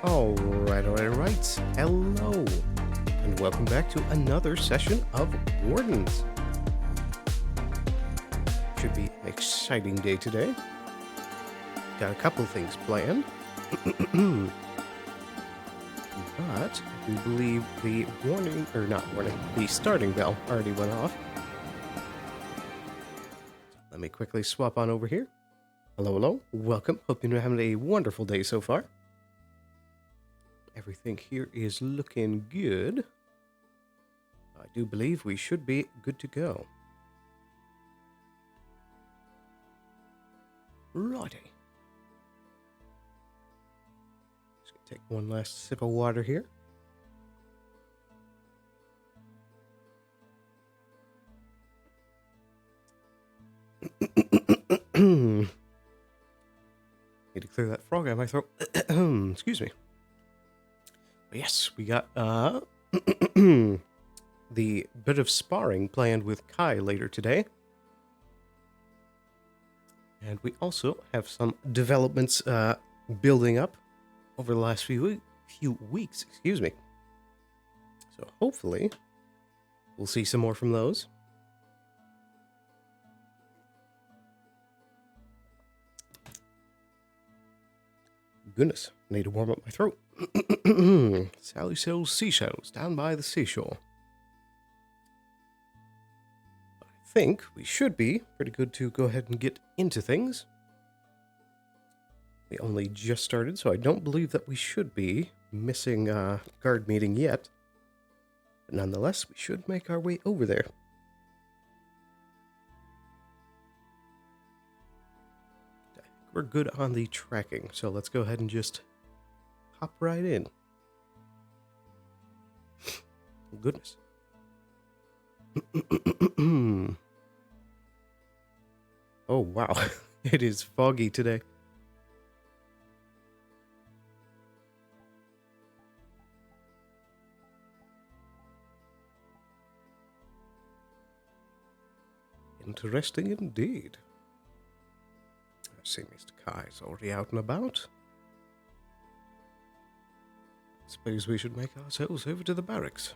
Alright. Hello, and welcome back to another session of Wardens. Should be an exciting day today. Got a couple things planned. But we believe the the starting bell already went off. Let me quickly swap on over here. Hello. Welcome. Hope you're having a wonderful day so far. Everything here is looking good. I do believe we should be good to go. Righty. Just gonna take one last sip of water here. Need to clear that frog out of my throat. Excuse me. But yes, we got the bit of sparring planned with Kai later today. And we also have some developments building up over the last few weeks. Excuse me. So hopefully we'll see some more from those. Goodness, I need to warm up my throat. Sally sells seashells down by the seashore. I think we should be pretty good to go ahead and get into things. We only just started, so I don't believe that we should be missing guard meeting yet. But nonetheless, we should make our way over there. We're good on the tracking, so let's go ahead and just hop right in. Goodness. Oh, wow. It is foggy today. Interesting indeed. I see Mr. Kai's already out and about. Suppose we should make ourselves over to the barracks.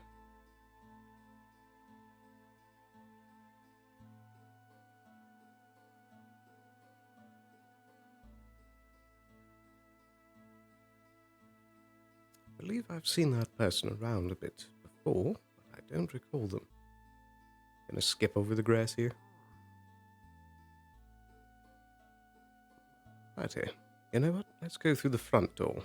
I believe I've seen that person around a bit before, but I don't recall them. Gonna skip over the grass here. Right here. You know what? Let's go through the front door.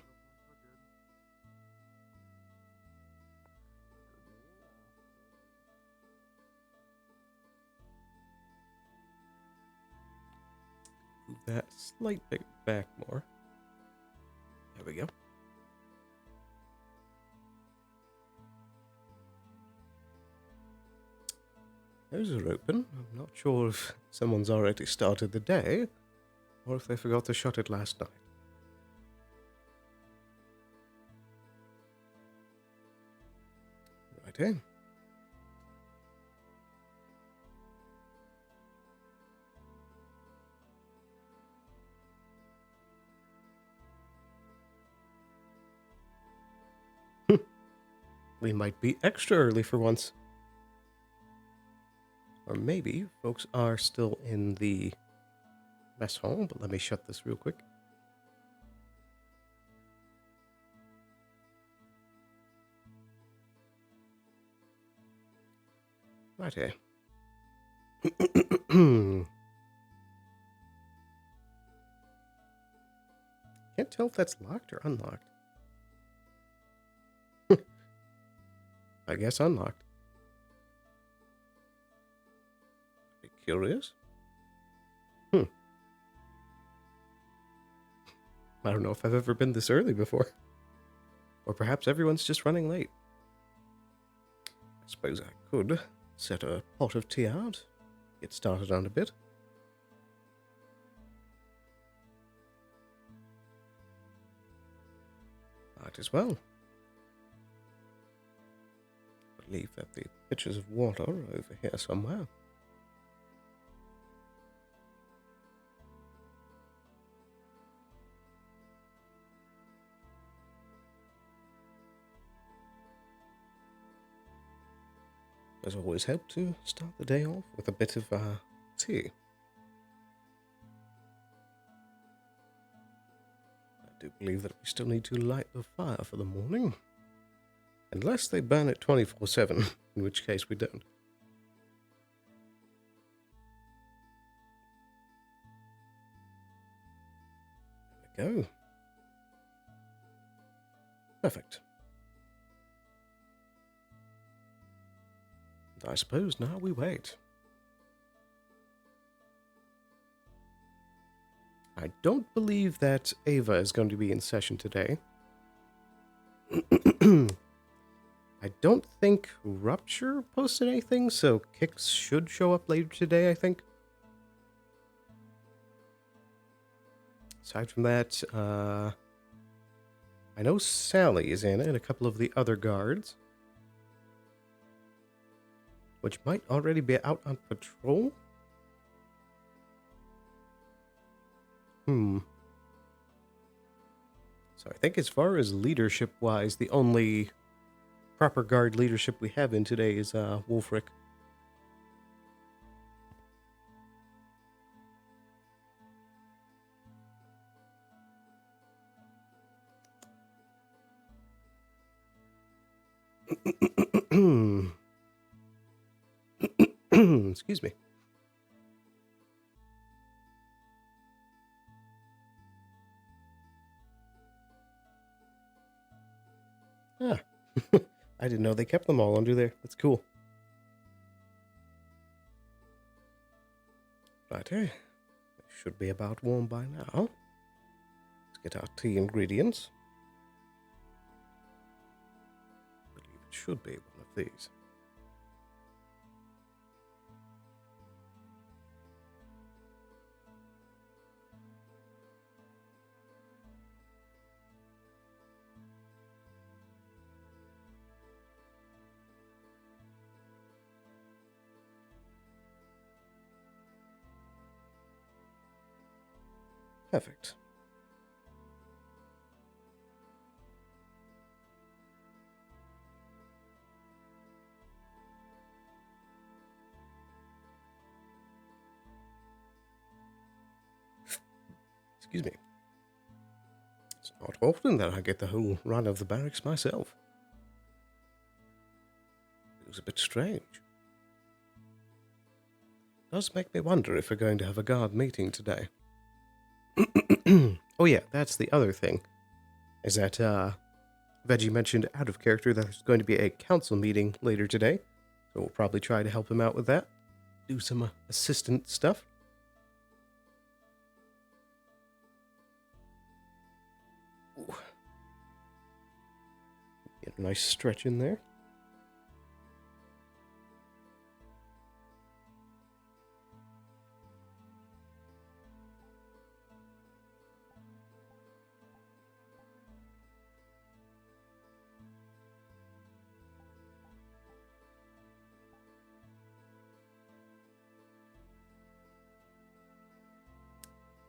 Move that slight bit back more. There we go. Those are open. I'm not sure if someone's already started the day, or if they forgot to shut it last night. Righty. We might be extra early for once. Or maybe folks are still in the mess hall, but let me shut this real quick. Right here. Can't tell if that's locked or unlocked. I guess unlocked. Be curious. I don't know if I've ever been this early before. Or perhaps everyone's just running late. I suppose I could set a pot of tea out, get started on a bit. Might as well. I believe that the pitchers of water are over here somewhere. does always help to start the day off with a bit of tea. I do believe that we still need to light the fire for the morning. Unless they burn it 24/7, in which case we don't. There we go. Perfect. And I suppose now we wait. I don't believe that Ava is going to be in session today. I don't think Rupture posted anything, so Kix should show up later today, I think. Aside from that, I know Sally is in and a couple of the other guards, which might already be out on patrol. So I think as far as leadership-wise, the only proper guard leadership we have in today is Wolfric. Excuse me. Ah, I didn't know they kept them all under there. That's cool. Righty. Should be about warm by now. Let's get our tea ingredients. I believe it should be one of these. Perfect. Excuse me. It's not often that I get the whole run of the barracks myself. It was a bit strange. Does make me wonder if we're going to have a guard meeting today. Oh yeah, that's the other thing. Is that Veggie mentioned out of character that there's going to be a council meeting later today. So we'll probably try to help him out with that. Do some assistant stuff. Ooh. Get a nice stretch in there.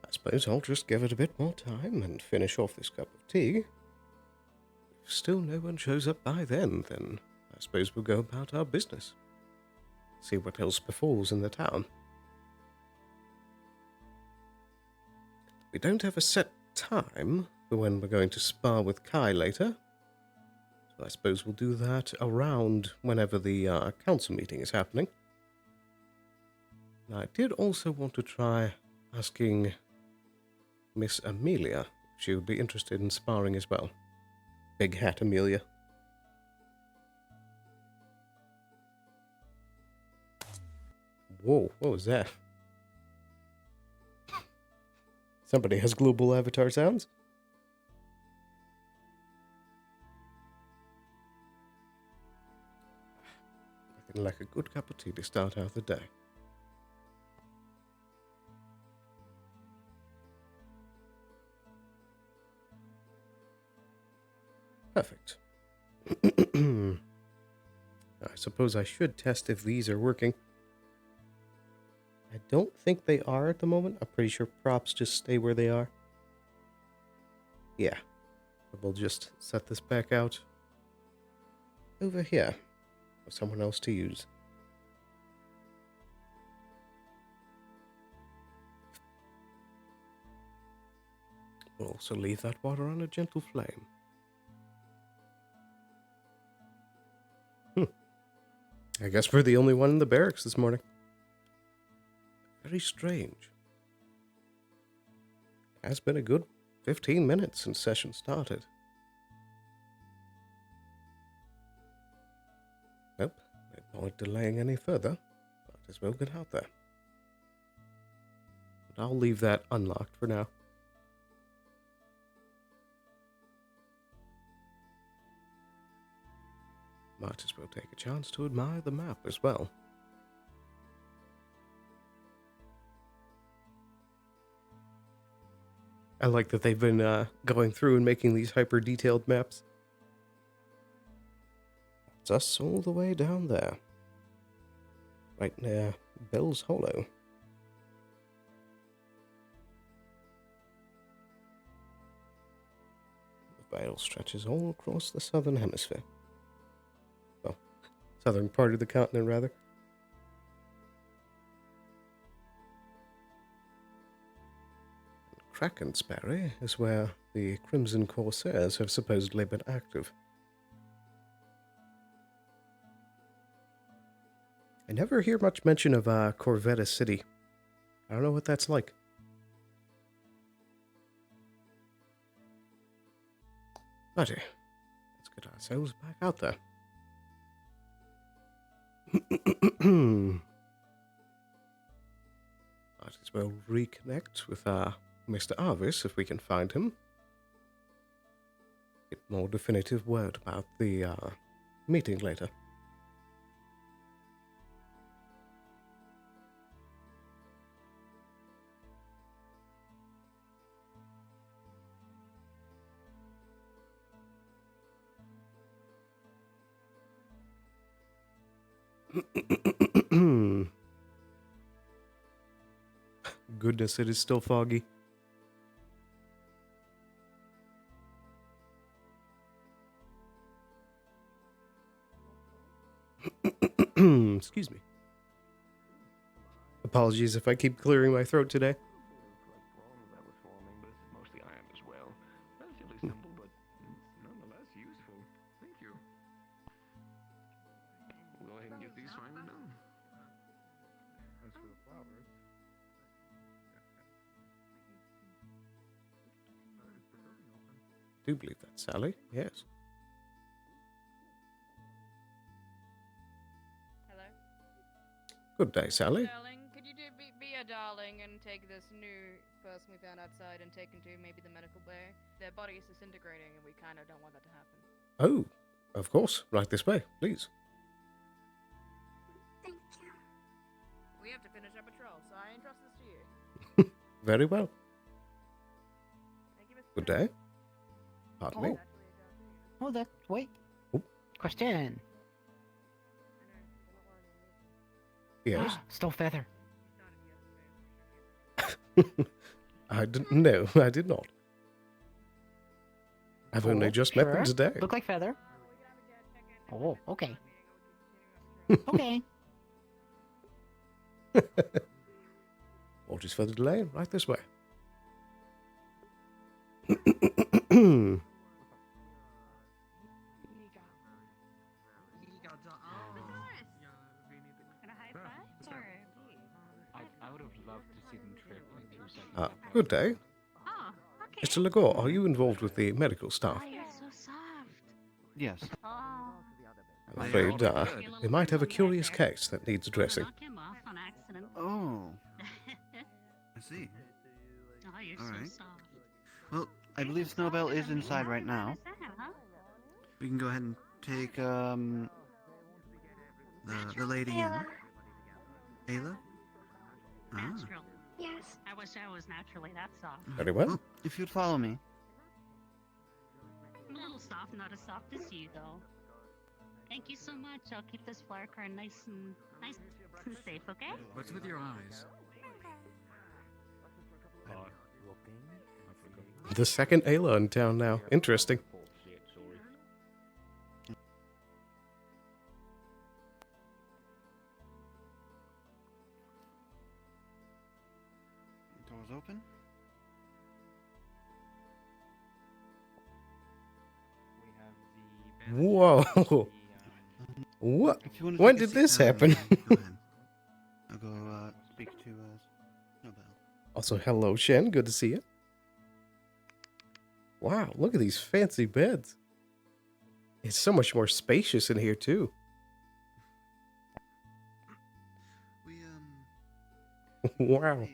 I suppose I'll just give it a bit more time and finish off this cup of tea. If still no one shows up by then I suppose we'll go about our business. See what else befalls in the town. We don't have a set time for when we're going to spar with Kai later, so I suppose we'll do that around whenever the council meeting is happening. Now, I did also want to try asking Miss Amelia if she would be interested in sparring as well. Big hat, Amelia. Whoa, what was that? Somebody has global avatar sounds? Nothing like a good cup of tea to start out the day. Perfect. I suppose I should test if these are working. I don't think they are at the moment. I'm pretty sure props just stay where they are. Yeah. We'll just set this back out over here for someone else to use. We'll also leave that water on a gentle flame. I guess we're the only one in the barracks this morning. Very strange. It has been a good 15 minutes since session started. Nope, no point delaying any further. Might as well get out there. But I'll leave that unlocked for now. Might as well take a chance to admire the map as well. I like that they've been going through and making these hyper-detailed maps. It's us all the way down there. Right near Bell's Hollow. The Vale stretches all across the southern hemisphere. Well, southern part of the continent, rather. Krakensberry is where the Crimson Corsairs have supposedly been active. I never hear much mention of Corvetta City. I don't know what that's like. Buddy, let's get ourselves back out there. Might as well reconnect with Mr. Arvis if we can find him. Get more definitive word about the meeting later. Goodness, it is still foggy. Excuse me. Apologies if I keep clearing my throat today. Mostly iron as well. Relatively simple, but nonetheless useful. Thank you. We'll go ahead and get these finally done. As for the flowers. I do believe that's Sally. Yes. Hello? Good day, Sally. Darling, could you be a darling and take this new person we found outside and take him to maybe the medical bay? Their body is disintegrating and we kind of don't want that to happen. Oh, of course. Right this way, please. Thank you. We have to finish our patrol, so I entrust this to you. Very well. Thank you, Mr. Good day. Pardon me. Hold on, wait. Oh. Question. Yes. Still feather. I didn't know. I did not. I've only just met them today. Look like feather. Oh, okay. Okay. Apologies for the delay. Right this way. I would have loved to see them trip like 2 seconds. Good day. Oh, okay. Mr. Lagore, are you involved with the medical staff? Oh, you're so soft. Yes. Oh. I'm afraid they might have a curious case that needs addressing. Knock him off on accident. Oh, I see. Oh, you're All so right. soft. Well, I believe Snowbell is inside right now. Is that, huh? We can go ahead and take the lady Ayla. in. Ayla? Ah. Natural. Yes. I wish I was naturally that soft. Very well. Well, if you'd follow me. I'm a little soft, not as soft as you, though. Thank you so much. I'll keep this flower card nice and safe, okay? What's with your eyes? The second Ayla in town now. Interesting. Doors open. Whoa. What? If you want to When take a did seat this down, happen? Go ahead. I'll go speak to Snowbell. Also, hello, Shen. Good to see you. Wow, look at these fancy beds. It's so much more spacious in here, too. We Wow. a new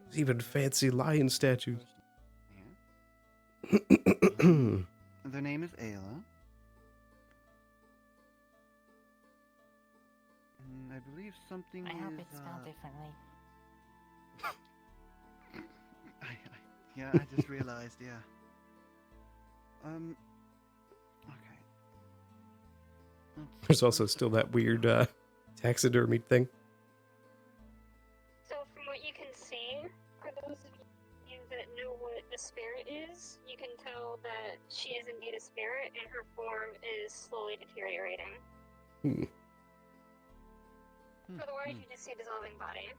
There's even fancy lion statues. person here. Their name is Ayla. And I believe something I hope is, it's spelled differently. yeah, I just realized, yeah. Okay. There's also still that weird taxidermy thing. So from what you can see, for those of you that know what a spirit is, you can tell that she is indeed a spirit and her form is slowly deteriorating. Hmm. Otherwise, you just see a dissolving body.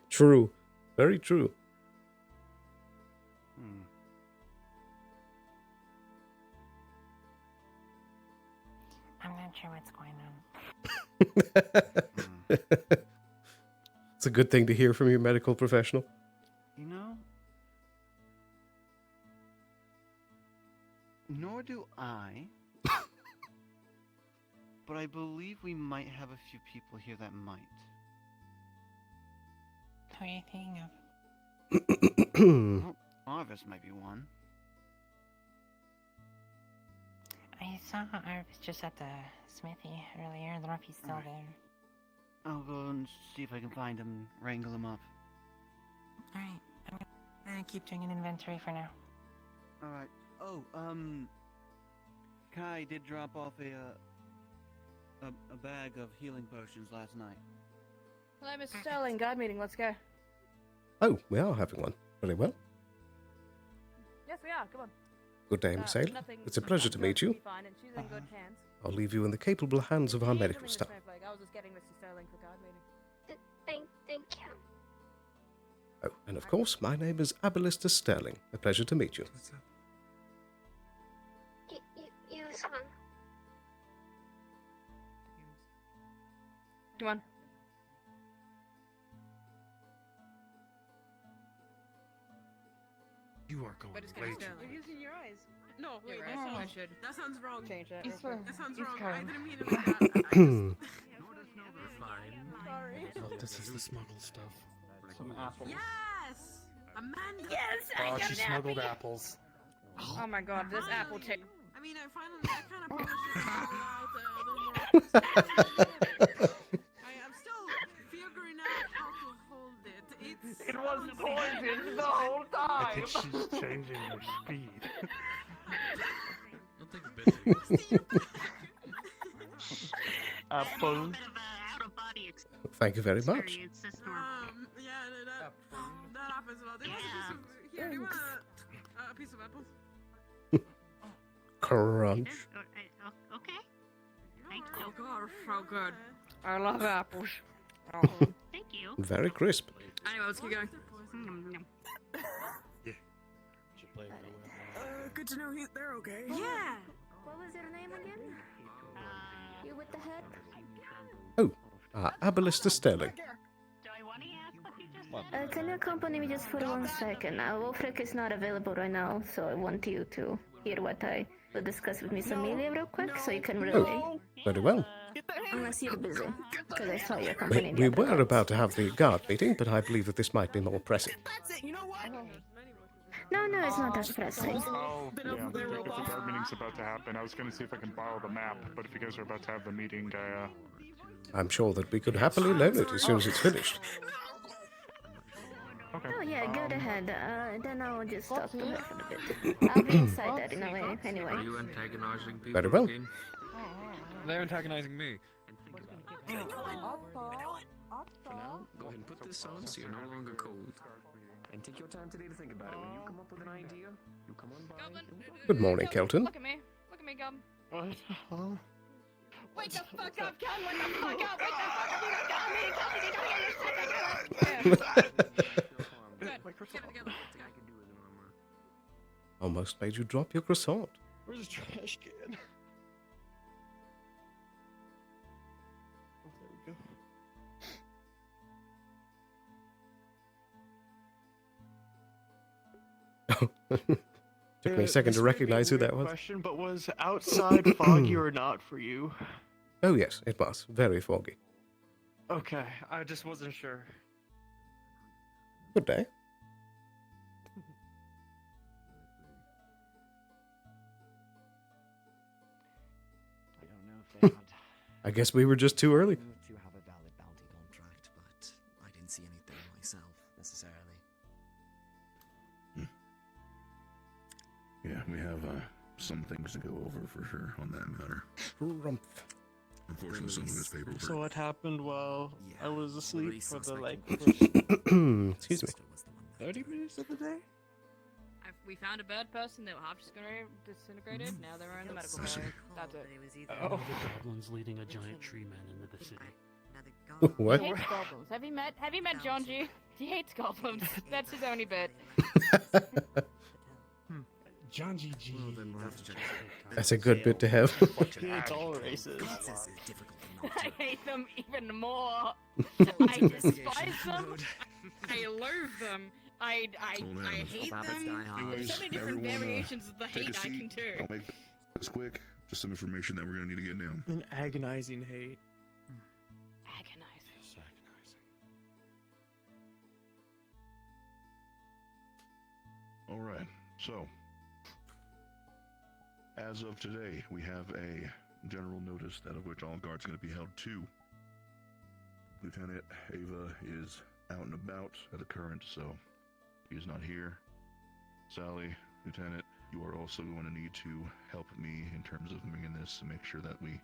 True. Very true. I'm not sure what's going on. It's a good thing to hear from your medical professional. You know, nor do I. But I believe we might have a few people here that might. Who are you thinking of? Well, Arvis might be one. I saw Arvis just at the smithy earlier. I don't know if he's still Alright. there. I'll go and see if I can find him, wrangle him up. Alright, I'm gonna keep doing an inventory for now. Alright. Oh, Kai did drop off a bag of healing potions last night. Hello, Mr. Sterling. Guard meeting. Let's go. Oh, we are having one. Very well. Yes, we are. Come on. Good day, Miss Ayla. Nothing- It's a pleasure to meet you. Be fine, and she's in good hands. I'll leave you in the capable hands of our He's medical doing the staff. snowflake. I was just getting Mr. Sterling for guard meeting. Thank you. Oh, and of course, my name is Aballister Sterling. A pleasure to meet you. You as well. Come on. You are going way too You're using your eyes. No, wait, You're that right. I sounds, should that sounds wrong. change that. That real quick. sounds It's wrong. I Karen. didn't mean it like that. I Sorry. Sorry. Oh, this is the smuggled stuff. Some apples. Yes! Amanda! Yes, Oh, she smuggled apples. Oh my god, this apple Finally. taste. I mean, I kind of finished it without I'm still figuring out how to hold it. It was poisoned the whole I time. think she's changing her speed. I'll take a bit. A Apple. little bit of a out-of-body Thank you very much. experience. That's normal. Yeah, that happens a lot. Do you want a piece of, here, do you want a piece of apple? Crunch. Okay. Thank Oh you. god, so good. I love apples. Oh. Thank you. Very crisp. Anyway, let's keep going. Good to know they're okay. Yeah! What was your name again? You with the head? Aballister Sterling. Do I want to ask what you just said? Can you accompany me just for 1 second? Wolfric is not available right now, so I want you to hear what I will discuss with Miss Amelia real quick, so you can relay. Very well. Unless you're busy, because I saw you We, accompanying we the other were guys. about to have the guard meeting, but I believe that this might be more pressing. No, it's not that pressing. Oh, yeah, if the guard meeting's about to happen, I was going to see if I can borrow the map, but if you guys are about to have the meeting, I'm sure that we could happily loan it as soon as it's finished. okay. Oh yeah, go ahead. Then I'll just talk to her for a bit. I'll be inside there in a way, anyway. Are you antagonizing people Very well. again? They're antagonizing me. For now, go ahead and put this on so you're no longer cold. And take your time today to think about it. When you come up with an idea, you come on by. Goblin, Good morning, Kelton. Look at me. Look at me, Gum. What? Wake the fuck up, Ken! Wake the fuck up! Wake the fuck up! You got me! Good. Get it together. I can do as an armor. Almost made you drop your croissant. Where's the trash can? Took me a second This to may be a recognize who weird that was. Question, but was outside foggy or not for you? Oh yes, it was very foggy. Okay, I just wasn't sure. Good day. I don't know if they had I guess we were just too early. to have a valid bounty contract, but I didn't see anything myself necessarily. Yeah, we have some things to go over for sure on that matter. Rumph. Unfortunately, some of it's paperwork. So what happened while I was asleep for the Excuse me. 30 minutes of the day? We found a bird person. They were half disintegrated. Now they're in the medical bay. That's it. Oh. The goblins leading a giant tree man into the city. What? He hates goblins. Have you met John G? He hates goblins. That's his only bit. John GG. That's a good bit to have. He hates all races. I hate them even more. I despise them. I loathe them. I hate them. There's so many different variations of the hate I can do. I'll make this quick. Just some information that we're gonna need to get down. An agonizing hate. Agonizing. All right. So, as of today, we have a general notice that of which all guards are going to be held to. Lieutenant Ava is out and about at the current, so he's not here. Sally, Lieutenant, you are also going to need to help me in terms of bringing this and make sure that we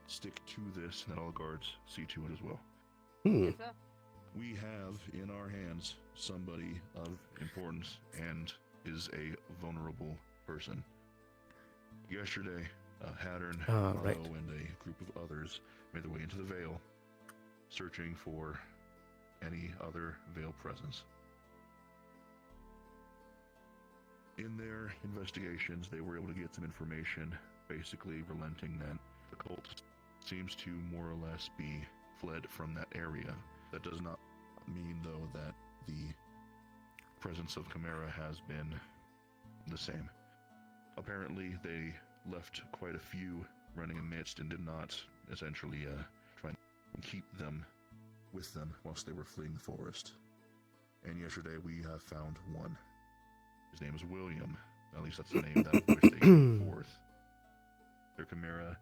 stick to this and that all guards see to it as well. Yes, sir. We have in our hands somebody of importance and is a vulnerable person. Yesterday, Hattern, right. Marlowe, and a group of others made their way into the Vale, searching for any other Vale presence. In their investigations, they were able to get some information, basically relenting that the cult seems to more or less be fled from that area. That does not mean, though, that the presence of Chimera has been the same. Apparently, they left quite a few running amidst and did not essentially try and keep them with them whilst they were fleeing the forest. And yesterday we have found one. His name is William. At least that's the name that which they put forth. They're Chimera,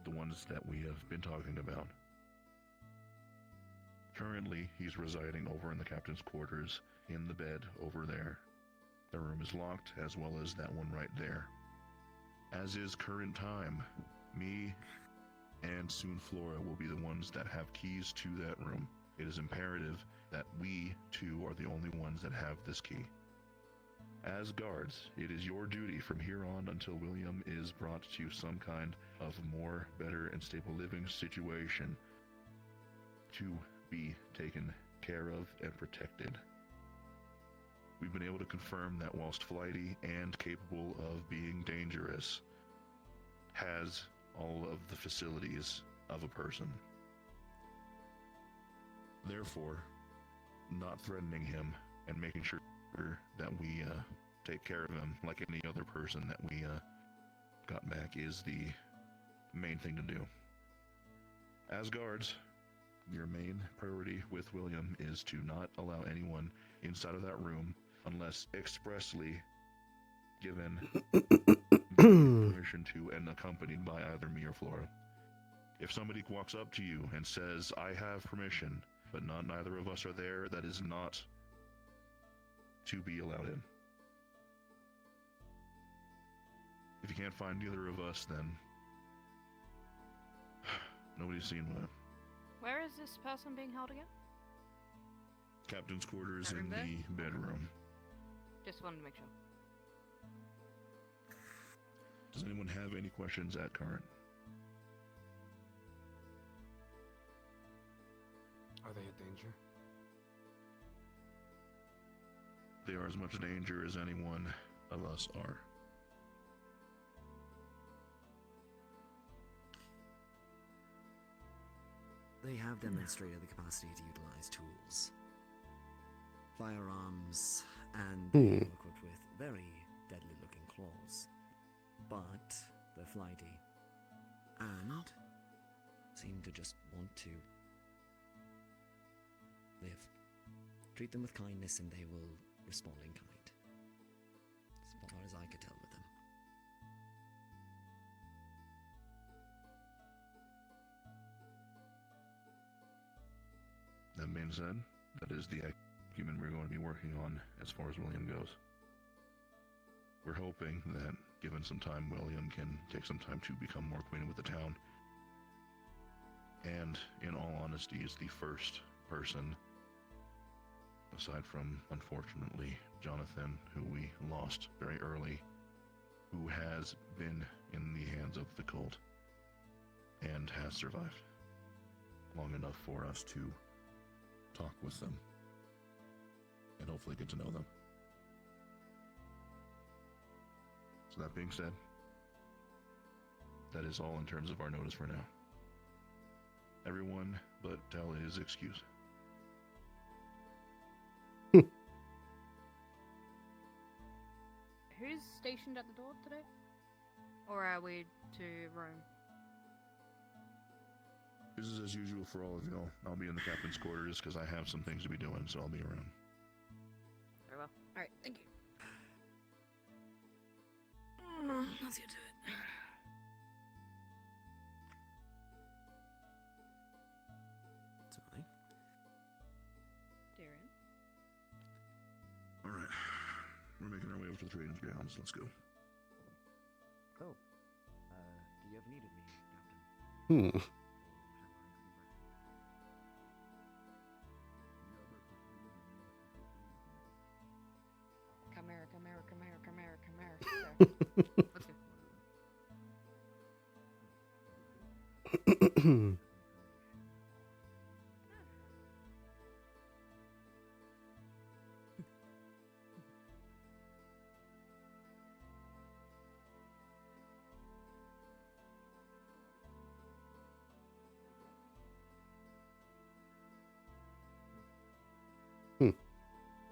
the ones that we have been talking about. Currently, he's residing over in the captain's quarters, in the bed over there. The room is locked, as well as that one right there. As is current time, me and soon Flora will be the ones that have keys to that room. It is imperative that we two are the only ones that have this key. As guards, it is your duty from here on until William is brought to some kind of more better and stable living situation to be taken care of and protected. We've been able to confirm that whilst flighty and capable of being dangerous, has all of the facilities of a person. Therefore, not threatening him and making sure that we take care of him like any other person that we got back is the main thing to do. As guards, your main priority with William is to not allow anyone inside of that room unless expressly given permission to and accompanied by either me or Flora. If somebody walks up to you and says, I have permission, but neither of us are there, that is not to be allowed in. If you can't find either of us, then nobody's seen one. Where is this person being held again? Captain's quarters That room in there? the bedroom. Just wanted to make sure. Does anyone have any questions at current? Are they a danger? They are as much danger as any one of us are. They have demonstrated the capacity to utilize tools. firearms, and Hmm. they are equipped with very deadly-looking claws. But they're flighty, and seem to just want to live. Treat them with kindness and they will respond in kind. As far as I could tell with them. That being said, that is the acumen we're going to be working on as far as William goes. We're hoping that, given some time, William can take some time to become more acquainted with the town. And, in all honesty, is the first person, aside from, unfortunately, Jonathan, who we lost very early, who has been in the hands of the cult and has survived long enough for us to talk with them and hopefully get to know them. So that being said, that is all in terms of our notice for now. Everyone but Dell is excused. Who's stationed at the door today? Or are we to roam? This is as usual for all of y'all. I'll be in the captain's quarters because I have some things to be doing, so I'll be around. Very well. Alright, thank you. Let's get to it. Sorry. Darren. All right, we're making our way over to the trading grounds. Let's go. Oh. Do you have needed me, Captain? Come here, come here, come here, come here, come here. There. Let's go.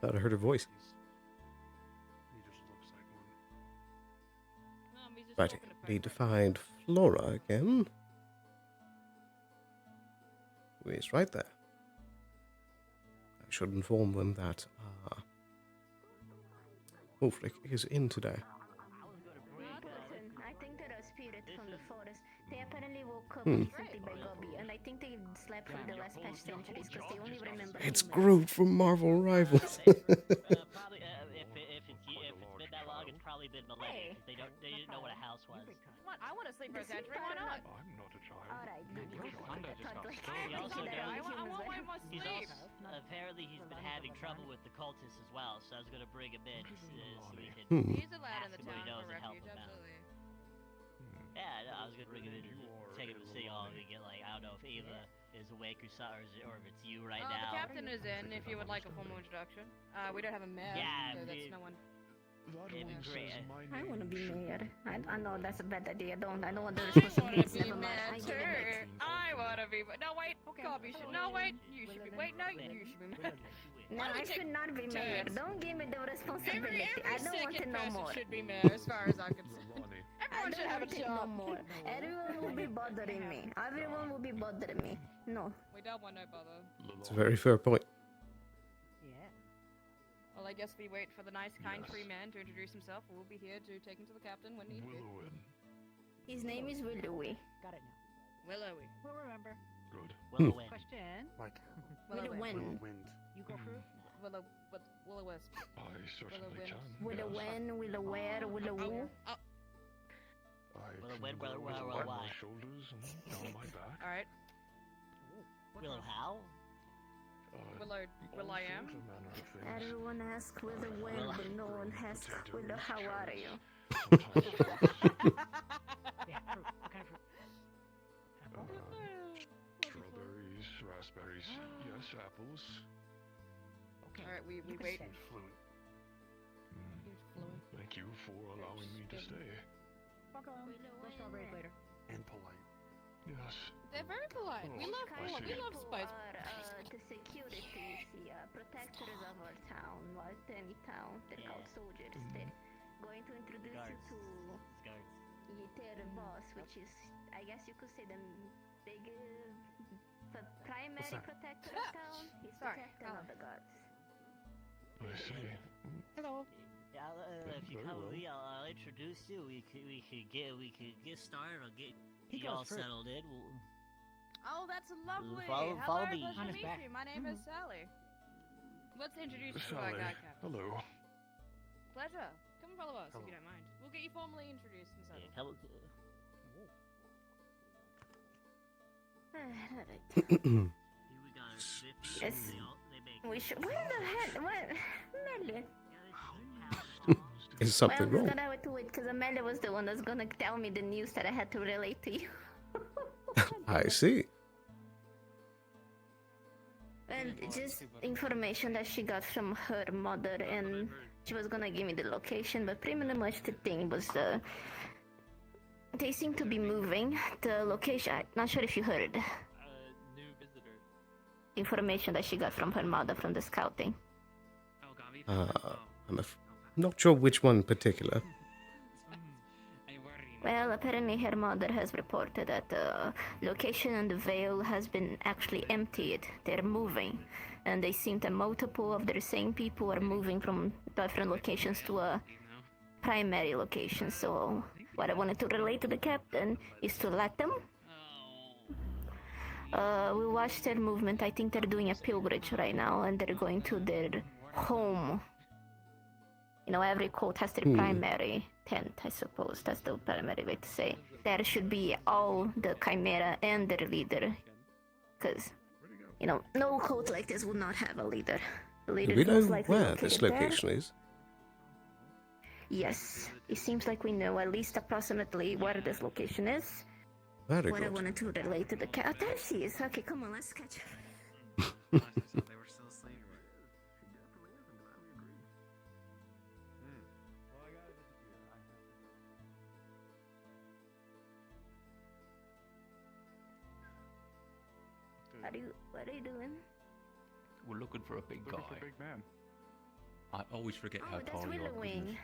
Thought I heard her voice. He just looks like one. He's just Right, talking to need to find Flora again. Who is right there. I should inform them that Ulfric is in today. Listen, I think there are spirits from the forest. They apparently woke up Hmm. recently by Gobby, and I think they slept through the last patch centuries because they only remember It's humans. Groot from Marvel Rivals. Probably, if it's been that long, it's probably been millennia because they didn't know what a house was. Come on, I want to sleep for a century. Why not? I'm not a child. Alright, He also knows. I want way more He's sleep. apparently he's been having trouble with the cultists as well, so I was gonna bring him in so we could He's allowed in ask the him what he town knows for and help refuge, him out. absolutely. Yeah, no, I was gonna bring him in and take him to City Hall and get like I don't know if Ava is awake or so, or if it's you right now. The captain is in. If you would like a formal introduction, we don't have a mayor, Yeah, so that's no one. It'd be great. I want to be mayor. I know that's a bad idea. I don't want the responsibilities. Never mind. I get it. I want to be. No, wait. Gobby should. No, wait. You should be. Wait, no, you should be mayor. No, I should not be mayor. Don't give me the responsibility. I don't want to know more. Should be mayor, as far as I'm concerned. Everyone should have a no job. more. Everyone will be bothering me. Everyone will be bothering me. No. We don't want no bother. It's a very fair point. Yeah. Well, I guess we wait for the nice, kind free man to introduce himself. We'll be here to take him to the captain when needed. His name is Willowy. Got it now. Willowy. We'll remember. Good. Willowwind. Question. Like Willowen. You go first. Willow Wisp. I certainly can. Willowen, Willowwhere, Willowu. Willowwind, on Willow my why? shoulders and down my back. All right. Willow how? Will I am? Everyone asks Willowen, but no one asks Willow, how are you? Strawberries, raspberries, yes, apples. All right, we wait. Fluent. Fluent. Thank you for allowing me to stay. We'll strawberries later. And polite. Yes. They're very polite. We love spice. The security protectors of our town, like any town. They're called soldiers. They're going to introduce you to their boss, which is, I guess you could say, the big primary protector of town. He's protector of the gods. I see. Hello. Yeah, if you Very come well. with me, I'll introduce you. We could get started. I'll get He you all goes first. settled in. Oh, that's lovely. Follow Hello, me. pleasure On to his meet back. you. My name is Sally. Let's introduce you to our Sally, guy captain. hello. Pleasure. Come and follow us Hello. if you don't mind. We'll get you formally introduced and settled. Come. Alright. We got our Smithy. Yes. We should. What the hell? What? Amelia. Is something Well, we're wrong? gonna have to wait because Amelia was the one that's gonna tell me the news that I had to relate to you. I see. And just information that she got from her mother, and she was gonna give me the location, but pretty much the thing was they seem to be moving. The location, I'm not sure if you heard. New visitor. Information that she got from her mother from the scouting. I'm not sure which one in particular. Well, apparently her mother has reported that the location in the Vale has been actually emptied. They're moving, and they seem that multiple of the same people are moving from different locations to a primary location. So what I wanted to relate to the captain is to let them. We watched their movement. I think they're doing a pilgrimage right now, and they're going to their home. You know, every cult has their primary tent, I suppose. That's the primary way to say. There should be all the Chimera and their leader. Because, you know, no cult like this would not have a leader. The leader Do we know most likely where this located there. location is? Yes, it seems like we know at least approximately where this location is. Very What I good. wanted to relate to the cat. Oh, there she is. Okay, come on, let's catch up. They were still asleep. What are you doing? We're looking for a big Looking guy. for big man. I always forget Oh, how that's tall you are. Willowing.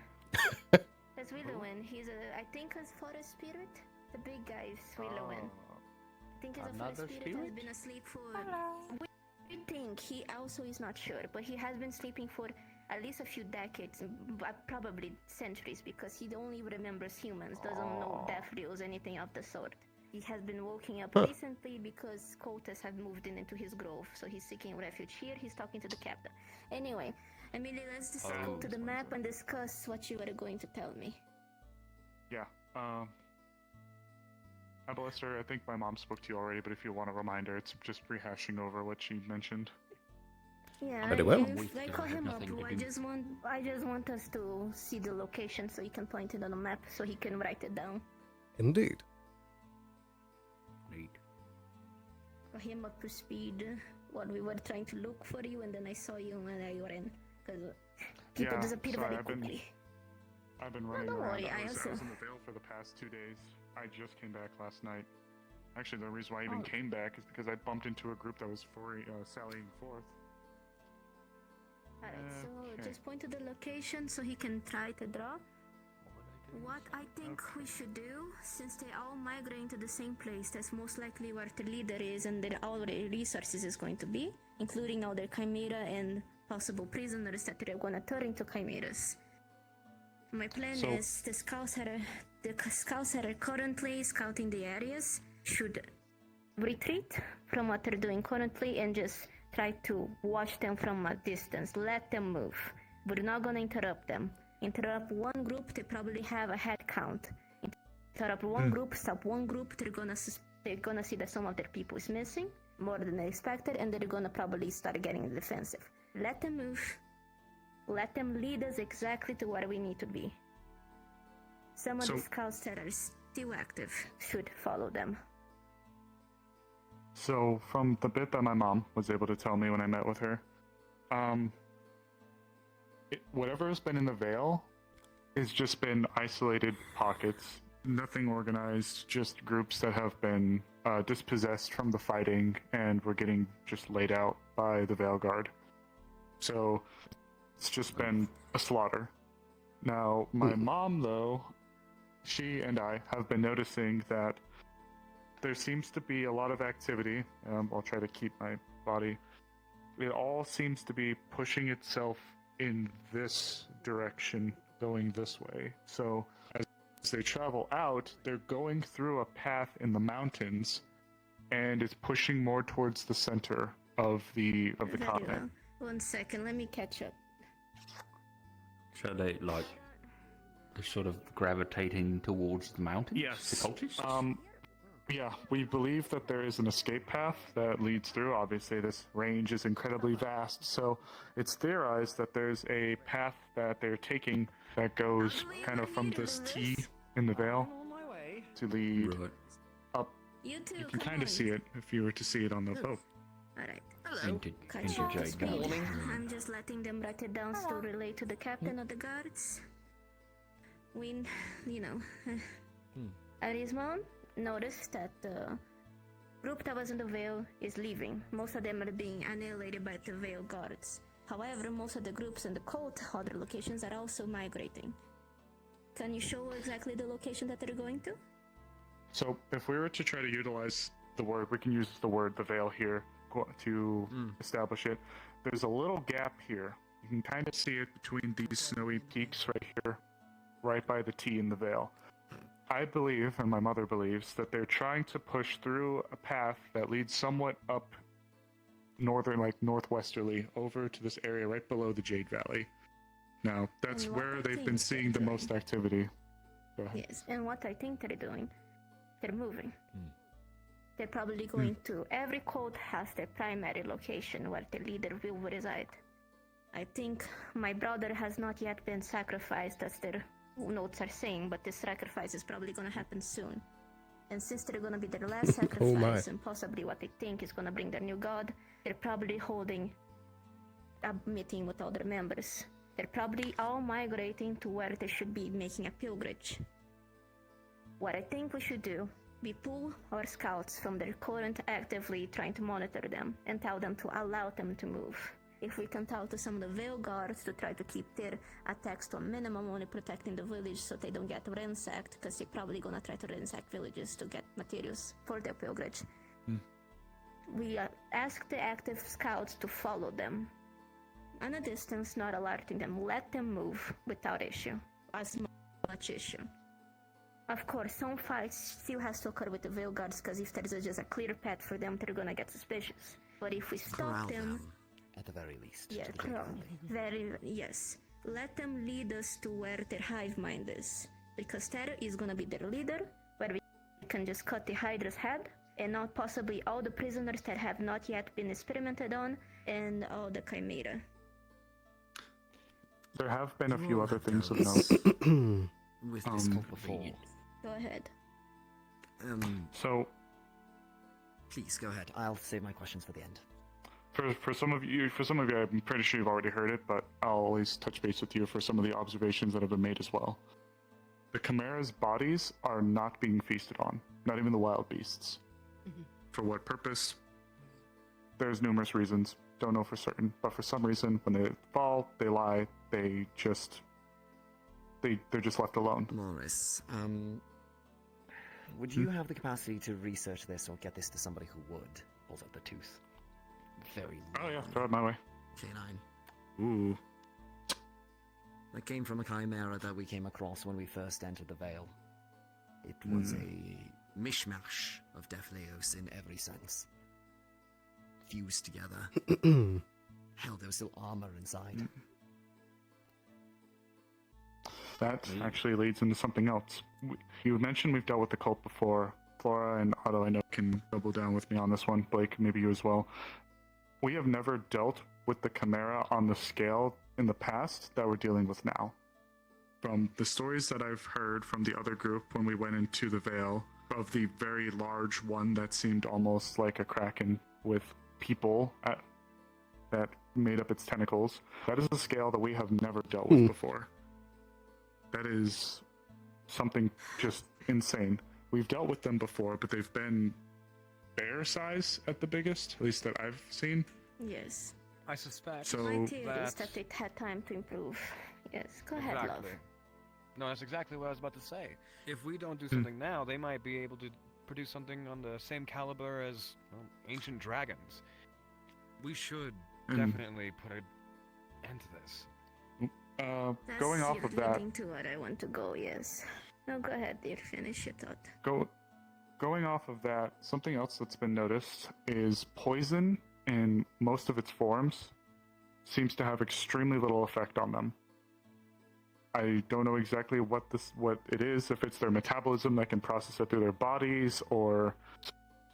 That's Willowing. He's a, I think, a forest spirit. The big guy is Willowing. I think he's a forest Another spirit. Has spirit? been asleep for. We think he also is not sure, but he has been sleeping for at least a few decades, probably centuries, because he only remembers humans, doesn't know death deals, anything of the sort. He has been waking up recently because cultists have moved into his grove, so he's seeking refuge here. He's talking to the captain. Anyway, Amelia, let's just go to the map and discuss what you are going to tell me. Yeah. Aballister, I think my mom spoke to you already, but if you want a reminder, it's just rehashing over what she mentioned. Yeah, Very well. if I call him up, I just want us to see the location so he can point it on the map so he can write it down. Indeed. Neat. Got him up to speed. What we were trying to look for you, and then I saw you and I ran because people disappear very quickly. I've been running don't around. worry, I I was also- in the Vale for the past 2 days. I just came back last night. Actually, the reason why I even came back is because I bumped into a group that was sallying forth. Alright, so Okay. just point to the location so he can try to draw. What I think we should do, since they all migrating to the same place, that's most likely where the leader is and their all their resources is going to be, including all their chimera and possible prisoners that they're gonna turn into chimeras. My plan So- is the scouts that are currently scouting the areas should retreat from what they're doing currently and just try to watch them from a distance. Let them move. We're not gonna interrupt them. Interrupt one group, they probably have a head count. Interrupt one group, stop one group, they're gonna see that some of their people is missing, more than they expected, and they're gonna probably start getting defensive. Let them move. Let them lead us exactly to where we need to be. Some of the scouts that are still active should follow them. So, from the bit that my mom was able to tell me when I met with her, whatever has been in the Vale has just been isolated pockets, nothing organized, just groups that have been dispossessed from the fighting and were getting just laid out by the Vale Guard. So it's just been a slaughter. Now, my mom, though, she and I have been noticing that there seems to be a lot of activity. I'll try to keep my body. It all seems to be pushing itself in this direction, going this way. So as they travel out, they're going through a path in the mountains, and it's pushing more towards the center of the continent. 1 second, let me catch up. So they're sort of gravitating towards the mountains? Yes. The cultists? Yeah, we believe that there is an escape path that leads through. Obviously, this range is incredibly vast, so it's theorized that there's a path that they're taking that goes kind of from this T in the Vale to lead up. You can kind of see it if you were to see it on the boat. Alright. Into Jade Speed. Valley. I'm just letting them write it down to relay to the captain of the guards. Arismon noticed that the group that was in the Vale is leaving. Most of them are being annihilated by the Vale guards. However, most of the groups in the cult, other locations, are also migrating. Can you show exactly the location that they're going to? So, if we were to try to utilize the word, we can use the word the Vale here to establish it. There's a little gap here. You can kind of see it between these snowy peaks right here, right by the T in the Vale. I believe, and my mother believes, that they're trying to push through a path that leads somewhat up northwesterly over to this area right below the Jade Valley. Now, that's where they've been seeing the most activity. Yes, and what I think they're doing, they're moving. They're probably going to... Every cult has their primary location where the leader will reside. I think my brother has not yet been sacrificed, as their notes are saying, but this sacrifice is probably going to happen soon. And since they're going to be their last sacrifice, and possibly what they think is going to bring their new god, they're probably holding a meeting with all their members. They're probably all migrating to where they should be making a pilgrimage. What I think we should do, we pull our scouts from their current actively trying to monitor them and tell them to allow them to move. If we can tell to some of the Vale guards to try to keep their attacks to a minimum, only protecting the village so they don't get ransacked, because they're probably gonna try to ransack villages to get materials for their pilgrimage. We ask the active scouts to follow them. On a distance, not alerting them, let them move without issue, as much issue. Of course, some fights still has to occur with the Vale guards, because if there's just a clear path for them, they're gonna get suspicious. But if we stop them, at the very least. yeah, yes. Let them lead us to where their hive mind is, because Terra is gonna be their leader, where we can just cut the Hydra's head, and not possibly all the prisoners that have not yet been experimented on, and all the Chimera. There have been a few other things of note. With this cult before. Go ahead. So, please go ahead. I'll save my questions for the end. For some of you, I'm pretty sure you've already heard it, but I'll always touch base with you for some of the observations that have been made as well. The Chimera's bodies are not being feasted on, not even the wild beasts. For what purpose? There's numerous reasons. Don't know for certain, but for some reason, when they fall, they lie. They're just left alone. Morris, would you have the capacity to research this or get this to somebody who would? Pulls out the tooth. Very long. Oh yeah, throw it my way. Canine. Ooh. That came from a chimera that we came across when we first entered the Vale. It was a mishmash of Defleos in every sense. Fused together. Hell, there was still armor inside. That actually leads into something else. You mentioned we've dealt with the cult before. Flora and Otto, I know, can double down with me on this one. Blake, maybe you as well. We have never dealt with the Chimera on the scale in the past that we're dealing with now. From the stories that I've heard from the other group when we went into the Vale, of the very large one that seemed almost like a kraken with people that made up its tentacles, that is a scale that we have never dealt with before. That is something just insane. We've dealt with them before, but they've been bear size at the biggest, at least that I've seen. Yes. I suspect So- My theory is that that it had time to improve. Yes, go ahead, love. exactly. No, that's exactly what I was about to say. If we don't do Hmm. something now, they might be able to produce something on the same caliber as ancient dragons. We should definitely put an end to this. That's Going off you're of that, leading to what I want to go, yes. No, go ahead, dear. Finish your thought. going off of that, something else that's been noticed is poison in most of its forms seems to have extremely little effect on them. I don't know exactly what it is, if it's their metabolism that can process it through their bodies, or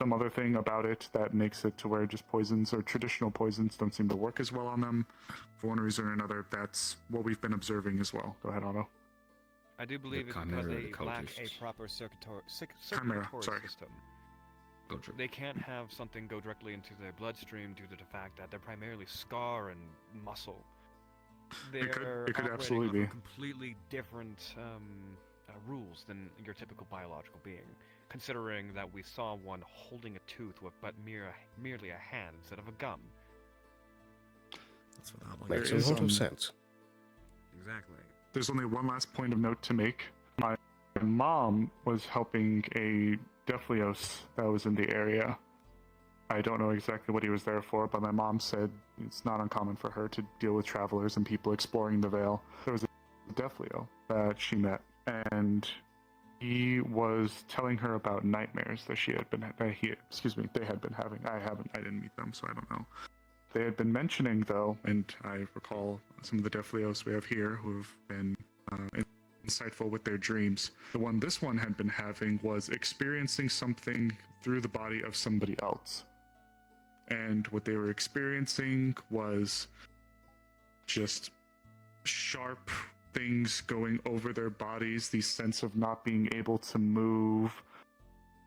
some other thing about it that makes it to where just poisons or traditional poisons don't seem to work as well on them. For one reason or another, that's what we've been observing as well. Go ahead, Otto. I do believe it's because they lack a proper circulatory system. They can't have something go directly into their bloodstream due to the fact that they're primarily scar and muscle. They're it could operating absolutely under be. completely different rules than your typical biological being. Considering that we saw one holding a tooth with but merely a hand instead of a gum. That's what that one Makes There a is, lot of sense. Exactly. There's only one last point of note to make. My mom was helping a Deflios that was in the area. I don't know exactly what he was there for, but my mom said it's not uncommon for her to deal with travelers and people exploring the Vale. There was a Deflio that she met, and he was telling her about nightmares that they had been having. I didn't meet them, so I don't know. They had been mentioning, though, and I recall some of the Deflios we have here who have been insightful with their dreams. This one had been having was experiencing something through the body of somebody else. And what they were experiencing was just sharp things going over their bodies, the sense of not being able to move,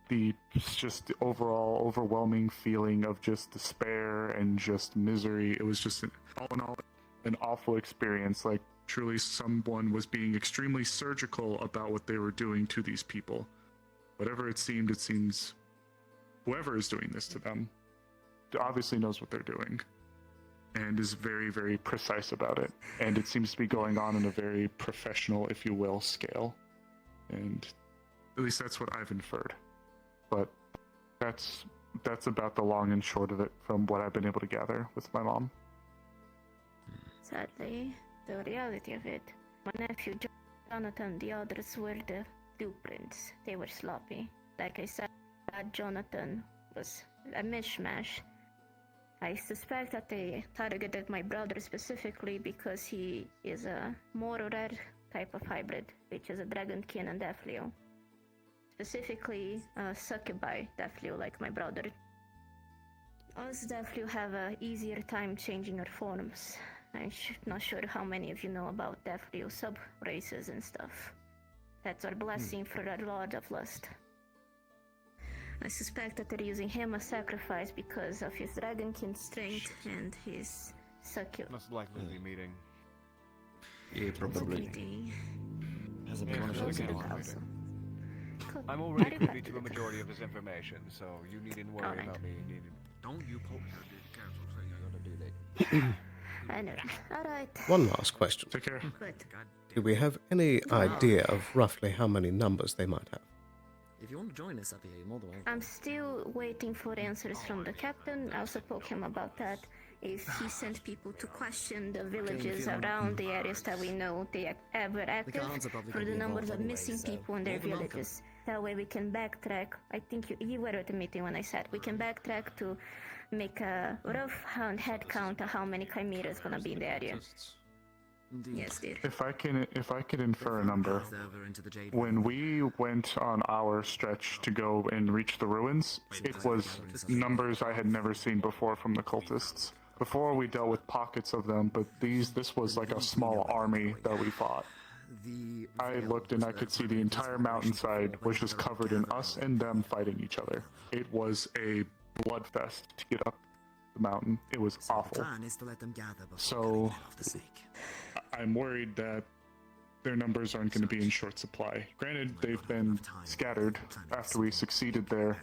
the overall overwhelming feeling of just despair and just misery. It was just all in all an awful experience. Like, truly someone was being extremely surgical about what they were doing to these people. Whatever it seems whoever is doing this to them obviously knows what they're doing and is very, very precise about it. And it seems to be going on in a very professional, if you will, scale. And at least that's what I've inferred. But that's about the long and short of it from what I've been able to gather with my mom. Sadly, the reality of it, my nephew Jonathan, the others were the blueprints. They were sloppy. Like I said, Jonathan was a mishmash. I suspect that they targeted my brother specifically because he is a more rare type of hybrid, which is a Dragonkin and Deflio. Specifically, Succubi Deflio, like my brother. Us Deflio have a easier time changing our forms. I'm not sure how many of you know about Deflio sub-races and stuff. That's our blessing for our Lord of Lust. I suspect that they're using him as sacrifice because of his Dragonkin strength and his Succubus. Most likely to be meeting. Yeah, probably. I'm already privy to a majority of this information, so you needn't worry about me. Don't you put I gotta do that. I know. Alright. One last question. Take care. Good. Do we have any idea of roughly how many numbers they might have? If you want to join us up here, you're more than welcome. I'm still waiting for answers from the captain. I also spoke him about that. If he sent people to question the villages around the areas that we know they ever active for the numbers of missing people in their villages. That way we can backtrack. I think you were at the meeting when I said we can backtrack to make a rough head count of how many chimeras gonna be in the area. Yes, dear. If I could infer a number, when we went on our stretch to go and reach the ruins, it was numbers I had never seen before from the cultists. Before we dealt with pockets of them, but this was like a small army that we fought. I looked and I could see the entire mountainside was just covered in us and them fighting each other. It was a bloodfest to get up the mountain. It was awful. So I'm worried that their numbers aren't going to be in short supply. Granted, they've been scattered after we succeeded there,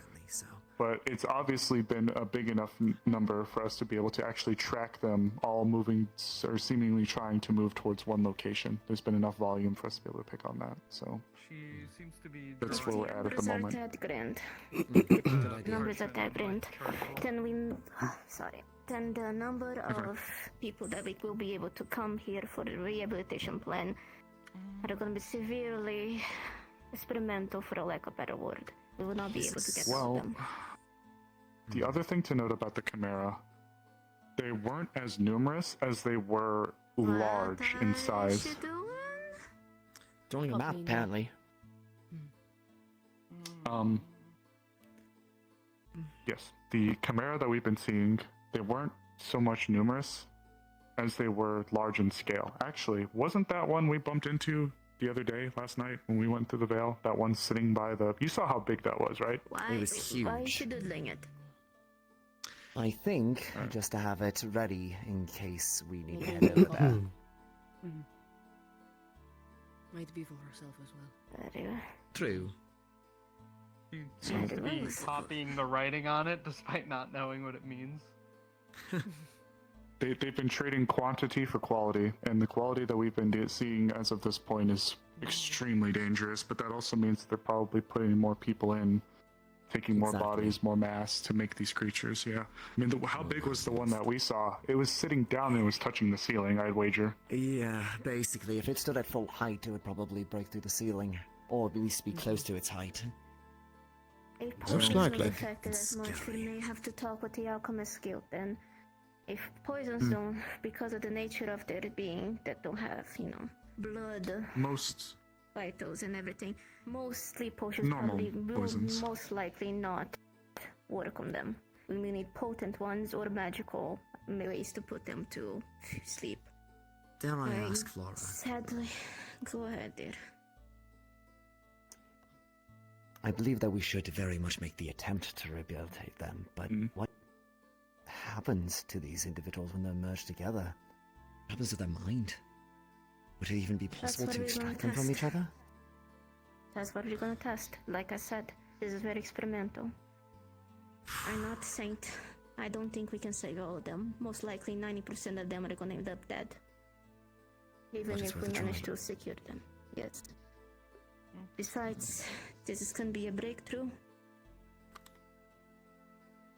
but it's obviously been a big enough number for us to be able to actually track them all moving or seemingly trying to move towards one location. There's been enough volume for us to be able to pick on that. So She seems to be. that's where we're at the moment. Numbers are that grand. Numbers are that grand. Then we, sorry. Then the number of people that we will be able to come here for the rehabilitation plan are going to be severely experimental, for a lack of a better word. We will not be able to get all of them. The other thing to note about the Chimera, they weren't as numerous as they were large in size. Drawing a map, apparently. Yes, the Chimera that we've been seeing, they weren't so much numerous as they were large in scale. Actually, wasn't that one we bumped into the other day, last night, when we went through the Vale? That one sitting by the... You saw how big that was, right? It was huge. Why is she doodling it? I think just to have it ready in case we need to head over there. Might be for herself as well. True. She seems to be copying the writing on it despite not knowing what it means. They've been trading quantity for quality, and the quality that we've been seeing as of this point is extremely dangerous, but that also means they're probably putting more people in, taking more bodies, more mass to make these creatures, yeah. I mean, how big was the one that we saw? It was sitting down and it was touching the ceiling, I'd wager. Yeah, basically, if it stood at full height, it would probably break through the ceiling, or at least be close to its height. If poison is affected as much, we may have to talk with the Alchemist Guild then. If poisons don't, because of the nature of their being, that don't have, blood, vitals and everything, most sleep potions probably will most likely not work on them. We may need potent ones or magical ways to put them to sleep. Dare I ask, Flora? Sadly, go ahead, dear. I believe that we should very much make the attempt to rehabilitate them, but what happens to these individuals when they're merged together? What happens to their mind? Would it even be possible to extract them from each other? That's what we're gonna test. Like I said, this is very experimental. I'm not a saint. I don't think we can save all of them. Most likely 90% of them are gonna end up dead. Even if we manage to secure them. Yes. Besides, this is gonna be a breakthrough.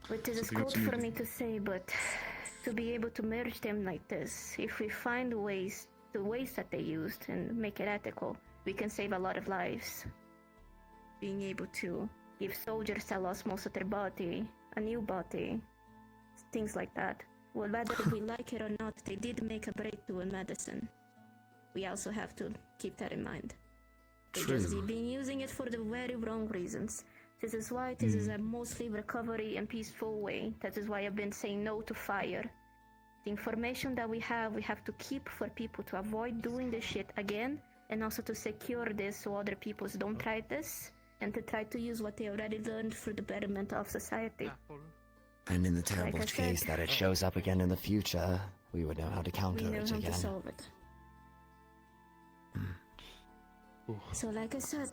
Which is good for me to say, but to be able to merge them like this, if we find ways, the ways that they used, and make it ethical, we can save a lot of lives. Being able to give soldiers that lost most of their body a new body, things like that. Well, whether we like it or not, they did make a breakthrough in medicine. We also have to keep that in mind. They've just been using it for the very wrong reasons. This is why this is a mostly recovery and peaceful way. That is why I've been saying no to fire. The information that we have to keep for people to avoid doing this shit again, and also to secure this so other people don't try this, and to try to use what they already learned for the betterment of society. And in the terrible case that it shows up again in the future, we would know how to counter it again. We know how to solve it. So like I said,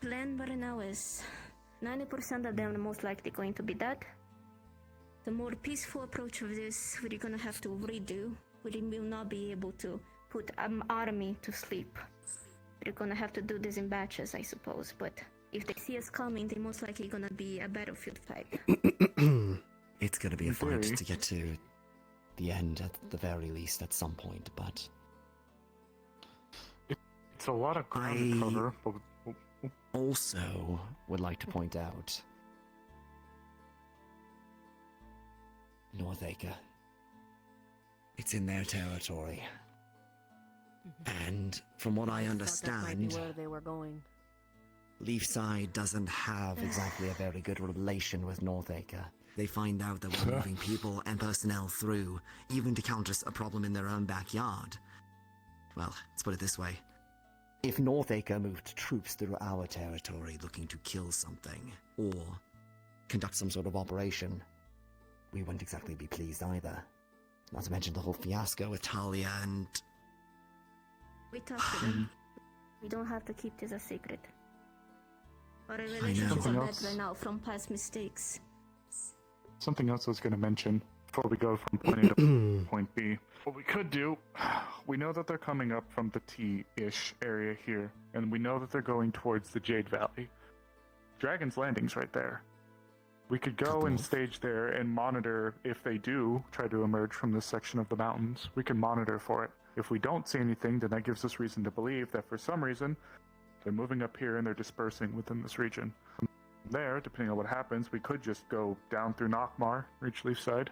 plan right now is 90% of them are most likely going to be dead. The more peaceful approach of this, we're gonna have to redo. We will not be able to put an army to sleep. We're gonna have to do this in batches, I suppose, but if they see us coming, they're most likely gonna be a battlefield fight. It's gonna be a fight to get to the end at the very least at some point, but... It's a lot of ground to cover. Also would like to point out Northacre. It's in their territory. And from what I understand, where they were going. Leafside doesn't have exactly a very good relation with Northacre. They find out that we're moving people and personnel through, even to counter a problem in their own backyard. Well, let's put it this way. If Northacre moved troops through our territory looking to kill something, or conduct some sort of operation, we wouldn't exactly be pleased either. Not to mention the whole fiasco with Talia and... We talked to them. We don't have to keep this a secret. Our know. relationships are Something better else. now from past mistakes. Something else I was going to mention before we go from point A to point B. What we could do, we know that they're coming up from the T-ish area here, and we know that they're going towards the Jade Valley. Dragon's Landing's right there. We could go and stage there and monitor if they do try to emerge from this section of the mountains. We can monitor for it. If we don't see anything, then that gives us reason to believe that for some reason, they're moving up here and they're dispersing within this region. From there, depending on what happens, we could just go down through Nockmar, reach Leafside.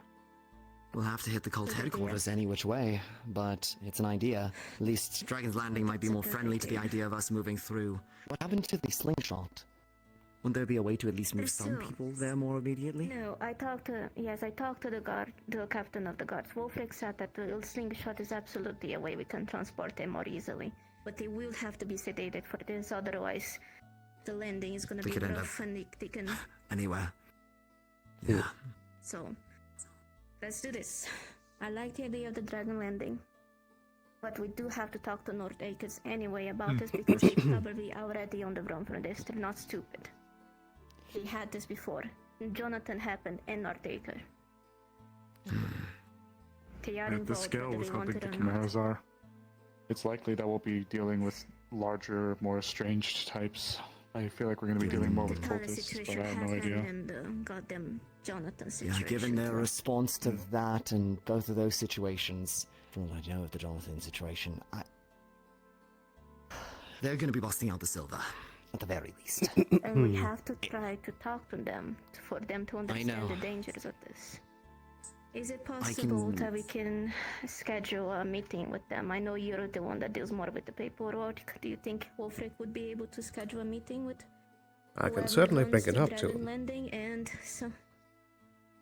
We'll have to hit the cult headquarters any which way, but it's an idea. At least Dragon's Landing might be more friendly to the idea of us moving through. What happened to the slingshot? Wouldn't there be a way to at least move some people there more immediately? No, I talked to the guard, the captain of the guards. Wolfric said that the slingshot is absolutely a way we can transport them more easily. But they will have to be sedated for this, otherwise the landing is gonna be rough and they can... Anywhere. Yeah. So, let's do this. I like the idea of the Dragon Landing. But we do have to talk to North Acres anyway about this because they're probably already on the run for this. They're not stupid. He had this before. Jonathan happened in North Acre. They are At the involved scale whether with they how want big it the or chimeras are, it's likely that we'll be dealing with larger, more estranged types. I feel like we're going to be dealing more with cultists, but I have no idea. And goddamn Jonathan situation. Yeah, given their response to that and both of those situations, from what I know of the Jonathan situation, they're going to be busting out the silver, at the very least. And we have to try to talk to them for them to understand the dangers of this. Is it possible that we can schedule a meeting with them? I know you're the one that deals more with the paperwork. Do you think Wolfric would be able to schedule a meeting with? I can certainly bring it up to him. Landing and so.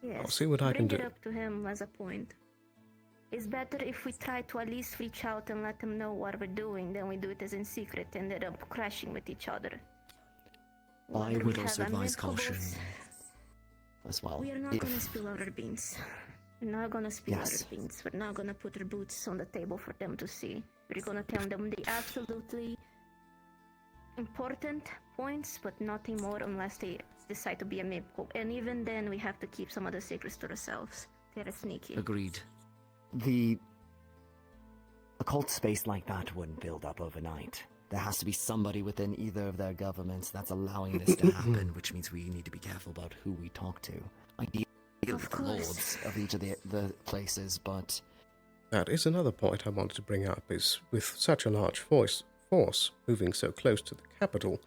Yes, I'll see what I can do. Bring it up to him as a point. It's better if we try to at least reach out and let them know what we're doing than we do it as in secret and end up crashing with each other. I would also advise caution as well. We are not gonna spill our beans. We're not gonna spill our beans. We're not gonna put our boots on the table for them to see. We're gonna tell them the absolutely important points, but nothing more unless they decide to be a amiable. And even then, we have to keep some of the secrets to ourselves. They're sneaky. Agreed. A cult space like that wouldn't build up overnight. There has to be somebody within either of their governments that's allowing this to happen, which means we need to be careful about who we talk to. Ideally, the lords of each of the places, but... That is another point I wanted to bring up, is with such a large force moving so close to the capital,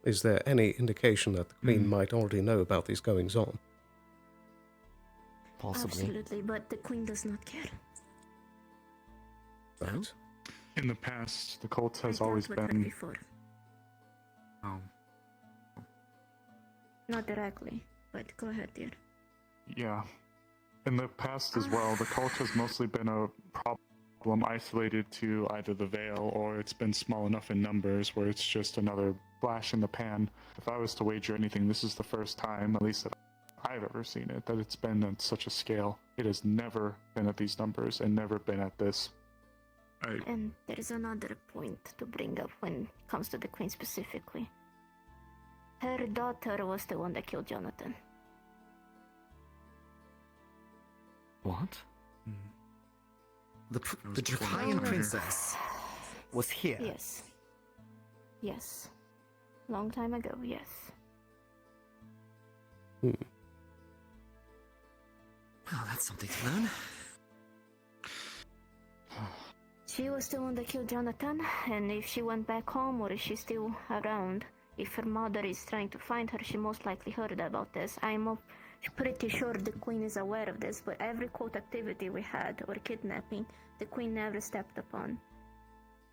is there any indication that the Queen might already know about these goings-on? Possibly. Absolutely, but the Queen does not care. Right. In the past, the cult has always been... Oh. Not directly, but go ahead, dear. Yeah. In the past as well, the cult has mostly been a problem isolated to either the Vale or it's been small enough in numbers where it's just another flash in the pan. If I was to wager anything, this is the first time, at least that I've ever seen it, that it's been at such a scale. It has never been at these numbers and never been at this. And there is another point to bring up when it comes to the Queen specifically. Her daughter was the one that killed Jonathan. What? The Draconian princess was here? Yes. Yes. Long time ago, yes. Well, that's something to learn. She was the one that killed Jonathan, and if she went back home or if she's still around, if her mother is trying to find her, she most likely heard about this. I'm pretty sure the Queen is aware of this, but every cult activity we had, or kidnapping, the Queen never stepped upon.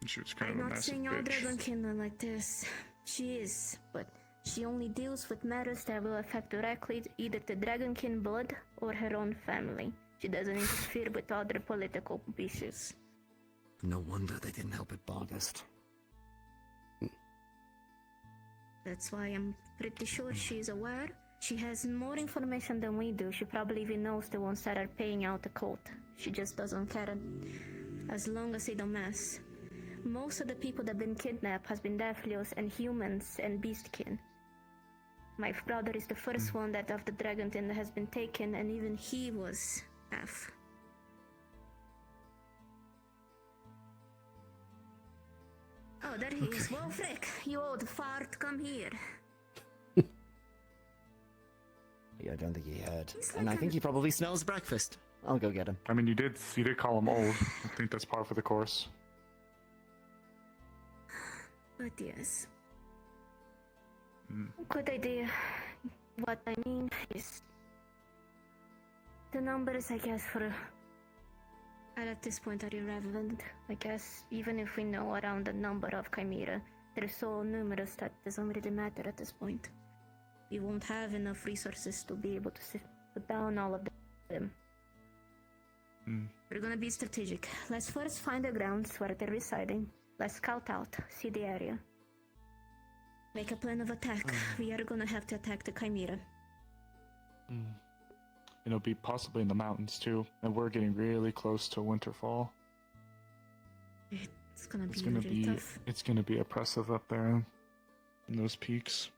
She was kind I'm of a not massive saying all bitch. Dragonkin are like this. She is, but she only deals with matters that will affect directly either the Dragonkin blood or her own family. She doesn't interfere with other political issues. No wonder they didn't help at Bargast. That's why I'm pretty sure she's aware. She has more information than we do. She probably even knows the ones that are paying out the cult. She just doesn't care as long as they don't mess. Most of the people that have been kidnapped has been Deathlios and humans and beastkin. My brother is the first one that of the dragon that has been taken, and even he was half. Oh, there he is. Wolfric, you old fart, come here. I don't think he heard. And I think he probably smells breakfast. I'll go get him. I mean, you did call him old. I think that's par for the course. But yes. Good idea. What I mean is... the numbers, I guess, at this point are irrelevant. I guess, even if we know around the number of Chimera, they're so numerous that it doesn't really matter at this point. We won't have enough resources to be able to put down all of them. We're gonna be strategic. Let's first find the grounds where they're residing. Let's scout out, see the area. Make a plan of attack. We are gonna have to attack the Chimera. It'll be possibly in the mountains too, and we're getting really close to winterfall. It's gonna be really tough. It's gonna be oppressive up there in those peaks.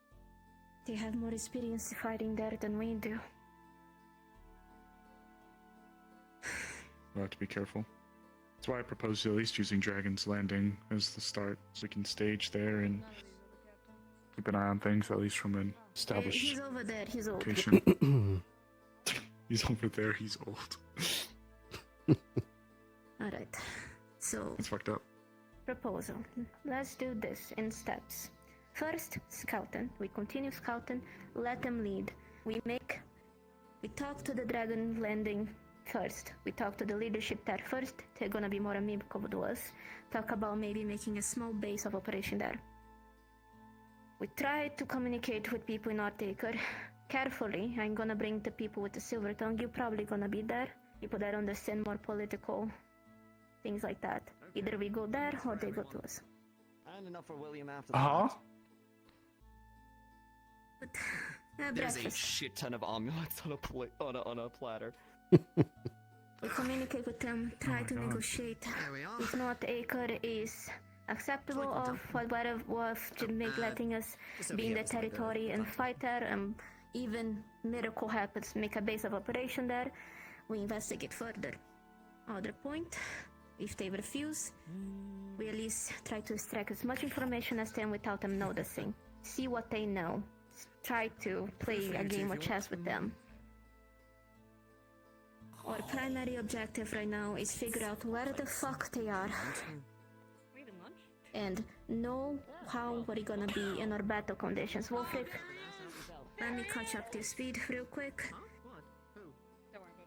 They have more experience fighting there than we do. We'll have to be careful. That's why I proposed at least using Dragon's Landing as the start, so we can stage there and keep an eye on things, at least from an established He's over there, he's old. location. He's over there, he's old. Alright, so... It's fucked up. Proposal. Let's do this in steps. First, scouting. We continue scouting, let them lead. We talk to the Dragon Landing first. We talk to the leadership there first. They're gonna be more amenable to us. Talk about maybe making a small base of operation there. We try to communicate with people in Northacre. Carefully, I'm gonna bring the people with the silver tongue. You're probably gonna be there. People that understand more political things like that. Either we go there or they go to us. And enough for William after that. But, There's a shit ton of amulets on a platter. We communicate with them, try to negotiate. If Northacre is acceptable of letting us be in the territory and fight there, and even miracle happens, make a base of operation there, we investigate further. Other point, if they refuse, we at least try to extract as much information as them without them noticing. See what they know. Try to play a game of chess with them. Our primary objective right now is figure out where the fuck they are. And know how we're gonna be in our battle conditions. Wolfric, let me catch up to your speed real quick.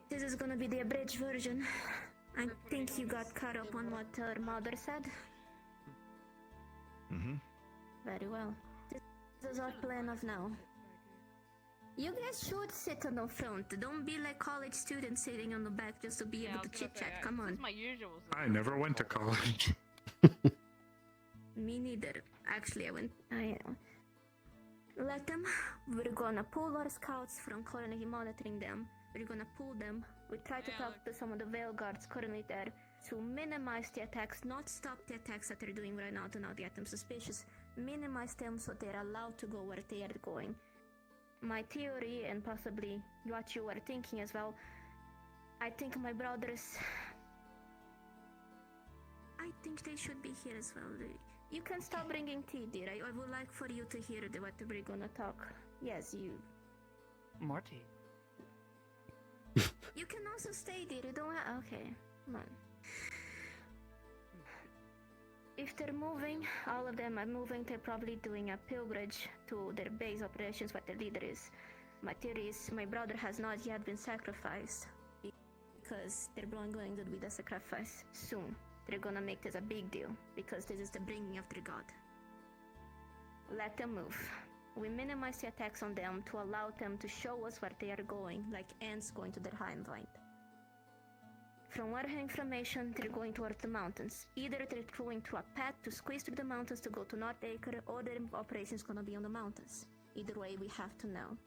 This is gonna be the abridged version. I think you got caught up on what our mother said. Very well. This is our plan of now. You guys should sit on the front. Don't be like college students sitting on the back just to be able to chit chat. Come on. This is my usual. I never went to college. Me neither. Actually, I let them. We're gonna pull our scouts from currently monitoring them. We're gonna pull them. We try to talk to some of the Veil Guards currently there to minimize the attacks, not stop the attacks that they're doing right now to not get them suspicious. Minimize them so they're allowed to go where they are going. My theory, and possibly what you were thinking as well, I think my brothers... I think they should be here as well. You can stop bringing tea, dear. I would like for you to hear what we're gonna talk. Yes, you... Marty. You can also stay, dear. You don't have... Okay, come on. If they're moving, all of them are moving, they're probably doing a pilgrimage to their base operations where the leader is. My theory is my brother has not yet been sacrificed because they're going to be the sacrifice soon. They're gonna make this a big deal because this is the bringing of their god. Let them move. We minimize the attacks on them to allow them to show us where they are going, like ants going to their hive-mind. From what I have information, they're going towards the mountains. Either they're going through a path to squeeze through the mountains to go to Northacre, or their operation is gonna be on the mountains. Either way, we have to know.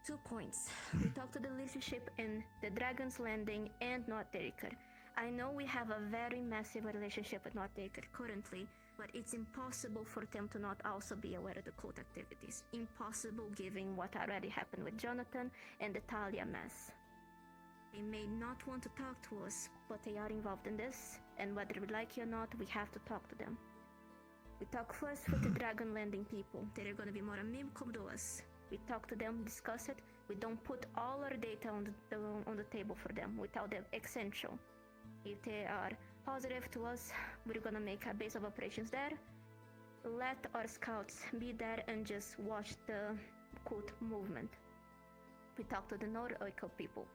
2 points. We talked to the leadership in the Dragon's Landing and Northacre. I know we have a very massive relationship with Northacre currently. But it's impossible for them to not also be aware of the cult activities. Impossible given what already happened with Jonathan and the Talia mess. They may not want to talk to us, but they are involved in this, and whether we like it or not, we have to talk to them. We talk first with the Dragon Landing people. They're gonna be more amiable to us. We talk to them, discuss it. We don't put all our data on the table for them. We tell them essential. If they are positive to us, we're gonna make a base of operations there. Let our scouts be there and just watch the cult movement. We talk to the Nordical people.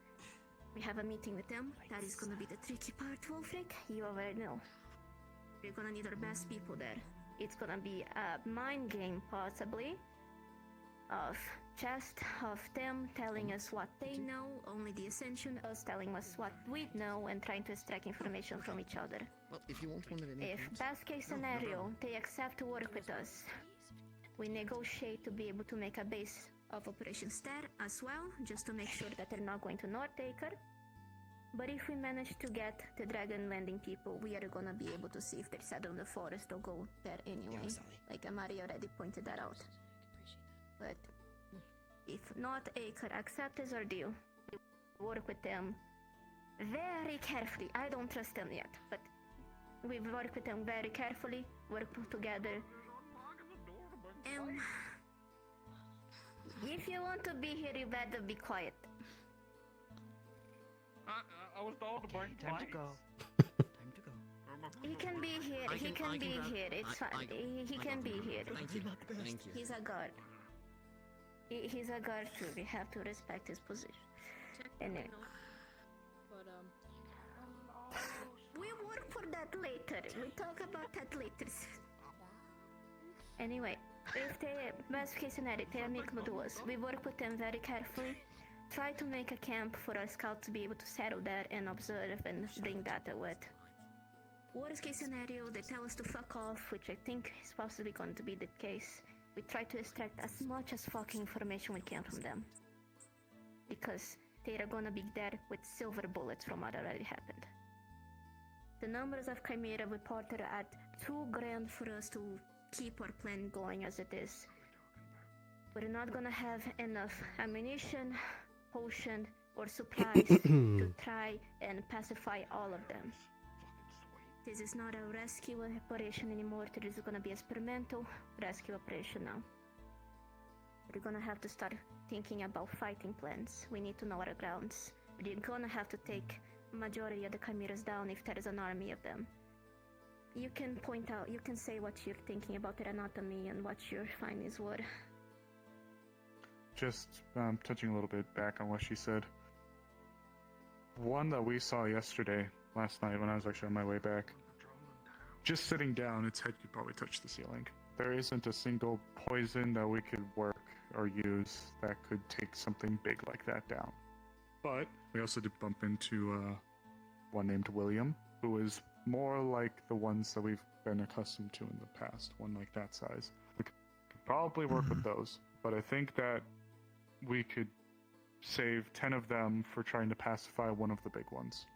We have a meeting with them. That is gonna be the tricky part, Wolfric. You already know. We're gonna need our best people there. It's gonna be a mind game, possibly, of just of them telling us what they know, only the Ascension, us telling us what we know, and trying to extract information from each other. Well, if you want one of the If best case scenario, they accept to work with us, we negotiate to be able to make a base of operations there as well, just to make sure that they're not going to Northaker. But if we manage to get the Dragon Landing people, we are gonna be able to see if they settle in the forest or go there anyway. Like Amari already pointed that out. But if Northaker accepts our deal, we work with them very carefully. I don't trust them yet, but we work with them very carefully, work together. If you want to be here, you better be quiet. I was told to bring Time to go. He can be here. He can be here. It's fine. He can be here. Thank you. He's a guard. He's a guard too. We have to respect his position. Anyway. But We work for that later. We talk about that later. Anyway, if the best case scenario, they are amicable to us, we work with them very carefully. Try to make a camp for our scouts to be able to settle there and observe and bring data with. Worst case scenario, they tell us to fuck off, which I think is possibly going to be the case. We try to extract as much as fucking information we can from them. Because they are gonna be there with silver bullets from what already happened. The numbers of Chimera reported are at 2 grand for us to keep our plan going as it is. We're not gonna have enough ammunition, potion, or supplies to try and pacify all of them. This is not a rescue operation anymore. This is gonna be an experimental rescue operation now. We're gonna have to start thinking about fighting plans. We need to know our grounds. We're gonna have to take majority of the chimeras down if there is an army of them. You can point out, you can say what you're thinking about their anatomy and what your findings were. Just touching a little bit back on what she said. One that we saw yesterday, last night when I was actually on my way back, just sitting down, its head could probably touch the ceiling. There isn't a single poison that we could work or use that could take something big like that down. But we also did bump into one named William, who is more like the ones that we've been accustomed to in the past, one like that size. We could probably work with those, but I think that we could save 10 of them for trying to pacify one of the big ones.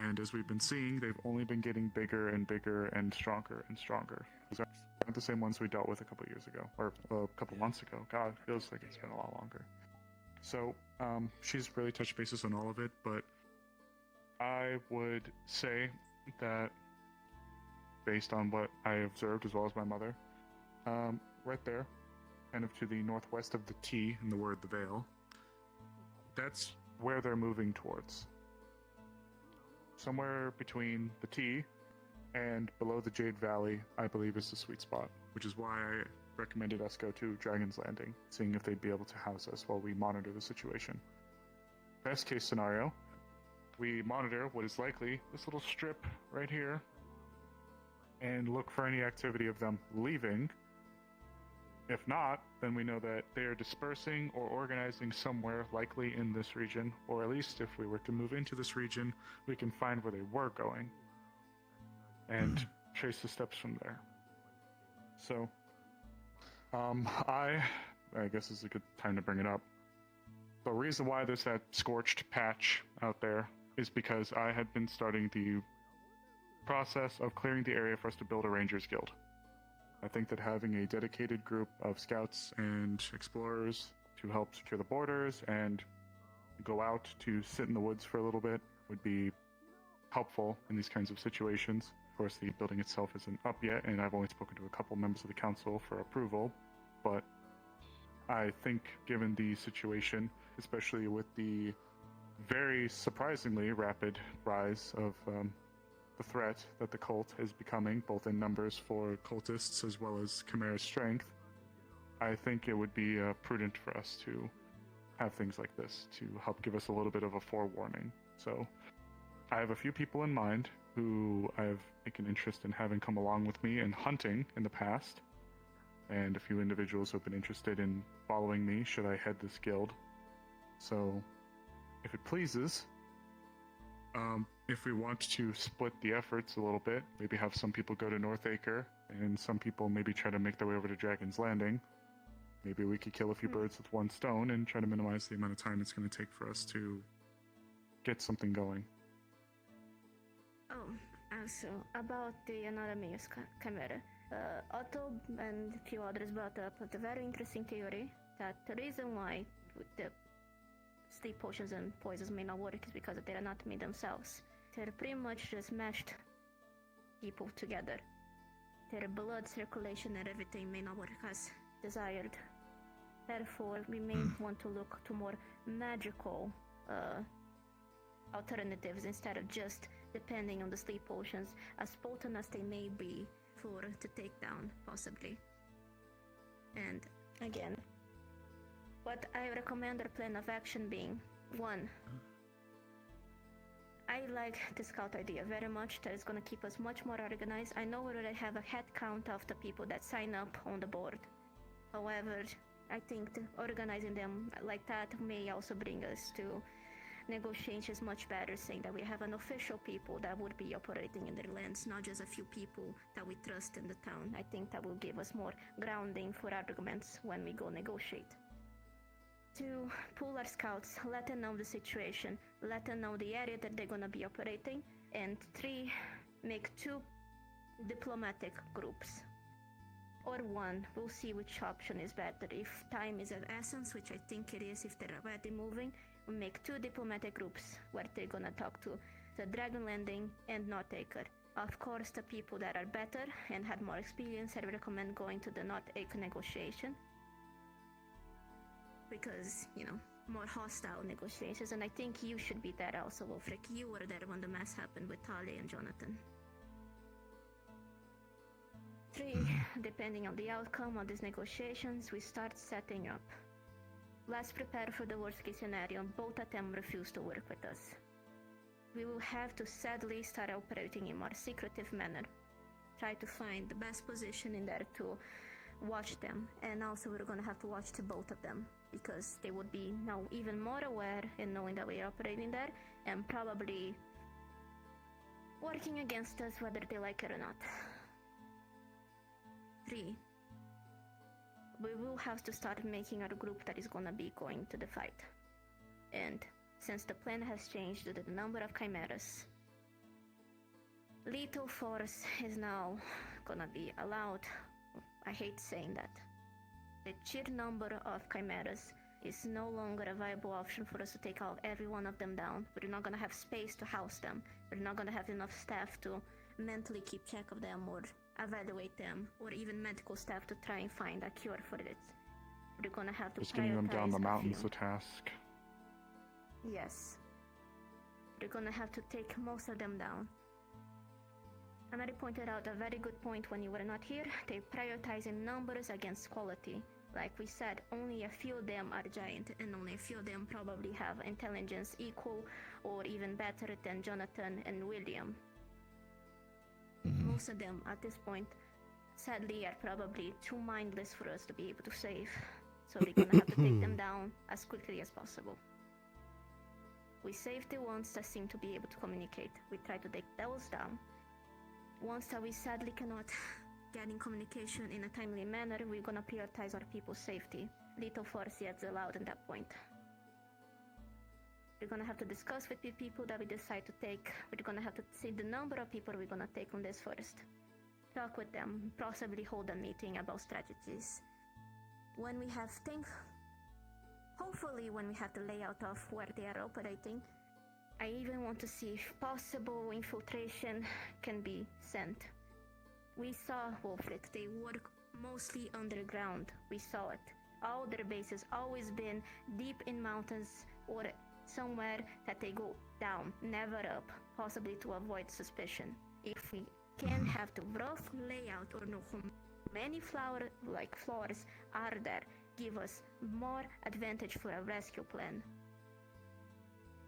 And as we've been seeing, they've only been getting bigger and bigger and stronger and stronger. These aren't the same ones we dealt with a couple years ago, or a couple months ago. God, it feels like it's been a lot longer. So, she's really touched bases on all of it, but I would say that, based on what I observed as well as my mother, right there, kind of to the northwest of the T in the word the Vale, that's where they're moving towards. Somewhere between the T and below the Jade Valley, I believe, is the sweet spot, which is why I recommended us go to Dragon's Landing, seeing if they'd be able to house us while we monitor the situation. Best case scenario, we monitor what is likely this little strip right here and look for any activity of them leaving. If not, then we know that they are dispersing or organizing somewhere, likely in this region, or at least if we were to move into this region, we can find where they were going and trace the steps from there. So, I guess this is a good time to bring it up. The reason why there's that scorched patch out there is because I had been starting the process of clearing the area for us to build a Rangers Guild. I think that having a dedicated group of scouts and explorers to help secure the borders and go out to sit in the woods for a little bit would be helpful in these kinds of situations. Of course, the building itself isn't up yet, and I've only spoken to a couple members of the council for approval, but I think given the situation, especially with the very surprisingly rapid rise of the threat that the cult is becoming, both in numbers for cultists as well as Chimera's strength, I think it would be prudent for us to have things like this to help give us a little bit of a forewarning. So I have a few people in mind who I've taken interest in having come along with me in hunting in the past, and a few individuals who have been interested in following me should I head this guild. So, if it pleases, if we want to split the efforts a little bit, maybe have some people go to Northacre, and some people maybe try to make their way over to Dragon's Landing, maybe we could kill a few birds with one stone and try to minimize the amount of time it's going to take for us to get something going. Oh, also, about the anonymous chimera. Otto and a few others brought up the very interesting theory that the reason why the sleep potions and poisons may not work is because of their anatomy themselves. They're pretty much just mashed people together. Their blood circulation and everything may not work as desired. Therefore, we may want to look to more magical alternatives instead of just depending on the sleep potions, as potent as they may be for to take down, possibly. And again, what I recommend our plan of action being 1. I like the scout idea very much. That is going to keep us much more organized. I know we already have a head count of the people that sign up on the board. However, I think organizing them like that may also bring us to negotiations much better, saying that we have an official people that would be operating in their lands, not just a few people that we trust in the town. I think that will give us more grounding for arguments when we go negotiate. 2, pull our scouts, let them know the situation, let them know the area that they're gonna be operating, and 3, make 2 diplomatic groups. Or 1, we'll see which option is better. If time is of essence, which I think it is if they're already moving, we'll make 2 diplomatic groups where they're gonna talk to the Dragon Landing and Northacre. Of course, the people that are better and had more experience, I recommend going to the Northacre negotiation. Because, more hostile negotiations, and I think you should be there also, Wolfric. You were there when the mess happened with Talia and Jonathan. 3, depending on the outcome of these negotiations, we start setting up. Let's prepare for the worst case scenario. Both of them refuse to work with us. We will have to sadly start operating in a more secretive manner. Try to find the best position in there to watch them, and also we're gonna have to watch the both of them, because they would be now even more aware in knowing that we are operating there, and probably working against us whether they like it or not. 3, we will have to start making our group that is gonna be going to the fight. And since the plan has changed due to the number of chimeras, lethal force is now gonna be allowed. I hate saying that. The sheer number of chimeras is no longer a viable option for us to take out every one of them down. We're not gonna have space to house them. We're not gonna have enough staff to mentally keep track of them or evaluate them, or even medical staff to try and find a cure for it. We're gonna have to just getting them down the mountain's a task. Yes. We're gonna have to take most of them down. Another pointed out a very good point when you were not here. They're prioritizing numbers against quality. Like we said, only a few of them are giant, and only a few of them probably have intelligence equal or even better than Jonathan and William. Most of them at this point, sadly, are probably too mindless for us to be able to save. So we're gonna have to take them down as quickly as possible. We save the ones that seem to be able to communicate. We try to take those down. Ones that we sadly cannot get in communication in a timely manner, we're gonna prioritize our people's safety. Lethal force is allowed at that point. We're gonna have to discuss with the people that we decide to take. We're gonna have to see the number of people we're gonna take on this first. talk with them, possibly hold a meeting about strategies. When we have hopefully when we have the layout of where they are operating, I even want to see if possible infiltration can be sent. We saw Wolfric, they work mostly underground, we saw it. All their bases always been deep in mountains or somewhere that they go down, never up, possibly to avoid suspicion. If we can have the rough layout or know how many floors are there, give us more advantage for a rescue plan.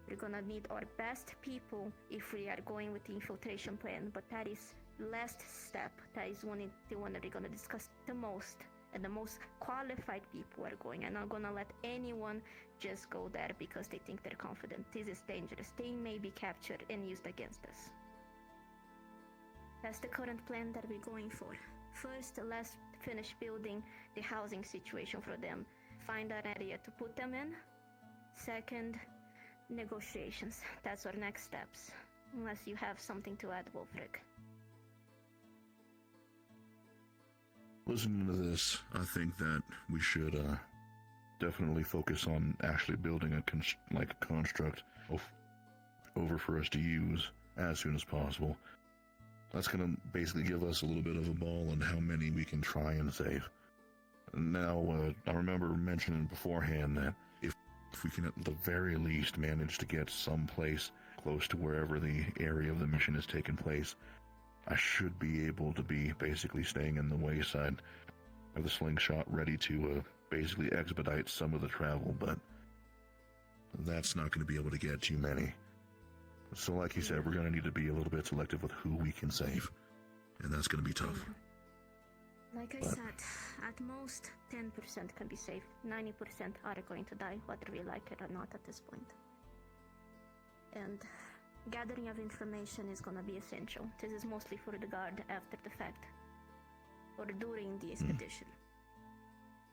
We're gonna need our best people if we are going with the infiltration plan, but that is last step. That is the one that we're gonna discuss the most, and the most qualified people are going. I'm not gonna let anyone just go there because they think they're confident. This is dangerous. They may be captured and used against us. That's the current plan that we're going for. First, let's finish building the housing situation for them. Find an area to put them in. Second, negotiations. That's our next steps. Unless you have something to add, Wolfric. Listening to this, I think that we should definitely focus on actually building a construct over for us to use as soon as possible. That's going to basically give us a little bit of a ball on how many we can try and save. Now, I remember mentioning beforehand that if we can at the very least manage to get someplace close to wherever the area of the mission is taking place, I should be able to be basically staying in the wayside of the slingshot, ready to basically expedite some of the travel, but that's not going to be able to get too many. So like you said, we're going to need to be a little bit selective with who we can save, and that's going to be tough. Like I said, at most 10% can be saved. 90% are going to die, whether we like it or not at this point. And gathering of information is going to be essential. This is mostly for the guard after the fact, or during the expedition.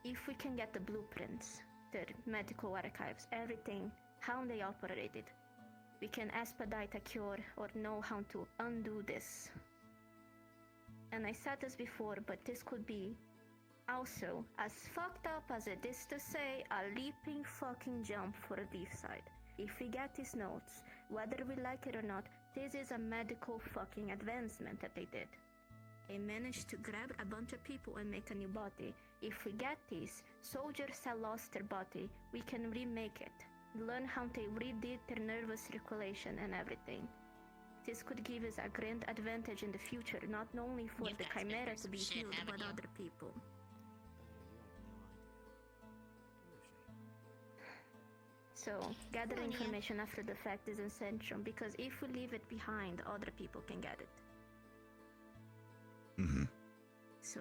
If we can get the blueprints, the medical archives, everything, how they operated, we can expedite a cure or know how to undo this. And I said this before, but this could be also, as fucked up as it is to say, a leaping fucking jump for this side. If we get these notes, whether we like it or not, this is a medical fucking advancement that they did. They managed to grab a bunch of people and make a new body. If we get these, soldiers that lost their body, we can remake it. Learn how they redid their nervous circulation and everything. This could give us a grand advantage in the future, not only for the Chimera to be healed, but other people. So, gather information after the fact is essential, because if we leave it behind, other people can get it. So,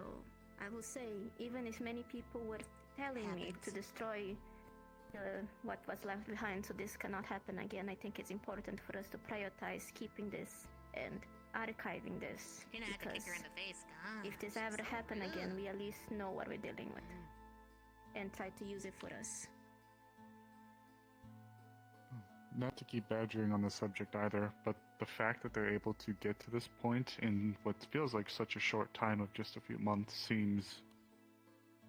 I will say, even if many people were telling me to destroy what was left behind so this cannot happen again, I think it's important for us to prioritize keeping this and archiving this, You're gonna have to because kick her in the face, God. if this ever happen again, we at least know what we're dealing with and try to use it for us. Not to keep badgering on the subject either, but the fact that they're able to get to this point in what feels like such a short time of just a few months seems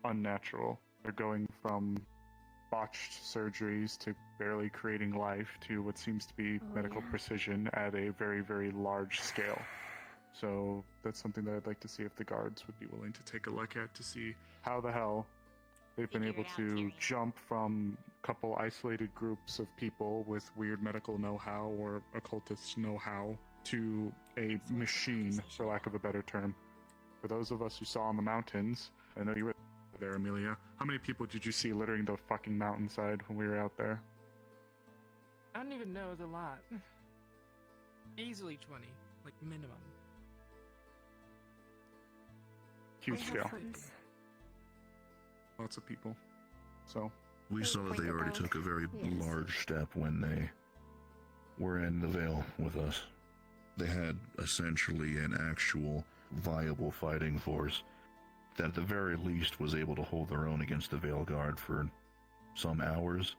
unnatural. They're going from botched surgeries to barely creating life to what seems to be medical precision at a very, very large scale. So that's something that I'd like to see if the guards would be willing to take a look at, to see how the hell they've been able to jump from a couple isolated groups of people with weird medical know-how or occultist know-how to a machine, for lack of a better term. For those of us who saw on the mountains, I know you were there, Amelia. How many people did you see littering the fucking mountainside when we were out there? I don't even know, it's a lot. Easily 20, like minimum. Huge scale. Lots of people. So we saw that they already took a very large step when they were in the Vale with us. They had essentially an actual viable fighting force that at the very least was able to hold their own against the Vale Guard for some hours.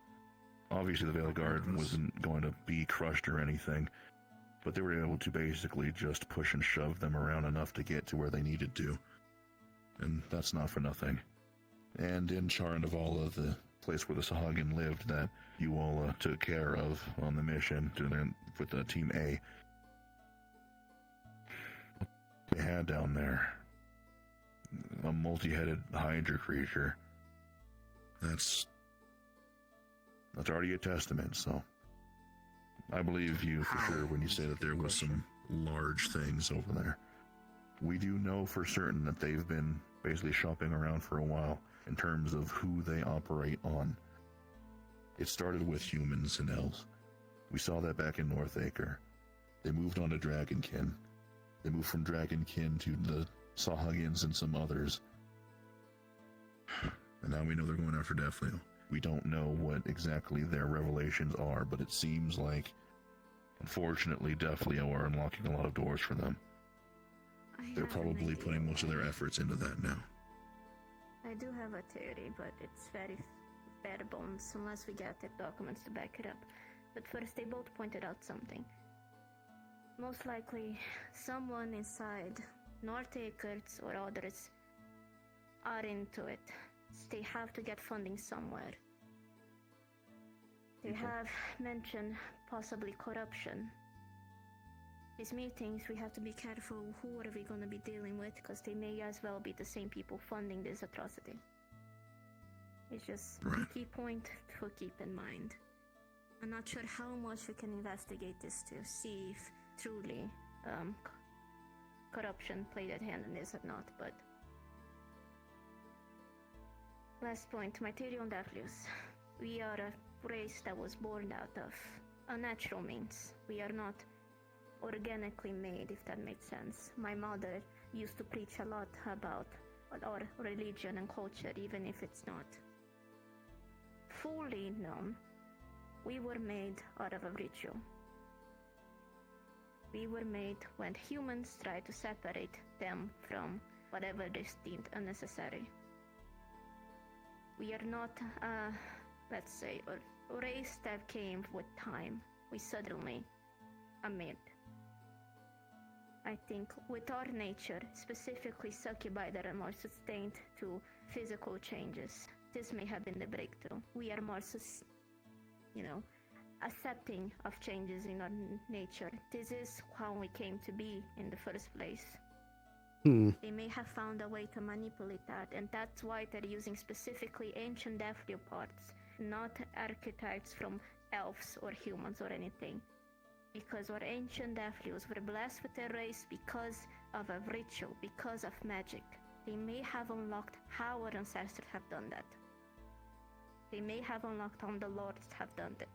Obviously the Vale Guard wasn't going to be crushed or anything, But they were able to basically just push and shove them around enough to get to where they needed to. And that's not for nothing. And in Charnavala, the place where the Sahagin lived that you all took care of on the mission with Team A, they had down there a multi-headed Hydra creature. That's already a testament, so I believe you for sure when you say that there was some large things over there. We do know for certain that they've been basically shopping around for a while in terms of who they operate on. It started with humans and elves. We saw that back in Northacre. They moved on to Dragonkin. They moved from Dragonkin to the Sahagins and some others. And now we know they're going after Defleo. We don't know what exactly their revelations are, but it seems like, unfortunately, Defleo are unlocking a lot of doors for them. They're probably putting most of their efforts into that now. I do have a theory, but it's very bare bones unless we get the documents to back it up. But first, they both pointed out something. Most likely, someone inside Northacres or others are into it. They have to get funding somewhere. They have mentioned possibly corruption. These meetings, we have to be careful who are we going to be dealing with, because they may as well be the same people funding this atrocity. It's just a key point to keep in mind. I'm not sure how much we can investigate this to see if truly corruption played a hand in this or not, but last point, my theory on Defleus. We are a race that was born out of unnatural means. We are not organically made, if that makes sense. My mother used to preach a lot about our religion and culture, even if it's not fully known. We were made out of a ritual. We were made when humans tried to separate them from whatever they deemed unnecessary. We are not, let's say, a race that came with time. We suddenly amid. I think with our nature, specifically succubi that are more sustained to physical changes, this may have been the breakthrough. We are more, accepting of changes in our nature. This is how we came to be in the first place. They may have found a way to manipulate that, and that's why they're using specifically ancient Defleo parts, not archetypes from elves or humans or anything. Because our ancient Defleos were blessed with a race because of a ritual, because of magic. They may have unlocked how our ancestors have done that. They may have unlocked how the lords have done that.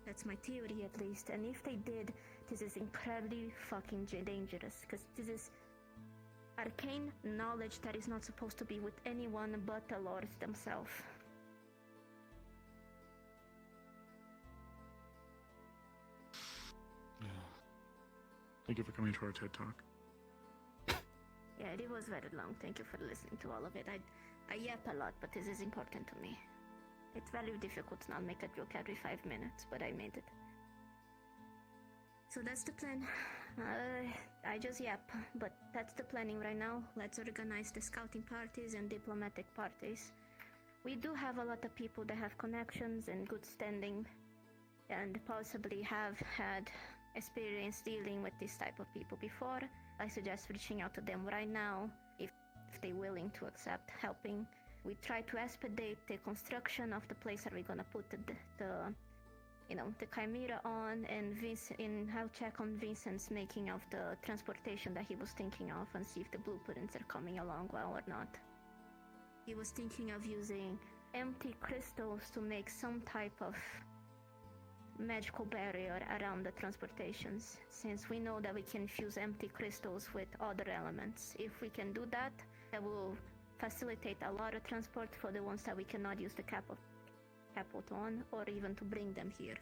That's my theory at least, and if they did, this is incredibly fucking dangerous, because this is arcane knowledge that is not supposed to be with anyone but the lords themselves. Thank you for coming to our TED Talk. Yeah, it was very long. Thank you for listening to all of it. I yap a lot, but this is important to me. It's very difficult to not make a joke every 5 minutes, but I made it. So that's the plan. I just yap, but that's the planning right now. Let's organize the scouting parties and diplomatic parties. We do have a lot of people that have connections and good standing, and possibly have had experience dealing with this type of people before. I suggest reaching out to them right now if they're willing to accept helping. We try to expedite the construction of the place that we're gonna put the Chimera on, and I'll check on Vincent's making of the transportation that he was thinking of and see if the blueprints are coming along well or not. He was thinking of using empty crystals to make some type of magical barrier around the transportations, since we know that we can fuse empty crystals with other elements. If we can do that, that will facilitate a lot of transport for the ones that we cannot use the capot on, or even to bring them here.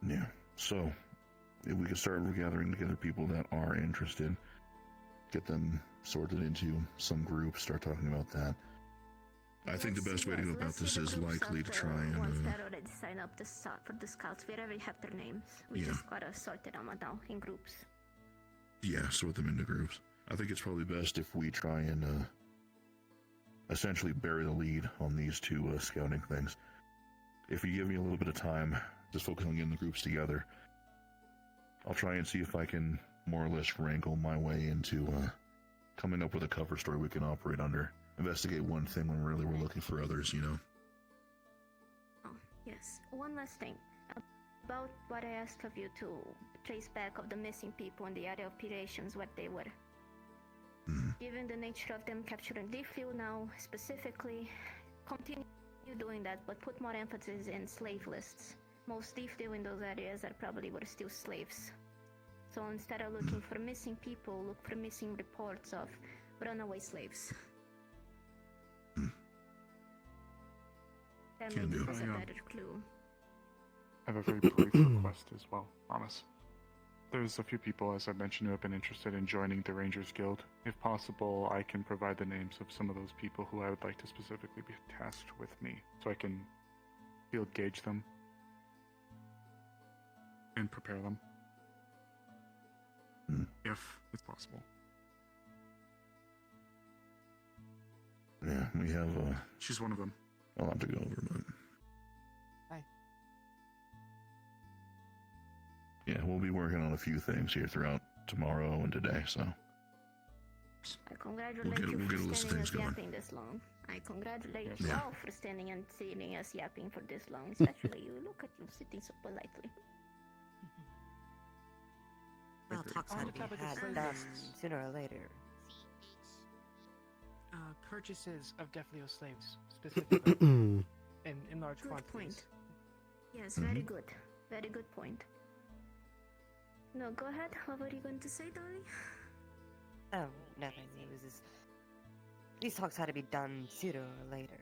Yeah, so if we could start gathering together people that are interested, get them sorted into some group, start talking about that. I think the best way to go about this is likely to try and. Ones that already sign up for the scouts, we already have their names. We just gotta sort them out now in groups. Yeah, sort them into groups. I think it's probably best if we try and essentially bury the lead on these two scouting things. If you give me a little bit of time, just focus on getting the groups together, I'll try and see if I can more or less wrangle my way into coming up with a cover story we can operate under. Investigate one thing when really we're looking for others, you know? Oh, yes. One last thing. About what I asked of you to trace back of the missing people in the area of operations, what they were. Given the nature of them capturing Deepview now, specifically, continue doing that, but put more emphasis in slave lists. Most Deepview in those areas were still slaves. So instead of looking for missing people, look for missing reports of runaway slaves. That Can maybe do. is a better clue. I have a very brief request as well, promise. There's a few people, as I mentioned, who have been interested in joining the Rangers Guild. If possible, I can provide the names of some of those people who I would like to specifically be tasked with me, so I can field gauge them and prepare them. If it's possible. Yeah, we have She's one of them. a lot to go over, but... Hi. Yeah, we'll be working on a few things here throughout tomorrow and today, so... I congratulate you we'll for get a list of standing things us going. yapping this long. I congratulate Yeah. you all for standing and seeing us yapping for this long, especially you. Look at you sitting so politely. Well, talks had to be had done sooner or later. Purchases of Defleo slaves, specifically, in large Good quantities. point. Yes, very good. Very good point. No, go ahead. What were you going to say, darling? Oh, nothing. It was just... These talks had to be done sooner or later.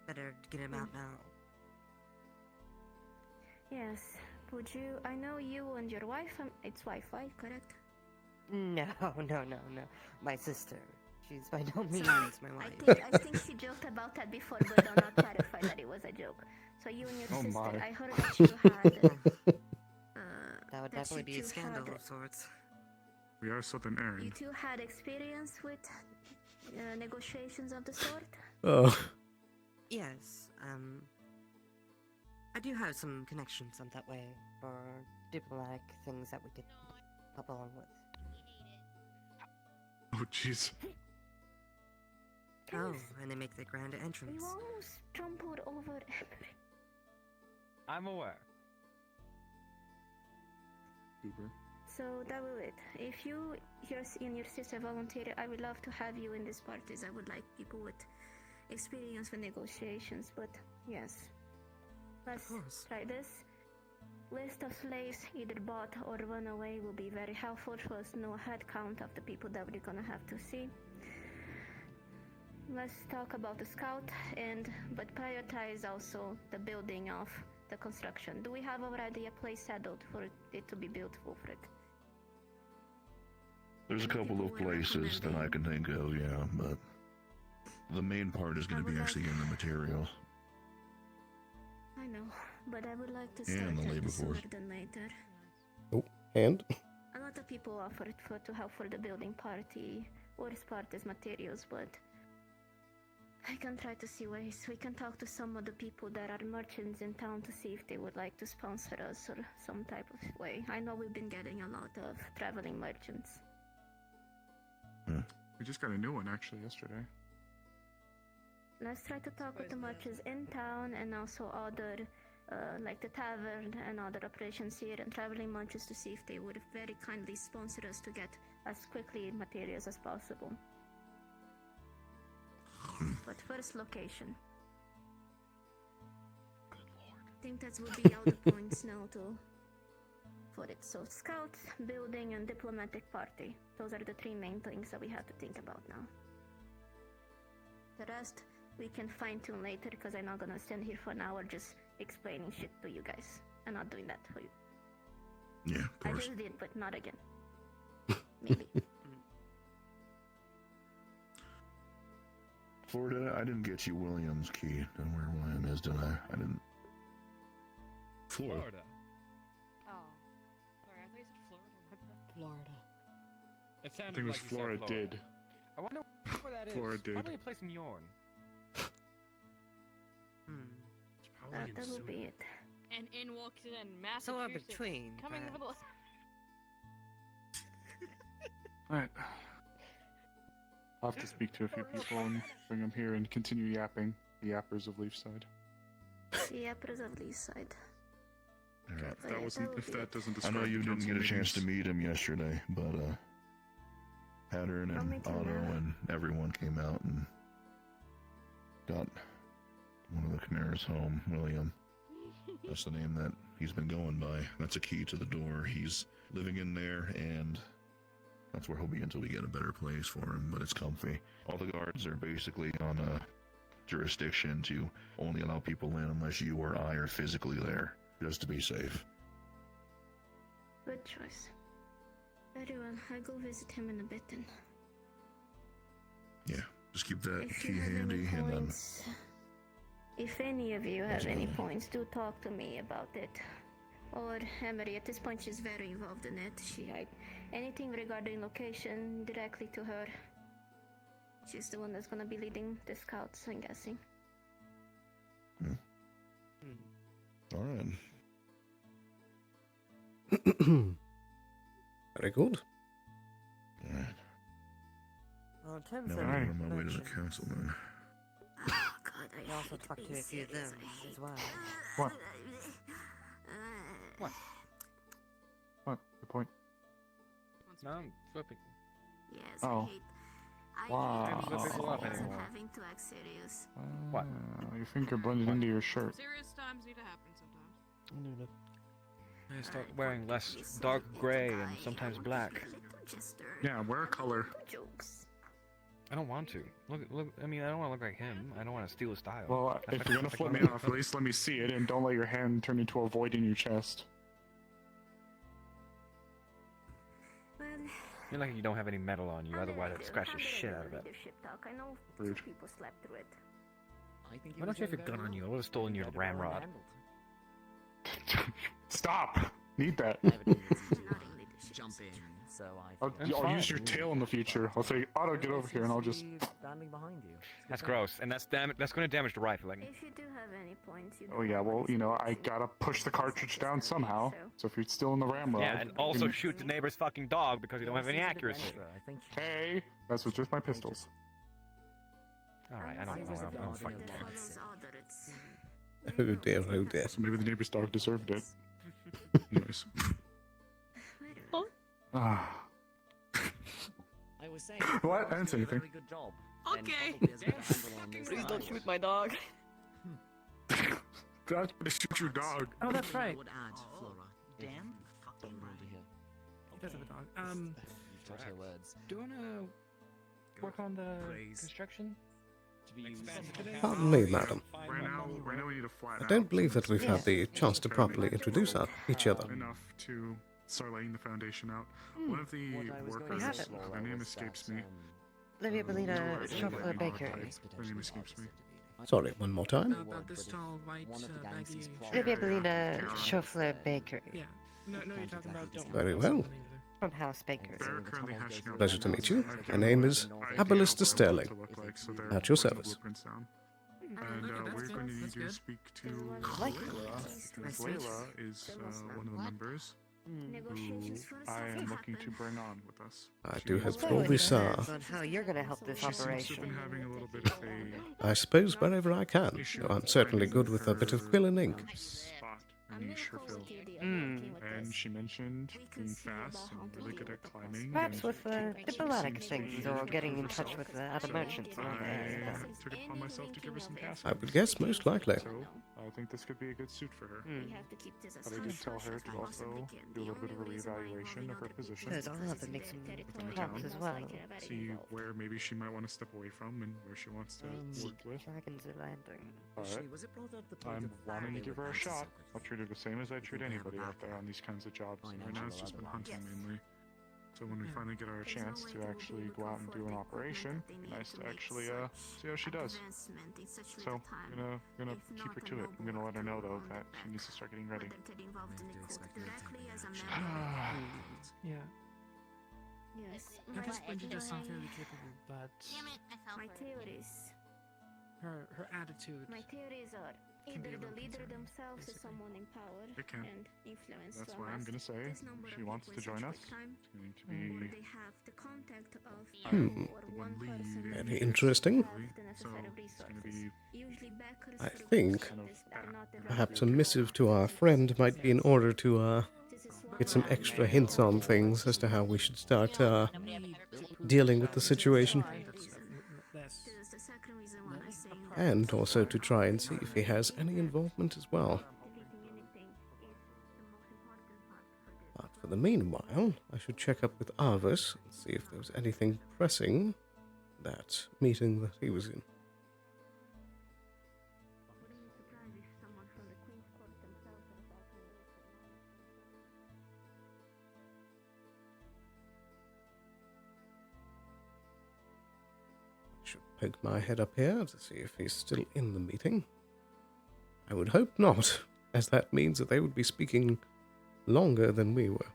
Better get him out now. Yes. Would you... I know you and your wife... it's wife, right? Correct? No. My sister. She's by no means my wife. I think she joked about that before, but I'll not clarify that it was a joke. So you and your Oh sister, my. I heard that you had... That would that definitely you be a two scandal had- of sorts. We are Southern Aaron. You two had experience with negotiations of the sort? Oh. Yes, I do have some connections on that way for diplomatic things that we could help along with. Oh, jeez. Oh, and they make the grand You entrance. almost trampled over... I'm aware. Uber. So that will it. If you and your sister volunteer, I would love to have you in these parties. I would like people with experience with negotiations, but yes. Let's try this. List of slaves either bought or run away will be very helpful for us to know a head count of the people that we're gonna have to see. Let's talk about the scout but prioritize also the building of the construction. Do we have already a place settled for it to be built for it? There's a couple of places that I can think of, yeah, but the main part is going to be actually getting the materials. I know, but I would like to And start the that labor sooner force. than later. Oh, and? A lot of people offered to help for the building party or Sparta's materials, but I can try to see ways. We can talk to some of the people that are merchants in town to see if they would like to sponsor us or some type of way. I know we've been getting a lot of traveling merchants. We just got a new one actually yesterday. Let's try to talk with the merchants in town and also other, like the tavern and other operations here and traveling merchants to see if they would very kindly sponsor us to get as quickly materials as possible. But first, location. I think that would be all the points now for it. So scouts, building, and diplomatic party. Those are the three main things that we have to think about now. The rest we can fine tune later because I'm not gonna stand here for an hour just explaining shit to you guys. I'm not doing that for you. Yeah, of I course. just did, but not again. Maybe. Florida, I didn't get you William's key. Don't know where William is, did I? I didn't. Florida. Oh. Sorry, I thought you said Florida. Florida. It I sounded think it was like you said Flora Florida. did. I wonder where that is. Flora did. Probably a place in Yorn. That will be it. And in walks in Somewhere Massachusetts. between, Coming with a... Alright. I'll have to speak to a few people and bring them here and continue yapping. The yappers of Leafside. The Yappers of Leafside. Alright. If that wasn't, if that doesn't I describe know you the didn't get a council chance to meetings. meet him yesterday, but Pattern I'll and meet him Otto now. and everyone came out and got one of the Chimeras home, William. That's the name that he's been going by. That's a key to the door. He's living in there, and that's where he'll be until we get a better place for him, but it's comfy. All the guards are basically on a jurisdiction to only allow people in unless you or I are physically there, just to be safe. Good choice. Very well, I'll go visit him in a bit then. Yeah, just keep that If key you have any handy, and then points, if any of you have any points, do talk to me about it. Or Emery, at this point she's very involved in it. Anything regarding location, directly to her. She's the one that's gonna be leading the scouts, I'm guessing. alright. Very good. Alright. Well, Tim Now said I'm he on my way to the mentioned- council then. He also talked to a few of them as well. What? What? What? The point? No, I'm flipping. Yes, Oh. I Wow. hate Can't flip people up serious and anymore. having to act serious. What? Your finger blended into your shirt. Serious times need to happen sometimes. I start wearing less dark gray and sometimes black. Yeah, wear a color. Jokes. I don't want to. Look. I mean, I don't want to look like him. I don't want to steal his style. Well, That's if my- you're gonna that's flip my- me off, at least let me see it, and don't let your hand turn into a void in your chest. Well, You're lucky you don't have any metal on you, how otherwise did I I'd do? scratch How the did I shit do out of it. leadership talk? I know Rude. people slept through it. I think Why don't you have your gun on you? I would have stolen your ramrod. Stop! Need that. Jump in, so I'll use your tail in the future. I'll say, Otto, get over here, and I'll just. standing behind you. That's gross, and that's going to damage the rifling. If you do have any points, you Oh yeah, well, you know, I gotta push the cartridge down somehow. So if you're still in the ramrod, Yeah, and you also can- shoot the neighbor's fucking dog because you don't have any accuracy. Hey, that's with just my pistols. Alright, I don't fucking care. Oh dear, oh dear. So maybe the neighbor's dog deserved it. Anyways. Ah. I was saying. What? I didn't say anything. Very good job. Okay. Please don't shoot my dog. That's gonna shoot your dog. Oh, that's right. Would add, Flora. Damn. Fucking over here. He does have a dog. You've got her words. Do you wanna work on the construction? Pardon me, madam. Right now we need to flatten I don't out believe that we've had the chance to properly introduce each other. enough to start laying the foundation out. One of the We have workers, it. their name escapes me. Livia Bellina Chauffeur Bakery. Their name escapes me. Sorry, one more time. About this tall, white, baggy... Livia Bellina Chauffeur Bakery. Yeah. No, you're talking about... Don't Very well. From House Bakery. They're currently hashing out Pleasure to meet you. My name is Aballister Sterling. At your service. And we're going to need you to speak to Layla, because Layla is one of the members who I am looking to bring on with us. I do hope for all this, on how you're going to help this She seems to have operation. been having a little bit of a I suppose wherever I can. Though I'm certainly good with a bit of quill and ink. spot niche her field. And she mentioned being fast and really good at climbing. Perhaps and with diplomatic things or getting in touch with other merchants. I took it upon myself to give her some tasks. I would guess most likely. So I think this could be a good suit for her. We have to keep this as But I did tell her to also do a little bit of a reevaluation of her position. Good, I'll have to make some within the talks town. as well. See where maybe she might want to step away from and where she wants to work with. Dragons are landing. Alright. Was it brought up the point I'm of wanting to they give were her a house shot. secretary? I'll treat her the same as I treat anybody out there on these kinds of jobs. Right now it's just been hunting mainly. So when we finally get our chance to actually go out and do an operation, nice to actually see how she does. So I'm gonna keep her to it. I'm gonna let her know though that she needs to start getting ready. Yeah. Yes, At this point, she does sound fairly capable, but my theories. her attitude. My theories are Can be a either the little leader concerning, themselves is basically. someone in power It can. and influence. That's to why I'm amass gonna say this number she of wants people to in join such us. quick time, It's going to or be they have the contact of Hmm. or one person Very interesting. have the necessary resources. Usually backers I for think operations are not the right perhaps a people. missive to our friend might be in order to get some extra hints on things as to how we should start dealing with the situation. That's the second reason why I say And also to try and see if he has any involvement as well. deleting anything is the most important part for this. But for the meanwhile, I should check up with Arvis and see if there was anything pressing that meeting that he was in. Wouldn't be surprised if someone from the Queen's Court themselves are attacking this or not. I should poke my head up here to see if he's still in the meeting. I would hope not, as that means that they would be speaking longer than we were.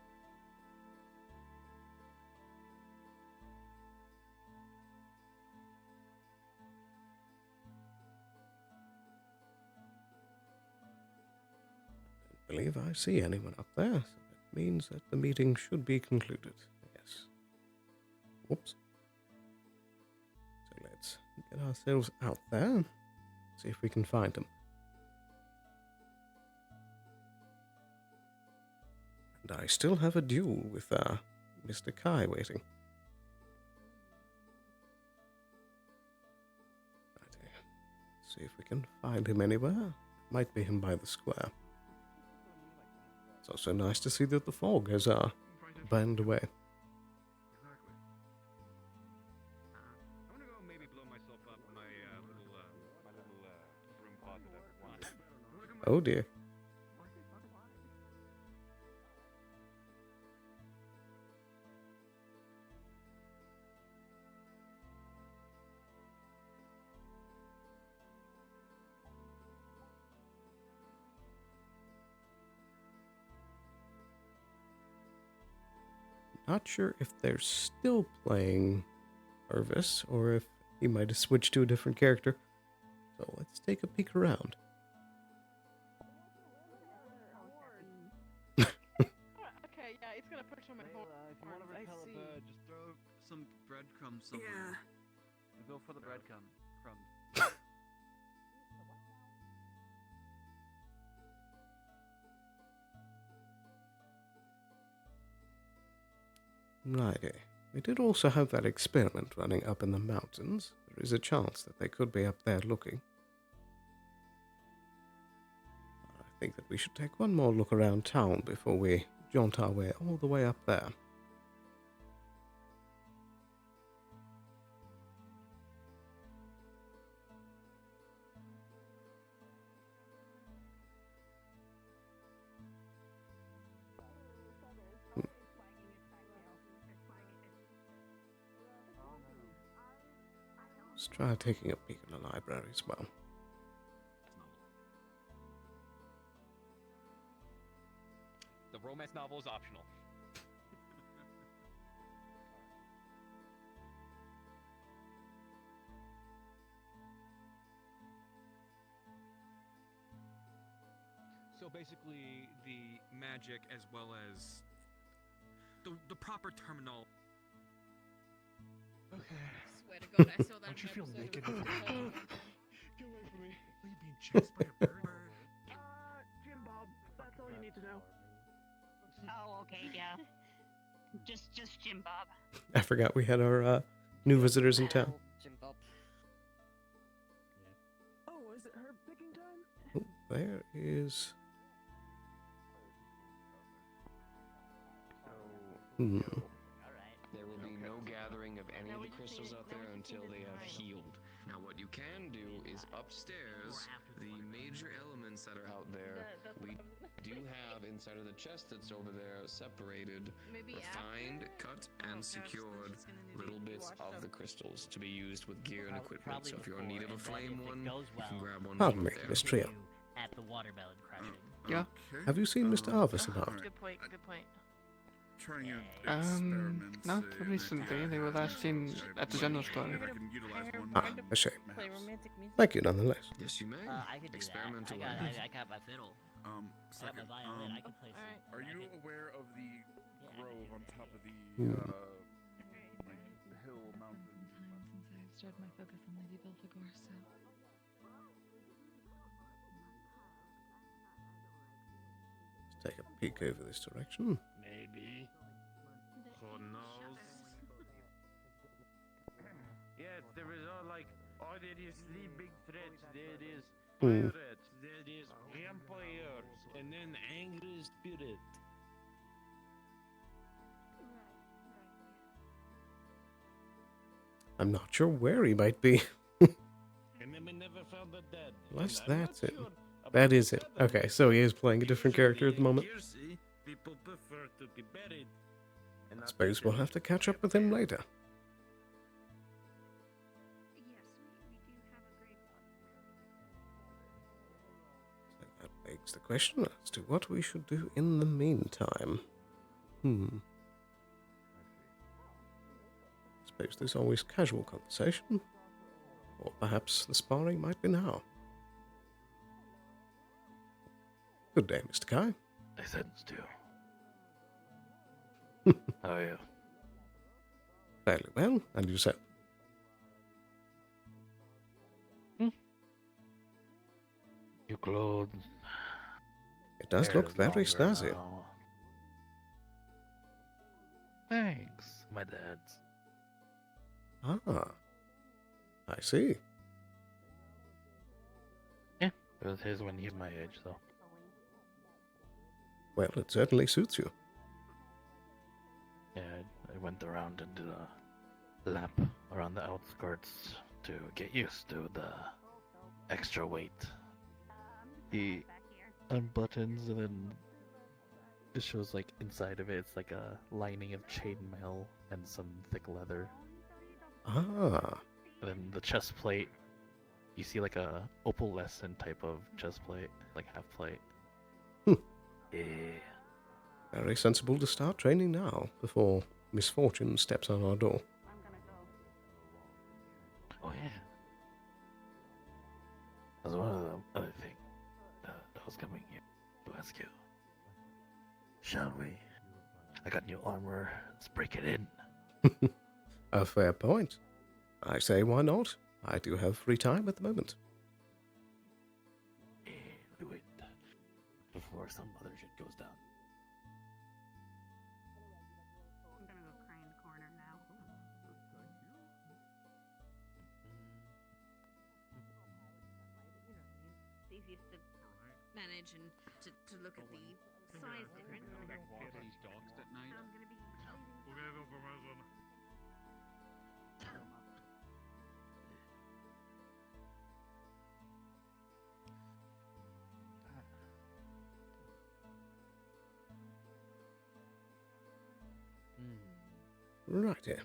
I don't believe I see anyone up there, so that means that the meeting should be concluded. Yes. Whoops. So let's get ourselves out there, see if we can find them. And I still have a duel with Mr. Kai waiting. Righty. See if we can find him anywhere. Might be him by the square. It's also nice to see that the fog has burned away. I'm gonna go maybe blow myself up in my little broom closet at once. Oh dear. Not sure if they're still playing Arvis or if he might have switched to a different character. So let's take a peek around. Okay, yeah, it's gonna push on my whole. If you want to repel a bird, just throw some breadcrumbs somewhere. Yeah. And go for the breadcrumbs. Righty. We did also have that experiment running up in the mountains. There is a chance that they could be up there looking. I think that we should take one more look around town before we jaunt our way all the way up there. Let's try taking a peek in the library as well. The romance novel is optional. So basically, the magic as well as the proper terminal. Okay. Swear to God, I saw that. Don't you feel episode naked? of Get the whole- away from me. Are you being chased by a bird? Jim Bob, that's all you need to know. Oh, okay, yeah. Just Jim Bob. I forgot we had our new visitors in town. Jim Bob. Oh, is it her picking time? Oh, there is... There will be no gathering of any of the crystals out there until they have healed. Now what you can do is upstairs, the major elements experiments that are out there, we do have inside of the chest that's over there separated, Maybe refined, cut, and secured little bits of the crystals to be used with gear and equipment. So if you're in need of a flame one, you can grab one Pardon from me, there. Miss Trio. At the watermelon crushing. Yeah. Have you seen Mr. Arvis about? Good point. Good point. Trying out experiments. Not recently. They were last seen at the general store. I can utilize one. Ah, a shame. Play romantic music. Thank you nonetheless. Yes, you may. I could do Experiment that. away. I got my fiddle. I got my Second, violin. I can play some. are you aware of the grove on top of the like hill mountain? Since I've started my focus on Lady Belphegor, so. Let's take a peek over this direction. Maybe. Who knows? Yes, there is all like, oh, there is three big threats. There is pirates, there is vampires, and then angry spirit. I'm not sure where he might be. And then we never found the dead. Unless And I'm that's not it. sure That is it. Okay, so he is playing a different character at the moment. Here, see, people prefer to be buried. I suppose we'll have to catch up with him later. So that begs the question as to what we should do in the meantime. Suppose there's always casual conversation. Or perhaps the sparring might be now. Good day, Mr. Kai. I sense you. How are you? Fairly well, and yourself? Your clothes. It does look very snazzy. Thanks, my dad's. Ah, I see. Yeah, it was his when he was my age, though. Well, it certainly suits you. Yeah, I went around and did a lap around the outskirts to get used to the extra weight. He unbuttons and then it shows like inside of it, it's like a lining of chainmail and some thick leather. Ah. And then the chest plate, you see like a opalescent type of chest plate, like half plate. Yeah. Very sensible to start training now, before misfortune steps on our door. Oh yeah. That's one of the other things that was coming here to ask you. Shall we? I got new armor. Let's break it in. A fair point. I say, why not? I do have free time at the moment. Yeah, do it before some other shit goes down. I'm gonna go cry in the corner now. It's easiest to manage and to look at the size difference. These dogs at night. I'm gonna be We're gonna go for one. Right here.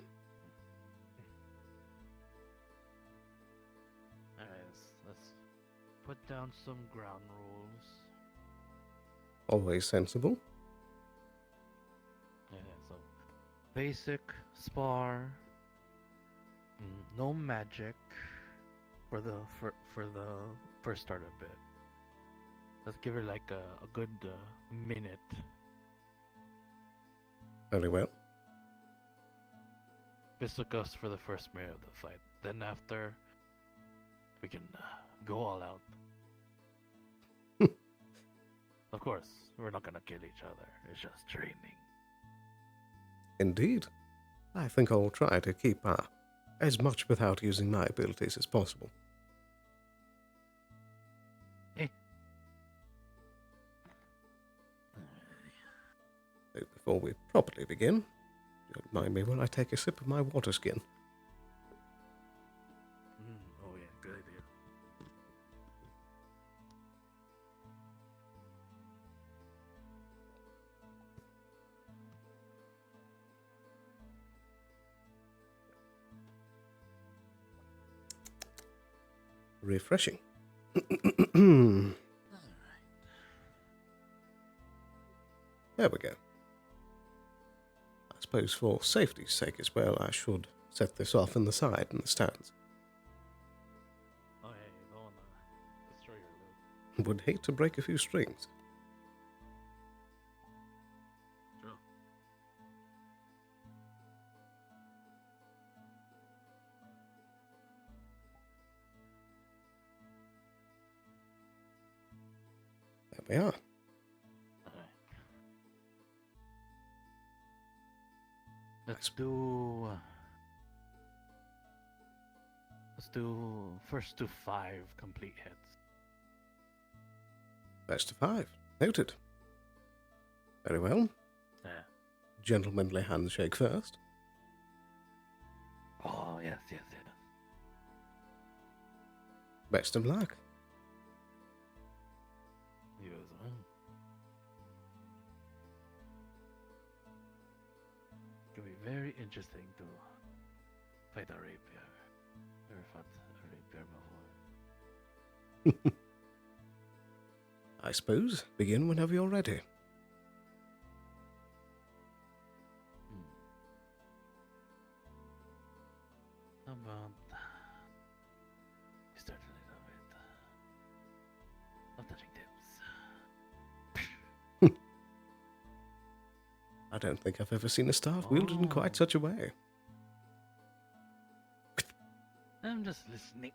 Alright, let's put down some ground rules. Always sensible. Yeah, so basic spar, no magic for the first starter bit. Let's give her like a good minute. Very well. Fisticuffs for the first minute of the fight. Then after, we can go all out. Of course, we're not gonna kill each other. It's just training. Indeed. I think I'll try to keep as much without using my abilities as possible. So before we properly begin, don't mind me when I take a sip of my water skin. Oh yeah, good idea. refreshing. There we go. I suppose for safety's sake as well, I should set this off in the side in the stands. Oh, hey, you don't wanna destroy your loot. Would hate to break a few strings. True. There we are. Let's do first to 5 complete hits. Best of 5. Noted. Very well. Yeah. Gentlemanly handshake first. Oh, yes. Best of luck. You as well. It could be very interesting to fight a rapier. Never fought a rapier before. I suppose begin whenever you're ready. How about you start a little bit of touching tips? I don't think I've ever seen a staff wielded in quite such a way. I'm just listening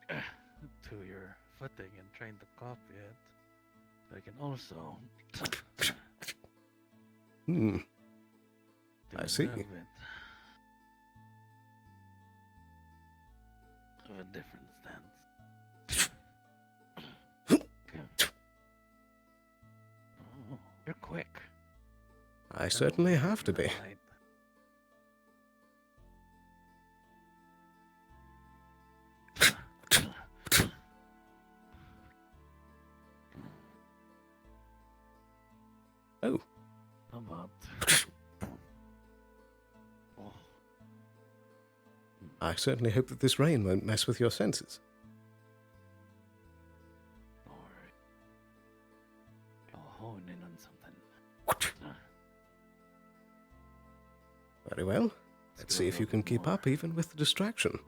to your footing and trying to copy it. I can also I see. Of a different stance. Oh, you're quick. I certainly have to be. Oh. How about? I certainly hope that this rain won't mess with your senses. Don't worry. I'll hone in on something. Very well. Let's see if you can keep up even with the distraction.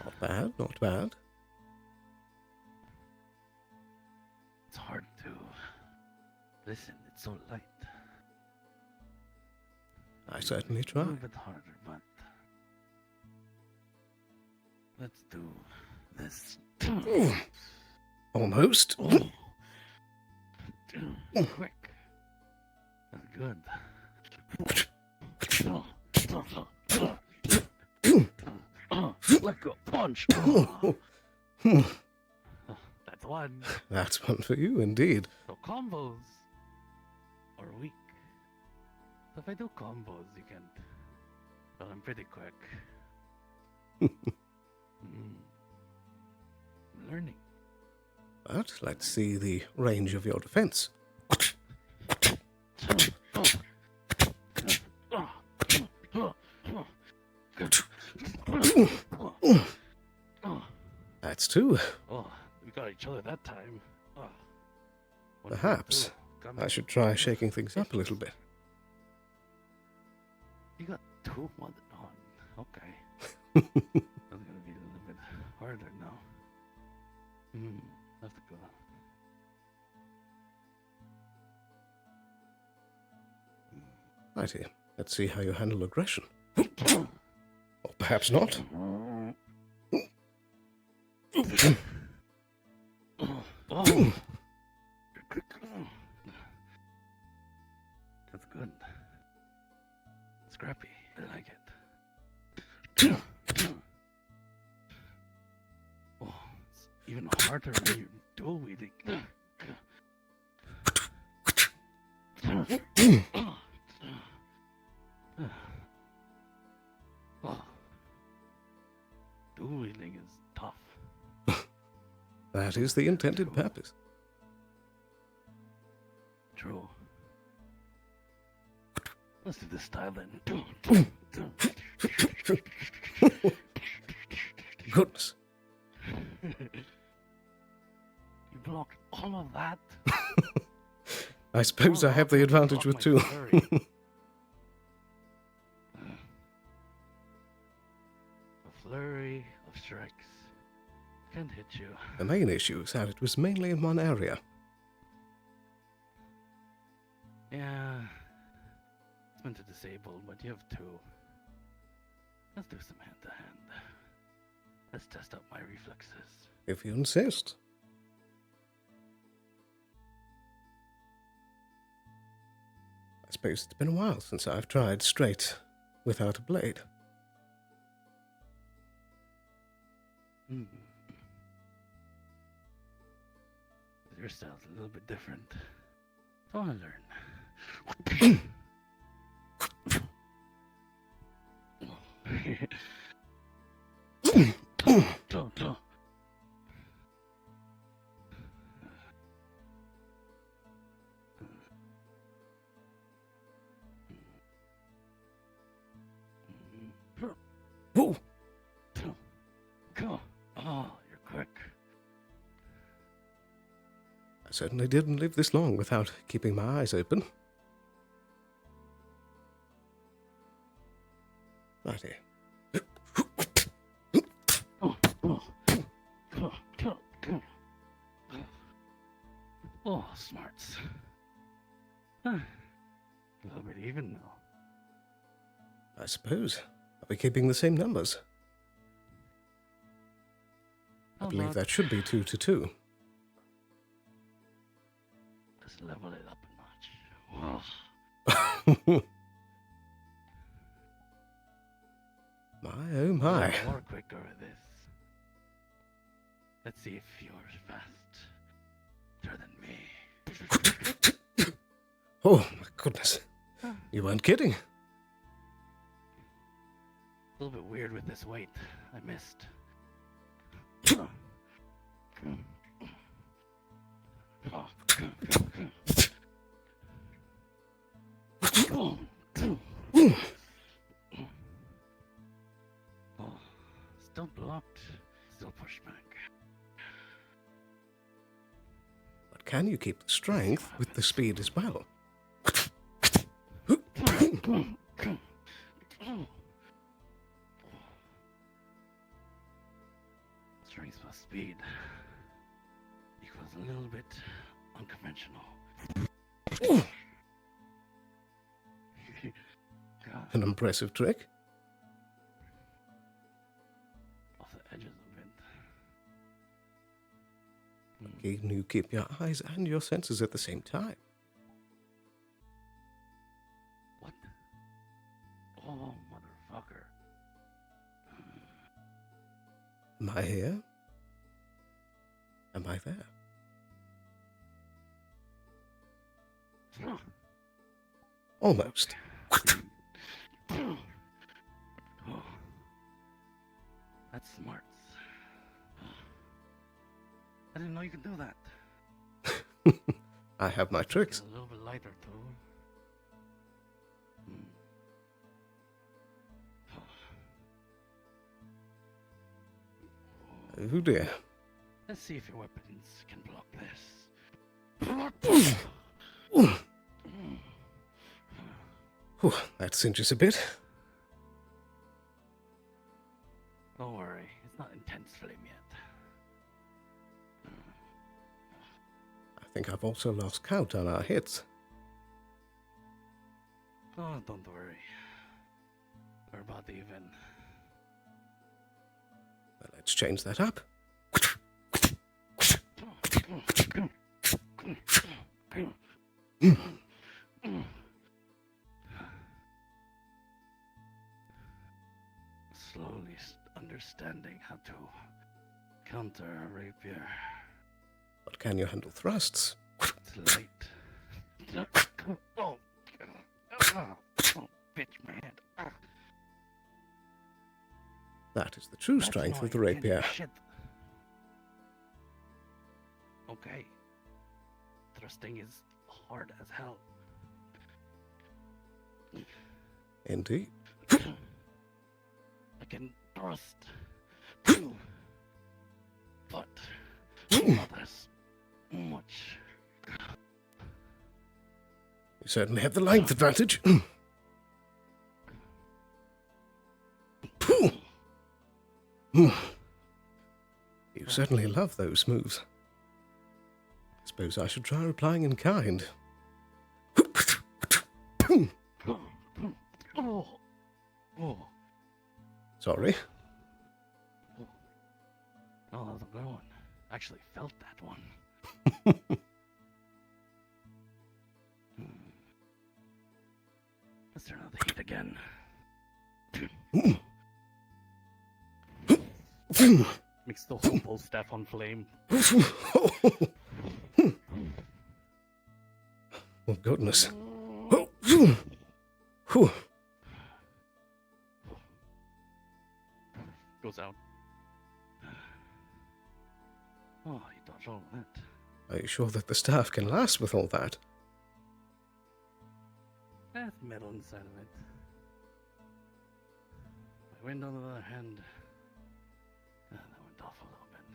Not bad, not bad. It's hard to listen, it's so light. I certainly A try. little bit harder, but let's do this. Almost. Quick. That's good. Let go. Punch. That's one. That's one for you, indeed. So combos are weak. So if I do combos, you can. Well, I'm pretty quick. Learning. But let's see the range of your defense. That's two. Oh, we got each other that time. Oh. Perhaps I should try shaking things up a little bit. You got 2 on. Okay. That's gonna be a little bit harder now. Have to go. Righty. Let's see how you handle aggression. Or perhaps not. That's good. Scrappy. I like it. Oh, it's even harder when you're dual wielding. Dual wielding is tough. That is the intended purpose. True. Let's do this style then. Goodness. You blocked all of that? I suppose I have the advantage with two. A flurry of strikes can't hit you. The main issue is that it was mainly in one area. Yeah, it's meant to disable, but you have two. Let's do some hand-to-hand. Let's test out my reflexes. If you insist. I suppose it's been a while since I've tried straight without a blade. Your style's a little bit different. I want to learn. Whoa! Go. Oh, you're quick. I certainly didn't live this long without keeping my eyes open. Righty. Oh, smarts. A little bit even now. I suppose. Are we keeping the same numbers? I believe that should be 2 to 2. Let's level it up a notch. My oh my. More quicker with this. Let's see if you're faster than me. Oh my goodness. You weren't kidding. A little bit weird with this weight. I missed. Still blocked. Still push back. But can you keep the strength with the speed as well? Strength plus speed equals a little bit unconventional. An impressive trick. Off the edges of it. Can you keep your eyes and your senses at the same time? What? Oh, motherfucker. Am I here? Am I there? Almost. That's smart. I didn't know you could do that. I have my tricks. A little bit lighter too. Oh dear. Let's see if your weapons can block this. Whew, that cinches a bit. Don't worry, it's not intense flame yet. I think I've also lost count on our hits. Oh, don't worry. We're about even. Well, let's change that up. Slowly understanding how to counter a rapier. But can you handle thrusts? It's late. Oh, bitch, my head. That is the true strength of the rapier. Shit. Okay. Thrusting is hard as hell. Indeed. I can thrust. But there's much. You certainly have the length advantage. You certainly love those moves. Suppose I should try replying in kind. Sorry. Oh, that was a good one. Actually felt that one. Let's turn on the heat again. Makes the whole bull staff on flame. Oh, goodness. Goes out. Oh, you dodged all that. Are you sure that the staff can last with all that? That's metal inside of it. My wind, on the other hand, that went off a little bit.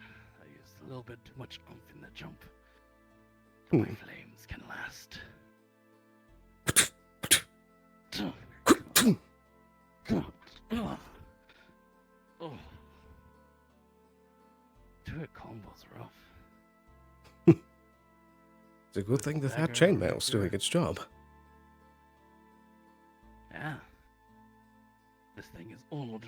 I used a little bit too much oomph in the jump. My flames can last. Oh. Two-hit combo's rough. It's a good thing that that chainmail's doing its job. Yeah. This thing is old.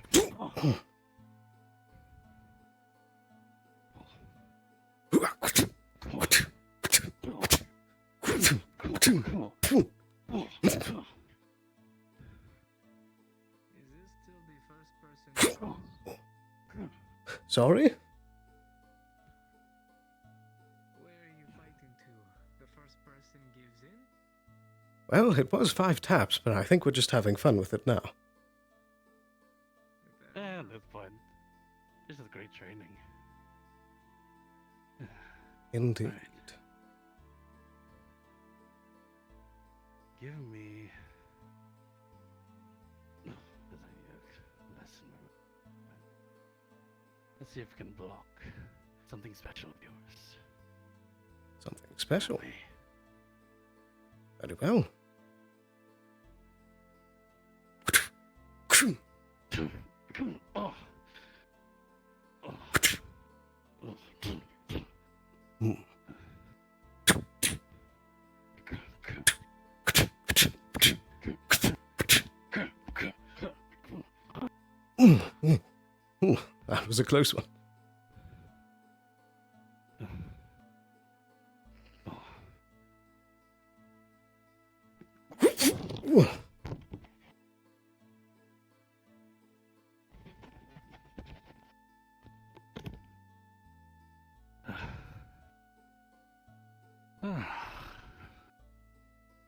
Sorry? Where are you fighting to? The first person gives in? Well, it was 5 taps, but I think we're just having fun with it now. Yeah, that's fun. This is great training. Indeed. Right. Give me... Let's see if we can block something special of yours. Something special? Very well. Oh. That was a close one.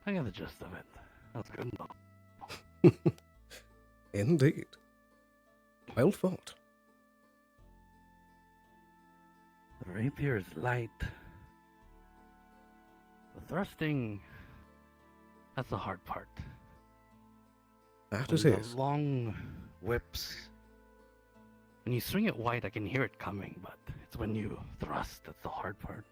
I got the gist of it. That's good enough. Indeed. Well fought. The rapier is light. The thrusting, that's the hard part. That When it the is. long whips. When you swing it wide, I can hear it coming, but it's when you thrust that's the hard part.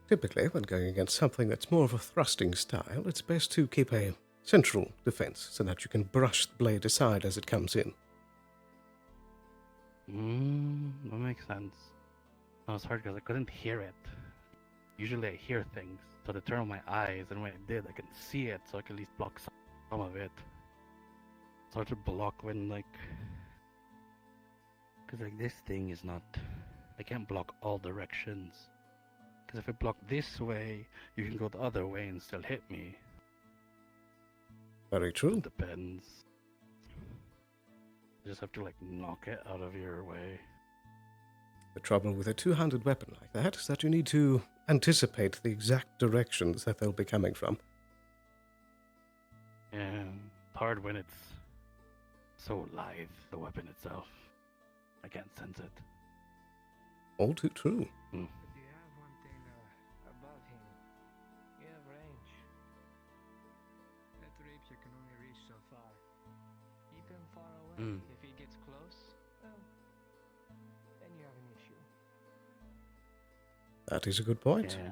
Typically, when going against something that's more of a thrusting style, it's best to keep a central defense so that you can brush the blade aside as it comes in. That makes sense. That was hard because I couldn't hear it. Usually I hear things, so I turn on my eyes, and when I did, I can see it, so I can at least block some of it. It's hard to block when, like... Because, like, this thing is not... I can't block all directions. Because if I block this way, you can go the other way and still hit me. Very true. It depends. You just have to, like, knock it out of your way. The trouble with a two-handed weapon like that is that you need to anticipate the exact directions that they'll be coming from. And hard when it's so live, the weapon itself. I can't sense it. All too true. But you have one thing above him. You have range. That rapier can only Mm. If he gets close, well, then you have an issue. That is a good point. Yeah.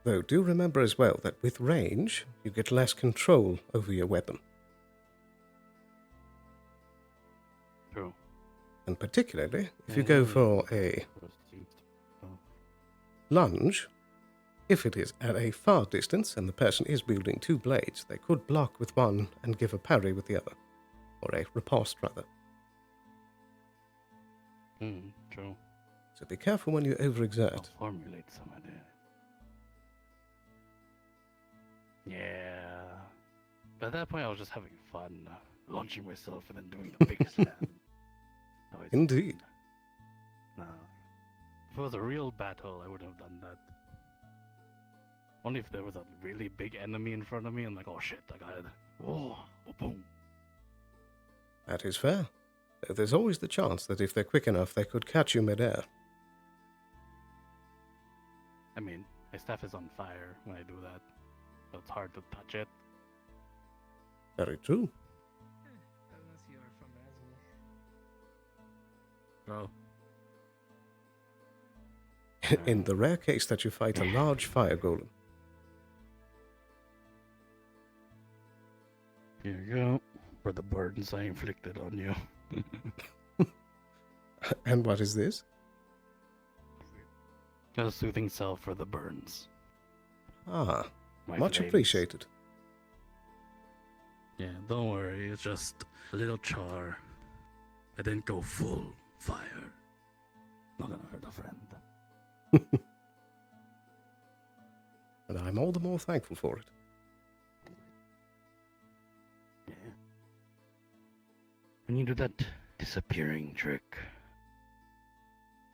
Though, do remember as well that with range, you get less control over your weapon. True. And particularly, if you go for a lunge, if it is at a far distance and the person is wielding two blades, they could block with one and give a parry with the other. Or a riposte, rather. True. So be careful when you overexert. I'll formulate some idea. Yeah. But at that point, I was just having fun, launching myself and then doing the big slam. No, it's Indeed. no. If it was a real battle, I would have done that. Only if there was a really big enemy in front of me, and like, oh shit, I got it. Whoa, boom. That is fair. Though there's always the chance that if they're quick enough, they could catch you midair. I mean, my staff is on fire when I do that, so it's hard to touch it. Very true. Unless you are from Asmi. Bro. In the rare case that you fight a large fire golem. Here you go. For the burdens I inflicted on you. And what is this? A soothing salve for the burns. Ah, My much flames. appreciated. Yeah, don't worry, it's just a little char. I didn't go full fire. Not gonna hurt a friend. And I'm all the more thankful for it. Yeah. When you do that disappearing trick,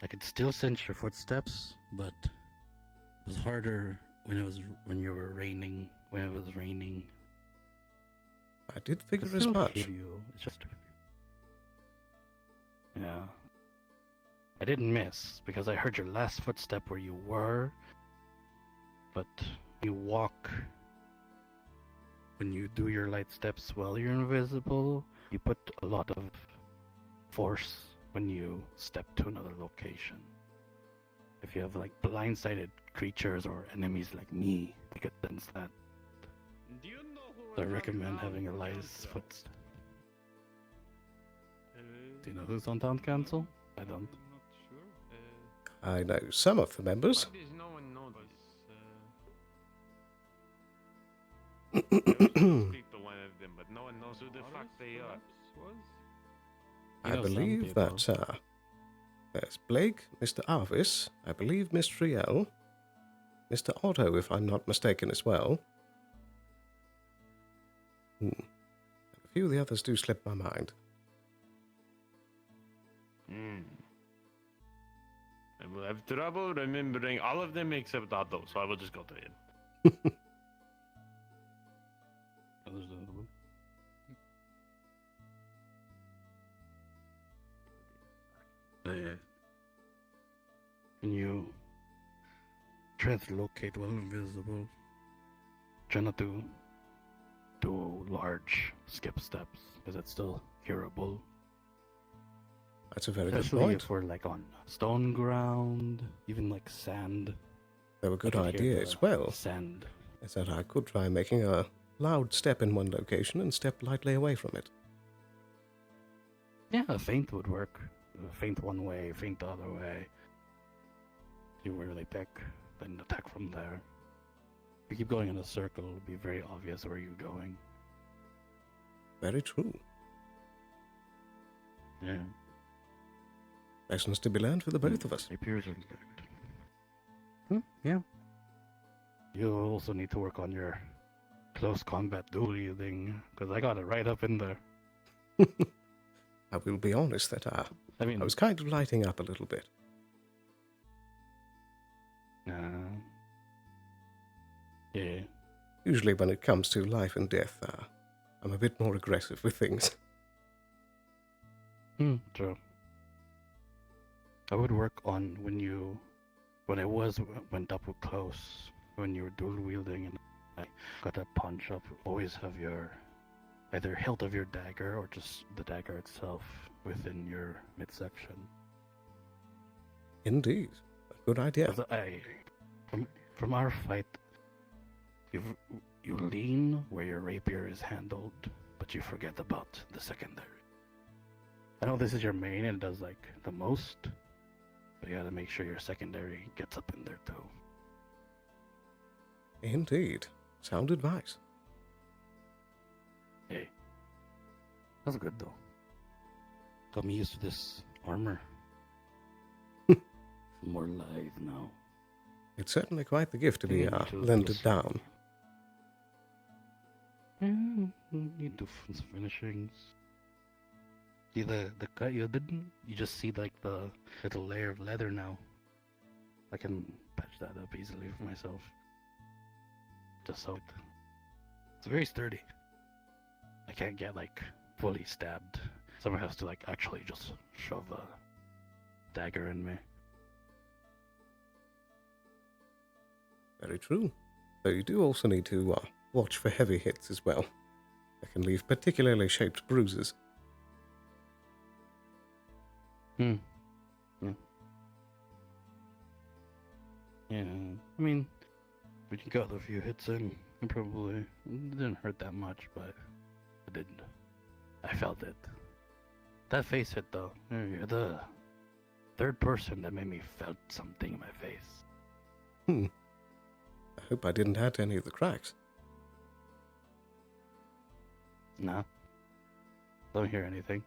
I could still sense your footsteps, but it was harder when it was when it was raining. I did figure It's as still much. you. It's just yeah. I didn't miss because I heard your last footstep where you were, but you walk. When you do your light steps while you're invisible, you put a lot of force when you step to another location. If you have like blindsided creatures or enemies like me, you could sense that. Do you know who So I we're recommend talking having a about? light footstep. Do you know who's on town council? I don't. I know some of the members. Why does no one know this? Speak to one of them, but no one knows who the fuck they are. I believe that there's Blake, Mr. Arvis, I believe Miss Triel, Mr. Otto, if I'm not mistaken as well. A few of the others do slip my mind. I will have trouble remembering all of them except Otto, so I will just go to him. Yeah. Can you translocate while invisible? Try not to do large skip steps, because it's still hearable. That's a very good Especially point. if we're like on stone ground, even like sand. They were a good I could hear idea the as well. Sand. Is that I could try making a loud step in one location and step lightly away from it. Yeah, a feint would work. A feint one way, feint the other way. You really pick, then attack from there. If you keep going in a circle, it'll be very obvious where you're going. Very true. Yeah. Lessons to be learned for the both of us. Appears yeah. You also need to work on your close combat dual wielding, because I got it right up in there. I will be honest that I mean, I was kind of lighting up a little bit. Yeah. Usually when it comes to life and death, I'm a bit more aggressive with things. True. I would work on when I went up close, when you were dual wielding and I got that punch up, always have your either hilt of your dagger or just the dagger itself within your midsection. Indeed. A good idea. From our fight, you lean where your rapier is handled, but you forget about the secondary. I know this is your main and does like the most, but you gotta make sure your secondary gets up in there too. Indeed. Sound advice. Hey, that's good though. Got me used to this armor. More live now. It's certainly quite the gift to be lended down. Need to some finishings. See the cut you didn't? You just see like the little layer of leather now. I can patch that up easily for myself. Just so it's very sturdy. I can't get like fully stabbed. Someone has to like actually just shove a dagger in me. Very true. Though you do also need to watch for heavy hits as well. That can leave particularly shaped bruises. Yeah. I mean, we got a few hits in. It probably didn't hurt that much, but it did. I felt it. That face hit though. You're the third person that made me felt something in my face. I hope I didn't add to any of the cracks. No. Don't hear anything.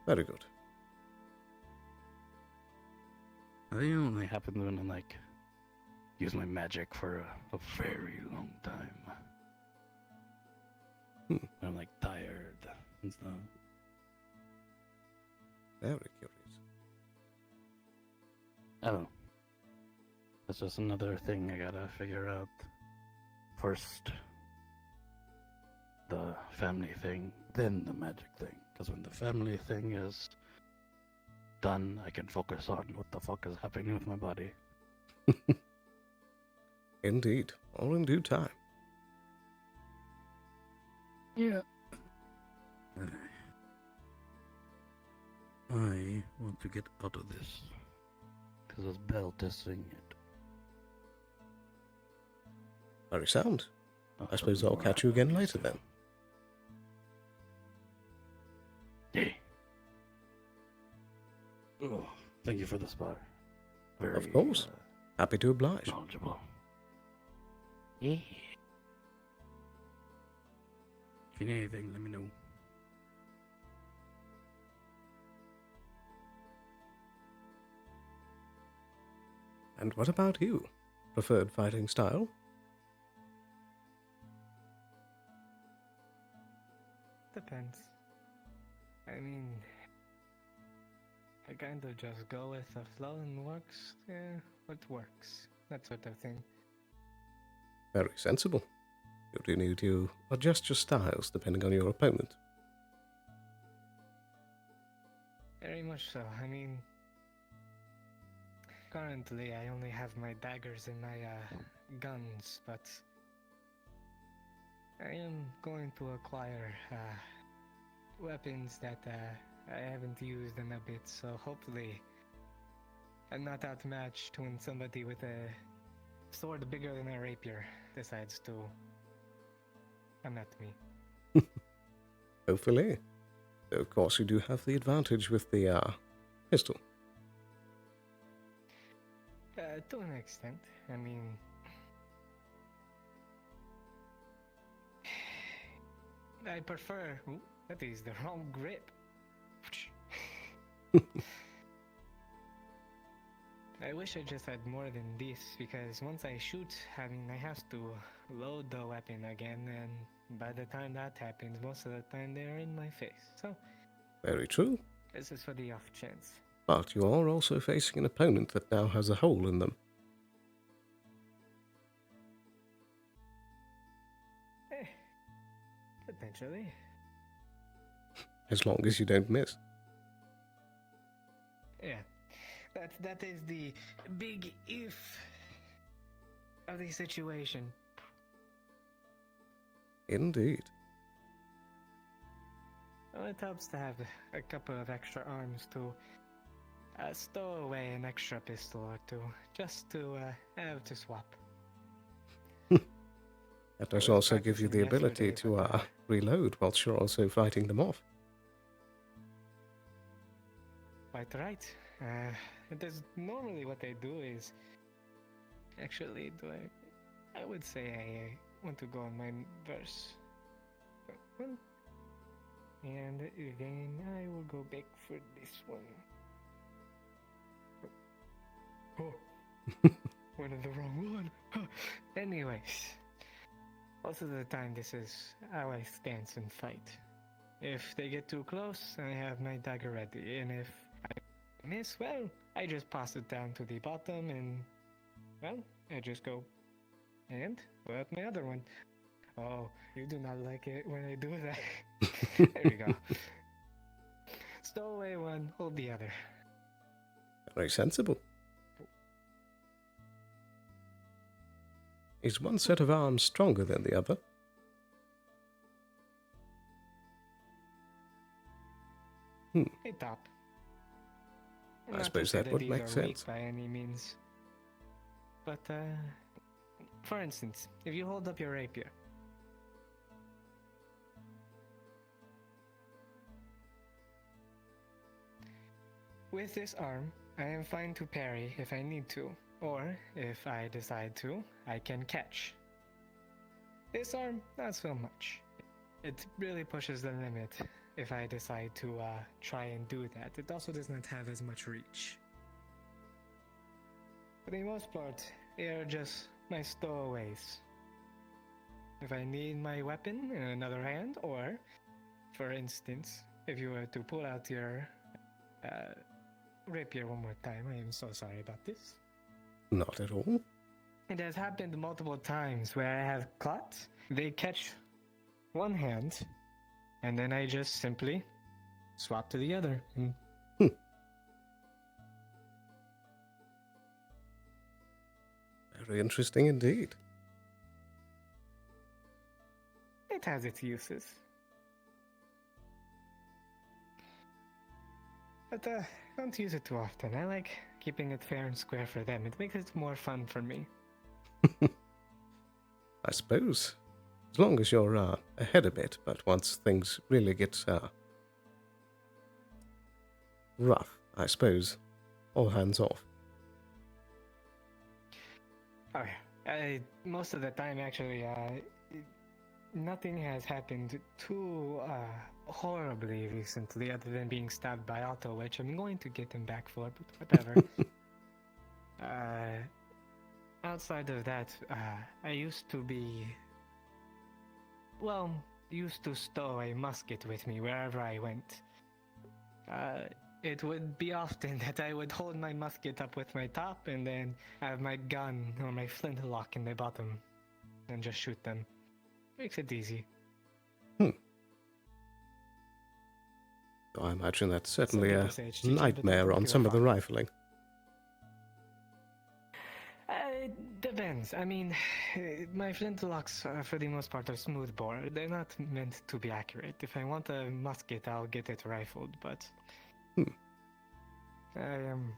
Very good. I think it only happens when I like use my magic for a very long time. I'm like tired and stuff. Very curious. I don't know. That's just another thing I gotta figure out. First, the family thing, then the magic thing. Because when the family thing is done, I can focus on what the fuck is happening with my body. Indeed. All in due time. Yeah. I want to get out of this. Because this belt is swinging it. Very sound. I suppose I'll catch you again later then. Hey. Oh, thank you for the spot. Very, of course. Happy to oblige. Knowledgeable. Yeah. If you need anything, let me know. And what about you? Preferred fighting style? Depends. I mean, I kind of just go with the flow and works. Yeah, what works. That sort of thing. Very sensible. You do need to adjust your styles depending on your opponent. Very much so. I mean, currently I only have my daggers and my guns, but I am going to acquire weapons that I haven't used in a bit, so hopefully I'm not outmatched when somebody with a sword bigger than a rapier decides to come at me. Hopefully. Though of course you do have the advantage with the pistol. To an extent. I mean, I prefer... Ooh, that is the wrong grip. I wish I just had more than this, because once I shoot, I mean, I have to load the weapon again, and by the time that happens, most of the time they're in my face, so... Very true. This is for the off chance. But you are also facing an opponent that now has a hole in them. Potentially. As long as you don't miss. Yeah. That is the big if of the situation. Indeed. Well, it helps to have a couple of extra arms to stow away an extra pistol or two, just to have to swap. That does also give you the ability to reload whilst you're also fighting them off. Quite right. Normally what I do is... Actually, I would say I want to go on my verse. And then I will go back for this one. Oh, went in the wrong one. Anyways, most of the time this is how I stance and fight. If they get too close, I have my dagger ready, and if I miss, well, I just pass it down to the bottom and, well, I just go and pull out my other one. Oh, you do not like it when I do that. There we go. Stow away one, hold the other. Very sensible. Is one set of arms stronger than the other? Hey, top. I suppose that would make sense. By any means. But, for instance, if you hold up your rapier, with this arm, I am fine to parry if I need to, or if I decide to, I can catch. This arm, not so much. It really pushes the limit if I decide to try and do that. It also does not have as much reach. For the most part, they are just my stowaways. If I need my weapon in another hand, or, for instance, if you were to pull out your rapier one more time, I am so sorry about this. Not at all. It has happened multiple times where I have caught, they catch one hand, and then I just simply swap to the other. Very interesting indeed. It has its uses. But don't use it too often. I like keeping it fair and square for them. It makes it more fun for me. I suppose. As long as you're ahead a bit, but once things really get rough, I suppose, all hands off. Oh yeah. Most of the time, actually, nothing has happened too horribly recently, other than being stabbed by Otto, which I'm going to get him back for, but whatever. Outside of that, I used to stow a musket with me wherever I went. It would be often that I would hold my musket up with my top and then have my gun or my flintlock in the bottom and just shoot them. Makes it easy. I imagine that's certainly a nightmare on some of the rifling. It depends. I mean, my flintlocks, for the most part, are smoothbore. They're not meant to be accurate. If I want a musket, I'll get it rifled, but... I am,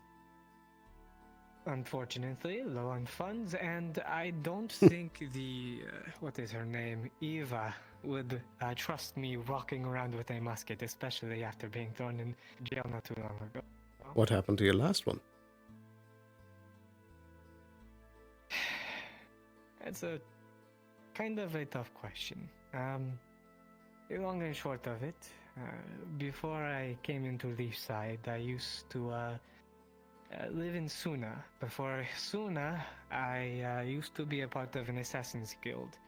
unfortunately, low on funds, and I don't think what is her name, Eva, would trust me walking around with a musket, especially after being thrown in jail not too long ago. What happened to your last one? It's a kind of a tough question. The long and short of it, before I came into Leafside, I used to live in Suna. Before Suna, I used to be a part of an assassin's guild.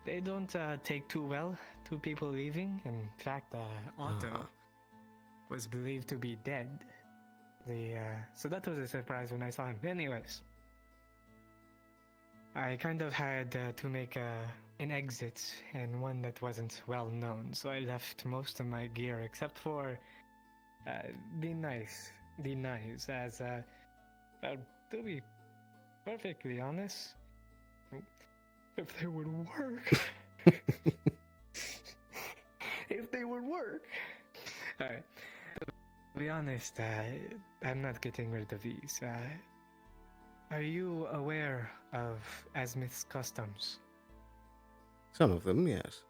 They don't take too well to people leaving. In fact, Otto was believed to be dead. So that was a surprise when I saw him. Anyways, I kind of had to make an exit, and one that wasn't well known, so I left most of my gear except for the knives, as well, to be perfectly honest, if they would work, work. Alright. To be honest, I'm not getting rid of these. Are you aware of Asmith's customs? Some of them, yes.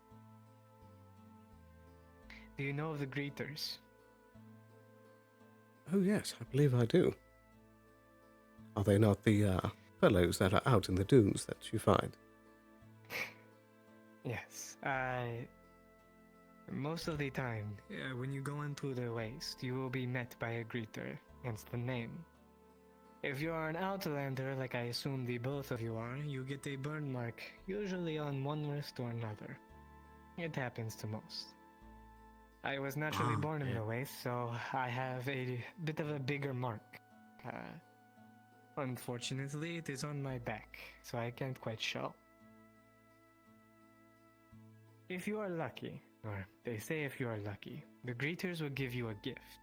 Do you know of the greeters? Oh, yes, I believe I do. Are they not the fellows that are out in the dunes that you find? Yes. Most of the time, when you go into the waste, you will be met by a greeter, hence the name. If you are an outlander, like I assume the both of you are, you get a burn mark, usually on one wrist or another. It happens to most. I was naturally born in the waste, so I have a bit of a bigger mark. Unfortunately, it is on my back, so I can't quite show. If you are lucky, or they say if you are lucky, the greeters will give you a gift.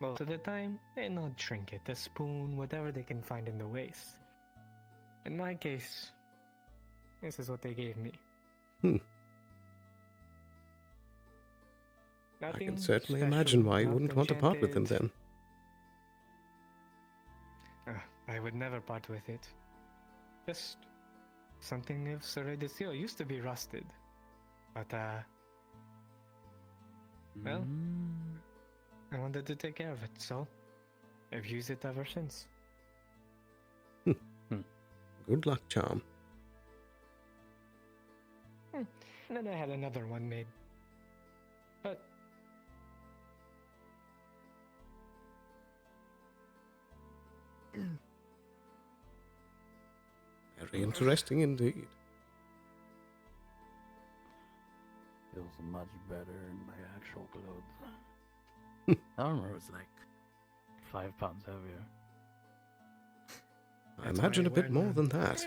Most of the time, an odd trinket, a spoon, whatever they can find in the waste. In my case, this is what they gave me. I Nothing can certainly special, imagine why you not wouldn't want to part with them enchanted. then. I would never part with it. Just something of Surrey de Seal used to be rusted. But, well, I wanted to take care of it, so I've used it ever since. Good luck, Charm. And then I had another one made. But Very interesting indeed. Feels much better in my actual clothes. Armor was like 5 pounds heavier. I imagine a bit more than that.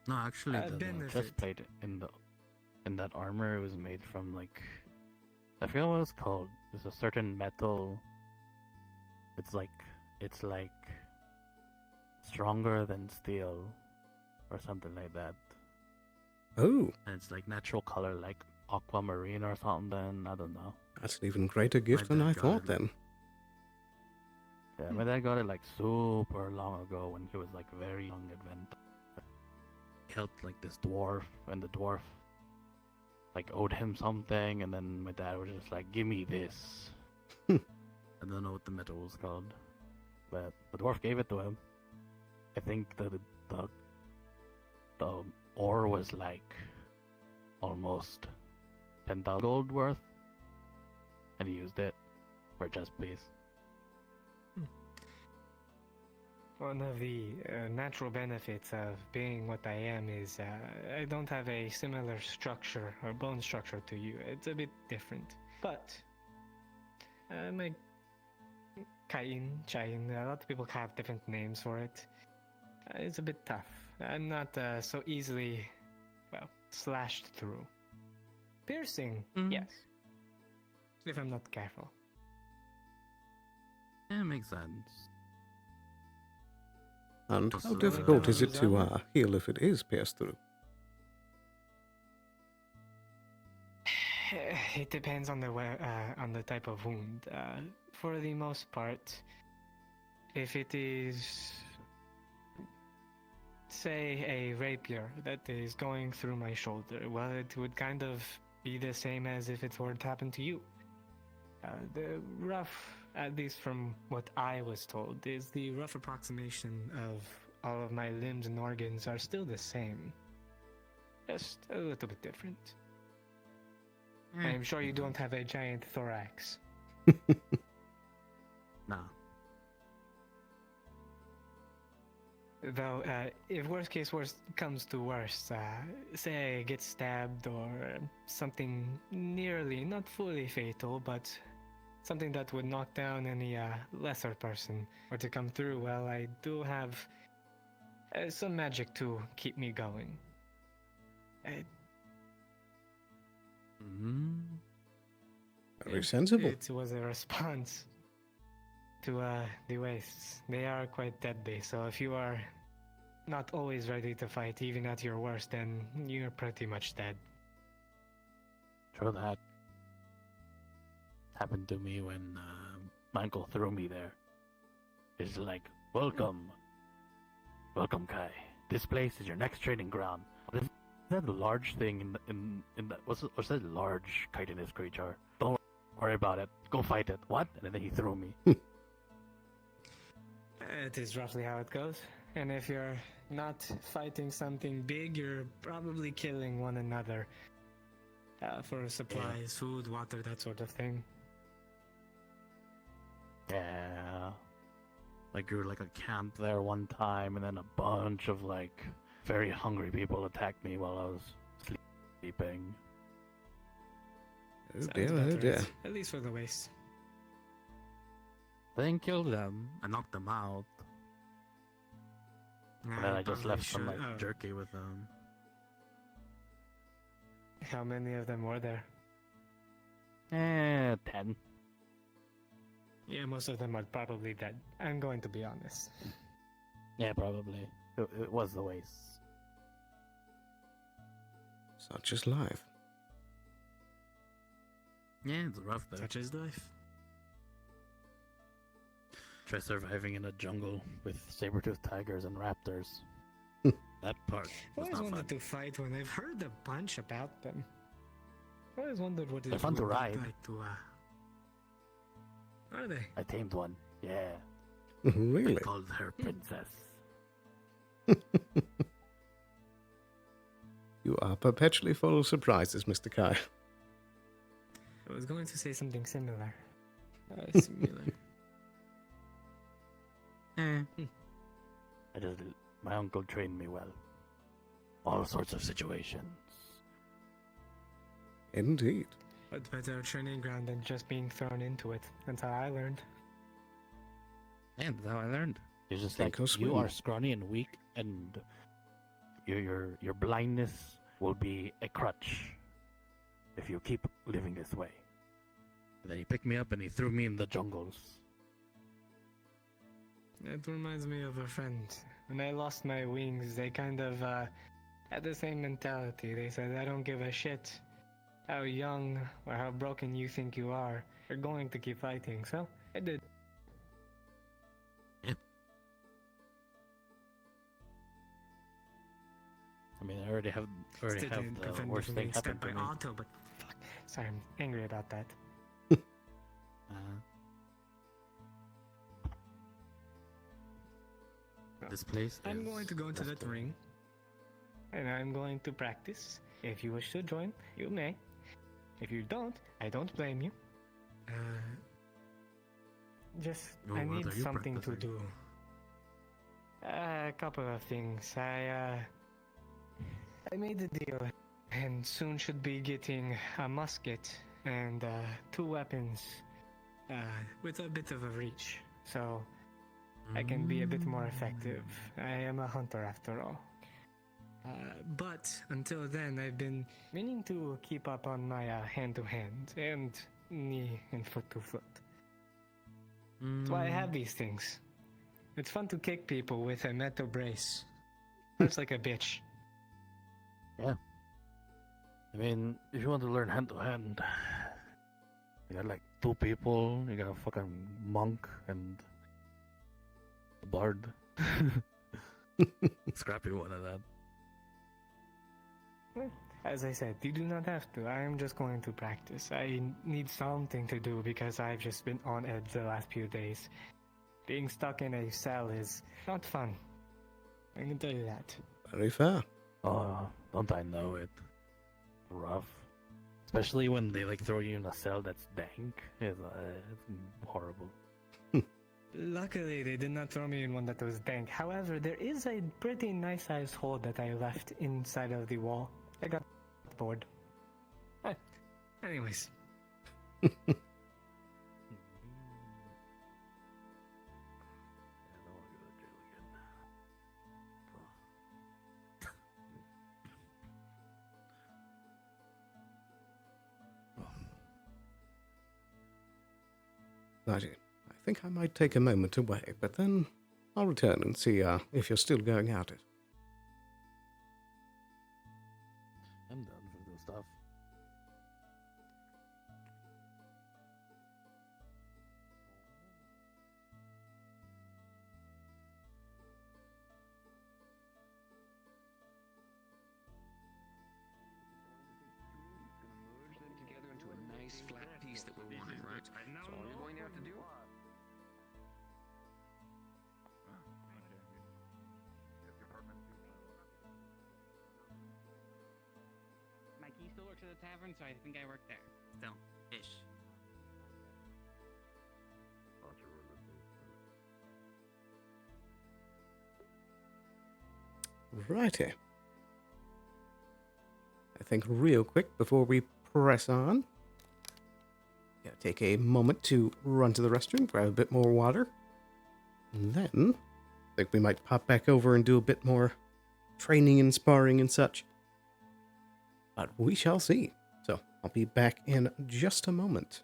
No, actually, the benefit. chest plate in that armor was made from like, I forget what it's called. There's a certain metal. It's like stronger than steel, or something like that. Oh, And it's like natural color, like aquamarine or something. I don't know. that's an even greater gift than I thought then. Yeah, my dad got it like super long ago when he was like very young adventure. He helped like this dwarf, and the dwarf like owed him something, and then my dad was just like, "Give me this." I don't know what the metal was called, but the dwarf gave it to him. I think the ore was like almost 10,000 gold worth, and he used it for a chest piece. one of the natural benefits of being what I am is I don't have a similar structure or bone structure to you. It's a bit different. But my Chain, a lot of people have different names for it. It's a bit tough. I'm not so easily, well, slashed through. Piercing, yes. If I'm not careful. Yeah, makes sense. And how difficult is it to heal if it is pierced through? It depends on the type of wound. For the most part, if it is, say, a rapier that is going through my shoulder, well, it would kind of be the same as if it were to happen to you. The rough, at least from what I was told, is the rough approximation of all of my limbs and organs are still the same. Just a little bit different. I'm sure you don't have a giant thorax. No. Though, if worst case worst comes to worst, say I get stabbed or something nearly, not fully fatal, but something that would knock down any lesser person or to come through, well, I do have some magic to keep me going. Very sensible. It was a response to the wastes. They are quite deadly, so if you are not always ready to fight, even at your worst, then you're pretty much dead. True that. Happened to me when my uncle threw me there. It's like, welcome. Welcome, Kai. This place is your next training ground. Is that a large thing in the what's that large chitinous creature? Don't worry about it. Go fight it. What? And then he threw me. It is roughly how it goes. And if you're not fighting something big, you're probably killing one another for supplies, food, water, that sort of thing. Yeah. Like grew like a camp there one time, and then a bunch of like very hungry people attacked me while I was sleeping. Oh dear, oh dear. At least for the waste. Then killed them and knocked them out. And then I just left some like jerky with them. How many of them were there? 10. Yeah, most of them are probably dead. I'm going to be honest. Yeah, probably. It was the waste. Such is life. Yeah, it's rough though. Such is life. Try surviving in a jungle with saber-toothed tigers and raptors. That part I was always not wanted fun. to fight one. I've heard a bunch about them. I always wondered what They're it fun would to be ride. like to, Are they? I tamed one. Yeah. Really? I called her Princess. You are perpetually full of surprises, Mr. Kai. I was going to say something similar. My uncle trained me well. All sorts of situations. Indeed. What better training ground than just being thrown into it? That's how I learned. And that's how I learned. It's just Think like how you sweet. are scrawny and weak, and your blindness will be a crutch if you keep living this way. And then he picked me up and he threw me in the jungles. It reminds me of a friend. When I lost my wings, they kind of had the same mentality. They said, I don't give a shit how young or how broken you think you are. You're going to keep fighting. So, I did. I mean, I already have Still didn't the prevent me worst from thing being happen stabbed to by me. Otto, but fuck. Sorry, I'm angry about that. This place I'm is going to go into that ring, and I'm going to practice. If you wish to join, you may. If you don't, I don't blame you. Just, Oh, I what need are you something to practicing? do. A couple of things. I made a deal, and soon should be getting a musket and 2 weapons with a bit of a reach. So, I can be a bit more effective. I am a hunter after all. But until then, I've been meaning to keep up on my hand-to-hand and knee and foot-to-foot. That's why I have these things. It's fun to kick people with a metal brace. Hurts like a bitch. Yeah. I mean, if you want to learn hand to hand, you got like 2 people. You got a fucking monk and a bard. Scrappy one of that. As I said, you do not have to. I am just going to practice. I need something to do because I've just been on edge the last few days. Being stuck in a cell is not fun. I can tell you that. Very fair. Oh, don't I know it? Rough. Especially when they like throw you in a cell that's dank. It's horrible. Luckily, they did not throw me in one that was dank. However, there is a pretty nice sized hole that I left inside of the wall. I got bored. Anyways. Righty. I think I might take a moment away, but then I'll return and see if you're still going at it. I'm done with this stuff. piece that we're wanting, right? So all you're going to have to do. My key still works at the tavern, so I think I work there. Still, ish. Righty. I think real quick before we press on, gotta take a moment to run to the restroom, grab a bit more water, and then I think we might pop back over and do a bit more training and sparring and such. But we shall see. So I'll be back in just a moment.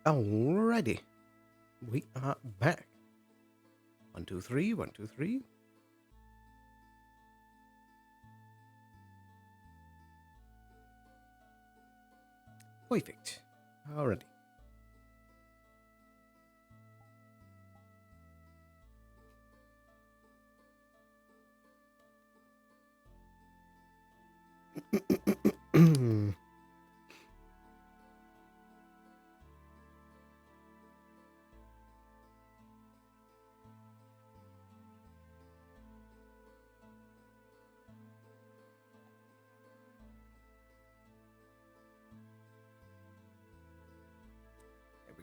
Alrighty. We are back. 1, 2, 3, 1, 2, 3. Perfect. Alrighty.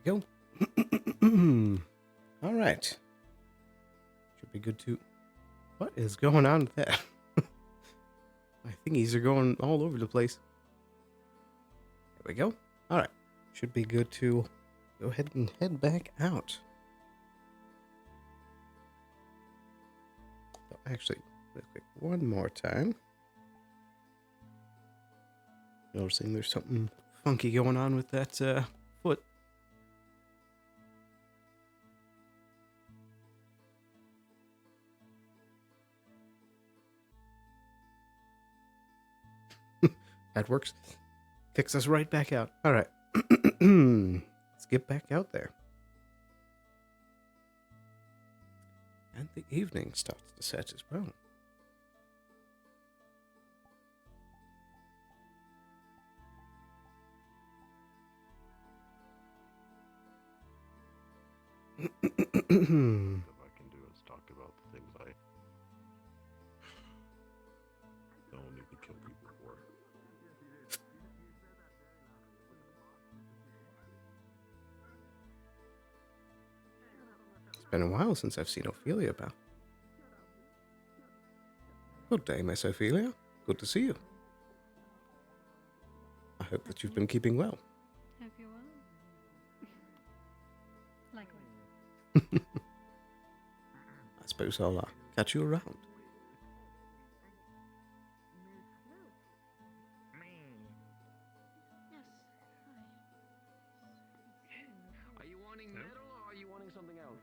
There we go. All right. Should be good to... What is going on there? My thingies are going all over the place. There we go. All right. Should be good to go ahead and head back out. So actually, real quick, one more time. Noticing there's something funky going on with that foot. That works. Kicks us right back out. All right. Let's get back out there. And the evening starts to set as well. If I can do is talk about the things I don't need to kill people for. It's been a while since I've seen Ophelia about. Good day, Miss Ophelia. Good to see you. I hope that you've been keeping well. Hope you're well. Likewise. I suppose I'll catch you around. Are you wanting metal or are you wanting something else?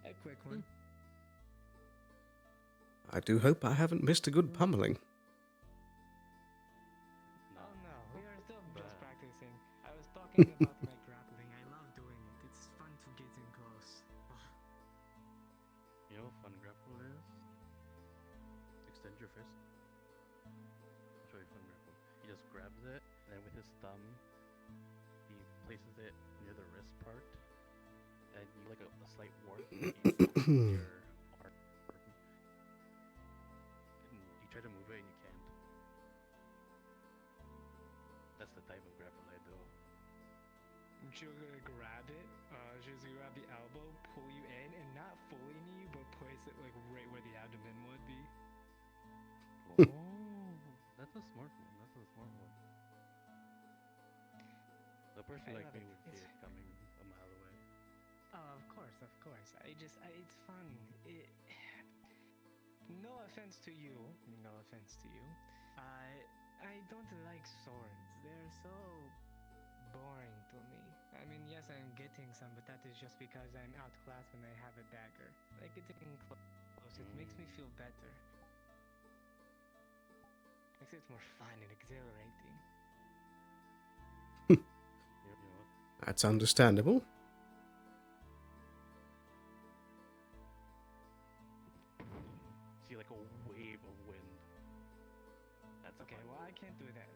A quick one. I do hope I haven't missed a good pummeling. Oh no, we are still just practicing. I was talking about my grappling. I love doing it. It's fun to get in close. You know what fun grapple is? Extend your fist. I'll show you fun grapple. He just grabs it, and then with his thumb, he places it near the wrist part, and you like a slight warp in your arm. And you try to move it and you can't. That's the type of grapple I do. She'll grab it, she'll grab the elbow, pull you in, and not fully knee you, but place it like right where the abdomen would be. Oh, that's a smart one. That's a smart one. A person like me would see it coming a mile away. Oh, of course, of course. It's fun. No offense to you. No offense to you. I don't like swords. They're so boring to me. I mean, yes, I'm getting some, but that is just because I'm outclassed when I have a dagger. Like getting close, it makes me feel better. Makes it more fun and exhilarating. That's understandable. See like a wave of wind. That's okay. Well, I can't do that.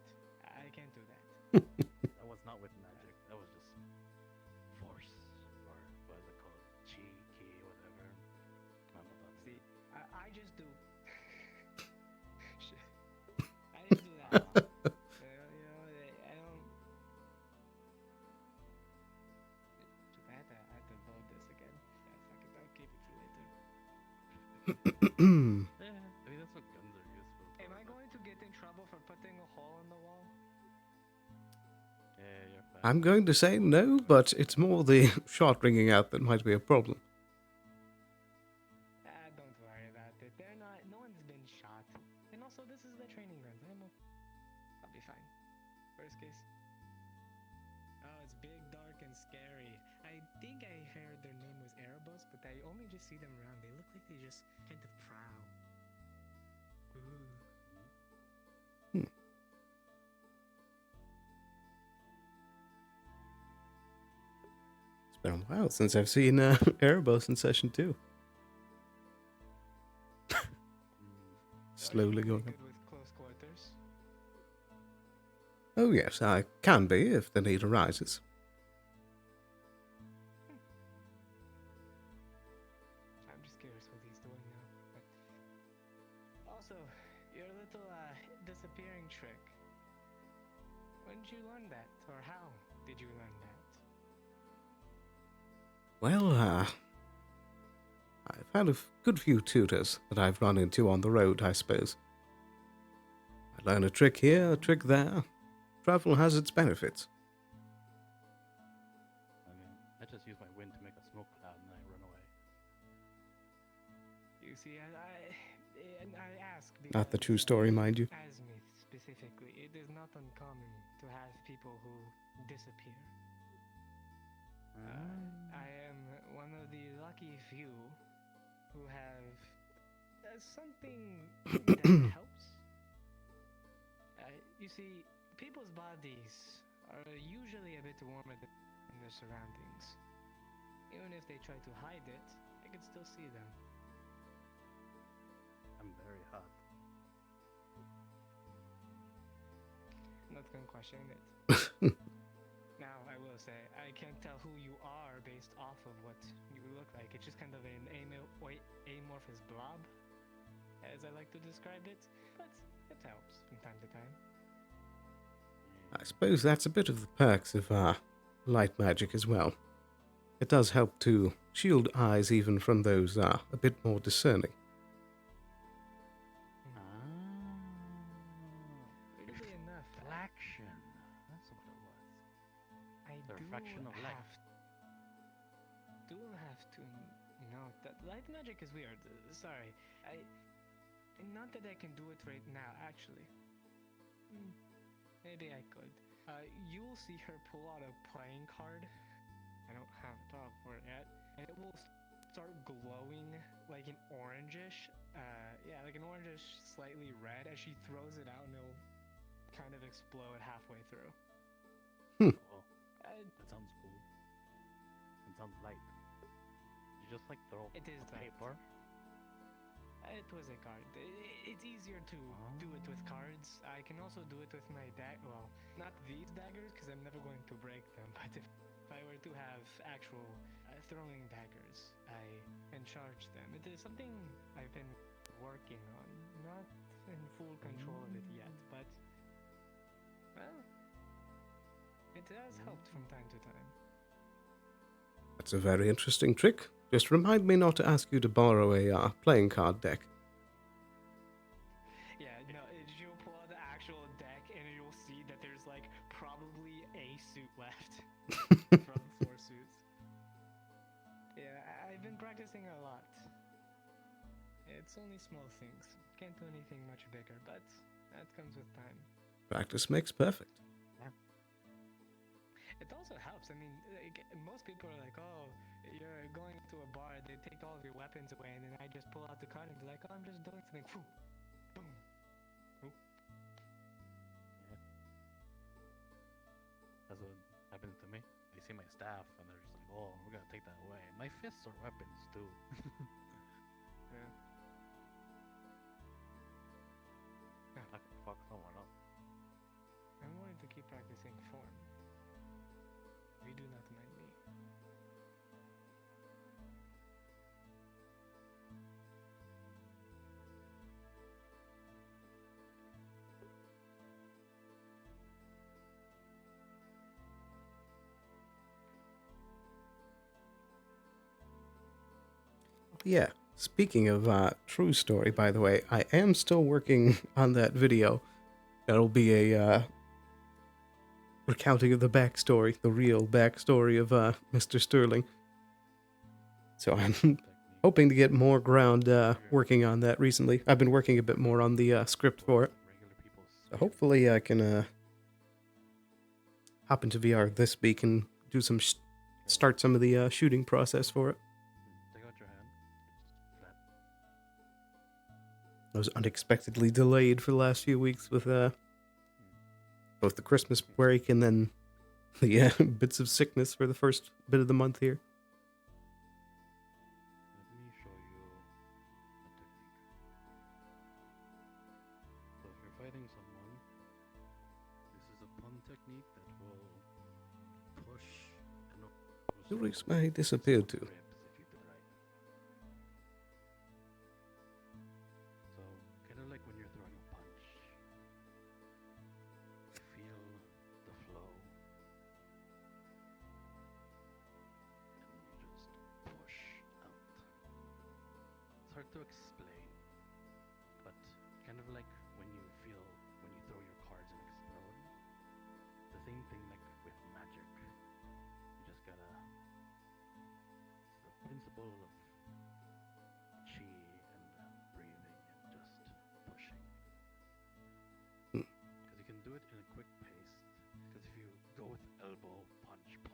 I can't do that. That was not with magic. That was just force, or what is it called? Chi, ki, whatever. I don't know. See, I just do. Shit. I just do that. I don't. I had to vote this again. Yeah, fuck it. I'll keep it for later. Yeah, I mean that's what guns are used for. Am I going to get in trouble for putting a hole in the wall? Yeah, you're fine. I'm going to say no, but it's more the shot ringing out that might be a problem. Don't worry about it. They're not. No one's been shot. And also, this is the training grounds. I'll be fine. Worst case. Oh, it's big, dark, and scary. I think I heard their name was Erebus, but I only just see them around. They look like they just kind of prowl. Ooh. It's been a while since I've seen Erebos in session 2. Slowly going up. Good with close quarters. Oh yes, I can be if the need arises. I'm just curious what he's doing now. But also, your little disappearing trick. When did you learn that, or how did you learn that? Well, I've had a good few tutors that I've run into on the road, I suppose. I learn a trick here, a trick there. Travel has its benefits. I mean, I just use my wind to make a smoke cloud and I run away. You see, I ask Not the true story, mind you. as me specifically, it is not uncommon to have people who disappear. I am one of the lucky few who have something that helps. You see, people's bodies are usually a bit warmer than their surroundings. Even if they try to hide it, I can still see them. I'm very hot. Not gonna question it. Now, I will say, I can't tell who you are based off of what you look like. It's just kind of an amorphous blob, as I like to describe it, but it helps from time to time. I suppose that's a bit of the perks of light magic as well. It does help to shield eyes even from those a bit more discerning. Weirdly enough, Reflection. That's what it was. I The reflection of light. do have to note that light magic is weird. Sorry, not that I can do it right now, actually. Maybe I could. You'll see her pull out a playing card. I don't have a dog for it yet, and it will start glowing like an orangish, like an orangish, slightly red as she throws it out, and it'll kind of explode halfway through. Well, that sounds cool. It sounds light. You just like throw It is a light. paper. It was a card. It's easier to do it with cards. I can also do it with my well, not these daggers, because I'm never going to break them, but if I were to have actual throwing daggers, I can charge them. It is something I've been working on. Not in full control of it yet, but, well, it has helped from time to time. That's a very interesting trick. Just remind me not to ask you to borrow a playing card deck. Yeah, no, you'll pull out the actual deck and you'll see that there's like probably a suit left from 4 suits. Yeah, I've been practicing a lot. It's only small things. Can't do anything much bigger, but that comes with time. Practice makes perfect. It also helps. I mean, like, most people are like, oh, you're going to a bar, they take all of your weapons away, and then I just pull out the card and be like, oh, I'm just doing something. Phew. Boom. Oop. Yeah. That's what happens to me. They see my staff and they're just like, oh, we're gonna take that away. My fists are weapons too. Yeah. I can fuck someone up. I'm going to keep practicing form. You do not mind me. Yeah, speaking of true story, by the way, I am still working on that video. That'll be a recounting of the backstory, the real backstory of Mr. Sterling. So I'm hoping to get more ground working on that recently. I've been working a bit more on the script for it. So hopefully I can hop into VR this week and do some start some of the shooting process for it. Take out your hand. Flat. I was unexpectedly delayed for the last few weeks with both the Christmas break and then the bits of sickness for the first bit of the month here. Let me show you a technique. So if you're fighting someone, this is upon one technique that will push and Who has I disappeared to? grips if you do the right. So, kind of like when you're throwing a punch, feel the flow, and you just push out. It's hard to explain, but kind of like when you throw your cards and explode. It's the same thing like with magic. You just gotta. It's the principle of chi and breathing and just pushing. Because you can do it in a quick pace. Because if you go with elbow, punch, you can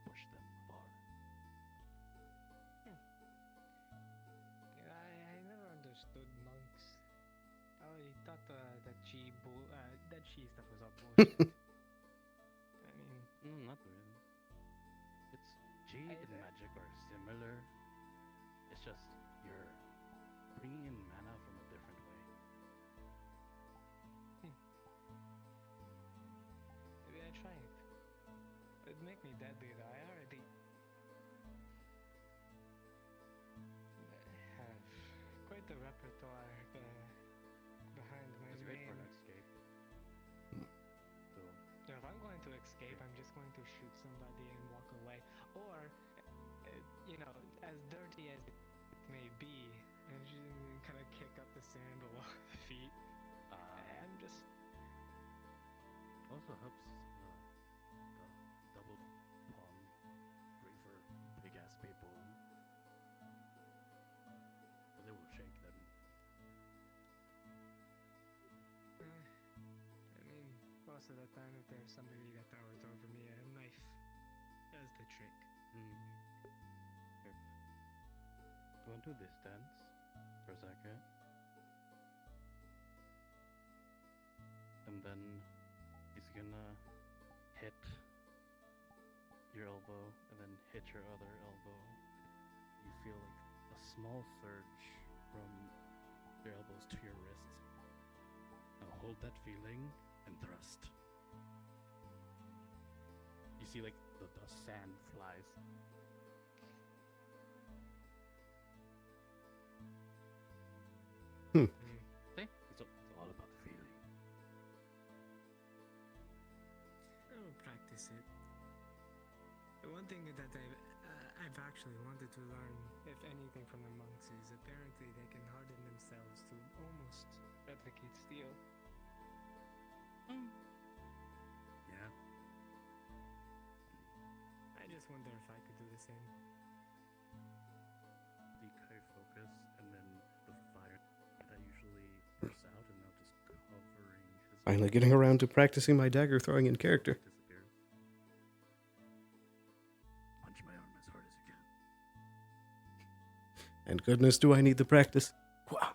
push them far. Yeah, I never understood monks. I thought that chi stuff was all bullshit. I mean, Not really. It's chi and magic are similar. It's just you're bringing in mana from a different way. maybe I try it. It'd make me deadly though. I already have quite the repertoire behind my It's great name. for an escape. So If I'm going to escape, I'm just going to shoot somebody and walk away. Or, as dirty as it may be, I'm just kind of kick up the sandal feet. I'm just. also helps the double palm great for big ass people. Because it will shake them. I mean, most of the time, if there's somebody that towers over me, a knife does the trick. Here. Go into this stance for a second. And then he's gonna hit your elbow and then hit your other elbow. You feel like a small surge from your elbows to your wrists. Now hold that feeling and thrust. You see like the sand flies. See? It's all about the feeling. I'll practice it. The one thing that I've actually wanted to learn, if anything, from the monks is apparently they can harden themselves to almost replicate steel. Yeah. I just wonder if I could do the same. Decoy focus, and then the fire that usually bursts out is now just covering his. Finally getting around to practicing my dagger throwing in character. Disappears. Punch my arm as hard as you can. And goodness, do I need the practice. Wow.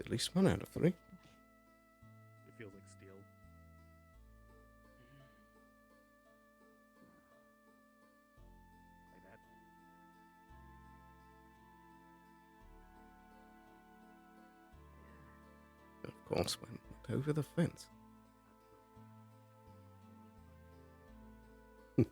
At least 1 out of 3. It feels like steel. Like that. Of course, went over the fence. Like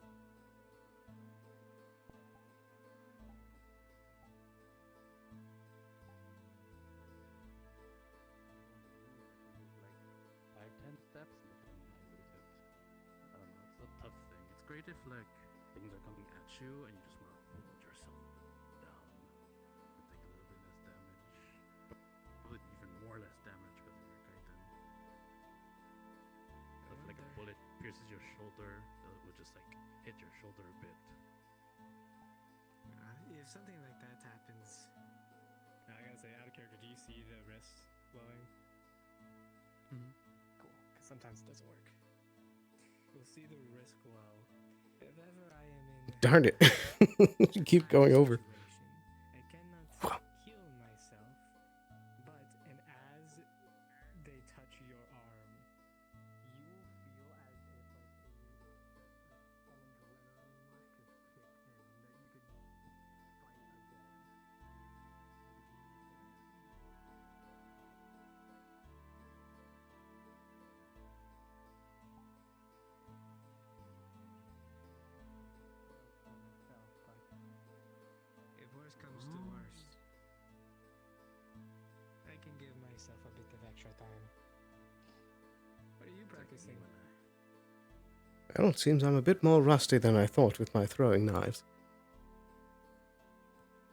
5-10 steps, but then I lose it. I don't know, it's a tough thing. It's great if like things are coming at you and you just want to hold yourself down and take a little bit less damage. But even more less damage because of your chitin. If like a bullet pierces your shoulder, it would just like hit your shoulder a bit. If something like that happens, I gotta say, out of character, do you see the wrist blowing? Cool, because sometimes it doesn't work. You'll see the wrist glow. If ever I am in Darn it. Keep going over. I cannot heal myself, but as they touch your arm, you will feel as if like an adrenaline rush just kicked in, that you could fight again. myself a bit of extra time. What are you practicing? Well, it seems I'm a bit more rusty than I thought with my throwing knives.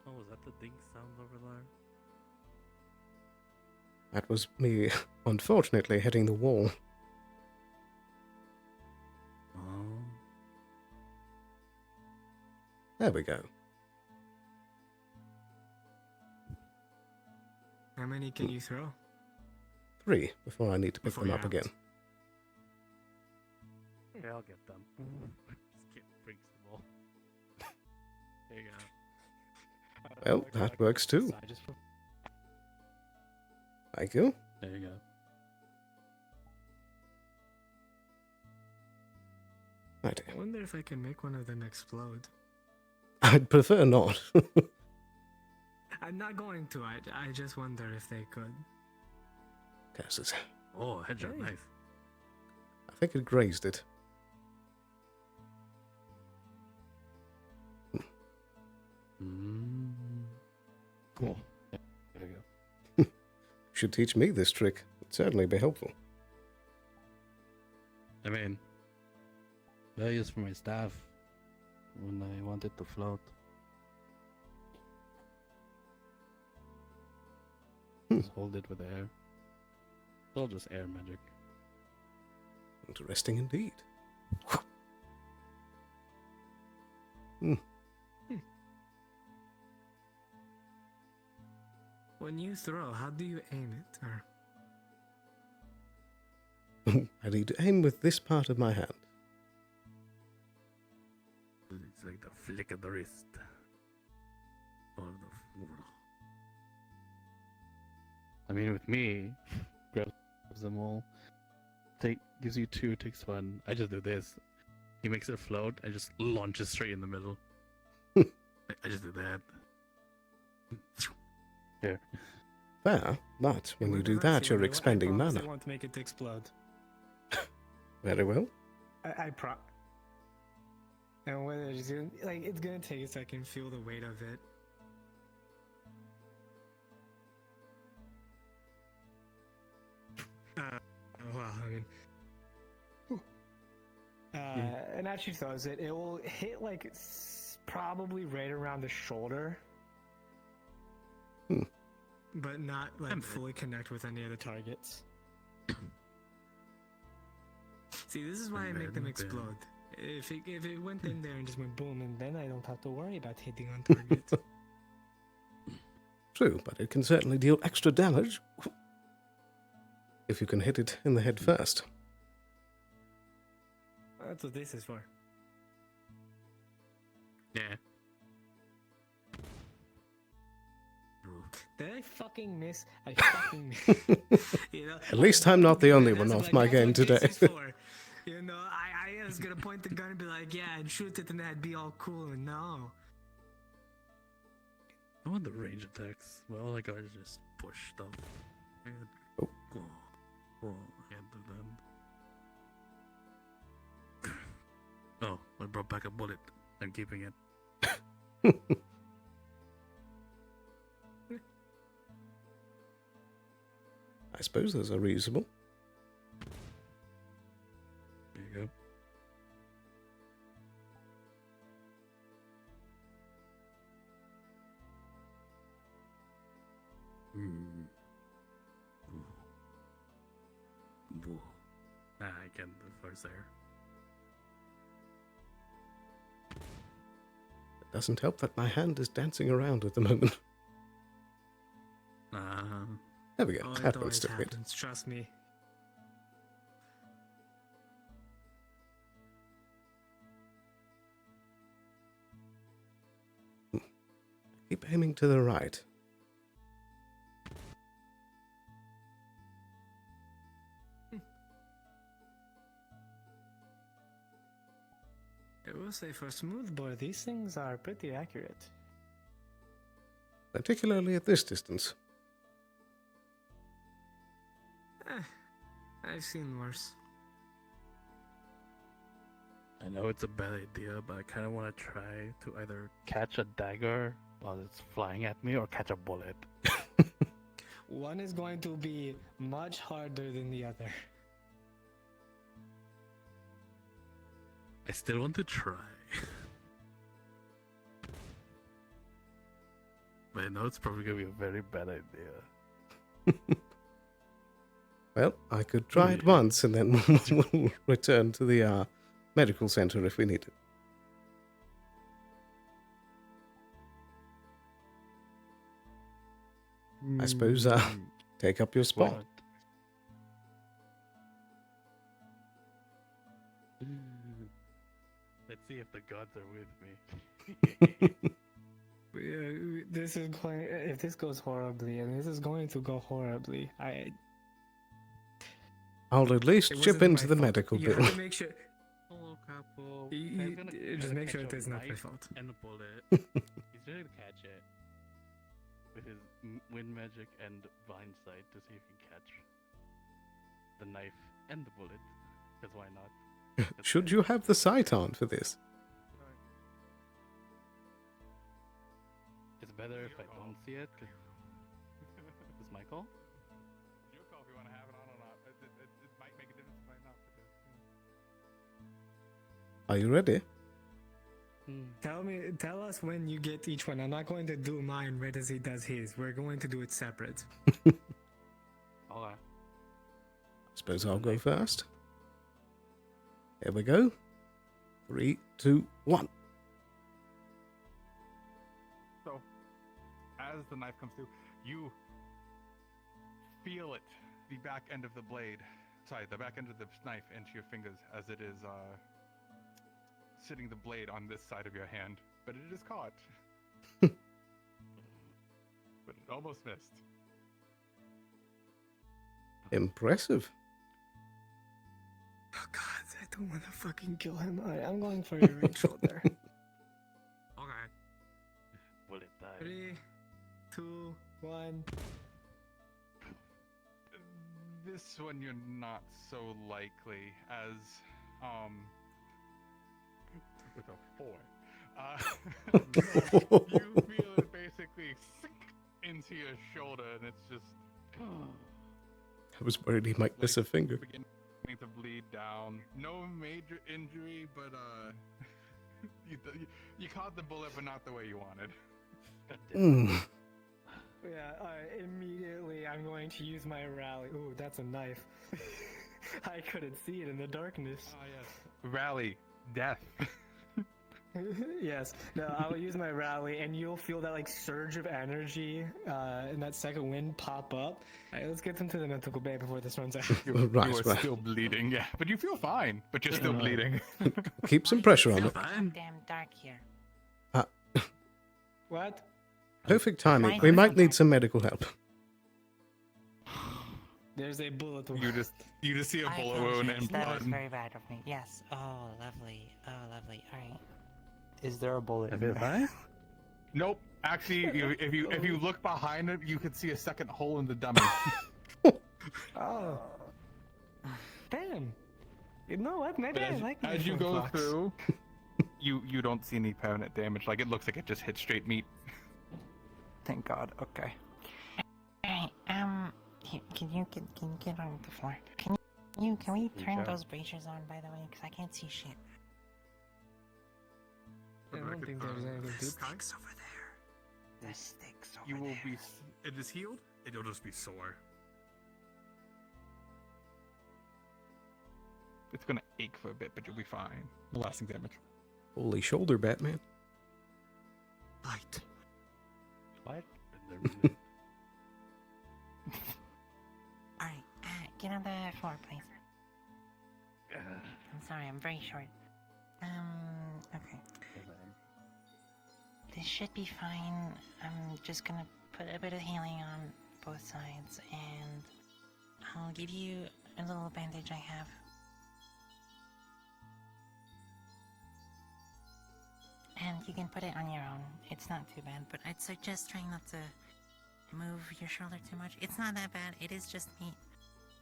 Oh, was that the ding sounds over there? That was me, unfortunately, hitting the wall. Oh. There we go. How many can you throw? 3 before I need to pick Before them you're up out. again. Yeah, I'll get them. Just get bring some more. There you go. Well, that works too. So I just put- Thank you. There you go. Right. I wonder if I can make one of them explode. I'd prefer not. I'm not going to. I just wonder if they could. Curses. Oh, headshot, Hey. nice. I think it grazed it. Cool. There you go. Should teach me this trick. It'd certainly be helpful. I mean, I use for my staff when I want it to float. Just hold it with air. It's all just air magic. Interesting indeed. Hmm. When you throw, how do you aim it? Or I need to aim with this part of my hand. It's like the flick of the wrist. Or the... I mean, with me, grabs them all. Gives you 2, takes 1. I just do this. He makes it float. I just launch it straight in the middle. I just do that. Here. Fair, but when you do that, you're expending mana. I won't make it explode. Very well. I and whether it's gonna, like, it's gonna take a second, feel the weight of it. Well, I mean, and as she throws it, it will hit like probably right around the shoulder, but not like fully connect with any of the targets. See, this is why I make them explode. If it went in there and just went boom, and then I don't have to worry about hitting on targets. True, but it can certainly deal extra damage if you can hit it in the head first. That's what this is for. Yeah. Did I fucking miss? I fucking miss. You know, At least I'm not the only one off my game today. You know, I was gonna point the gun and be like, yeah, and shoot it, and that'd be all cool, and no. I want the range attacks. Well, all I got is just push stuff. Oh. Oh, can't do that. Oh, I brought back a bullet. I'm keeping it. I suppose those are reasonable. There you go. I can do first there. It doesn't help that my hand is dancing around at the moment. There we go. Oh, That it one's always still hit. happens, trust me. Keep aiming to the right. I will say, for smoothbore, these things are pretty accurate. Particularly at this distance. I've seen worse. I know it's a bad idea, but I kind of want to try to either catch a dagger while it's flying at me or catch a bullet. one is going to be much harder than the other. I still want to try. But I know it's probably gonna be a very bad idea. Well, I could try it once and then we'll return to the medical center if we need it. I suppose take up your spot. What? Let's see if the gods are with me. This is going. If this goes horribly, and this is going to go horribly, I'll at least chip into the medical you bill. have to make sure. Hello, Capo. Just make sure it is not my fault. And a bullet. He's ready to catch it with his wind magic and vine sight to see if he can catch the knife and the bullet. Because why not? Should you have the sight on for this? It's better if I don't see it. Is this my call? Your call if you want to have it on or not. It might make a difference, it might not. Are you ready? Tell us when you get each one. I'm not going to do mine right as he does his. We're going to do it separate. Alright. Suppose I'll go first. Here we go. 3, 2, 1. So, as the knife comes through, you feel it, the back end of the blade, the back end of the knife into your fingers as it is sitting the blade on this side of your hand. But it is caught. But it almost missed. Impressive. Oh God, I don't want to fucking kill him. I'm going for your right shoulder. Okay. Bullet die. 3, 2, 1. This one you're not so likely as with a 4. You feel it basically sink into your shoulder, and it's just. I was worried he might miss a finger. Beginning to bleed down. No major injury, but you caught the bullet, but not the way you wanted. Yeah, immediately I'm going to use my rally. Ooh, that's a knife. I couldn't see it in the darkness. Oh yes. Rally, death. Yes. No, I will use my rally, and you'll feel that like surge of energy and that second wind pop up. All right, let's get them to the medical bay before this runs out. You are still bleeding, yeah. But you feel fine, but you're still bleeding. Keep some pressure on it. Damn dark here. What? Perfect timing. We might need some medical help. There's a bullet wound. You just see a bullet wound and blood. That was very bad of me. Yes. Oh, lovely. Oh, lovely. All right. Is there a bullet? Nope. Actually, if you look behind it, you can see a second hole in the dummy. Oh. Damn. You know what? Maybe I like my as you go flux. through, you don't see any permanent damage. Like it looks like it just hit straight meat. Thank God. Okay. Alright, can you get on the floor? Can we turn those braziers on, by the way? Because I can't see shit. I don't think there's anything to Sticks over there. The sticks over You will there. be. It is healed. It'll just be sore. It's gonna ache for a bit, but you'll be fine. No lasting damage. Holy shoulder, Batman. Light. What? Alright, get on the floor, please. I'm sorry, I'm very short. Okay. This should be fine. I'm just gonna put a bit of healing on both sides, and I'll give you a little bandage I have. And you can put it on your own. It's not too bad, but I'd suggest trying not to move your shoulder too much. It's not that bad, it is just meat.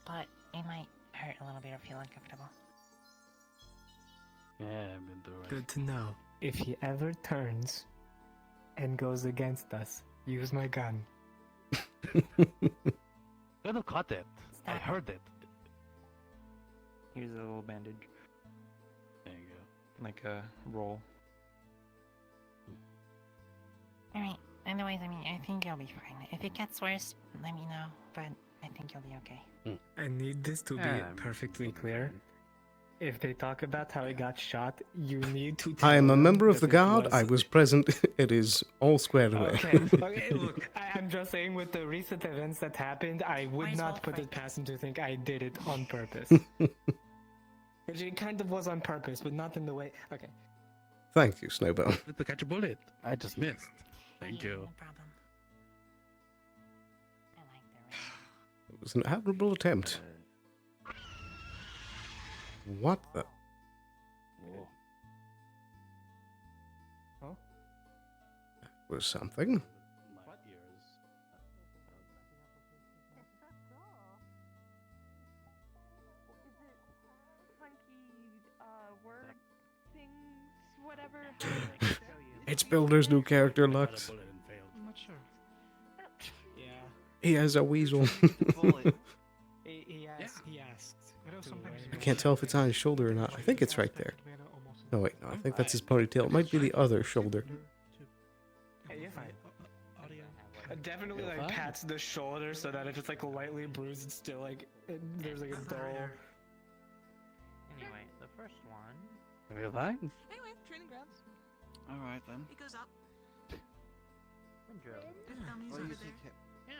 But it might hurt a little bit or feel uncomfortable. Yeah, I've been through it. Good to know. If he ever turns and goes against us, use my gun. Could have caught it. I heard it. Here's a little bandage. There you go. Like a roll. Alright, otherwise, I mean, I think you'll be fine. If it gets worse, let me know, but I think you'll be okay. I need this to be perfectly clear. If they talk about how he got shot, you need to tell I am a them member of if the it guard. was- I was present. It is all squared away. Okay, look, I'm just saying with the recent events that happened, I would not put it past him to think I did it on purpose. Which it kind of was on purpose, but not in the way... Okay. Thank you, Snowbell. To catch a bullet. I just missed. Thank you. It was an admirable attempt. What the? Huh? That was something. It's Builder's new character, Lux. I'm not sure. Yeah. He has a weasel. He asked. I can't tell if it's on his shoulder or not. I think it's right there. No, wait, no, I think that's his ponytail. It might be the other shoulder. Hey, you're fine. Definitely like pats the shoulder so that if it's like lightly bruised, it's still like there's like a dull. Anyway, the first one. Are you fine? Anyway, training grounds. Alright then. It goes up. Windrow. Dummy's Well, over you there. take care. Yeah.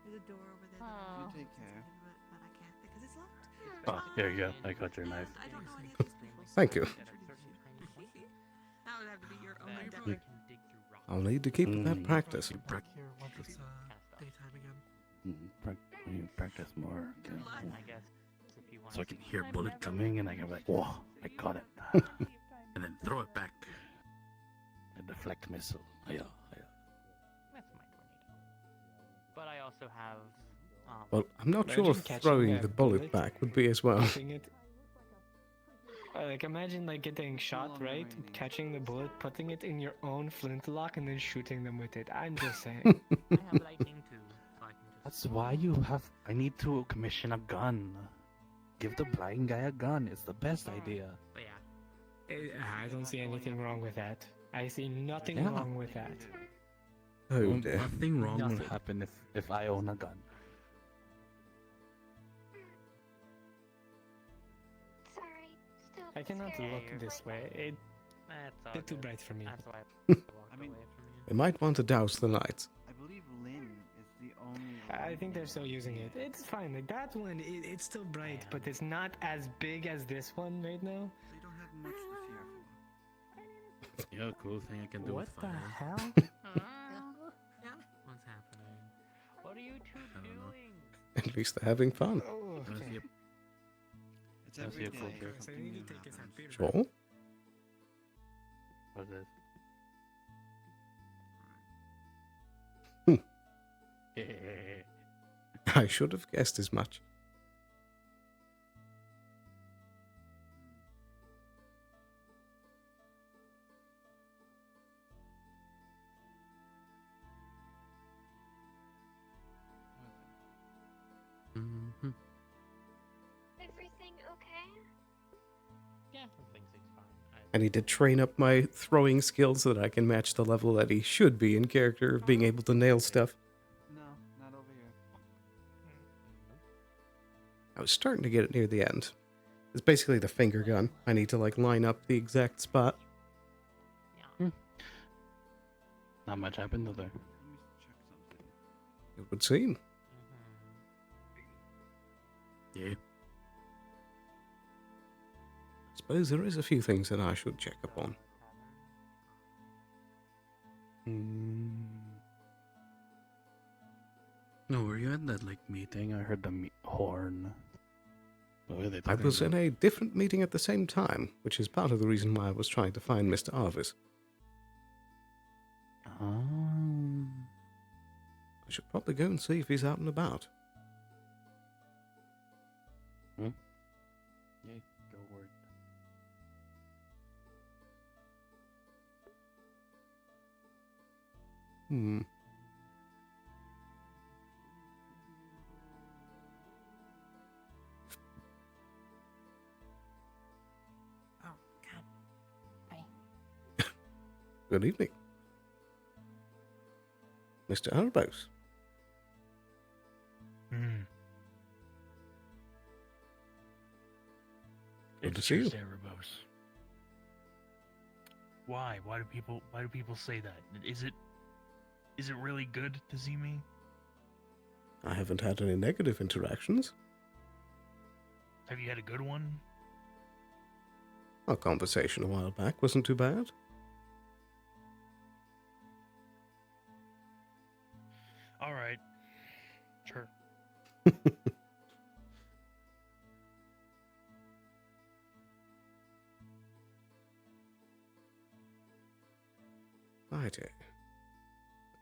There's a door over there. Oh. You take care. But I can't because it's locked. Oh, here you go. I got your knife. I don't know any of these people. Thank you. That would have to be your own That endeavor. can dig through rocks. I'll need to keep that practice. Here, once it's daytime again. You practice more. Okay. I guess if you want. So I can hear bullet coming and I can be like, whoa, I got it. And then throw it back. A deflect missile. Yeah. That's my tornado. But I also have. Well, I'm not sure Imagine if catching throwing that the bullet bullet, back would be as well. Catching it. Like imagine like getting shot, right? Catching the bullet, putting it in your own flintlock, and then shooting them with it. I'm just saying. I have lightning too, so I can just. That's why you have. I need to commission a gun. Give the blind guy a gun. It's the best idea. But yeah. I don't see anything wrong with that. I see nothing Yeah. wrong with that. Oh dear. Nothing wrong will Nothing. happen if I own a gun. I cannot look this way. It's That's a bit too bright for me. That's why I walked away from you. We might want to douse the lights. I believe Lynn is the only. I think they're still using it. It's fine. Like that one, it's still bright, but it's not as big as this one right now. They don't have much to fear. Yeah, cool thing I can do What with the fire. hell? What's happening? What are you two doing? At least they're having fun. Oh, Can I see okay. a- It's can I see every a full day. beer? So I need to take his hat. Sure. What's this? I should have guessed as much. Mhm. Everything okay? Yeah, everything's fine. I need to train up my throwing skills so that I can match the level that he should be in character of being able to nail stuff. No, not over here. I was starting to get it near the end. It's basically the finger gun. I need to like line up the exact spot. Not much happened to there. Let me check something. It would seem. Yeah. I suppose there is a few things that I should check up on. No, were you at that like meeting? I heard the horn. What were they I talking was in about? a different meeting at the same time, which is part of the reason why I was trying to find Mr. Arvis. I should probably go and see if he's out and about. Yeah, go word. Good evening. Mr. Arbos. Good to see you. Erebos. Why? Why do people say that? Is it really good to see me? I haven't had any negative interactions. Have you had a good one? Our conversation a while back wasn't too bad. All right. Sure. Righty.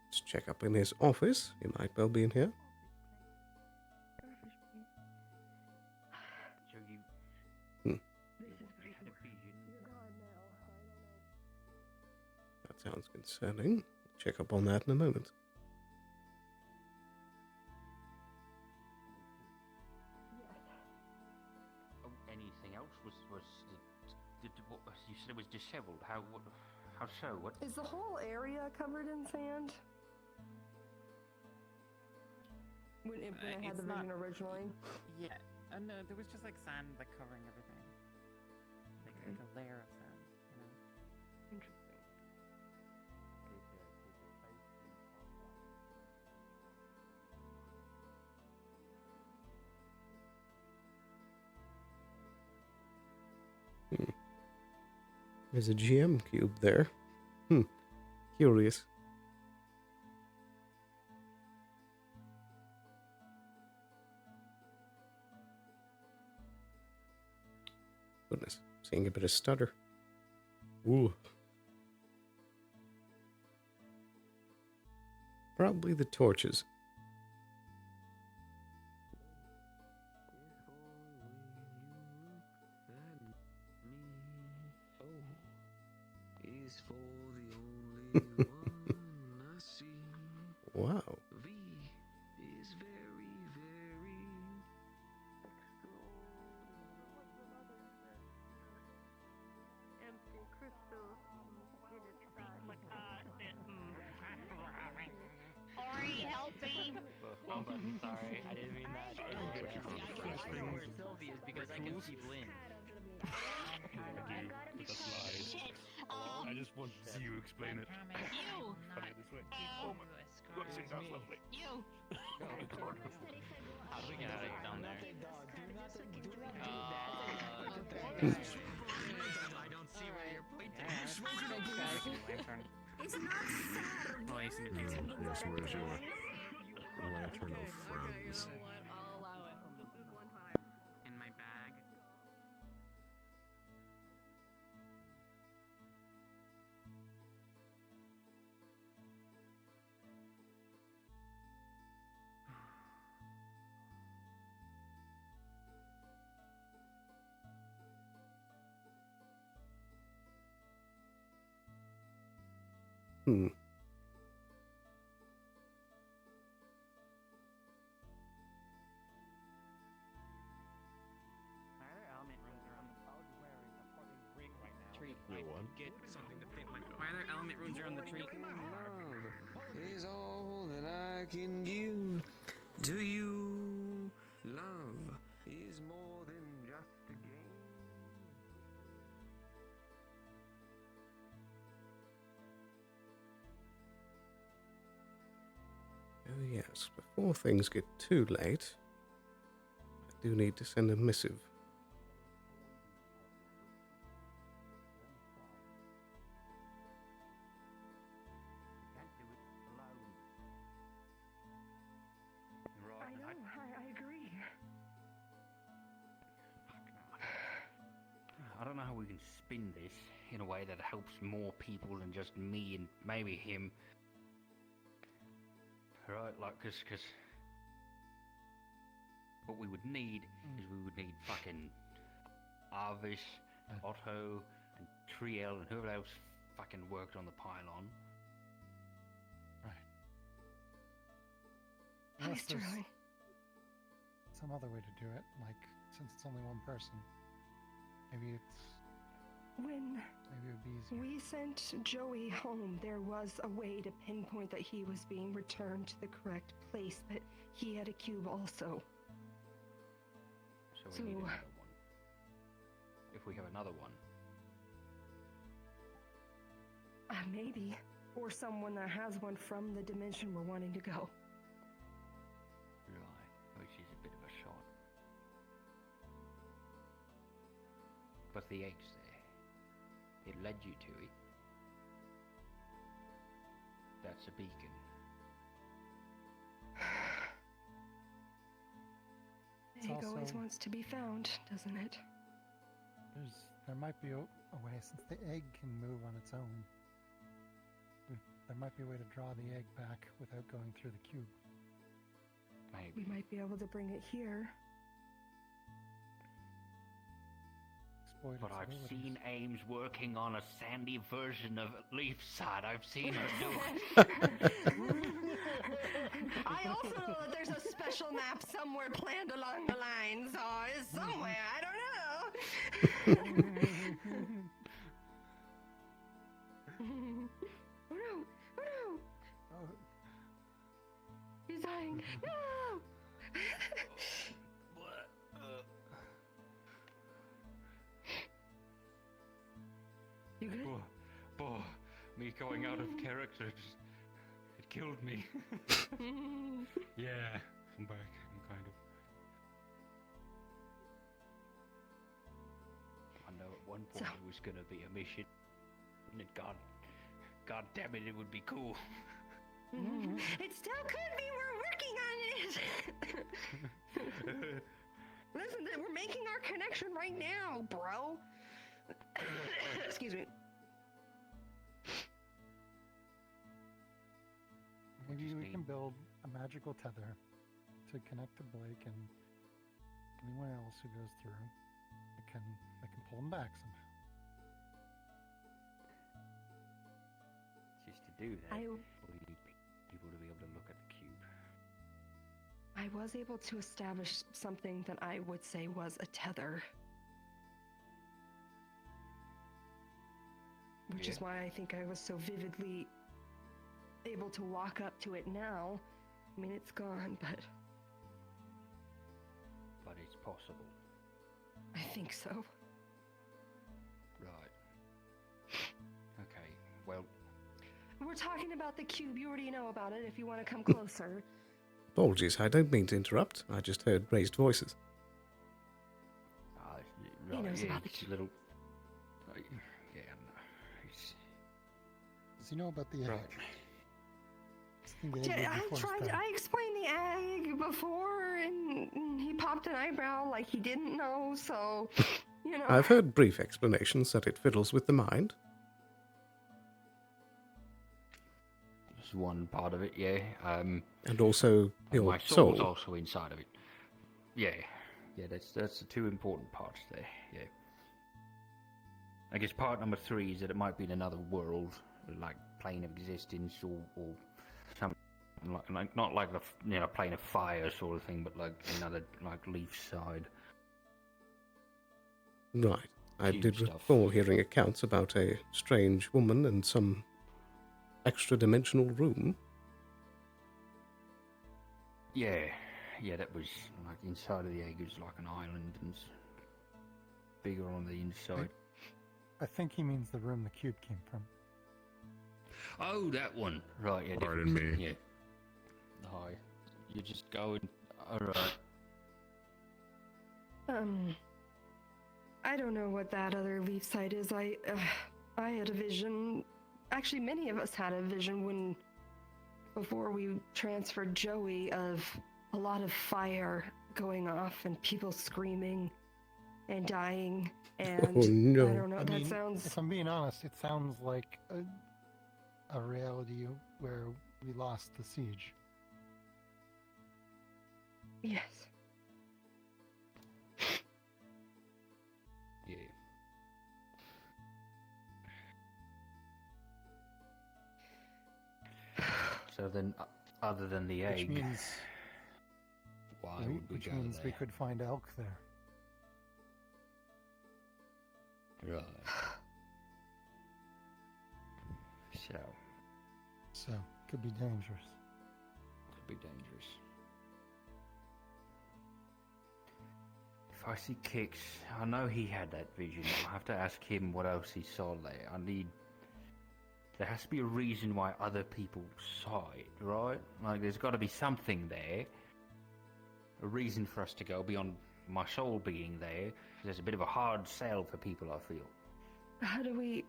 Let's check up in his office. He might well be in here. That sounds concerning. Check up on that in a moment. Anything else was you said it was disheveled. How so? What is the whole area covered in sand? When I had the vision originally. Yeah. No, there was just like sand like covering everything. Like a layer of sand, you know. Interesting. There's a GM cube there. Curious. Goodness, seeing a bit of stutter. Ooh. Probably the torches. Is for the only one I see. Wow. V is very, very Empty crystal in its Ori, help me! I'm sorry, I didn't mean that. I know where Sylvie is because I can see Blinn. Shit! I just want to see you explain it. You! This way. Oh my God, that's lovely. You! How do we get out of down there? I don't see where you're pointing. It's not fair. Oh, you see Yes, where's your lantern of friends? I'll allow it. This is one time. In my bag. Why are there element runes around the tree? Love is all that I can give to you. Love is more than just a game. Oh yes, before things get too late, I do need to send a missive. I agree. I don't know how we can spin this in a way that helps more people than just me and maybe him. Right, like, cause what we would need is we would need fucking Arvis, Otto, and Triel, and whoever else fucking worked on the pylon. Unless Mr. there's Roy. some other way to do it, like since it's only one person, maybe it would be We sent Joey home. There was a way to pinpoint that he was being returned to the correct place, that he had a cube also. So we need another one. If we have another one. Maybe. Or someone that has one from the dimension we're wanting to go. Right, which is a bit of a shot. But the egg's there. It led you to it. That's a beacon. The egg always wants to be found, doesn't it? There might be a way, since the egg can move on its own. There might be a way to draw the egg back without going through the cube. We might be able to bring it here. Exploit But its I've abilities. seen Ames working on a sandy version of Leafside. I've seen her do it. I also know that there's a special map somewhere planned along the line, so it's somewhere, I don't know. Oh no! Oh no! He's dying! No! You good? Me going out of character, it killed me. Yeah, I'm back. I'm kind of. I know at one point it was gonna be a mission, and God damn it, it would be cool. It still could be. We're working on it. Listen, we're making our connection right now, bro. Excuse me. Maybe we can build a magical tether to connect to Blake and anyone else who goes through. That can pull him back somehow. Just to do that, we need people to be able to look at the cube. I was able to establish something that I would say was a tether. Which is why I think I was so vividly able to walk up to it now. I mean, it's gone, but But it's possible. I think so. Right. Okay, well, We're talking about the cube. You already know about it if you want to come closer. Apologies, I don't mean to interrupt. I just heard raised voices. He knows about the it's a little. Yeah, Does he know about the egg? Right. I explained the egg before, and he popped an eyebrow like he didn't know, so, you know. I've heard brief explanations that it fiddles with the mind. That's one part of it, yeah. And also your my soul. soul's also inside of it. Yeah, that's the two important parts there. Yeah. I guess part number 3 is that it might be in another world, like plane of existence, or something like not like the plane of fire sort of thing, but like another like leaf side. Right. I Cube did stuff. recall hearing accounts about a strange woman and some extra-dimensional room. Yeah, that was like inside of the egg is like an island and it's bigger on the inside. I think he means the room the cube came from. Oh, that one. Right, yeah. Pardon me. Yeah. Hi. You're just going. Alright. I don't know what that other leaf site is. I had a vision. Actually, many of us had a vision before we transferred Joey, of a lot of fire going off and people screaming and dying. And Oh, no. I don't know. That sounds. If I'm being honest, it sounds like a reality where we lost the siege. Yes. Yeah. So then, other than the egg, Which means, why would we which go means there? we could find elk there. Right. So, could be dangerous. Could be dangerous. If I see Kix, I know he had that vision. I'll have to ask him what else he saw there. There has to be a reason why other people saw it, right? Like, there's got to be something there. A reason for us to go beyond my soul being there. There's a bit of a hard sell for people, I feel. How do we...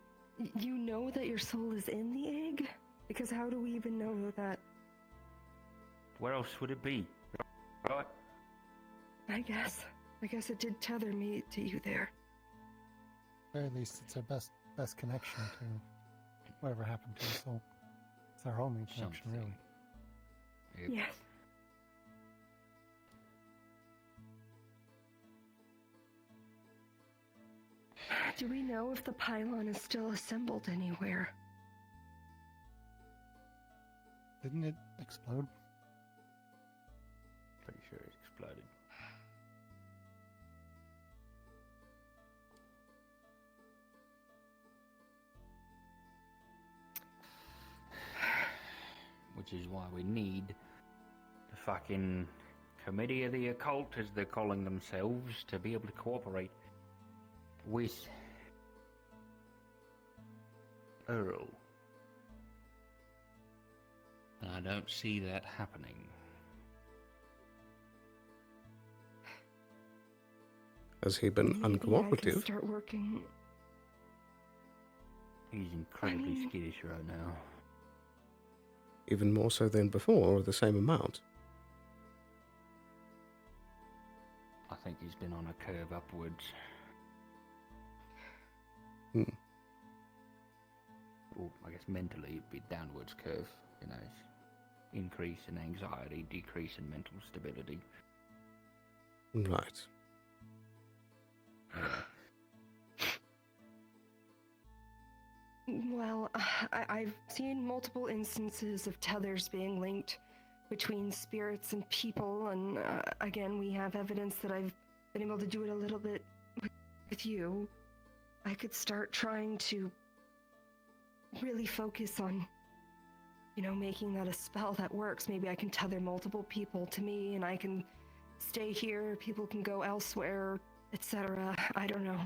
You know that your soul is in the egg? Because how do we even know that? Where else would it be? Right? I guess it did tether me to you there. At the very least, it's our best connection to whatever happened to us. So it's our only connection, really. Yes. Do we know if the pylon is still assembled anywhere? Didn't it explode? Pretty sure it exploded. Which is why we need the fucking Committee of the Occult, as they're calling themselves, to be able to cooperate with Earl. And I don't see that happening. Has he been Maybe I can uncooperative? start working. He's incredibly skittish right now. Even more so than before, or the same amount? I think he's been on a curve upwards. Or I guess mentally it'd be downwards curve, you know. Increase in anxiety, decrease in mental stability. Right. Well, I've seen multiple instances of tethers being linked between spirits and people, and again, we have evidence that I've been able to do it a little bit with you. I could start trying to really focus on, making that a spell that works. Maybe I can tether multiple people to me, and I can stay here, people can go elsewhere, etc. I don't know.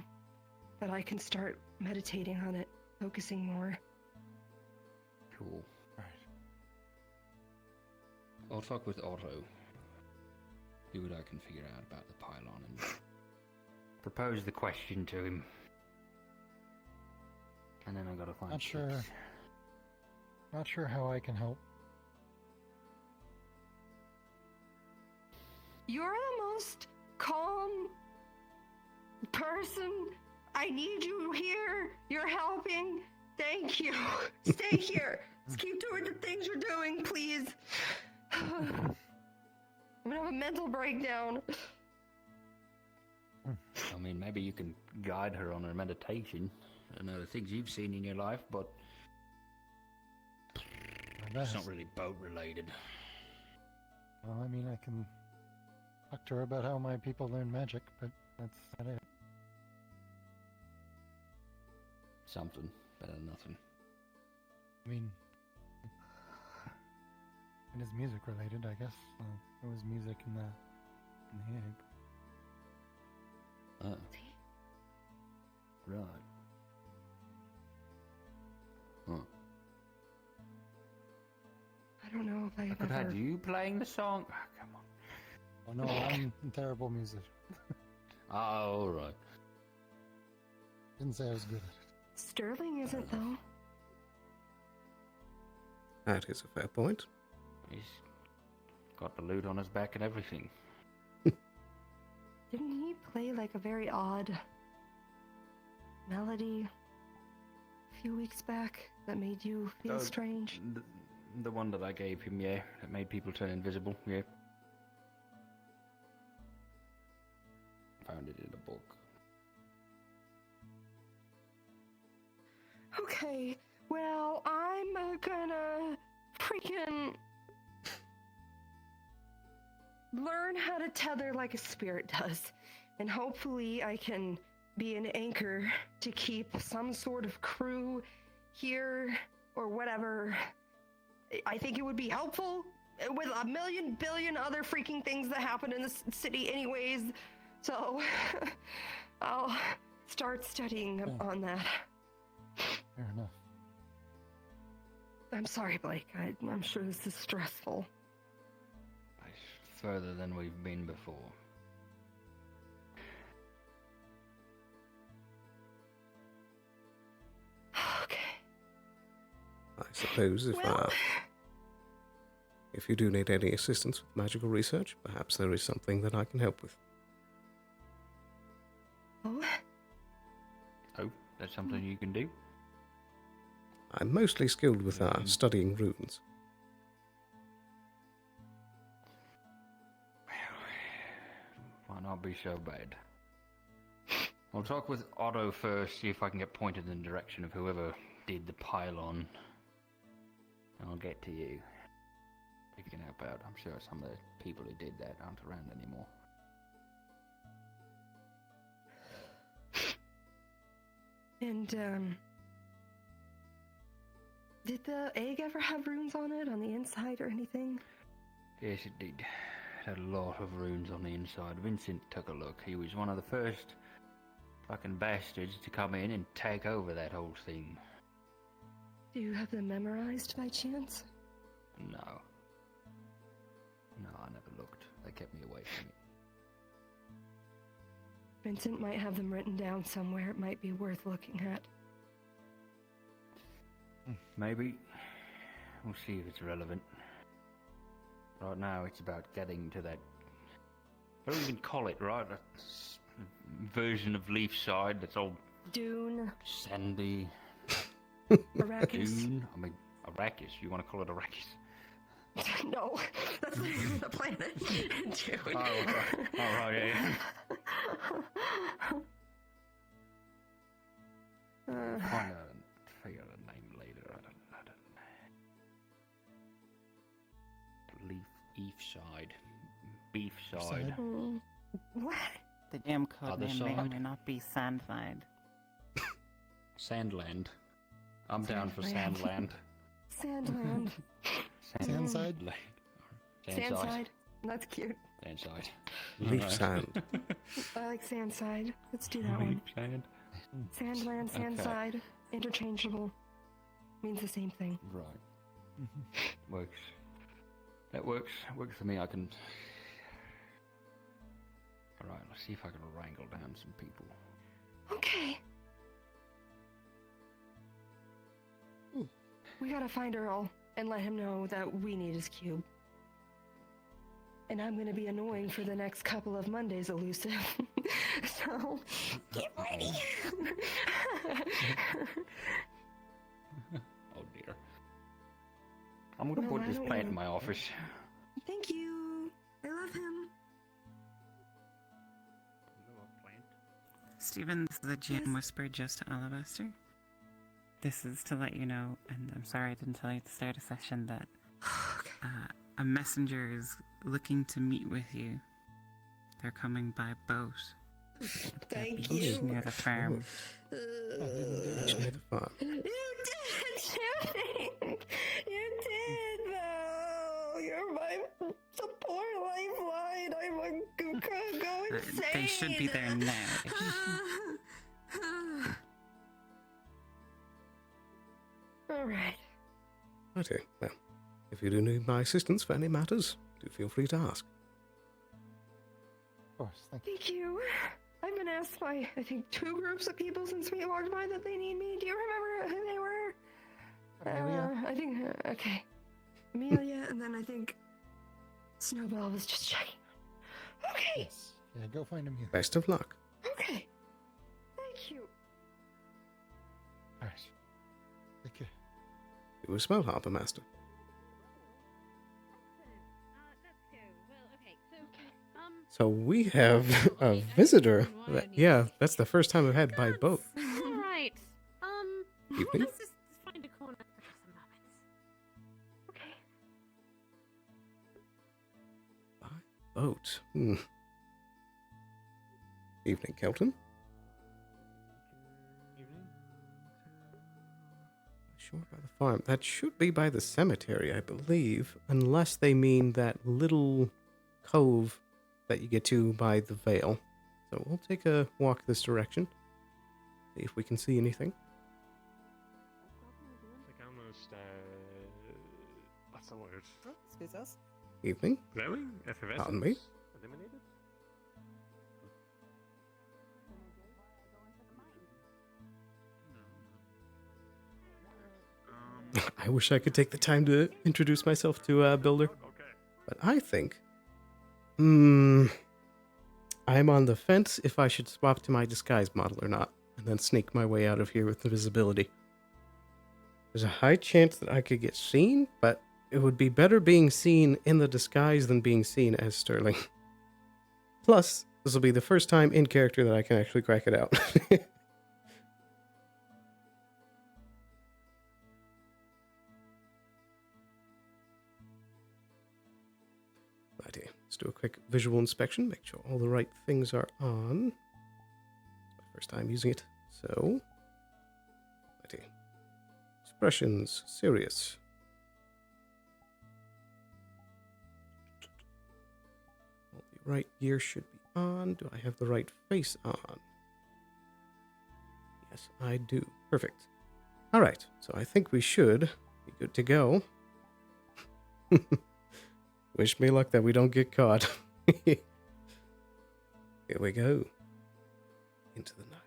But I can start meditating on it, focusing more. Cool. Right. I'll talk with Otto. See what I can figure out about the pylon and propose the question to him. And then I gotta find Not sure how I can help. You're the most calm person. I need you here. You're helping. Thank you. Stay here. Let's keep doing the things you're doing, please. I'm gonna have a mental breakdown. I mean, maybe you can guide her on her meditation. I don't know the things you've seen in your life, but it's not really boat related. Well, I mean, I can talk to her about how my people learn magic, but that's not it. Something better than nothing. I mean, it is music related, I guess. There was music in the egg. Oh. Right. Huh. I don't know if I could have had you playing the song. Oh, come on. Oh no, I'm terrible music. Oh, right. Didn't say I was good at it. Sterling isn't, though. That is a fair point. He's got the loot on his back and everything. Didn't he play like a very odd melody a few weeks back that made you feel strange? The one that I gave him, yeah. That made people turn invisible, yeah. Found it in a book. Okay, well, I'm gonna freaking learn how to tether like a spirit does. And hopefully I can be an anchor to keep some sort of crew here or whatever. I think it would be helpful with a million billion other freaking things that happen in this city anyways. So I'll start studying on that. Fair enough. I'm sorry, Blake. I'm sure this is stressful. It's further than we've been before. I suppose if you do need any assistance with magical research, perhaps there is something that I can help with. Oh, that's something you can do? I'm mostly skilled with studying runes. Might not be so bad. I'll talk with Otto first, see if I can get pointed in the direction of whoever did the pylon. And I'll get to you. If you can help out. I'm sure some of the people who did that aren't around anymore. And, did the egg ever have runes on it, on the inside or anything? Yes, it did. It had a lot of runes on the inside. Vincent took a look. He was one of the first fucking bastards to come in and take over that whole thing. Do you have them memorized by chance? No. No, I never looked. They kept me away from it. Vincent might have them written down somewhere. It might be worth looking at. Maybe. We'll see if it's relevant. Right now, it's about getting to that... What do we even call it, right? A version of Leafside that's all... Dune. Sandy. Arrakis. Dune? I mean, Arrakis. You want to call it Arrakis? No, that's the name of the planet. Dune. Oh, okay. Oh, right, yeah. Find out and figure out a name later. I don't Leafside. Beefside. What? The damn code Other name may or side? may not be Sandside. Sandland. I'm down for Sandland. Sandland. Sandland. Sandside? Sandside. That's cute. Sandside. Leaf sand. I like Sandside. Let's do that one. Sand. Sandland, Okay. Sandside. Interchangeable. Means the same thing. Right. Works. That works. Works for me. I can... Alright, let's see if I can wrangle down some people. Okay. We gotta find Earl and let him know that we need his cube. And I'm gonna be annoying for the next couple of Mondays, elusive. So, get ready. Oh dear. I'm gonna Well, put I this don't plant in wanna- my office. Thank you. I love him. Stephen, this is the GM whisper just to Alabaster. This is to let you know, and I'm sorry I didn't tell you at the start of session, that a messenger is looking to meet with you. They're coming by boat. Thank Beach you. near the farm. Beach near the farm. You did, Jimmy. You did, though. You're my support lifeline. I'm a go insane. They should be there now. All right. Righty, well, if you do need my assistance for any matters, do feel free to ask. Of course, thank Thank you. I've been asked by, I think, 2 groups of people since we walked by that they need me. Do you remember who they were? Amelia? I think, okay. Amelia, and then I think Snowball was just checking. Okay. Yeah, go find him here. Best of luck. Okay. Thank you. Alright. Take care. You as well, Harbour Master. So we have a visitor. Yeah, that's the first time I've had by boat. All right. Evening. Let's just find a corner for just a moment. Okay. Boat. Evening, Kelton. Shore by the farm. That should be by the cemetery, I believe. Unless they mean that little cove that you get to by the Vale. So we'll take a walk this direction. See if we can see anything. Like almost, what's the word? Excuse us. Evening. Glowing? Effervescent? Pardon me? Eliminated? I wish I could take the time to introduce myself to Builder. But I think... I'm on the fence if I should swap to my disguise model or not, and then sneak my way out of here with invisibility. There's a high chance that I could get seen, but it would be better being seen in the disguise than being seen as Sterling. Plus, this will be the first time in character that I can actually crack it out. Righty, let's do a quick visual inspection, make sure all the right things are on. It's my first time using it, so... Righty. Expressions, serious. All the right gear should be on. Do I have the right face on? Yes, I do. Perfect. Alright, so I think we should be good to go. Wish me luck that we don't get caught. Here we go. Into the night.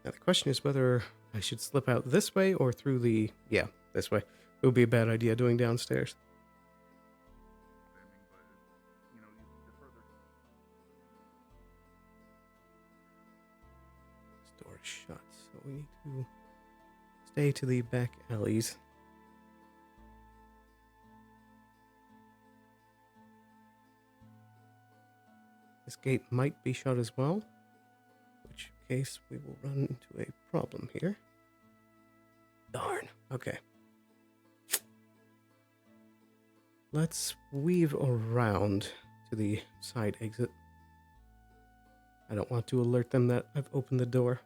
Now the question is whether I should slip out this way or through the... Yeah, this way. It would be a bad idea doing downstairs. This door is shut, so we need to stay to the back alleys. This gate might be shut as well, in which case we will run into a problem here. Darn. Okay. Let's weave around to the side exit. I don't want to alert them that I've opened the door.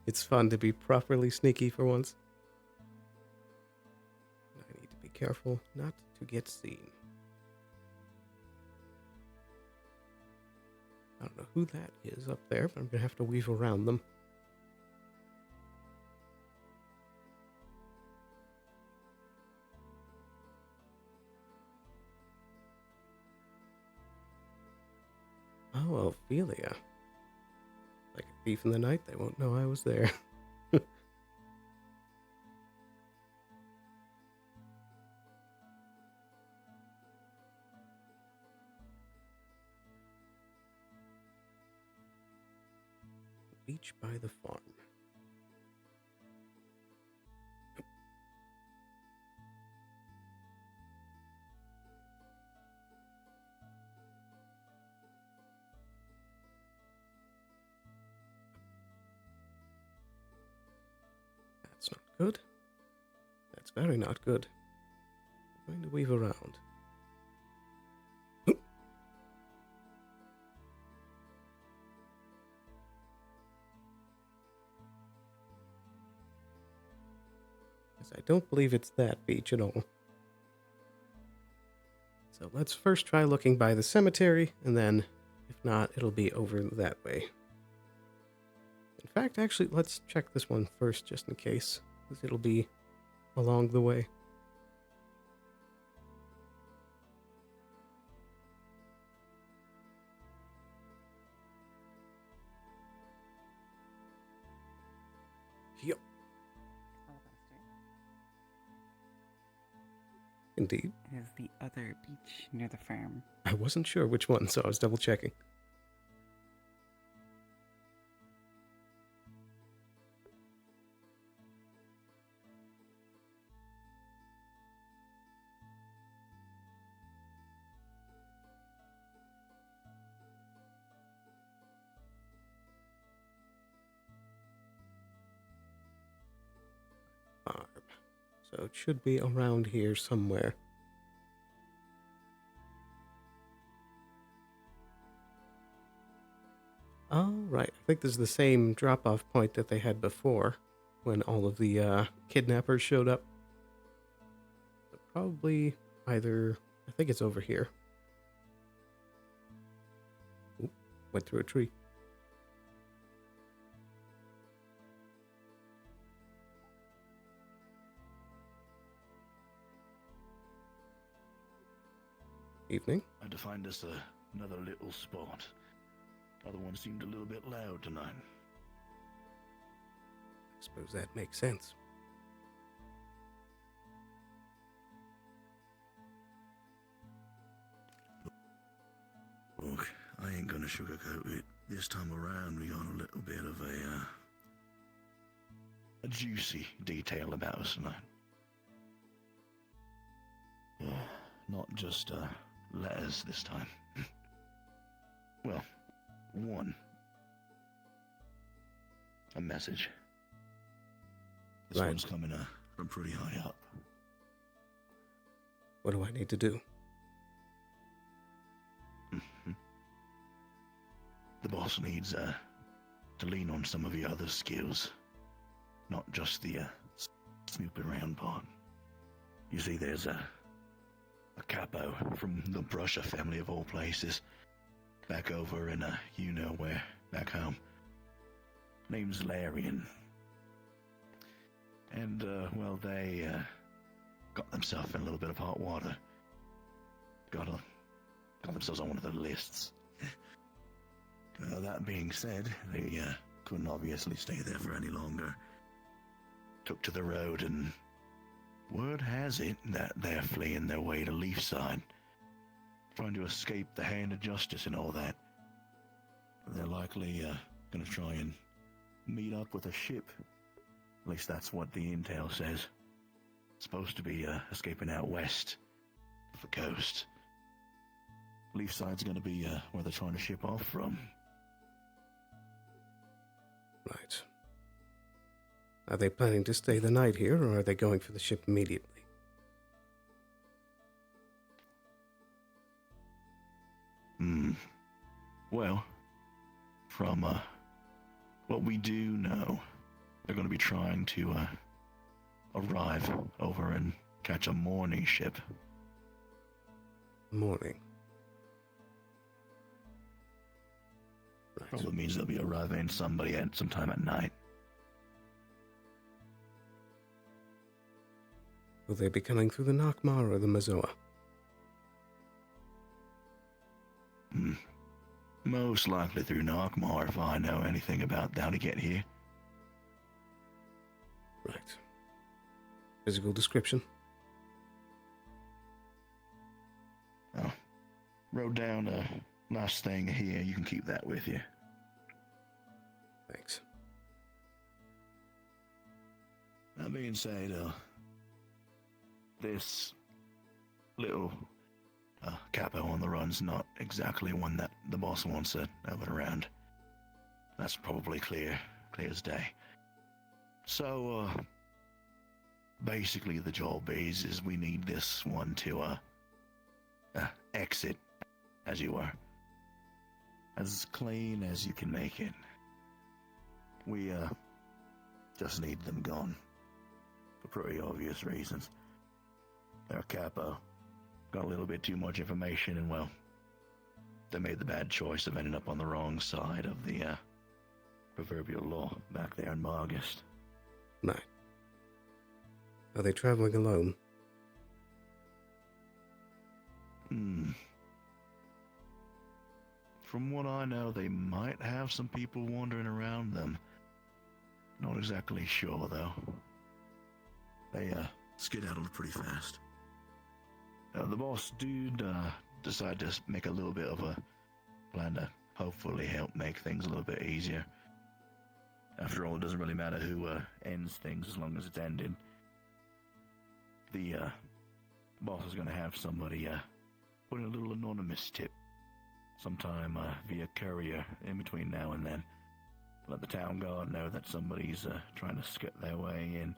It's fun to be properly sneaky for once. I need to be careful not to get seen. I don't know who that is up there, but I'm going to have to weave around them. Oh, Ophelia. Like a thief in the night, they won't know I was there. Beach by the farm. That's not good. That's very not good. I'm going to weave around. I don't believe it's that beach at all. So let's first try looking by the cemetery, and then, if not, it'll be over that way. In fact, actually, let's check this one first, just in case, because it'll be along the way. Yep. Indeed. It is the other beach near the farm. I wasn't sure which one, so I was double checking. So it should be around here somewhere. Oh, right. I think this is the same drop-off point that they had before when all of the kidnappers showed up. So probably either... I think it's over here. Oop, went through a tree. Evening. I had to find us another little spot. Other one seemed a little bit loud tonight. I suppose that makes sense. Look, I ain't gonna sugarcoat it. This time around, we got a little bit of a juicy detail about us tonight. Yeah, not just letters this time. Well, one. A message. This Right. one's coming from pretty high up. What do I need to do? The boss needs to lean on some of your other skills, not just the snooping around part. You see, there's a capo from the Brusher family of all places, back over in you know where, back home. Name's Larian. And well, they got themselves in a little bit of hot water. Got themselves on one of the lists. That being said, they couldn't obviously stay there for any longer. Took to the road, and word has it that they're fleeing their way to Leafside, trying to escape the hand of justice and all that. They're likely going to try and meet up with a ship. At least that's what the intel says. Supposed to be escaping out west of the coast. Leafside's going to be where they're trying to ship off from. Right. Are they planning to stay the night here, or are they going for the ship immediately? Well, from what we do know, they're going to be trying to arrive over and catch a morning ship. Morning. Probably means they'll be arriving sometime at night. Will they be coming through the Nakmar or the Mazoa? Most likely through Nakmar, if I know anything about how to get here. Right. Physical description? Oh. Wrote down a last thing here. You can keep that with you. Thanks. That being said, this little capo on the run's not exactly one that the boss wants to have it around. That's probably clear as day. So, basically the job is we need this one to exit, as you were, as clean as you can make it. We just need them gone, for pretty obvious reasons. Their capo got a little bit too much information, and well, they made the bad choice of ending up on the wrong side of the proverbial law back there in August. Right. Are they traveling alone? From what I know, they might have some people wandering around them. Not exactly sure, though. They skedaddled pretty fast. The boss dude decided to make a little bit of a plan to hopefully help make things a little bit easier. After all, it doesn't really matter who ends things as long as it's ended. The boss is going to have somebody put in a little anonymous tip sometime via courier in between now and then. Let the town guard know that somebody's trying to skip their way in.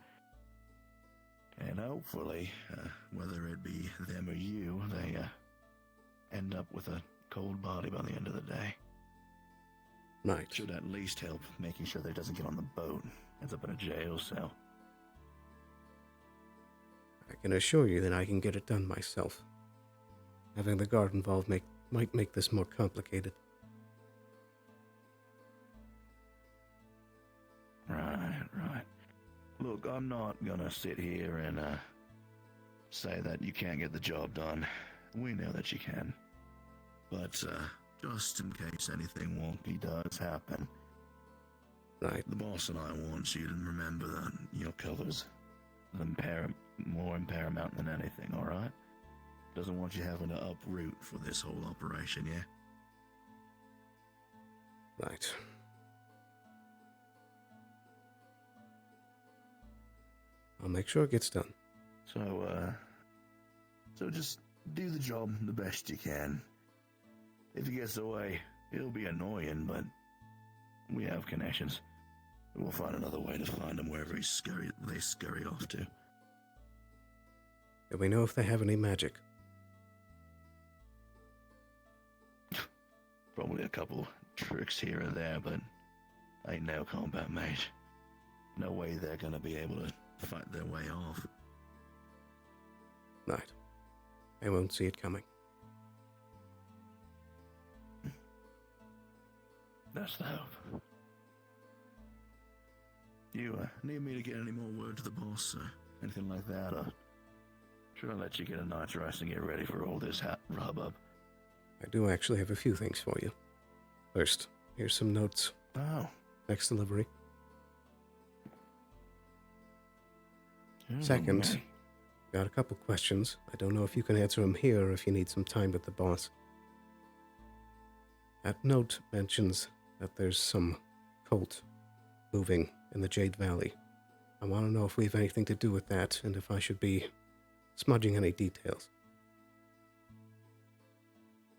And hopefully, whether it be them or you, they end up with a cold body by the end of the day. Right. Should at least help making sure that he doesn't get on the boat, ends up in a jail cell. I can assure you that I can get it done myself. Having the guard involved might make this more complicated. Right. Look, I'm not gonna sit here and say that you can't get the job done. We know that you can. But just in case anything wonky does happen, right? The boss and I want you to remember that your colors more paramount than anything. All right? Doesn't want you having to uproot for this whole operation, yeah? Right. I'll make sure it gets done. So just do the job the best you can. If he gets away, it'll be annoying, but we have connections. We'll find another way to find him wherever they scurry off to. Do we know if they have any magic? Probably a couple tricks here and there, but ain't no combat mage. No way they're gonna be able to fight their way off. Right. I won't see it coming. That's the hope. You need me to get any more word to the boss or anything like that, or should I let you get a night's rest and get ready for all this hubbub? I do actually have a few things for you. First, here's some notes. Oh. Next delivery. Second, got a couple questions. I don't know if you can answer them here or if you need some time with the boss. That note mentions that there's some cult moving in the Jade Valley. I want to know if we have anything to do with that and if I should be smudging any details.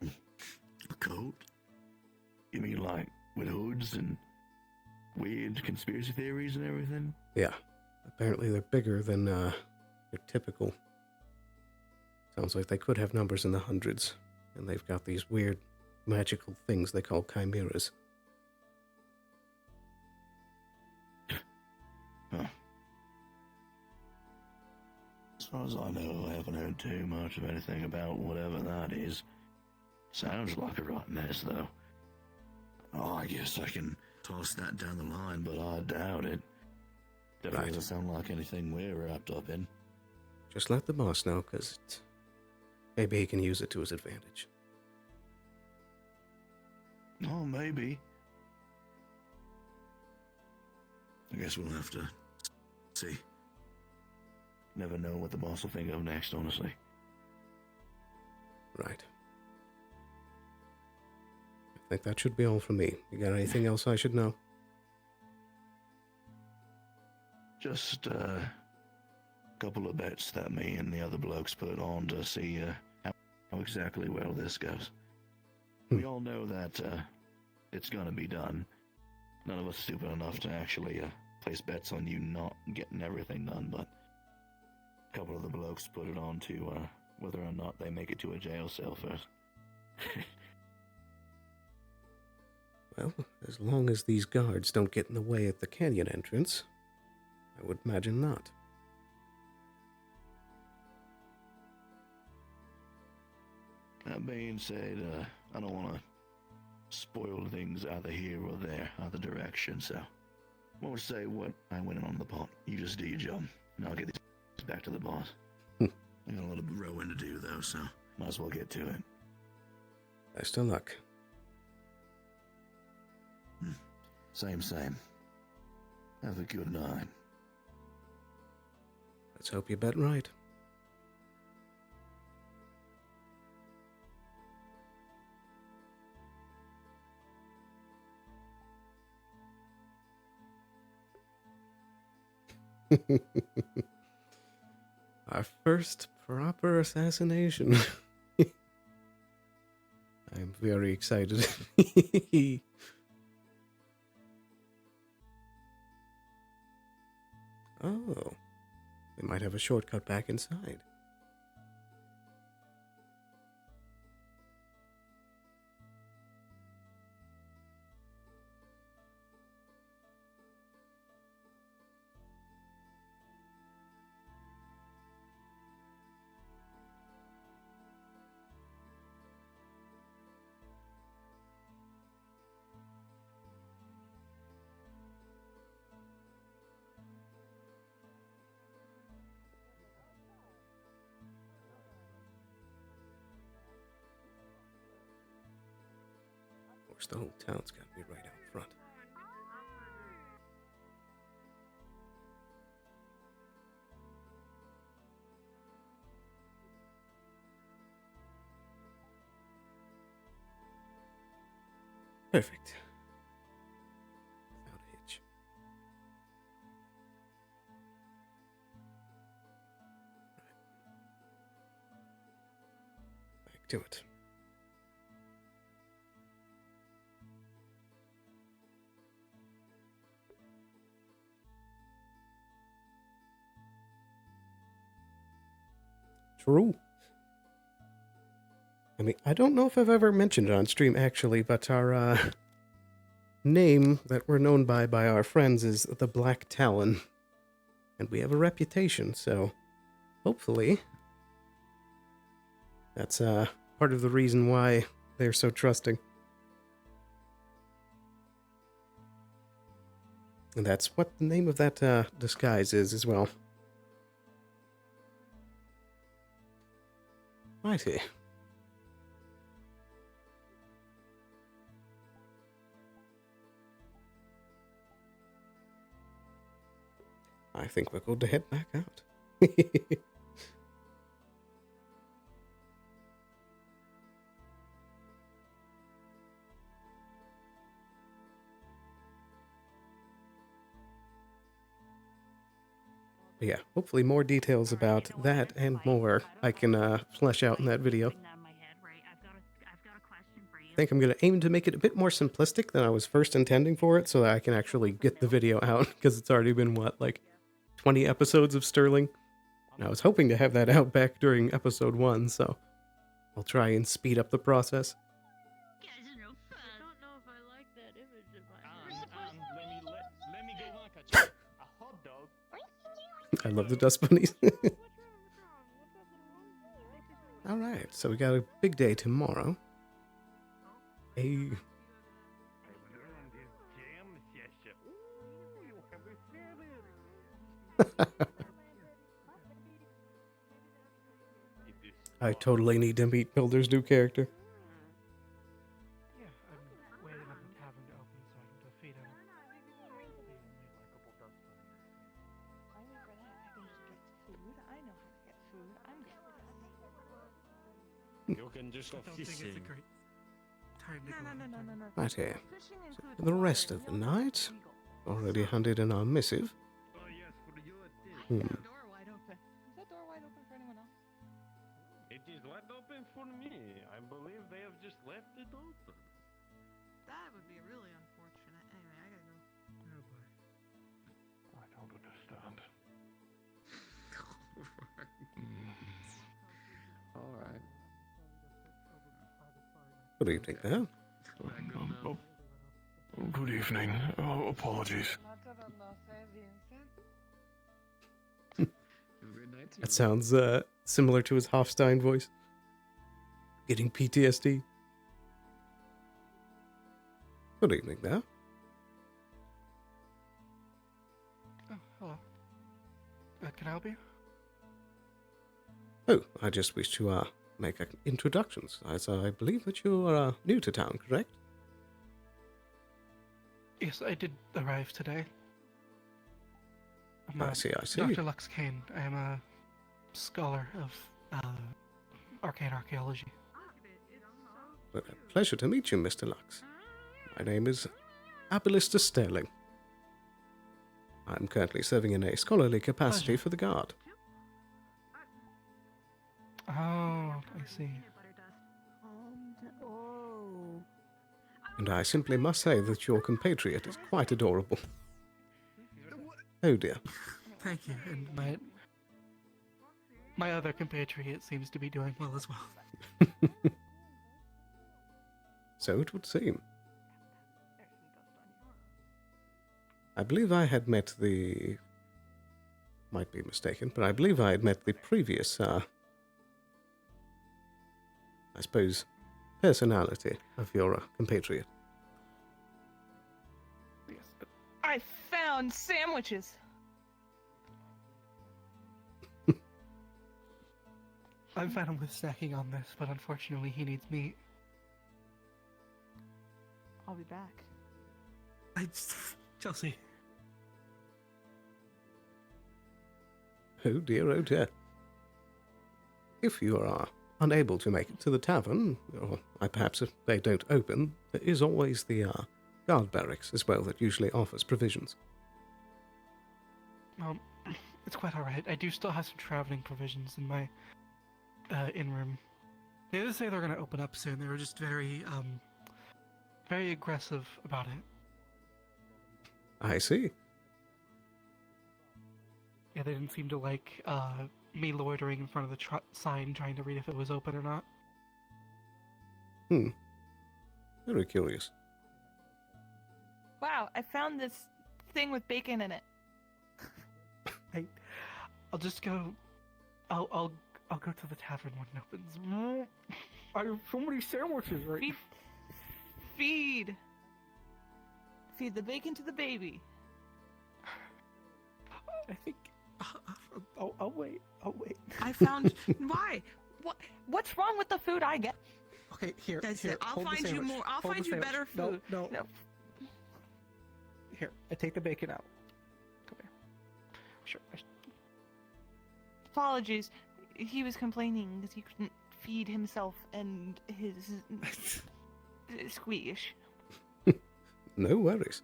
A cult? You mean like with hoods and weird conspiracy theories and everything? Yeah. Apparently they're bigger than your typical. Sounds like they could have numbers in the hundreds. And they've got these weird magical things they call chimeras. Huh. As far as I know, I haven't heard too much of anything about whatever that is. Sounds like a rotten mess, though. Oh, I guess I can toss that down the line, but I doubt it. Definitely doesn't sound like anything we're wrapped up in. Just let the boss know, because maybe he can use it to his advantage. Oh, maybe. I guess we'll have to see. Never know what the boss will think of next, honestly. Right. I think that should be all from me. You got anything else I should know? Just a couple of bets that me and the other blokes put on to see how exactly well this goes. We all know that it's gonna be done. None of us are stupid enough to actually place bets on you not getting everything done, but a couple of the blokes put it on to whether or not they make it to a jail cell first. Well, as long as these guards don't get in the way at the canyon entrance, I would imagine not. That being said, I don't want to spoil things either here or there, either direction, so I won't say what I went in on the pot. You just do your job, and I'll get these back to the boss. I got a lot of rowing to do, though, so might as well get to it. Best of luck. Same. Have a good night. Let's hope you bet right. Our first proper assassination. I'm very excited. Oh. They might have a shortcut back inside. Of course, the whole town's got to be right out front. Perfect. Without a hitch. Right. Back to it. True. I mean, I don't know if I've ever mentioned it on stream, actually, but our name that we're known by our friends is the Black Talon. And we have a reputation, so hopefully that's part of the reason why they're so trusting. And that's what the name of that disguise is as well. Righty. I think we're going to head back out. But yeah, hopefully more details about that and more I can flesh out in that video. I think I'm going to aim to make it a bit more simplistic than I was first intending for it so that I can actually get the video out, because it's already been, what, like 20 episodes of Sterling? And I was hoping to have that out back during episode 1, so I'll try and speed up the process. I love the dust bunnies. Alright, so we got a big day tomorrow. I totally need to meet Builder's new character. Yeah, I'm waiting on the tavern to open so I can go feed him. I mean, for that, I can just get food. I know how to get food. I'm good with this. You can just go I don't think it's a fishing. great time to go. No. Right here. So for the rest of the night, already handed in our missive. Is that door wide open? Is that door wide open for anyone else? It is wide open for me. I believe they have just left it open. That would be really unfortunate. Anyway, I gotta go. Oh boy. I don't understand. All right. Good evening there. Good evening. Oh, apologies. That sounds similar to his Hofstein voice. Getting PTSD. Good evening there. Oh, hello. Can I help you? Oh, I just wish to make introductions, as I believe that you are new to town, correct? Yes, I did arrive today. I see. Dr. Lux Kane. I am a scholar of arcane archaeology. Well, a pleasure to meet you, Mr. Lux. My name is Aballister Sterling. I'm currently serving in a scholarly capacity for the Guard. Oh, I see. And I simply must say that your compatriot is quite adorable. Oh dear. Thank you. And my other compatriot seems to be doing well as well. So it would seem. I believe I had met the... Might be mistaken, but I believe I had met the previous, I suppose, personality of your compatriot. I found sandwiches. I'm fine with snacking on this, but unfortunately he needs meat. I'll be back. Chelsea. Oh dear, oh dear. If you are unable to make it to the tavern, or perhaps if they don't open, there is always the guard barracks as well that usually offers provisions. It's quite alright. I do still have some traveling provisions in my in-room. They did say they're going to open up soon. They were just very aggressive about it. I see. Yeah, they didn't seem to like me loitering in front of the sign trying to read if it was open or not. Very curious. Wow, I found this thing with bacon in it. I'll just go. I'll go to the tavern when it opens. I have so many sandwiches right now. Feed the bacon to the baby. I think. I'll wait. I found why? What's wrong with the food I get? Okay, here. That's here, it. I'll hold the find you sandwich. more. I'll Hold find the you sandwich. better food. No. Here, I take the bacon out. Come here. Sure. Apologies. He was complaining because he couldn't feed himself and his squeamish. No worries.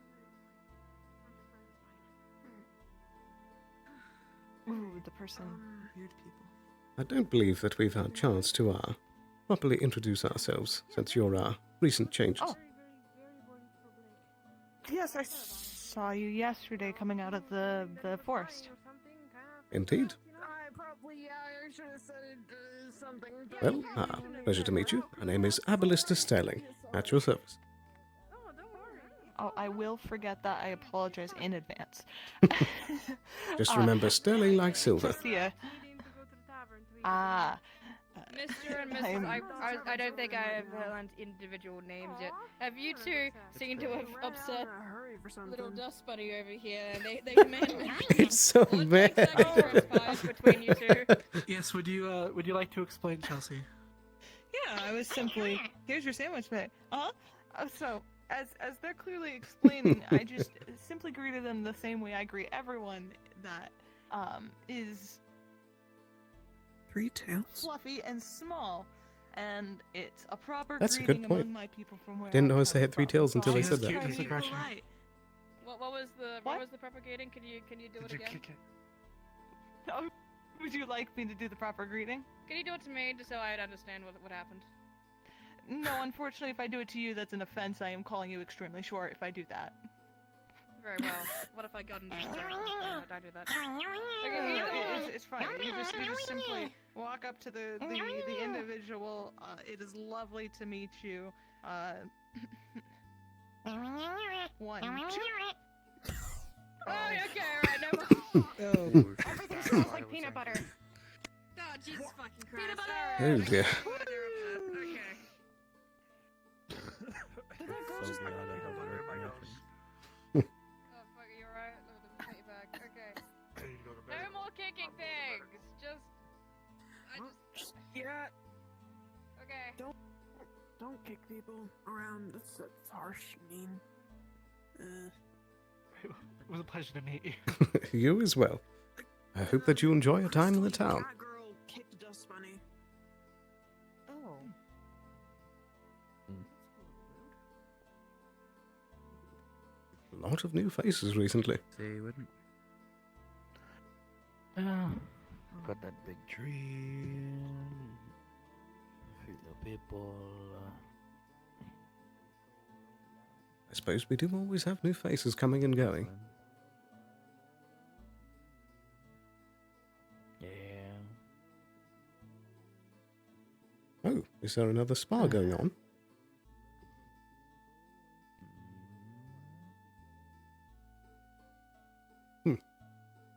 Ooh, the person. Weird people. I don't believe that we've had a chance to properly introduce ourselves since your recent changes. Oh. Yes, I saw you yesterday coming out of the forest. Indeed. I should have said something. Well, pleasure to meet you. My name is Aballister Sterling. At your service. Oh, I will forget that. I apologize in advance. Just remember, sterling like silver. Mr. and Mrs. I don't think I have learned individual names yet. Have you two seem to have upset little dust bunny over here? And they command me. It's so bad. Between you two. Yes, would you like to explain, Chelsea? Yeah, I was simply, here's your sandwich bag. So, as they're clearly explaining, I just simply greeted them the same way I greet everyone that is Three tails? fluffy and small. And it's a proper That's a greeting good point. among my people from where Didn't I know come they had three from. tails until they So said I'm that. just trying to be polite. What was the propagating? Can you do it again? Oh, would you like me to do the proper greeting? Can you do it to me just so I'd understand what happened? No, unfortunately, if I do it to you, that's an offense. I am calling you extremely short if I do that. Very well. What if I got into I do that? Okay, It's fine. You just simply walk up to the individual. It is lovely to meet you. 1, 2. Oh, okay, alright, no more. Everything smells like peanut butter. Oh, Jesus fucking Christ. Peanut butter! Oh dear. Okay. Did that girl just Oh, fuck, you alright? Let me take you back. Okay. No more kicking things! Just... Yeah. Okay. Don't kick people around. That's harsh, mean. It was a pleasure to meet you. You as well. I hope that you enjoy your time in the town. That girl kicked Dust Bunny. Oh. A lot of new faces recently. They wouldn't. Got that big tree. Few little people. I suppose we do always have new faces coming and going. Yeah. Is there another spa going on?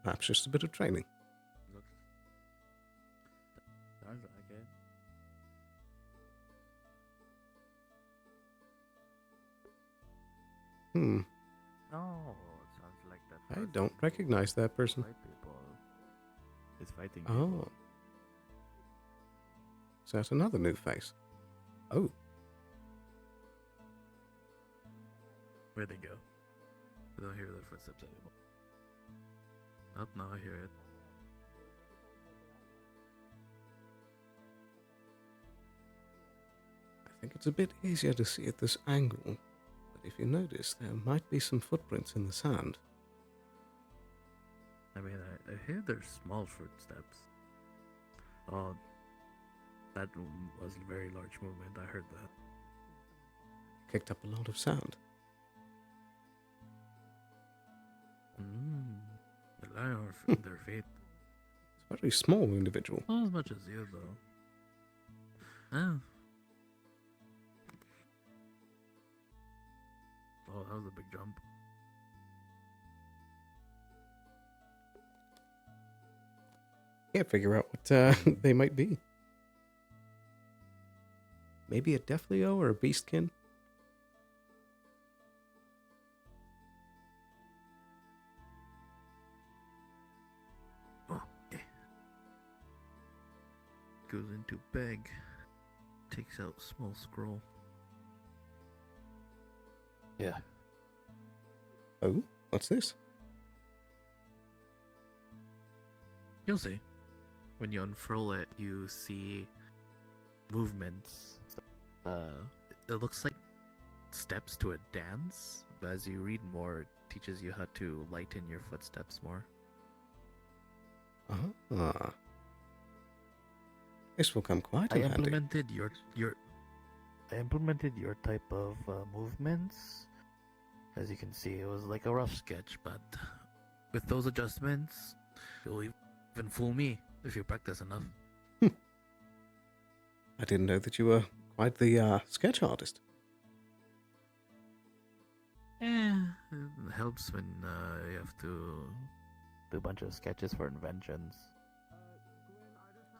Perhaps just a bit of training. Sounds like it. Oh, it sounds like that. I don't recognize that person. White people is fighting Oh. people. So that's another new face. Oh. Where'd they go? I don't hear their footsteps anymore. Oh, now I hear it. I think it's a bit easier to see at this angle, but if you notice, there might be some footprints in the sand. I mean, I hear their small footsteps. Oh, that was a very large movement. I heard that. Kicked up a lot of sand. The lie on their feet. It's a very small individual. Not as much as you, though. Oh. Oh, that was a big jump. Can't figure out what they might be. Maybe a Deathleo or a Beastkin? Oh, yeah. Goes into bag. Takes out small scroll. Yeah. Oh, what's this? You'll see. When you unfurl it, you see movements. It looks like steps to a dance, but as you read more, it teaches you how to lighten your footsteps more. Ah. This will come quite I in handy. implemented I implemented your type of movements. As you can see, it was like a rough sketch, but with those adjustments, you'll even fool me if you practice enough. I didn't know that you were quite the sketch artist. Yeah, it helps when you have to do a bunch of sketches for inventions.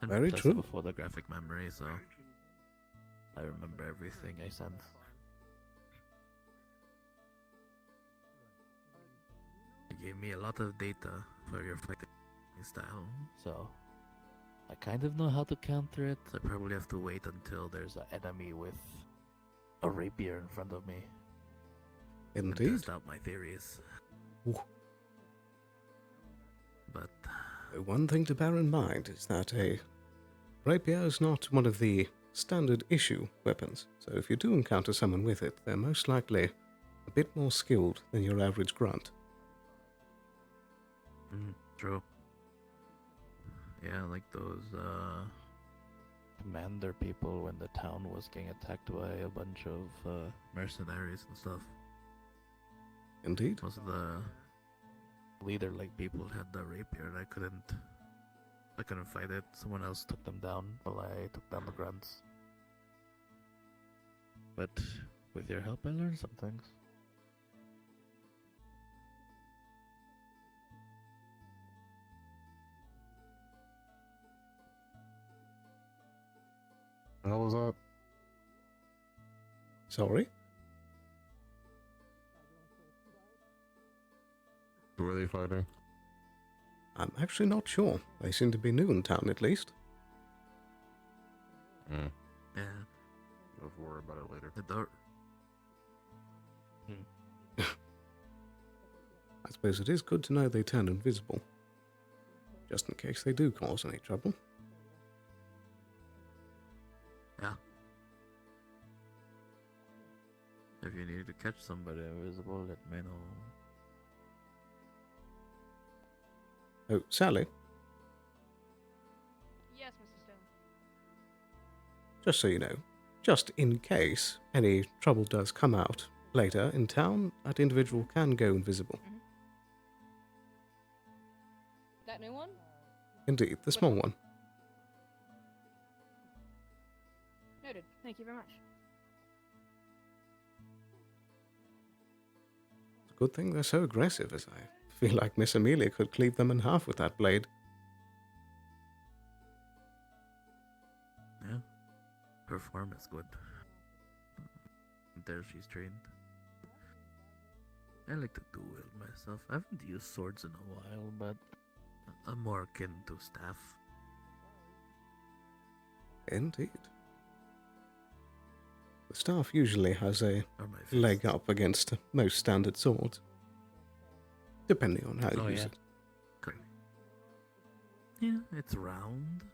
And Very plus true. I have a photographic memory, so I remember everything I sense. You gave me a lot of data for your fighting style, so I kind of know how to counter it. I probably have to wait until there's an enemy with a rapier in front of me. Indeed. And test out my theories. Ooh. But One thing to bear in mind is that a rapier is not one of the standard issue weapons, so if you do encounter someone with it, they're most likely a bit more skilled than your average grunt. True. Yeah, like those commander people when the town was getting attacked by a bunch of mercenaries and stuff. Indeed. Most of the leader-like people had the rapier, and I couldn't fight it. Someone else took them down while I took down the grunts. But with your help, I learned some things. How was that? Sorry? Who are they fighting? I'm actually not sure. They seem to be new in town, at least. Yeah. Don't worry about it later. The door. I suppose it is good to know they turn invisible, just in case they do cause any trouble. Yeah. If you need to catch somebody invisible, let me know. Oh, Sally, Yes, Mr. Stone. just so you know, just in case any trouble does come out later in town, that individual can go invisible. That new one? Indeed, the small one. Noted. Thank you very much. It's a good thing they're so aggressive, as I feel like Miss Amelia could cleave them in half with that blade. Yeah. Her form is good. There she's trained. I like to duel myself. I haven't used swords in a while, but I'm more akin to staff. Indeed. The staff usually has a leg up against most standard swords, depending on how you use it. Okay. Yeah, it's round.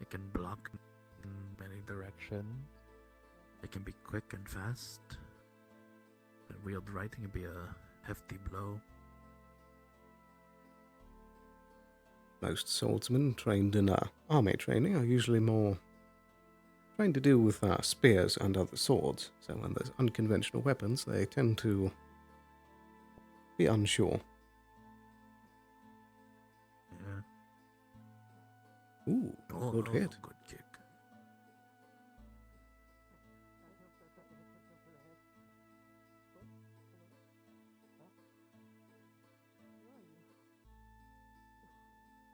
It can block in many directions. It can be quick and fast. Wield right, it can be a hefty blow. Most swordsmen trained in army training are usually more trained to deal with spears and other swords, so when there's unconventional weapons, they tend to be unsure. Yeah. Ooh, good hit. Good kick.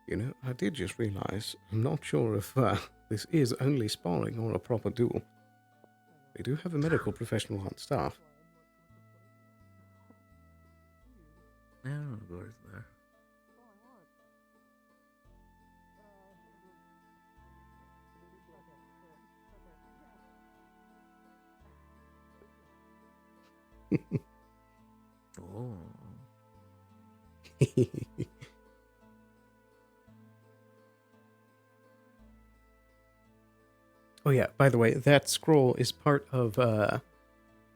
You know, I did just realize, I'm not sure if this is only sparring or a proper duel. We do have a medical professional on staff. Yeah, of course, there. Oh. Oh yeah, by the way, that scroll is part of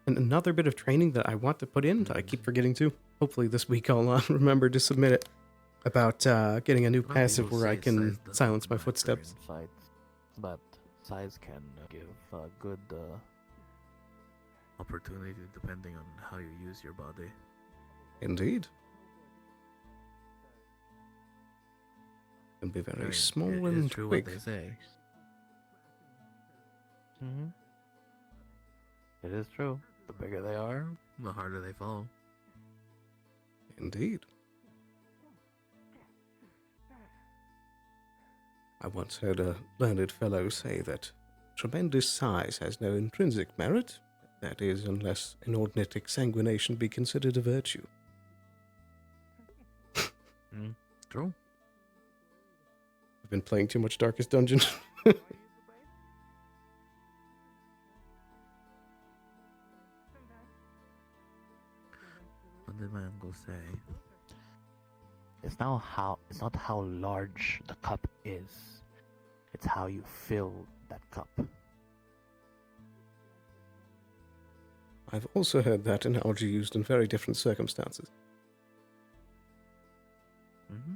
another bit of training that I want to put in that I keep forgetting to. Hopefully this week I'll remember to submit it, about getting a new passive where I can silence my footsteps. But size can give a good opportunity depending on how you use your body. Indeed. Can be very small It is and true quick. what they say. It is true. The bigger they are, the harder they fall. Indeed. I once heard a learned fellow say that tremendous size has no intrinsic merit. That is, unless inordinate exsanguination be considered a virtue. True. I've been playing too much Darkest Dungeon. What did my uncle say? It's not how large the cup is. It's how you fill that cup. I've also heard that analogy used in very different circumstances. Mm-hmm.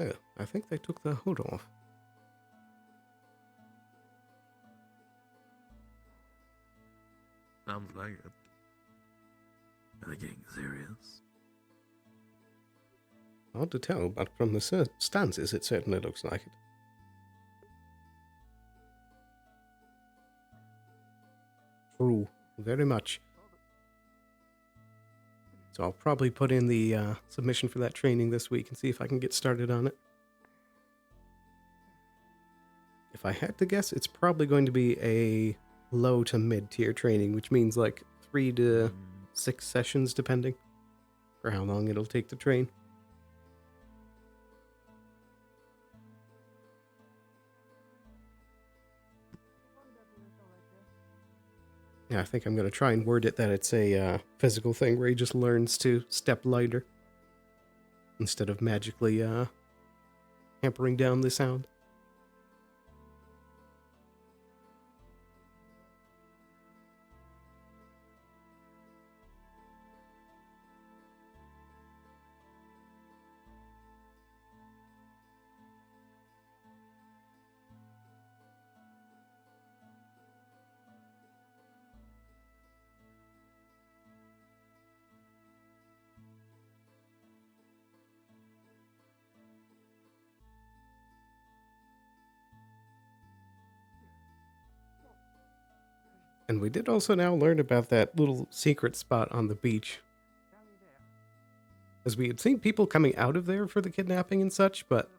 Oh, I think they took the hood off. Sounds like it. Are they getting serious? Hard to tell, but from the stances it certainly looks like it. True, very much. So I'll probably put in the submission for that training this week and see if I can get started on it. If I had to guess, it's probably going to be a low to mid-tier training, which means like 3 to 6 sessions, depending for how long it'll take to train. Yeah, I think I'm going to try and word it that it's a physical thing where he just learns to step lighter instead of magically hampering down the sound. And we did also now learn about that little secret spot on the beach. As we had seen people coming out of there for the kidnapping and such, but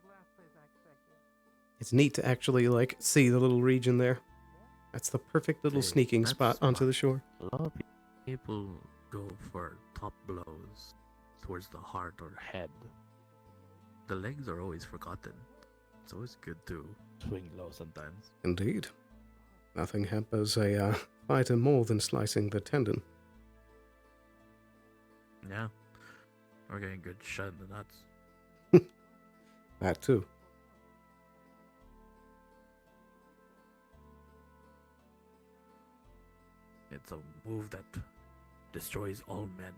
it's neat to actually, like, see the little region there. That's the perfect little Hey, sneaking that's spot onto the shore. A lot of people go for top blows towards the heart or head. The legs are always forgotten. It's always good to swing low sometimes. Indeed. Nothing hampers a fighter more than slicing the tendon. Yeah. Or getting good shot in the nuts. That too. It's a move that destroys all men.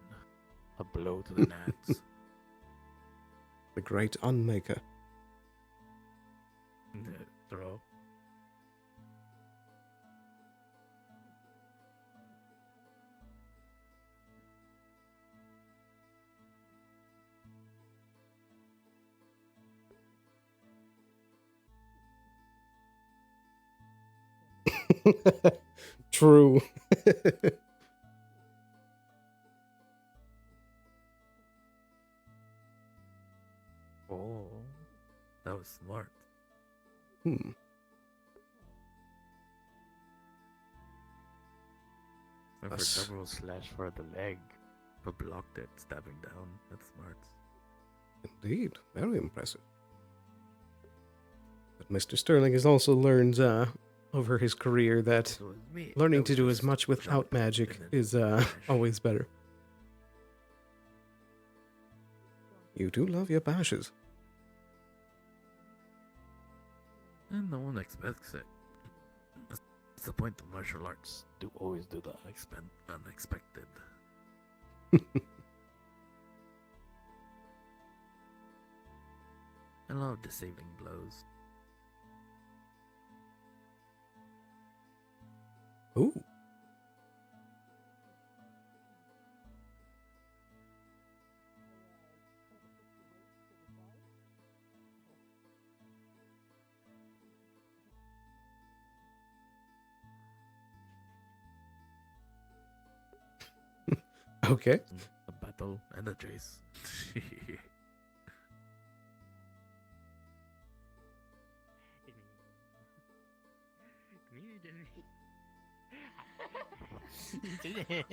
A blow to the nads. The great unmaker. Throw. True. Oh, that was smart. Hmm. Went for That's- double slash for the leg, but blocked it, stabbing down. That's smart. Indeed. Very impressive. But Mr. Sterling has also learned over his career that So with me, learning that to was do as just much without jump magic and then is always better. You do love your bashes. And no one expects it. That's the point of martial arts. Do always do the unexpected. I love disabling blows. Ooh. Okay. A battle and a chase. The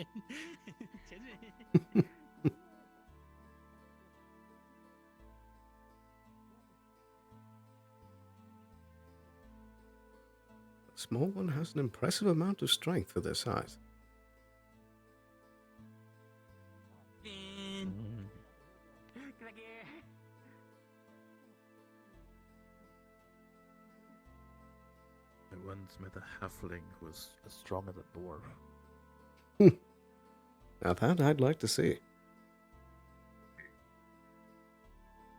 small one has an impressive amount of strength for their size. I once met a halfling who was as strong as a dwarf. Now that I'd like to see.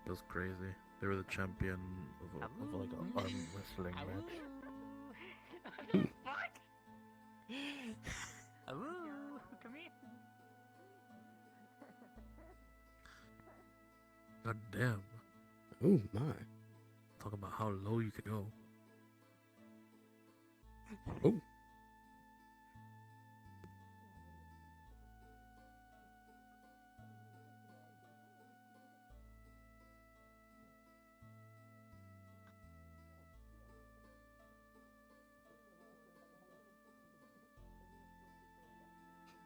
It was crazy. They were the champion of like an arm wrestling match. What? Come here. God damn. Oh my. Talk about how low you could go. Oh.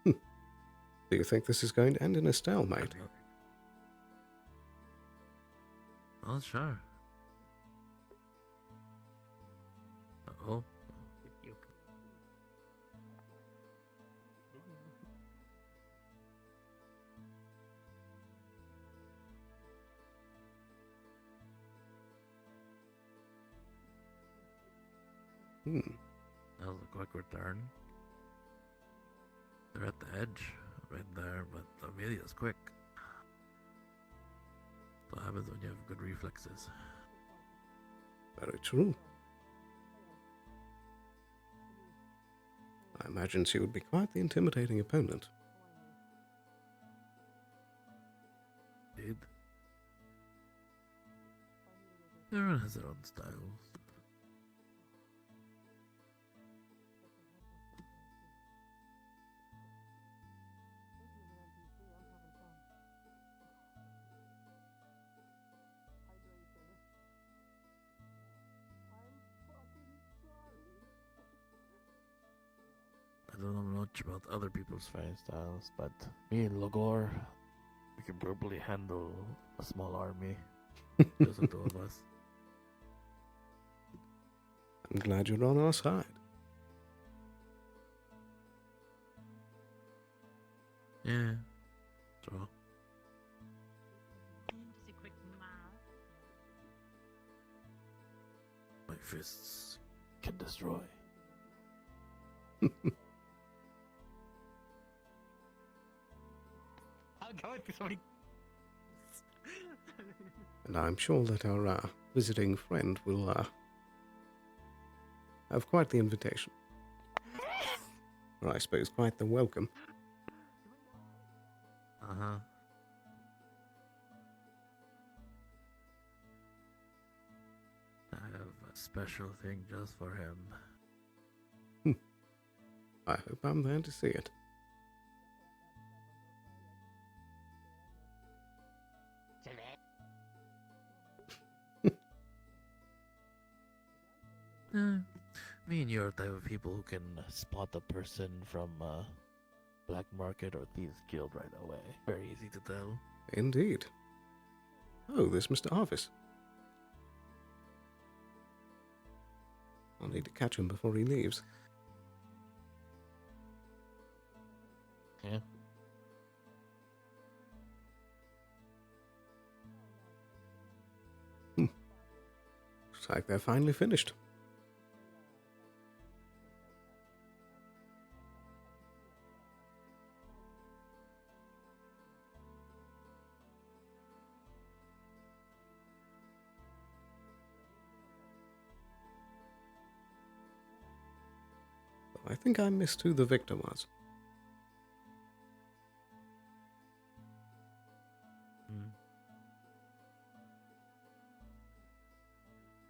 Do you think this is going to end in a stalemate? Oh, sure. Uh-oh. Hmm. That was a quick return. They're at the edge, right there, but Amelia's quick. That's what happens when you have good reflexes. Very true. I imagine she would be quite the intimidating opponent. Indeed. Everyone has their own styles. I don't know much about other people's fighting styles, but me and Logor, we can probably handle a small army. Just the two of us. I'm glad you're on our side. Yeah. True. Just a quick mouth. My fists can destroy. I'm going through so many. And I'm sure that our visiting friend will have quite the invitation. Or I suppose quite the welcome. Uh-huh. I have a special thing just for him. I hope I'm there to see it. Me and you are the type of people who can spot a person from Black Market or Thieves Guild right away. Very easy to tell. Indeed. Oh, there's Mr. Harvis. I'll need to catch him before he leaves. Yeah. Looks like they're finally finished. I think I missed who the victor was.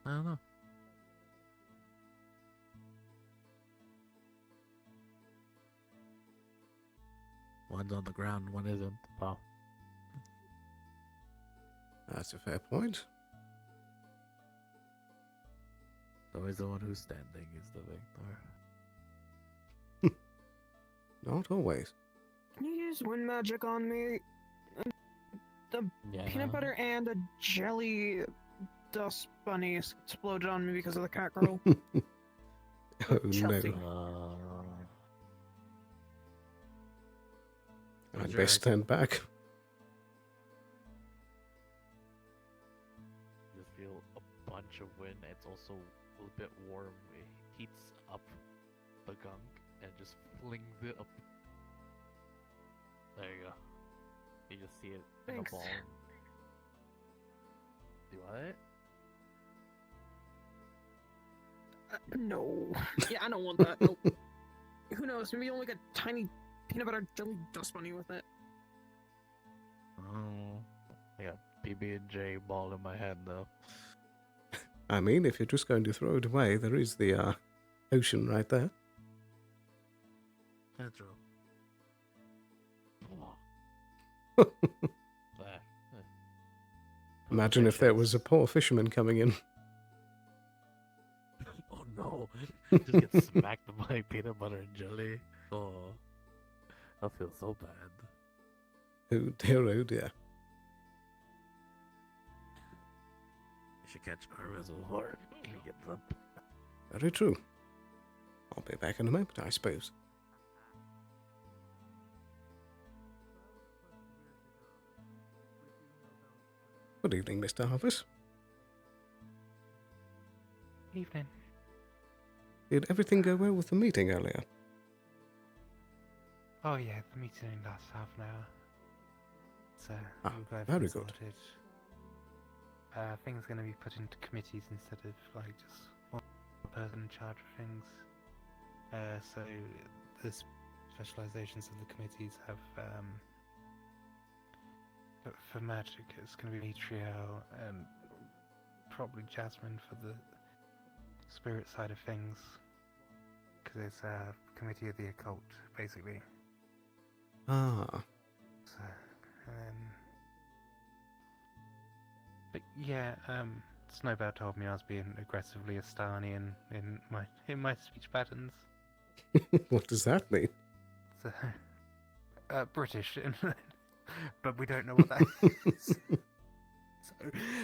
I don't know. One's on the ground, one isn't. Wow. That's a fair point. Always the one who's standing is the victor. Not always. Can you use wind magic on me? The Yeah. peanut butter and a jelly dust bunny exploded on me because of the cat girl. Oh Chelsea. no. I'd Roger, best stand back. You just feel a bunch of wind. It's also a little bit warm. It heats up the gunk and just flings it up. There you go. You just see it in a Thanks. ball. Do what? No. Yeah, I don't want that. Nope. Who knows? Maybe only like a tiny peanut butter jelly dust bunny with it. Oh, I got PB&J ball in my head though. I mean, if you're just going to throw it away, there is the ocean right there. That's true. There. Imagine if there was a poor fisherman coming in. Oh no! Just get smacked by peanut butter and jelly. Oh, I feel so bad. Oh dear, oh dear. You should catch Arvis before he gets up. Very true. I'll be back in a moment, I suppose. Good evening, Mr. Harvis. Evening. Did everything go well with the meeting earlier? Oh yeah, the meeting only lasts half an hour. So we've got very everything good. sorted. Things are going to be put into committees instead of like just one person in charge of things. So the specializations of the committees have for magic it's going to be me, Trio, and probably Jasmine for the spirit side of things, because it's a committee of the occult basically. Ah, So, but yeah, Snowbow told me I was being aggressively Astani in my speech patterns. What does that mean? So, British, but we don't know what that is.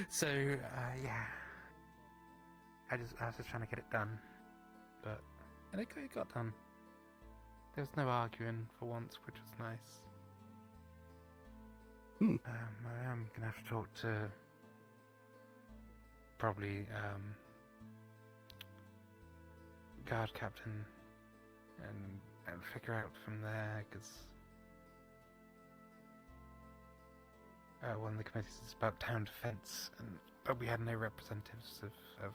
So yeah. I was just trying to get it done, but it got done. There was no arguing for once, which was nice. I am gonna have to talk to probably guard captain and figure out from there, because one of the committees is about town defence, but we had no representatives of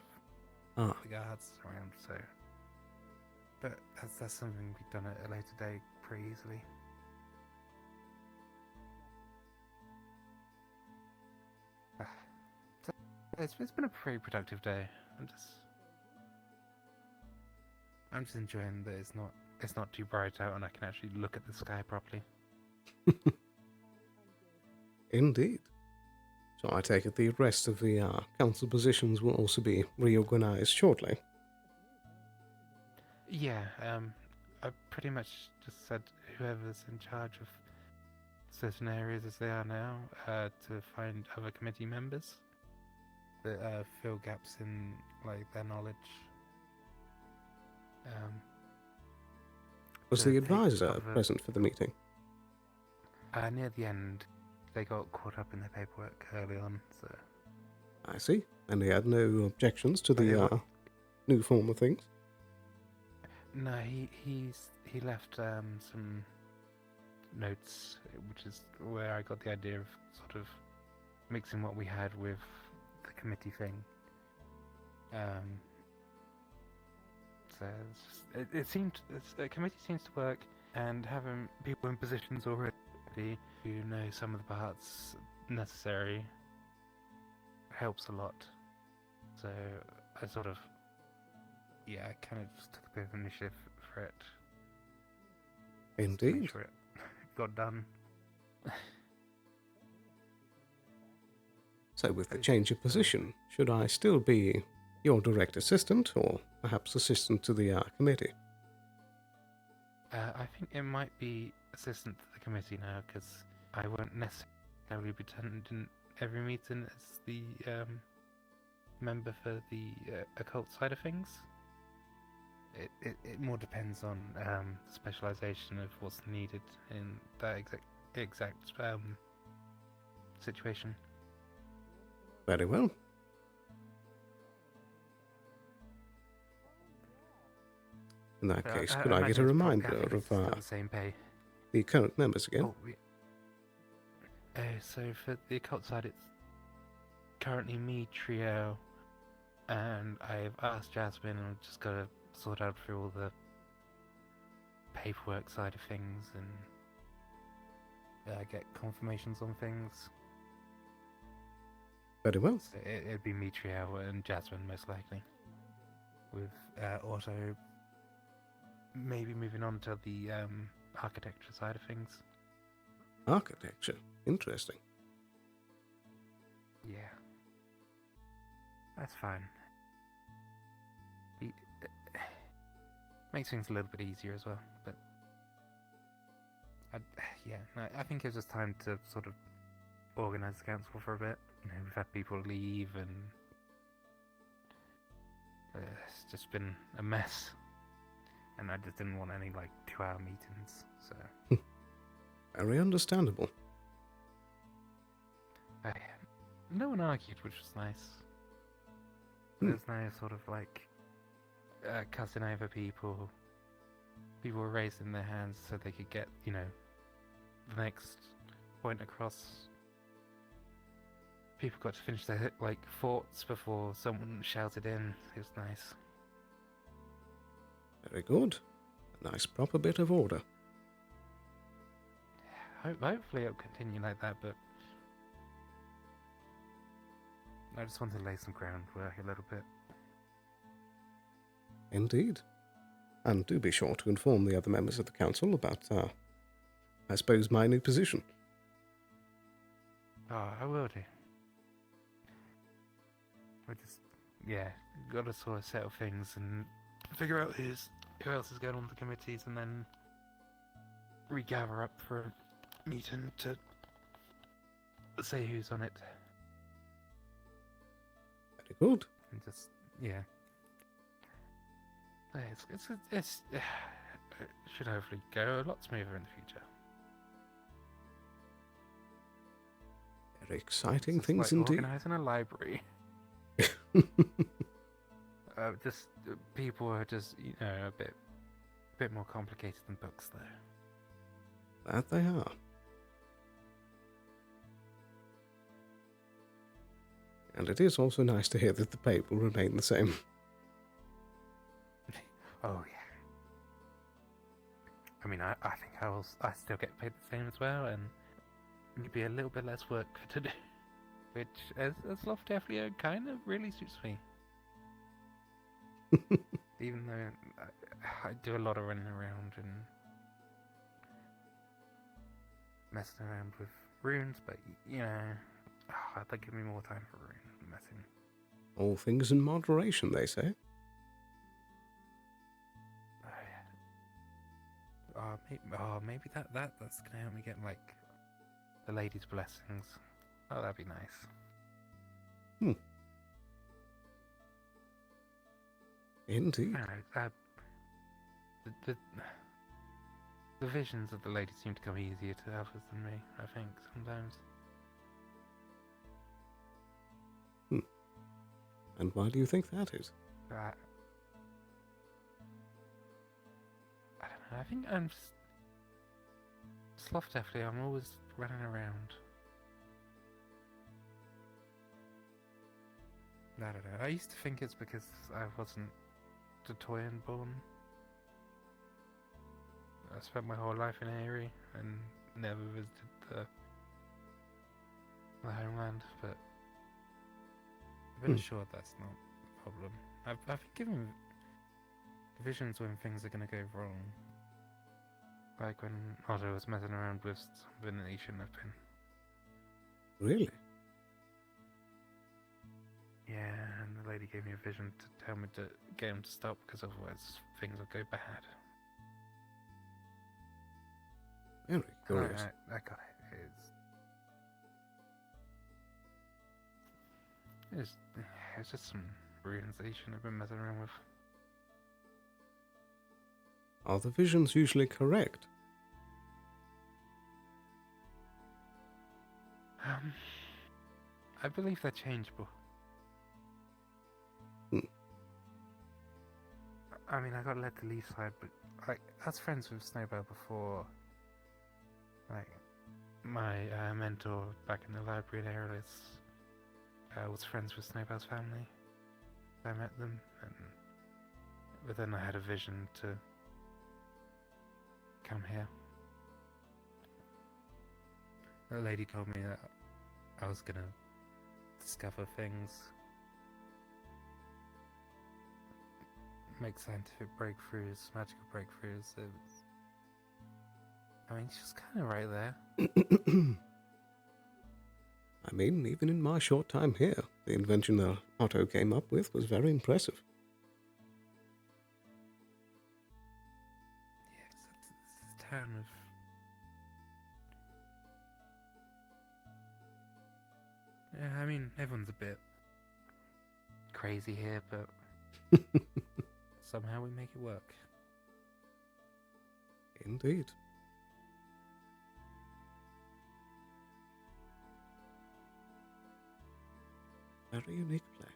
the guards around, so. But that's something we've done at a later date pretty easily. So it's been a pretty productive day. I'm just enjoying that it's not too bright out and I can actually look at the sky properly. Indeed. So I take it the rest of the council positions will also be reorganized shortly. Yeah, I pretty much just said whoever's in charge of certain areas as they are now, to find other committee members that fill gaps in like their knowledge. Was the advisor present for the meeting? Near the end, they got caught up in their paperwork early on, so. I see. And he had no objections to the new form of things? No, he left some notes, which is where I got the idea of sort of mixing what we had with the committee thing. So the committee seems to work, and having people in positions already who know some of the parts necessary helps a lot. So I sort of, I kind of just took a bit of initiative for it. Indeed. Make sure it got done. So with the change of position, should I still be your direct assistant, or perhaps assistant to the committee? I think it might be assistant to the committee now, because I won't necessarily be attending every meeting as the member for the occult side of things. It more depends on the specialization of what's needed in that exact situation. Very well. In that case, could I get a reminder of the same pay. The current members again? So for the occult side, it's currently me, Trio, and I've asked Jasmine, and I've just got to sort out through all the paperwork side of things and get confirmations on things. Very well. So it'd be me, Trio, and Jasmine most likely, with Otto maybe moving on to the architecture side of things. Architecture? Interesting. Yeah. That's fine. Makes things a little bit easier as well, but I think it was just time to sort of organise the council for a bit. We've had people leave and it's just been a mess. And I just didn't want any 2-hour meetings, so. Very understandable. No one argued, which was nice. There's no sort of cussing over people. People were raising their hands so they could get, the next point across. People got to finish their thoughts before someone shouted in. It was nice. Very good. A nice proper bit of order. Hopefully it'll continue like that, but I just want to lay some groundwork a little bit. Indeed. And do be sure to inform the other members of the council about, I suppose, my new position. Oh, I will do. We just, gotta sort of settle things and figure out who's who else is going on the committees, and then regather up for a meeting to say who's on it. Very good. And just, yeah. It's it should hopefully go a lot smoother in the future. Very exciting It's things like indeed. organising a library. Just people are just, you know, a bit more complicated than books, though. That they are. And it is also nice to hear that the pay will remain the same. Oh yeah. I mean, I think I still get paid the same as well, and maybe a little bit less work to do, which, as Lofty FLEO, kind of really suits me. Even though I do a lot of running around and messing around with runes, but you know, I'd like give me more time for rune messing. All things in moderation, they say. Maybe that's gonna help me get like the lady's blessings. Oh, that'd be nice. Indeed. The visions of the lady seem to come easier to others than me, I think, sometimes. And why do you think that is? I don't know, I think I'm sloth definitely, I'm always running around. I don't know, I used to think it's because I wasn't Totoyan born. I spent my whole life in Aerie and never visited the homeland, but I'm pretty sure that's not the problem. I've been given visions when things are going to go wrong. Like when Otto was messing around with something that he shouldn't have been. Really? Yeah, and the lady gave me a vision to tell me to get him to stop, because otherwise things will go bad. Very curious. I got it. It's just some runes that he shouldn't have been messing around with. Are the visions usually correct? I believe they're changeable. I mean, I got led to Lee's side, but like, I was friends with Snowbell before. Like, my mentor back in the library in Aerolith was friends with Snowbell's family. I met them, but then I had a vision to come here. The lady told me that I was gonna discover things, make scientific breakthroughs, magical breakthroughs. I mean, she's kind of right there. I mean, even in my short time here, the invention that Otto came up with was very impressive. Yeah, it's a town of... Yeah, I mean, everyone's a bit crazy here, but somehow we make it work. Indeed. Very unique place.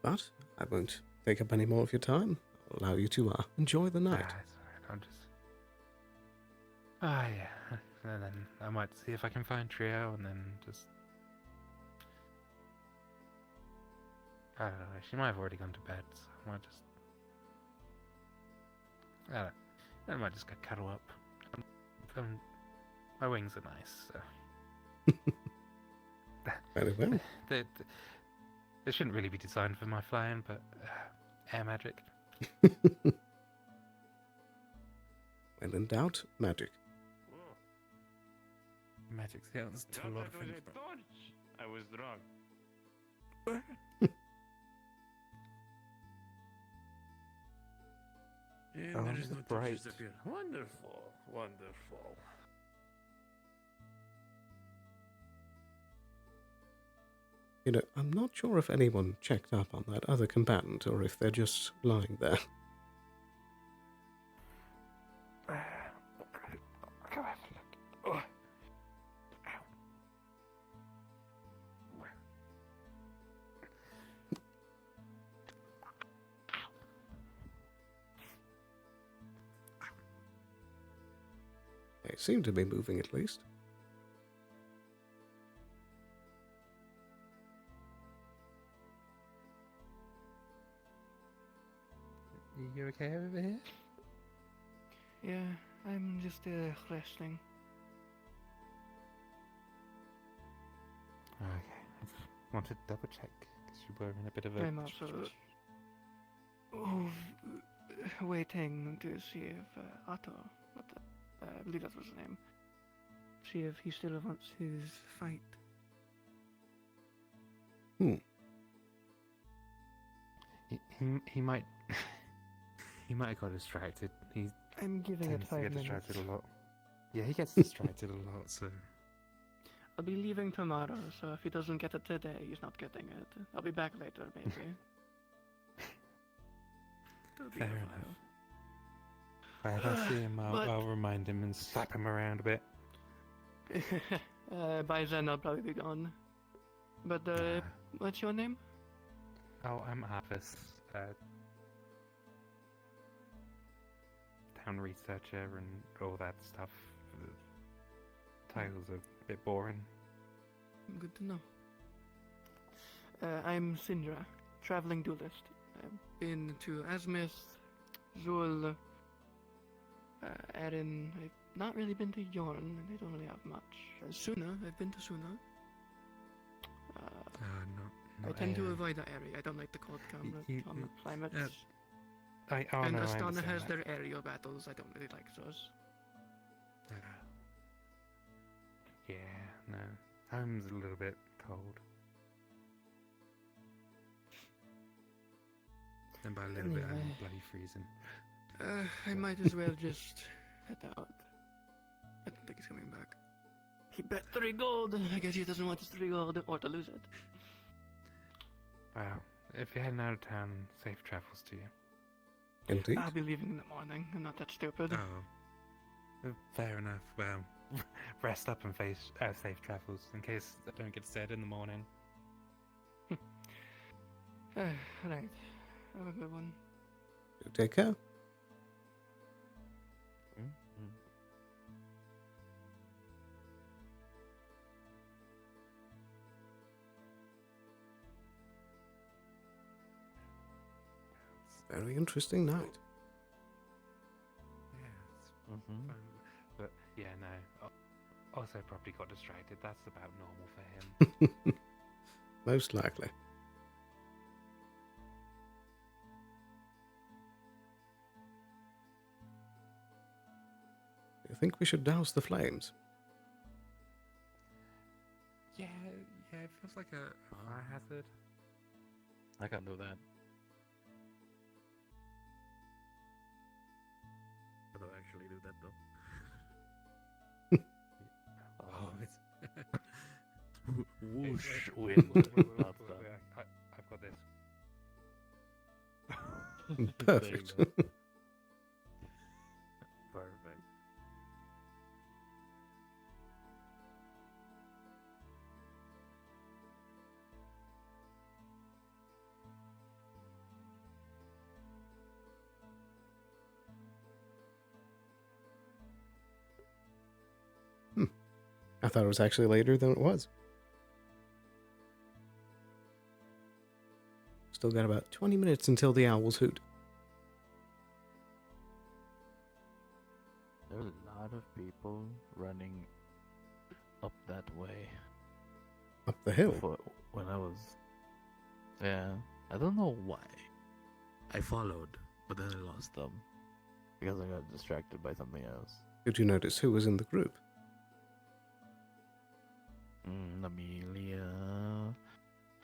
But I won't take up any more of your time. I'll allow you to enjoy the night. It's alright, I'm just... yeah. And then I might see if I can find Trio, and then just... I don't know, she might have already gone to bed, so I might just... I might just go cuddle up. My wings are nice, so... Very well. They shouldn't really be designed for my flying, but... air magic. When in doubt, magic. Magic's the answer to a lot of things. I was drunk. And Oh, there is no right. touches appear. Wonderful, wonderful. You know, I'm not sure if anyone checked up on that other combatant or if they're just lying there. Go have a look. They seem to be moving at least. You okay over here? Yeah, I'm just resting. Okay, I just wanted to double check because you were in a bit of a. I'm also waiting to see if Otto, I believe that was his name, see if he still wants his fight. He might. He might have got distracted. I'm giving it tends 5 to get minutes. distracted a lot. Yeah, he gets distracted a lot, so. I'll be leaving tomorrow, so if he doesn't get it today, he's not getting it. I'll be back later, maybe. It'll be a Fair while. enough. If I see him, But- I'll remind him and slap him around a bit. By then I'll probably be gone. But what's your name? Oh, I'm Arvis. Town researcher and all that stuff. The titles are a bit boring. Good to know. I'm Sindra, traveling duelist. I've been to Asmith, Zul, Erin. I've not really been to Yorn, they don't really have much. Suna, I've been to Suna. I tend to avoid that area. I don't like the cold climates. And no, I Astana understand has that. their aerial battles. I don't really like those. Yeah, no. Home's a little bit cold. And by a little bit, I'm Anyway. bloody freezing. I might as well just head out. I don't think he's coming back. He bet 3 gold. I guess he doesn't want his 3 gold or to lose it. Well, if you're heading out of town, safe travels to you. Indeed. I'll be leaving in the morning. I'm not that stupid. Oh, fair enough. Well, rest up and face safe travels in case I don't get sad in the morning. Right. Have a good one. Do take care. Very interesting night. Yeah, it's fun. But yeah, no. Also, probably got distracted. That's about normal for him. Most likely. Do you think we should douse the flames? Yeah, it feels like a fire hazard. I can't do that. I don't actually do that though. Oh, it's Whoosh, wait, wind. Not that. I've got this. Perfect. There you go. Perfect. I thought it was actually later than it was. Still got about 20 minutes until the owls hoot. There's a lot of people running up that way. Up the hill? When I was... Yeah, I don't know why. I followed, but then I lost them. Because I got distracted by something else. Did you notice who was in the group? Amelia,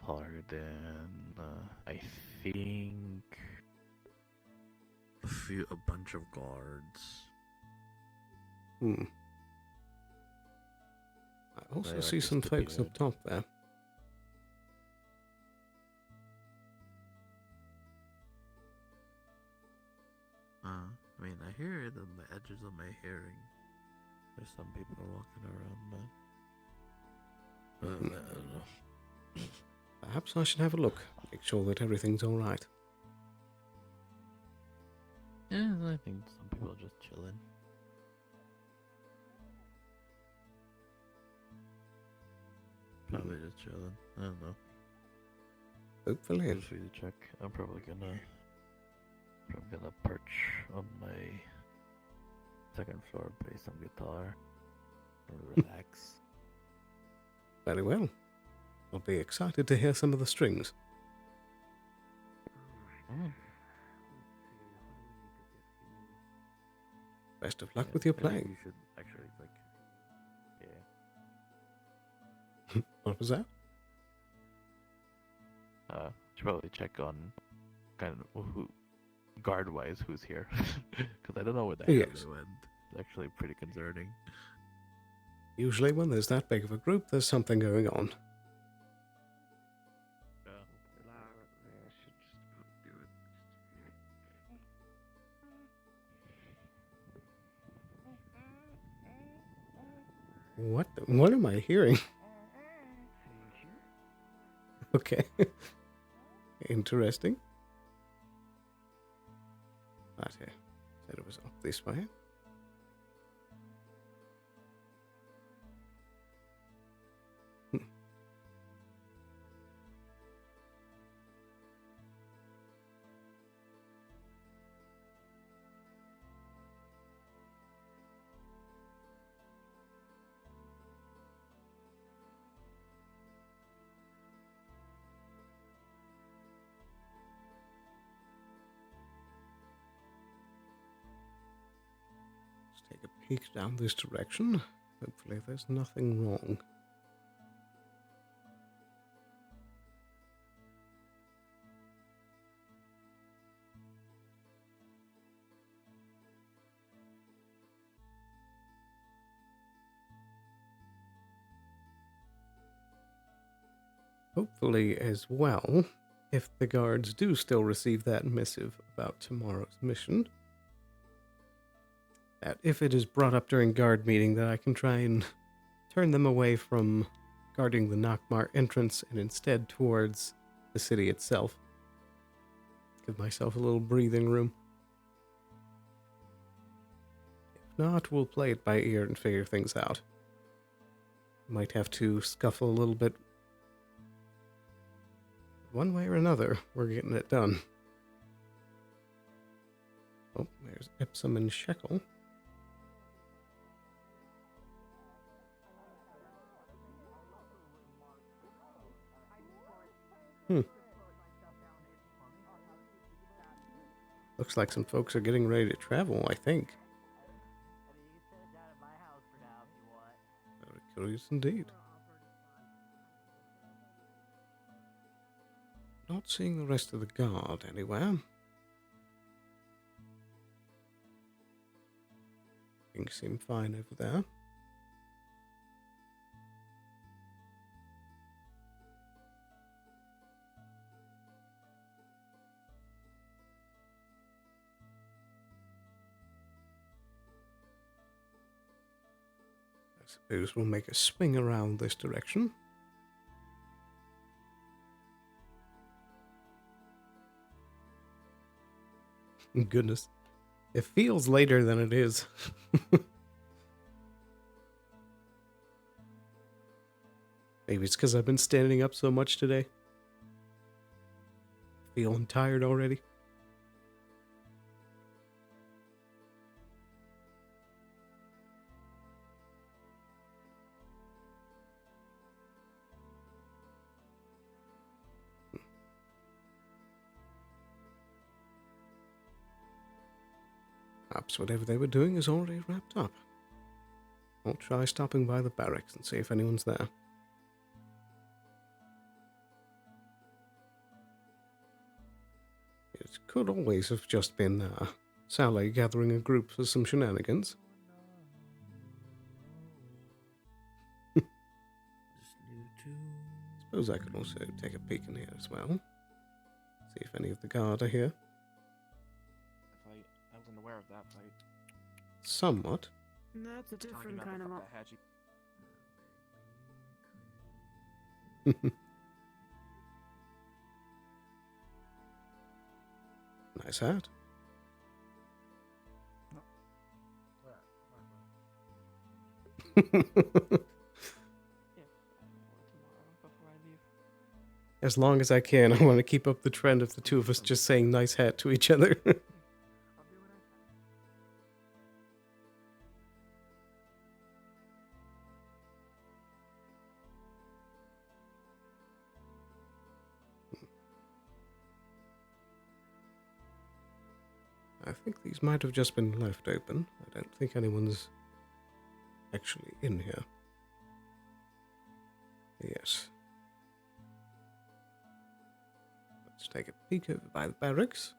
Harden, I think a bunch of guards. I also They see are some folks up distributed. top there. I mean, I hear it on the edges of my hearing. There's some people walking around Hmm. I don't know. Perhaps I should have a look, make sure that everything's alright. Yeah, I think some people are just chilling. Probably just chilling. I don't know. Hopefully. Feel free to check. I'm probably gonna perch on my second floor, play some guitar, or relax. Very well. I'll be excited to hear some of the strings. Best of luck with your Maybe playing. You should actually yeah. What was that? Should probably check on kind of who guard-wise who's here, because I don't know where the hell Yes. they went. It's actually pretty concerning. Usually when there's that big of a group, there's something going on. What am I hearing? Okay. Interesting. Right here. Said it was up this way. Let's take a peek down this direction. Hopefully there's nothing wrong. Hopefully as well, if the guards do still receive that missive about tomorrow's mission, that if it is brought up during guard meeting, that I can try and turn them away from guarding the Nakmar entrance and instead towards the city itself. Give myself a little breathing room. If not, we'll play it by ear and figure things out. Might have to scuffle a little bit. One way or another, we're getting it done. Oh, there's Epsom and Shekel. Looks like some folks are getting ready to travel, I think. Very curious indeed. Not seeing the rest of the guard anywhere. Things seem fine over there. I suppose we'll make a swing around this direction. Goodness. It feels later than it is. Maybe it's because I've been standing up so much today. Feeling tired already. Perhaps whatever they were doing is already wrapped up. I'll try stopping by the barracks and see if anyone's there. could always have just been Sally gathering a group for some shenanigans. Suppose I could also take a peek in here as well. See if any of the guard are here. Fight. I wasn't aware of that fight. Somewhat. That's a different kind of. Nice hat. As long as I can, I want to keep up the trend of the two of us just saying nice hat to each other. I think these might have just been left open. I don't think anyone's actually in here. Yes. Let's take a peek over by the barracks.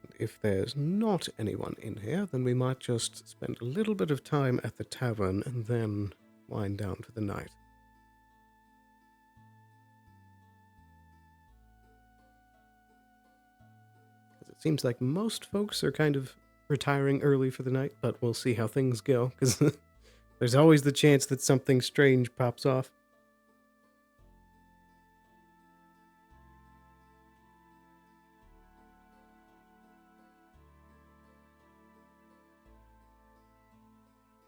And if there's not anyone in here, then we might just spend a little bit of time at the tavern and then wind down for the night. It seems like most folks are kind of retiring early for the night, but we'll see how things go, because there's always the chance that something strange pops off.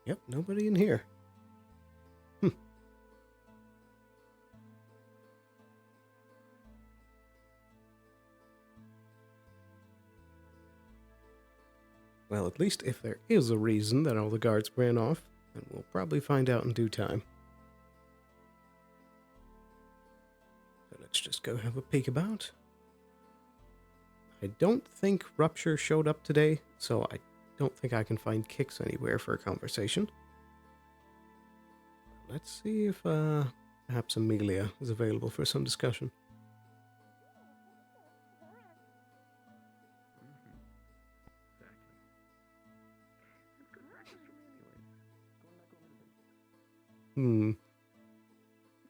Yep, nobody in here. Well, at least if there is a reason that all the guards ran off, then we'll probably find out in due time. So let's just go have a peek about. I don't think Rupture showed up today, so I don't think I can find Kix anywhere for a conversation. Let's see if perhaps Amelia is available for some discussion.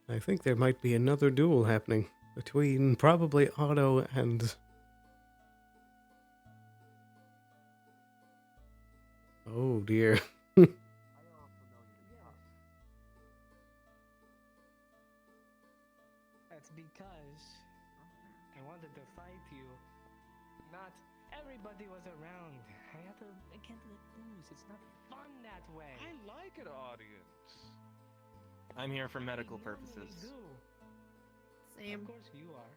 I think there might be another duel happening between probably Otto and... Oh dear. That's because I wanted to fight you. Not everybody was around. I can't let loose. It's not fun that way. I like an audience. I'm here for medical purposes. Same. Of course you are.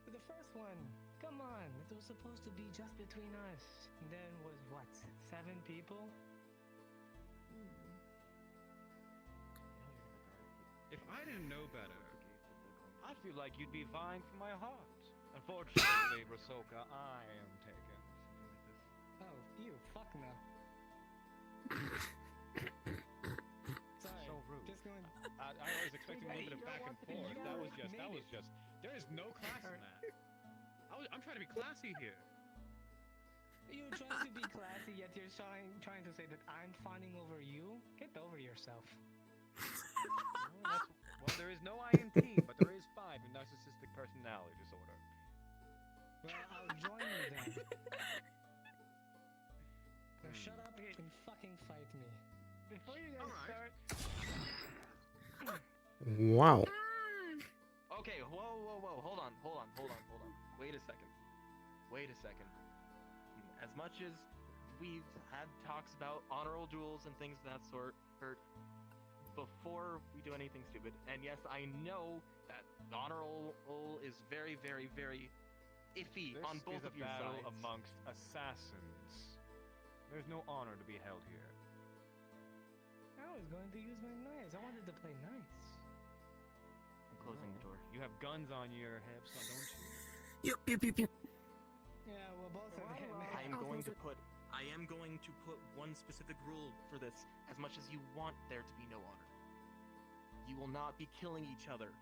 But the first one, come on. It was supposed to be just between us. And then was what? 7 people? If I didn't know better, I feel like you'd be vying for my heart. Unfortunately, Rasoka, I am taken. Oh, you fuck no. Sorry. So rude. Just going. I was expecting a little bit of back and forth. That was just. There is no class in that. I'm trying to be classy here. You're trying to be classy, yet you're trying to say that I'm fawning over you? Get over yourself. Well, there is no I in team, but there is 5 in narcissistic personality disorder. Well, I'll join you then. Now shut up and fucking fight me. Before you guys start... Wow. Okay, whoa. Hold on. Wait a second. As much as we've had talks about honorable duels and things of that sort, before we do anything stupid, and yes, I know that honorable is very, very, very iffy on both of your sides. This is a battle amongst assassins. There's no honor to be held here. I was going to use my knives. I wanted to play nice. I'm closing the door. You have guns on your hips, now don't you? Yeah, well, both of them. I am going to put one specific rule for this. As much as you want there to be no honor, you will not be killing each other.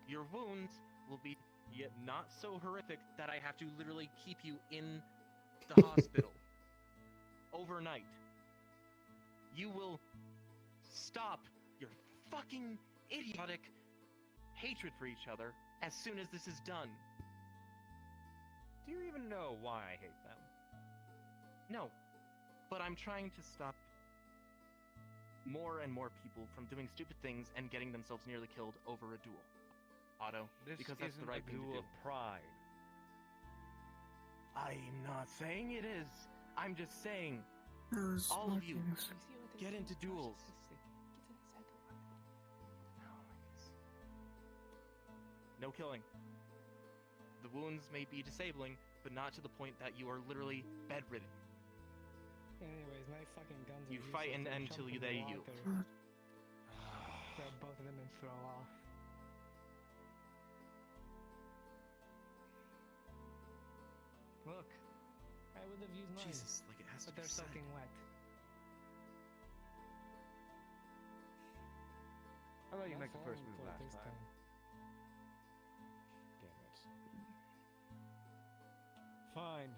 Your wounds will be yet not so horrific that I have to literally keep you in the hospital overnight. You will stop your fucking idiotic hatred for each other as soon as this is done. Do you even know why I hate them? No, but I'm trying to stop more and more people from doing stupid things and getting themselves nearly killed over a duel. Otto, because that's the right thing to do. Of pride. I'm not saying it is. I'm just saying, all of you, get into duels. No killing. The wounds may be disabling, but not to the point that you are literally bedridden. Anyways, my fucking guns are You fight useless, and jump until in the they water, yield. grab both of them and throw off. Look, I would have used mine. Jesus, like it has but to be they're said. soaking wet. How about you Not make the first falling move for it last this time? Damn it. Fine.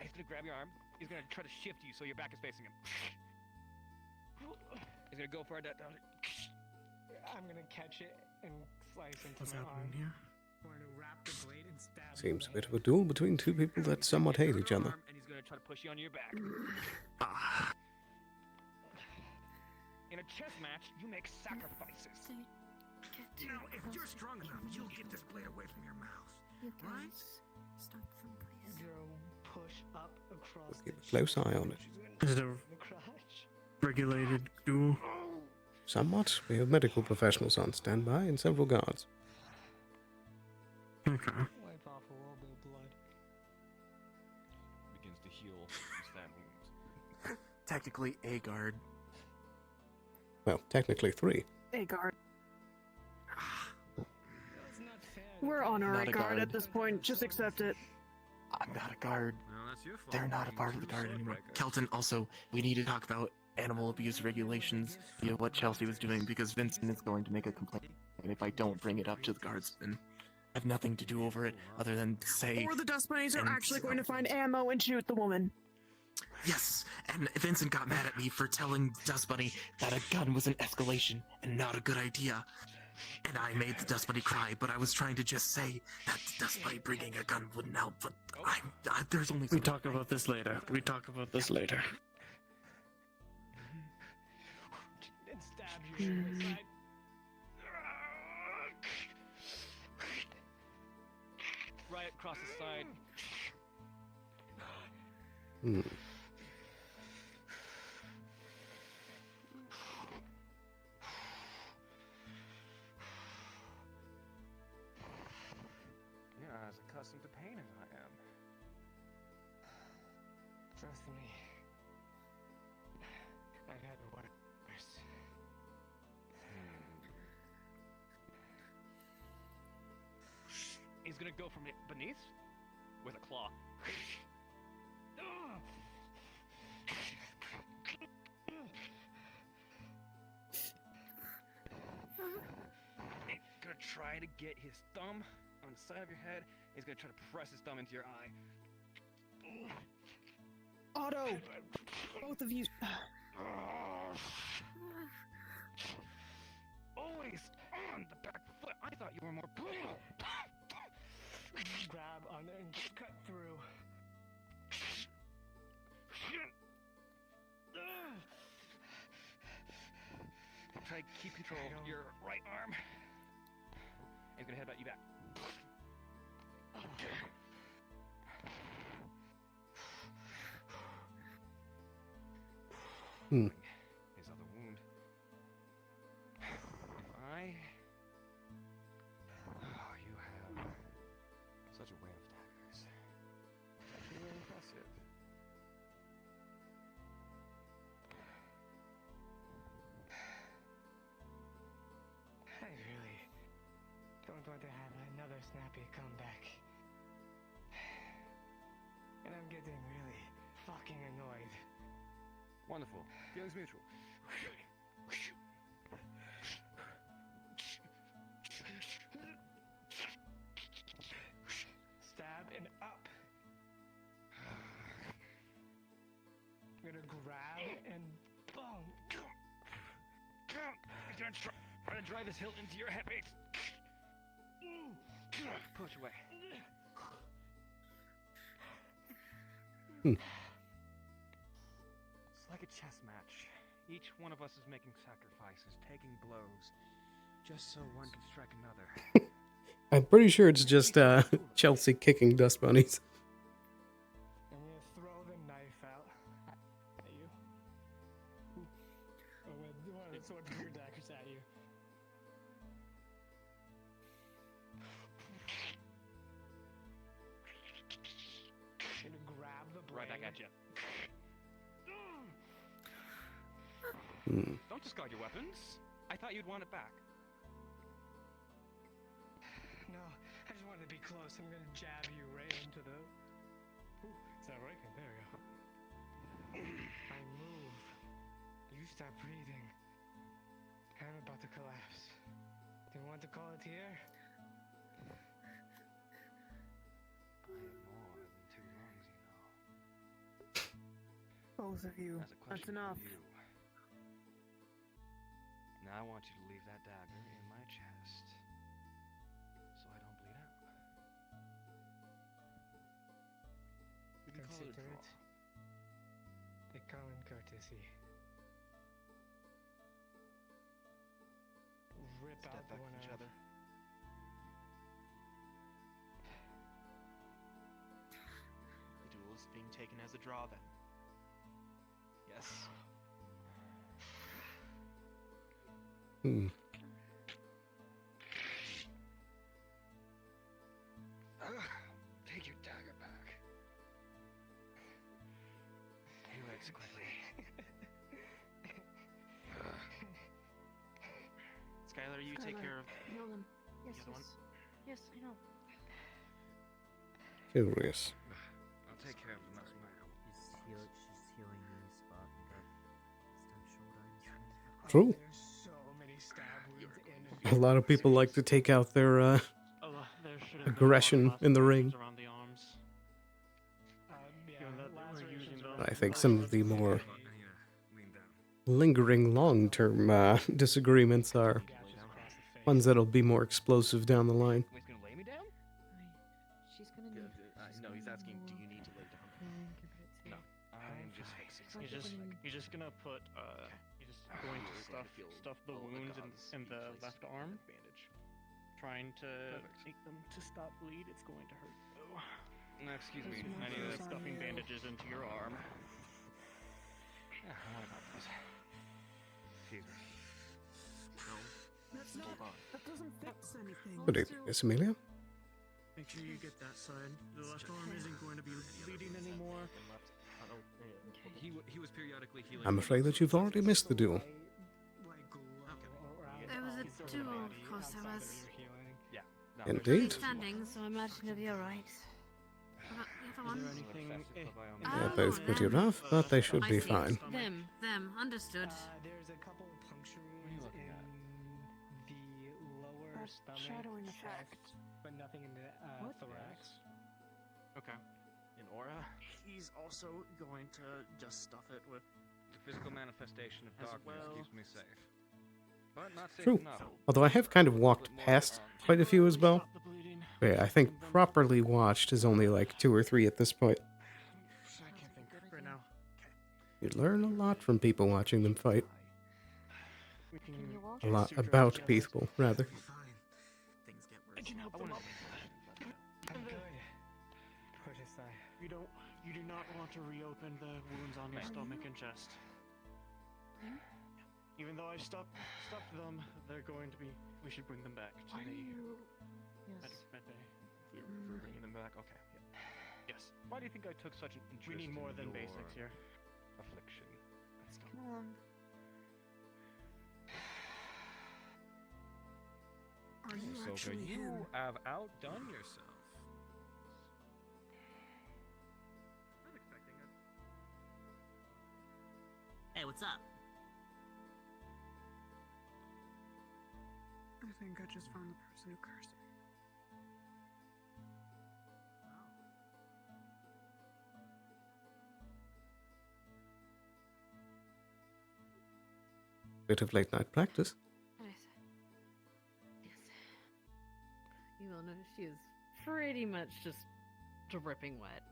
He's gonna grab your arm. He's gonna try to shift you so your back is facing him. He's gonna go for it. I'm gonna catch it and slice into What's my happening arm. here? I'm gonna wrap the blade and stab you Seems in a the bit of a duel between two people that somewhat hate each other. And he's gonna try to push you on your back. In a chess match, you make sacrifices. Now, if you're strong enough, you'll get this blade away from your mouth. You Right? guys, stop them, please. Girl, push up across Keep a close eye on it. Is it a the crotch. regulated duel? Somewhat. We have medical professionals on standby and several guards. Okay. Wipe off a little bit of blood. Begins to heal his fat wounds. Technically, a guard. Well, technically 3. Hey, guard. That's not fair. We're on our Not a guard guard. at this point. Just accept it. I'm not a guard. Well, that's your fault. They're not a part of the guard anymore. Kelton, also, we need to talk about animal abuse regulations via what Chelsea was doing because Vincent is going to make a complaint. And if I don't bring it up to the guards, then I have nothing to do over it other than to say. Or the dust bunnies are and- actually going to find ammo and shoot the woman. Yes, and Vincent got mad at me for telling Dust Bunny that a gun was an escalation and not a good idea. And I made the Dust Bunny cry, but I was trying to just say that the Dust Bunny bringing a gun wouldn't help, but there's only We talk about this later. We talk about this later. And stab you in the side. Right across the side. Hmm. You're not as accustomed to pain as I am. Trust me. I've had worse. He's gonna go from beneath with a claw. He's gonna try to get his thumb on the side of your head. He's gonna try to press his thumb into your eye. Otto! Both of you. Always on the back foot. I thought you were more brutal. Grab on there and cut through. Try to keep control of your right arm. He's gonna headbutt you back. Hmm. His other wound. If I... Oh, you have such a way of daggers. It's actually really impressive. I really don't want to have another snappy comeback. And I'm getting really fucking Wonderful. Feelings mutual. Stab and up. I'm gonna grab and boom. Try to drive this hilt into your head. Push away. It's like a chess match. Each one of us is making sacrifices, taking blows, just so one can strike another. I'm pretty sure it's just Chelsea kicking dust bunnies. I'm gonna throw the knife out at you. Oh, wait, one of the sword finger daggers at you. I'm gonna grab the blade. Right back at you. Hmm. Don't discard your weapons. I thought you'd want it back. No, I just wanted to be close. I'm gonna jab you right into the. Ooh, is that right? There we go. I move. You stop breathing. I'm about to collapse. Do you want to call it here? I have more than two lungs, you know. Both of you. That's a That's question enough. for you. Now I want you to leave that dagger in my chest, so I don't bleed out. We can call it a Consider draw. it a common courtesy. Rip Step out back one from each of other. The duel is being taken as a draw, then. Yes. Hmm. Take your dagger back. He legs quickly. Skylar, you take care of Heal them. Yes, the other one. Yes, I know. Curious. I'll take care of the next man. She's healing the spot and got stabbed shoulder. True. There's so many stab wounds in A lot of people like to take out their There should have been aggression in the ring. around the arms. Yeah, Given that they were using those. I think some of the more lingering long-term disagreements are ones that'll be more explosive down the line. He's gonna lay me down? She's gonna need. No, he's asking, do you need to lay down? No, I'm just fixing something. You're just gonna put you're just going to stuff the wounds in the left arm. Bandage. Trying to Perfect. make them to stop bleed. It's going to hurt. Oh. No, excuse me. I need stuffing bandages into your arm. Yeah, what about this? Excuse me. That's not. That doesn't fix anything. Good evening, Miss Amelia. Make sure you get that side. The left arm isn't going to be bleeding anymore. He was periodically healing. I'm afraid that you've already missed the duel. It was a duel, of course I was. Yeah. No, Indeed. Standing, so I imagine you'll be alright. About the other one? They're both pretty rough, but they should I be see. fine. Them, understood. There's a couple of punctures in the lower stomach, shadowing chest, effect. but nothing in the thorax. Okay. In aura, He's also going to just stuff it with. the physical manifestation of As darkness well. keeps me safe. But not safe True. enough. Although I have kind of walked past quite a few as well. Stop the bleeding. But yeah, I think properly watched is only like 2 or 3 at this point. I can't think right now. You learn a lot from people watching them fight. We can A lot suture about each other. people, rather. Things get I worse. can help them up. I'm good. Push aside. You do not want to reopen the wounds on your stomach and chest. Even though I've stuffed them, they're going to be. We should bring them back to the med bay. We're bringing them back? Okay. Yeah. Yes. Why do you think I took such an interest We need more in than your basics here. affliction? Let's go. Come on. Are you Ahsoka, actually you him? have outdone yourself. I'm expecting it. Hey, what's up? I think I just found the person who cursed me. Bit of late night practice. Yes. You will notice she is pretty much just dripping wet.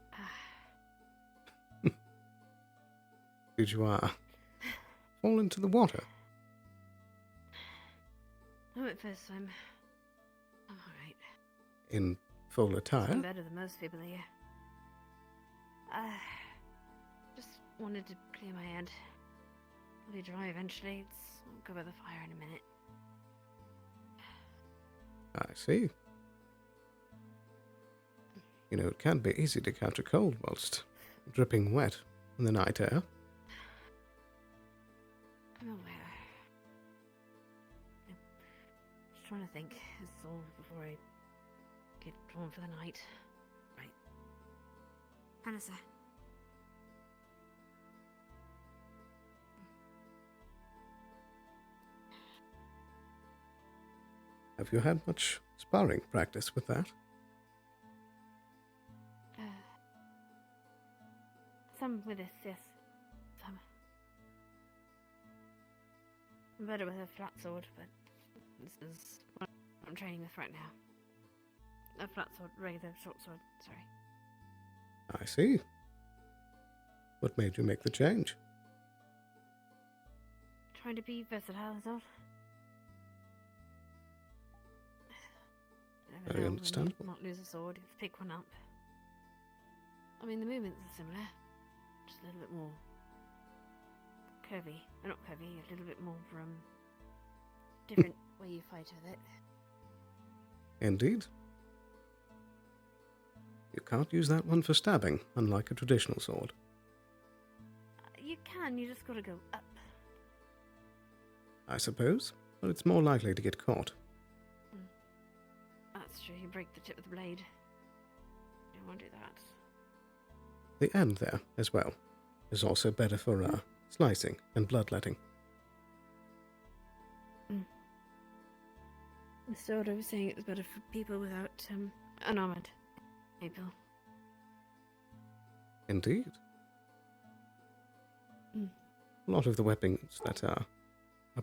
Did you fall into the water? No, at first I'm alright. In full I'm attire? better than most people here. Just wanted to clear my head. I'll be dry eventually. I'll go by the fire in a minute. I see. You know, it can be easy to catch a cold whilst dripping wet in the night air. I'm aware. I'm just trying to think. This is all before I get drawn for the night. Right. Alyssa. Have you had much sparring practice with that? Some with this, yes. Some. I'm better with a flat sword, but this is what I'm training with right now. A flat sword, regular short sword, sorry. I see. What made you make the change? Trying to be versatile is all. Never Very know when understandable. you not lose a sword, you pick one up. I mean, the movements are similar. Just a little bit more curvy. Not curvy, a little bit more different way you fight with it. Indeed. You can't use that one for stabbing, unlike a traditional sword. You can, you just gotta go up. I suppose, but it's more likely to get caught. That's true, you break the tip of the blade. You don't want to do that. The end there, as well, is also better for slicing and bloodletting. The sword, I was saying it was better for people without unarmored people. Indeed. Mm. A lot of the weapons that are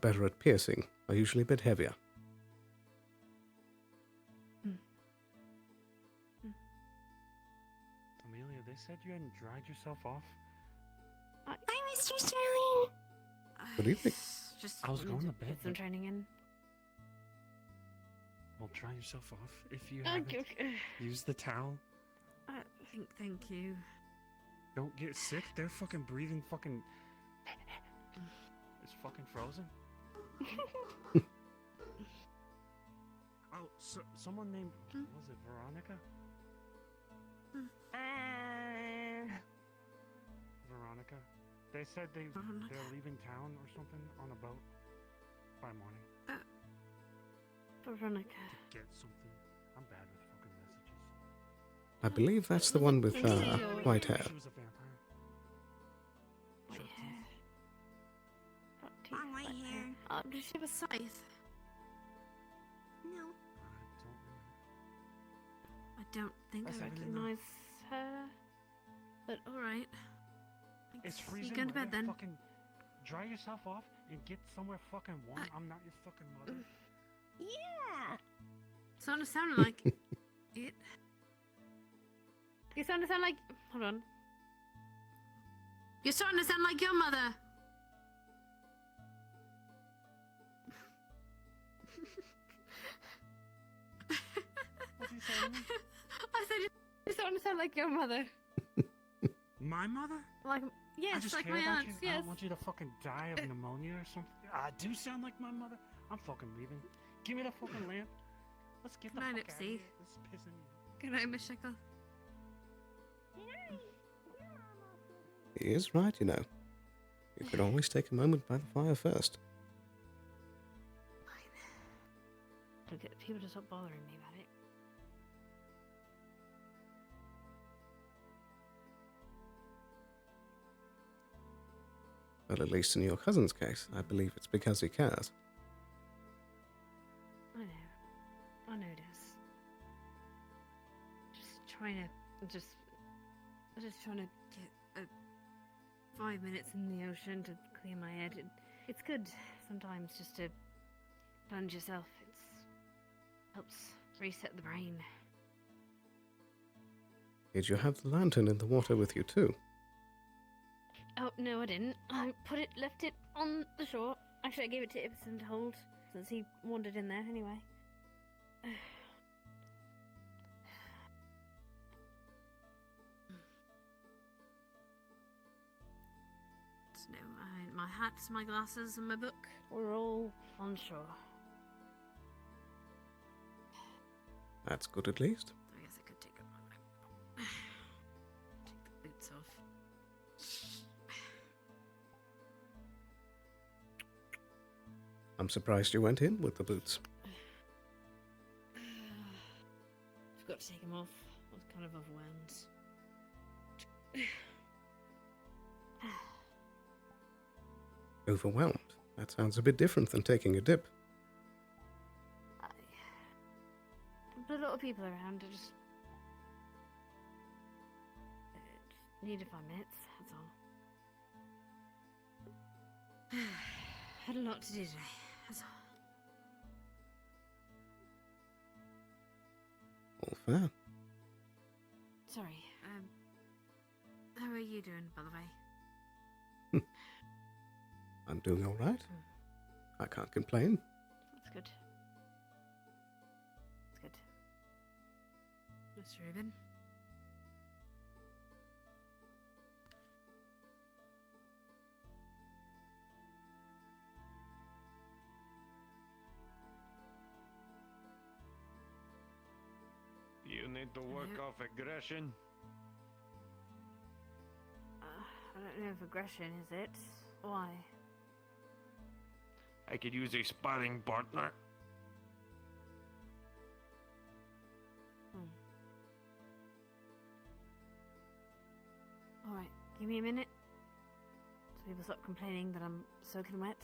better at piercing are usually a bit heavier. Amelia, they said you hadn't dried yourself off. Hi, Mr. Sterling. Good evening. Just I was going to bed. get some training in. Well, dry yourself off if you Thank haven't. Use the towel. Thank you. Don't get sick. They're fucking breathing fucking... It's fucking frozen. Oh, so, someone named... Was it Veronica? Veronica. They said they're leaving town or something on a boat by morning. Veronica. Get something. I'm bad with fucking messages. I believe that's the one with white hair. She was a vampire. White hair. Long white hair. Does she have a scythe? No. I don't think I recognize her. But alright. It's freezing. You go to bed then. Fucking dry yourself off and get somewhere fucking warm. I'm not your fucking mother. Yeah. Starting to sound like it. You're starting to sound like. Hold on. You're starting to sound like your mother. What did you say to me? I said you're starting to sound like your mother. My mother? Like, I yes, just like care my about aunt's, you. I yes. don't want you to fucking die of pneumonia or something. I do sound like my mother. I'm fucking leaving. Give me the fucking lamp. Let's get the Good fuck night, out of Ipsy. here. This is pissing me off. Good night, Miss Sheckle. He is right, you know. You could always take a moment by the fire first. I'll get people to stop bothering me about it. But at least in your cousin's case, I believe it's because he cares. I know. I know it is. Just trying to get 5 minutes in the ocean to clear my head. It's good sometimes just to plunge yourself. It helps reset the brain. Did you have the lantern in the water with you too? Oh, no, I didn't. I left it on the shore. Actually, I gave it to Ibsen to hold, since he wandered in there anyway. No, my hat, my glasses, and my book were all on shore. That's good at least. I guess I could take the boots off. I'm surprised you went in with the boots. Forgot to take them off. I was kind of overwhelmed. Overwhelmed? That sounds a bit different than taking a dip. But a lot of people around. I just need 5 minutes, that's all. Had a lot to do today, that's all. All fair. Sorry, how are you doing, by the way? I'm doing all right. I can't complain. That's good. That's good. Mr. Rubin? You need to work off aggression. I don't know if aggression is it. Why? I could use a sparring partner. Alright, give me a minute. So people stop complaining that I'm soaking wet.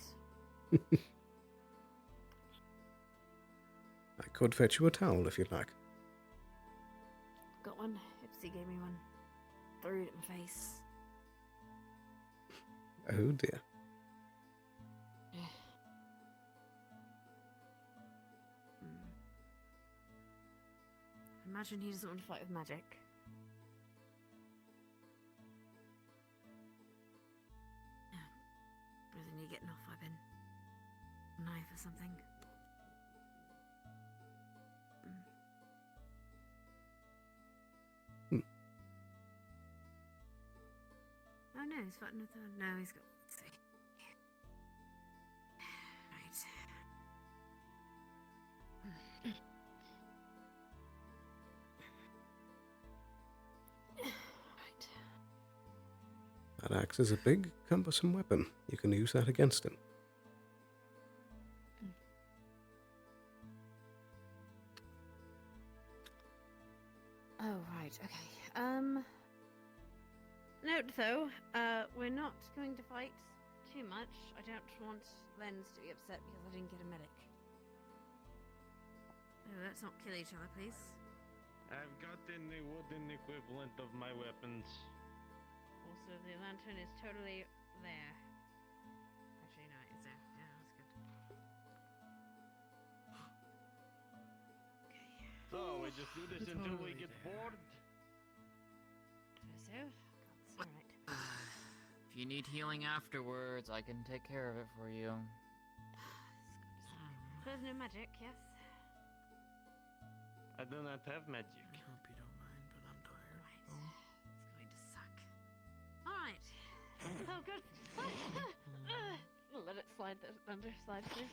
I could fetch you a towel if you'd like. Got one. Ipsy gave me one. Threw it at my face. Oh dear. Imagine he doesn't want to fight with magic. Isn't he getting off weapon? Knife or something? Oh no, he's got another. No, he's got. Let's see. Right. That axe is a big, cumbersome weapon. You can use that against him. Oh, right, okay. Note though, we're not going to fight too much. I don't want Lens to be upset because I didn't get a medic. Oh, let's not kill each other, please. I've gotten the wooden equivalent of my weapons. Also, the lantern is totally there. Actually, no, it's there. Yeah, that's good. Okay. So, we just do this until we get bored? So, alright. If you need healing afterwards, I can take care of it for you. There's no magic, yes? I do not have magic. I hope you don't mind, but I'm tired. Right. It's going to suck. Alright. Oh, good. Let it slide under, slide through.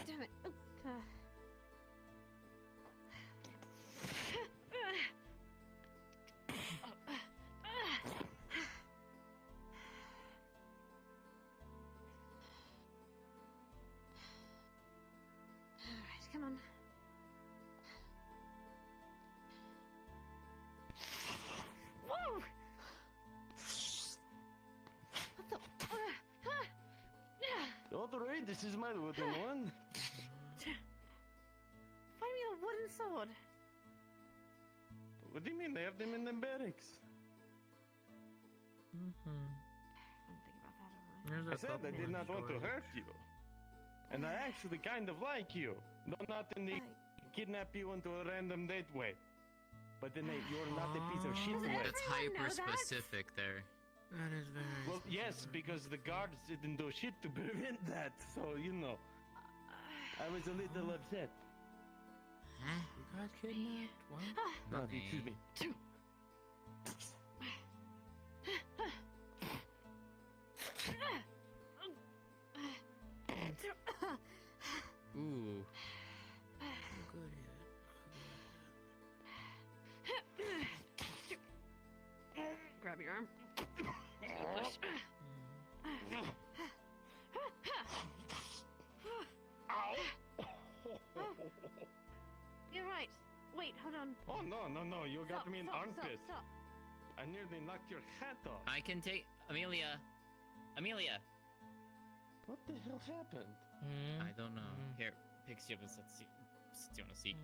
Damn it. This is my wooden one. Find me a wooden sword. What do you mean? They have them in the barracks. I said I did not want to hurt you. And I actually kind of like you. Not in the kidnap you into a random date way. But then you're not a piece of shit way. That's hyper specific there. That is very. Well, yes, because the guards didn't do shit to prevent that. So, you know. I was a little upset. Huh? You got kidnapped? What? No, excuse me. Ooh. Good Grab your arm. You're right. Wait, hold on. Oh, no. You got me in armpit. Stop. I nearly knocked your hat off. I can take Amelia. What the hell happened? I don't know. Here, picks you up and sits you on a seat.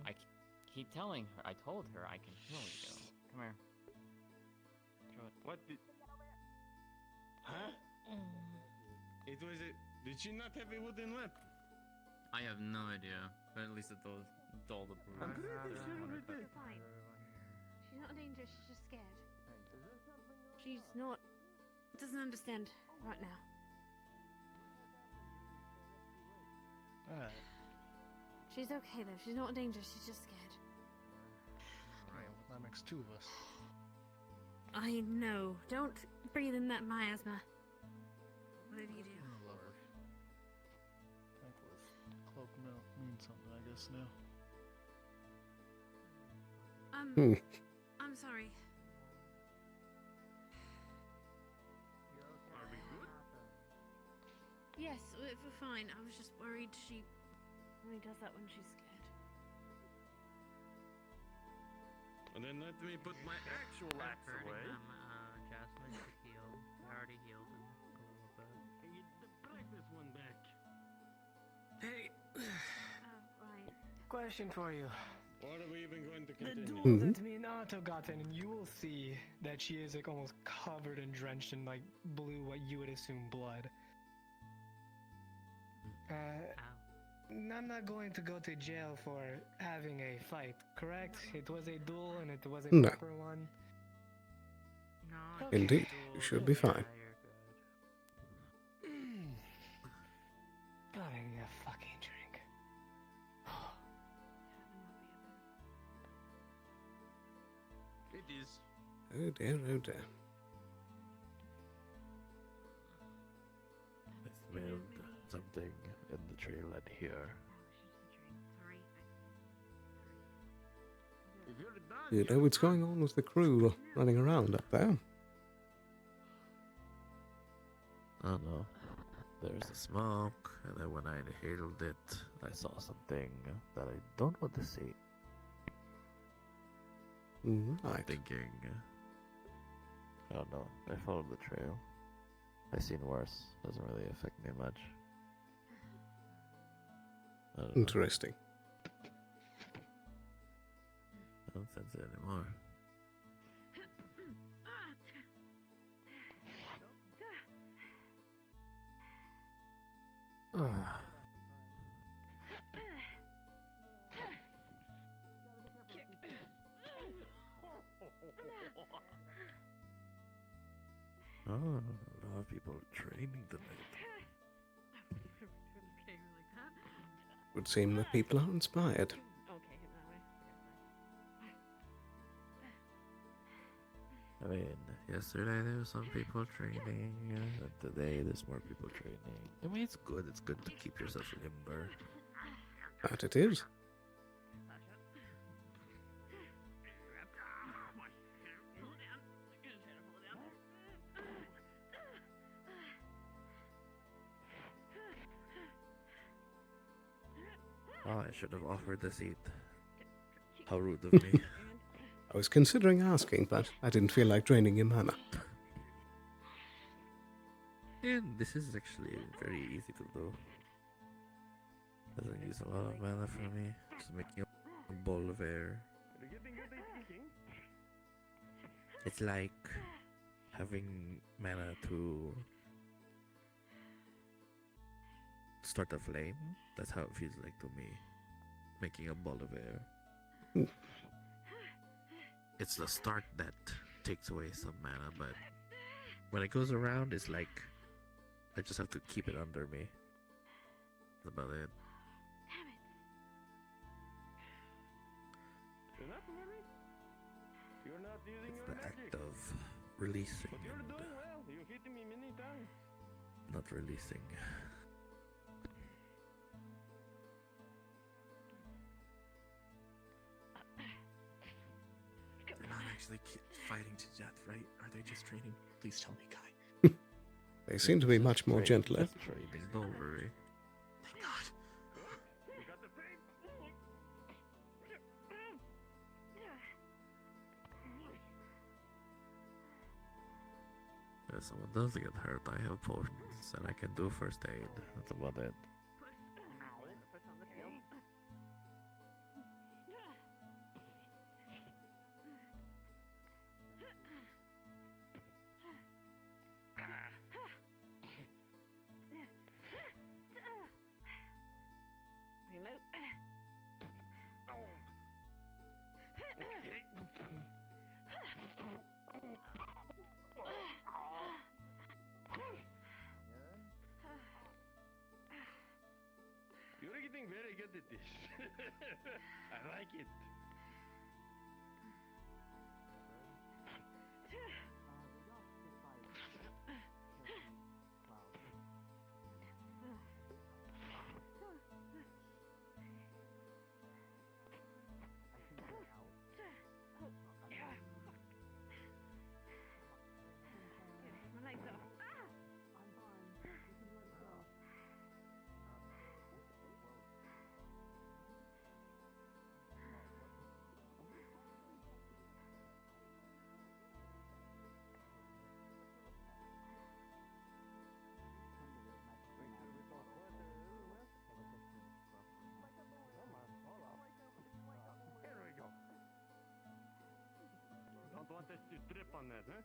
I keep telling her. I told her I can heal you. Come here. Throw it. What did... Huh? It was a... Did she not have a wooden leg? I have no idea, but at least it dull the bruise. I'm pretty sure it did. You're fine. She's not in danger, she's just scared. She's not... doesn't understand right now. Alright. She's okay though, she's not in danger, she's just scared. Alright, well, that makes two of us. I know. Don't breathe in that miasma. Whatever you do. Oh, Lord. Thankless. Cloak milk means something, I guess, now. I'm sorry. Are we good? Yes, we're fine. I was just worried she only does that when she's scared. And then let me put my actual axe away. Jasmine should heal. I already healed him a little bit. Can you break this one back? Hey, Right. question for you. What are we even going to The continue? duel that me and Otto got in, and you will see that she is like almost covered and drenched in like blue, what you would assume blood. I'm not going to go to jail for having a fight, correct? It was a duel and it was a No. proper one. No. Okay. Indeed, you should be fine. Gotta get a fucking drink. It is. Oh dear, oh dear. I smelled something in the trail and here. If you're done, You know what's going on with the crew running around up there? I don't know. There's the smoke, and then when I inhaled it, I saw something that I don't want to see. I'm Right. thinking, I don't know. I followed the trail. I seen worse. Doesn't really affect me much. I don't know. Interesting. I don't sense it anymore. Oh, a lot of people are training tonight. Would seem that people are inspired. I mean, yesterday there were some people training, and today there's more people training. I mean, it's good. It's good to keep yourself limber. That it is. Oh, I should have offered the seat. How rude of me. I was considering asking, but I didn't feel like draining your mana. again, this is actually very easy to do. Doesn't use a lot of mana for me. Just making a ball of air. It's like having mana to start a flame. That's how it feels like to me. Making a ball of air. It's the start that takes away some mana, but when it goes around, it's like I just have to keep it under me. That's about it. You're not using It's your the magic. act of releasing But you're and doing well. You hit me many times. not releasing. They're not actually fighting to death, right? Are they just training? Please tell me, Kai. They seem to be much more gentler. Just trading, don't worry. Thank God. You got the fame. If someone does get hurt, I have potions and I can do first aid. That's about it. You're getting very good at this. I like it. Here we go. Don't want us to trip on that, huh?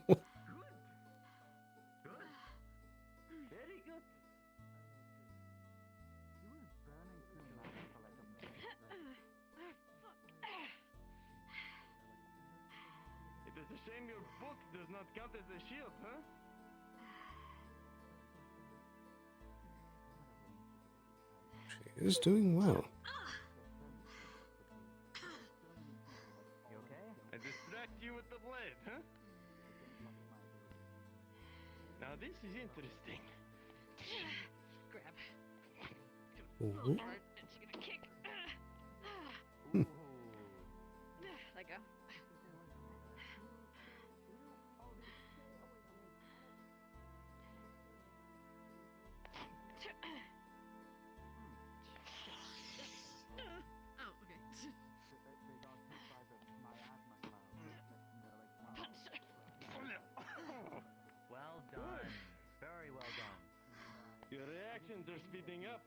Good. Very good. It is a shame your book does not count as a shield, huh? She is doing well. You okay? I distract you with the blade, huh? Now this is interesting. Grab. Ooh. Hard, and she's gonna kick. Let go. Oh, okay. Well done. Very well done. Your reactions are speeding up.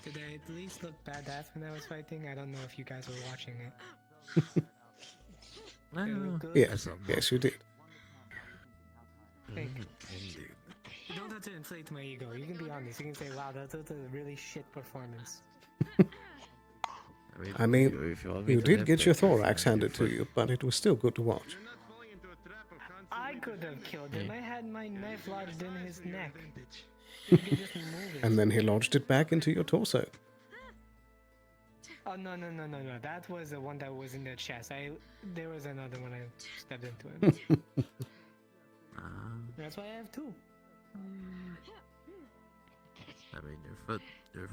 Did I at least look badass when I was fighting? I don't know if you guys were watching it. Did it look good? Yes, yes, you did. Thank you. You don't have to inflate my ego. You can be honest. You can say, wow, that was a really shit performance. I mean, if you you did get your thorax handed to you, but it was still good to watch. I could have killed him. I had my knife lodged in his neck. You could just move it. And then he lodged it back into your torso. Oh, no. That was the one that was in the chest. There was another one I stepped into him. That's why I have two. I mean, your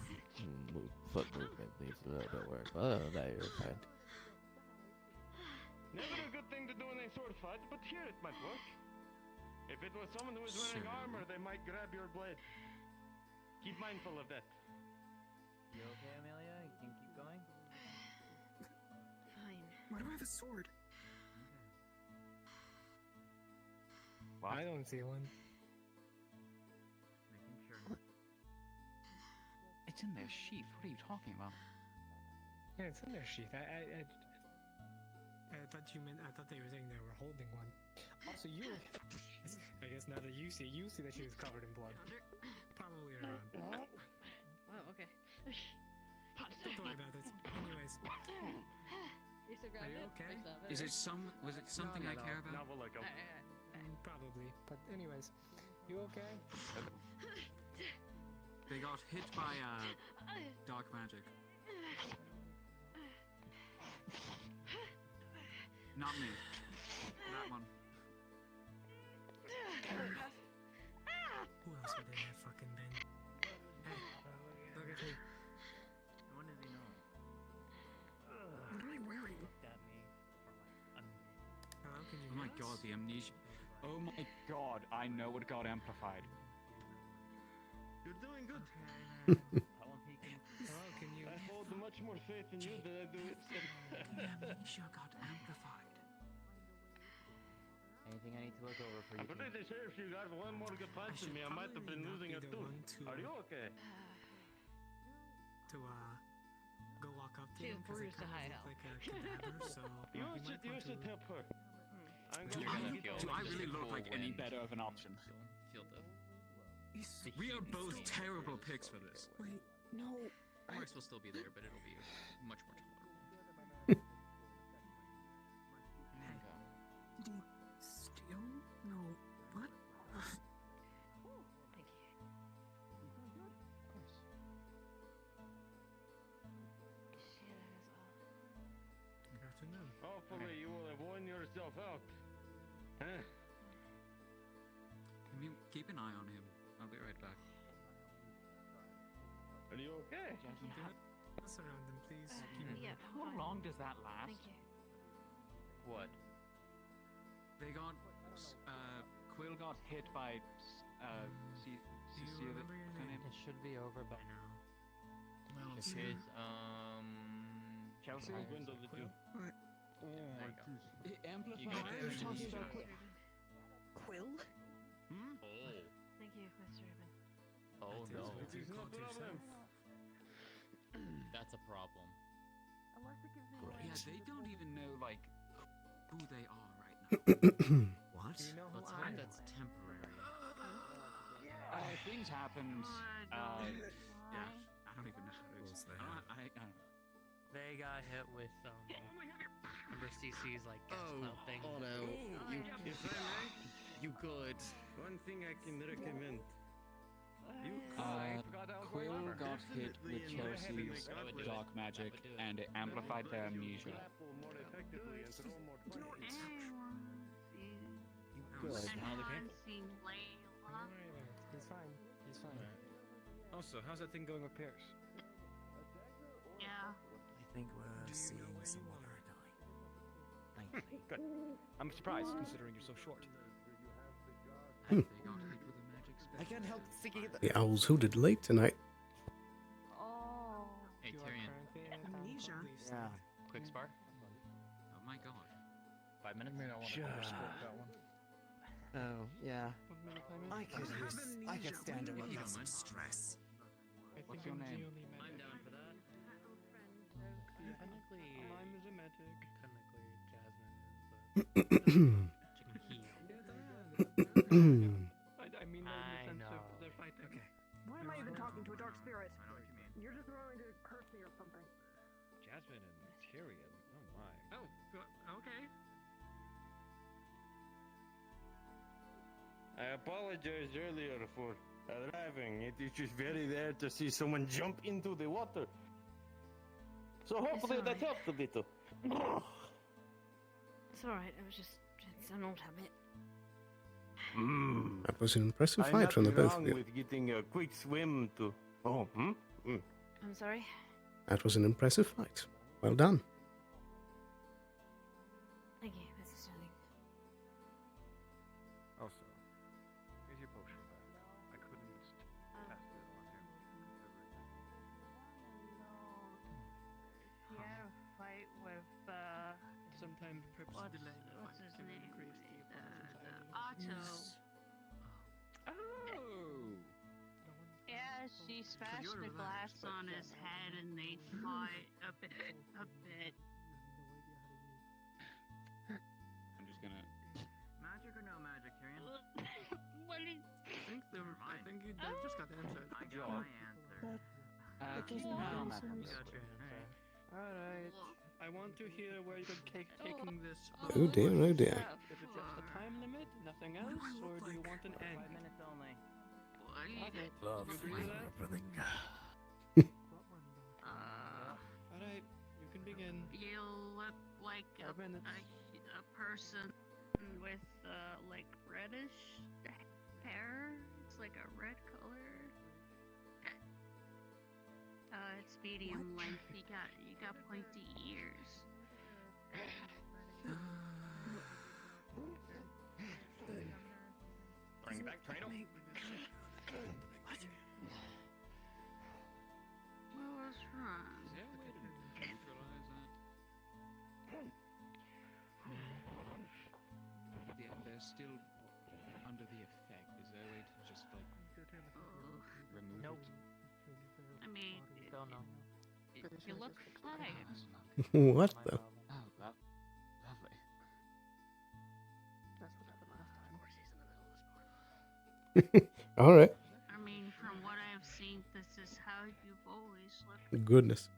foot movement needs a little bit of work. But other than that, you're fine. Never a good thing to do in a sword fight, but here it might work. If it was someone who was wearing armor, they might grab your blade. Keep mindful of that. You okay, Amelia? You can keep going? Fine. Why do I have a sword? I don't see one. Making sure. It's in their sheath. What are you talking about? Yeah, it's in their sheath. I thought you meant. I thought they were saying they were holding one. Also, you. I guess now that you see that she was covered in blood. Probably around. Oh, okay. Don't worry about this. Anyways. You still Are you okay? Was it something I care about? Probably. But anyways, you okay? They got hit by dark magic. Not me. That one. Who else would they have fucking been? Hey, look at me. When did he know? What am I wearing? Looked at me for like Hello, can you Oh my hear god, us? the amnesia. Oh my god, I know what got amplified. You're doing good. Hello, can you? I hold much more faith in you than I do in The amnesia got amplified. Anything I need to look over for you? I'm pretty sure if you got one more good punch in me, I might have been losing a tooth. Are you okay? To go walk up to She's him because it bruised to kind high of looked like a cadaver, so You might should want to- help her. I'm Do gonna I really look like any better of an option? Feel the We are both terrible picks for this. Wait, no. Marks will still be there, but it'll be much more tolerable. Did he steal? No. What? Thank you. Good afternoon. Hopefully you will have worn yourself out. Huh? Keep an eye on him. I'll be right back. Are you okay? Us around them, please. Yeah, How fine. long does that last? Thank you. What? They got Quill got hit by Cecile. remember your name? It should be over by now. Well, This is Chelsea. Gwendolyn, did you? What? There you go. It amplified You got their it. amnesia. Quill? Hmm? Oh. Thank you, Mr. Ribbon. Oh That is no. what you No called yourself. problem. That's a problem. Yeah, they don't even know like who they are right now. What? Do you know who Let's I hope am? that's temporary. Things happened. Yeah, I don't even know how to explain. I don't know. They got hit with remember CC's like gas cloud thing. Oh no. If I may, you good. One thing I can recommend. You Quill got hit with Chelsea's I would do dark it. magic, I would do it. and it amplified their amnesia. more effectively and throw more Good. Don't worry about it. He's fine. He's fine. Also, how's that thing going with Pierce? Yeah. I think we're seeing someone dying. Good. I'm surprised considering you're so short. They got hit with a magic spell. I can't help thinking of The owls hooted late tonight. Oh. Hey, You are Tyrion. currently at Amnesia. Yeah. Quick spark. Oh my god. 5 minutes. I want to scope that one. Oh, yeah. I could amnesia. stand to If you relieve don't some mind. stress. What's your name? I'm down for that. Technically, Mine is a magic. technically, Jasmine is the. She can heal. I mean that I in the sense know. of they're fighting. Okay. Why am I even talking to a dark spirit? I know what you mean. You're just willing to curse me or something. Jasmine and Tyrion. Oh my. Oh, okay. I apologize earlier for arriving. It is just very rare to see someone jump into the water. So hopefully that alright. helped a little. It's alright, it's an old habit. That was an impressive I'm fight from the nothing both of wrong you. with getting a quick swim to. Oh, I'm sorry? That was an impressive fight. Well done. Thank you, Mrs. Sterling. Also, here's your potion back. I couldn't test it on him. He had a fight with Sometimes purpose delay what's his can name? increase the Otto. Oh! Yeah, she smashed the glass on his head and they fought a bit. I'm just gonna. Magic or no magic, Tyrion? What is... I think you just got the answer. I got my answer. No matter. You got your answer. Alright. I want to hear where you're taking this. Oh dear, oh dear. Is it just a time limit, nothing else, or do you want an end? 5 minutes only. Okay. Love You agree with that? everything. Alright, you can begin. You look like a person with like reddish hair. It's like a red color. It's medium length. You got pointy ears. Bring it back, Tornado. What was wrong? Is there a way to neutralize that? They're still under the effect. Is there a way to just like remove it? I mean, Don't know. you look tired. What the? Oh, lovely. That's what happened last time. All right. I mean, from what I've seen, this is how you've always looked. Goodness.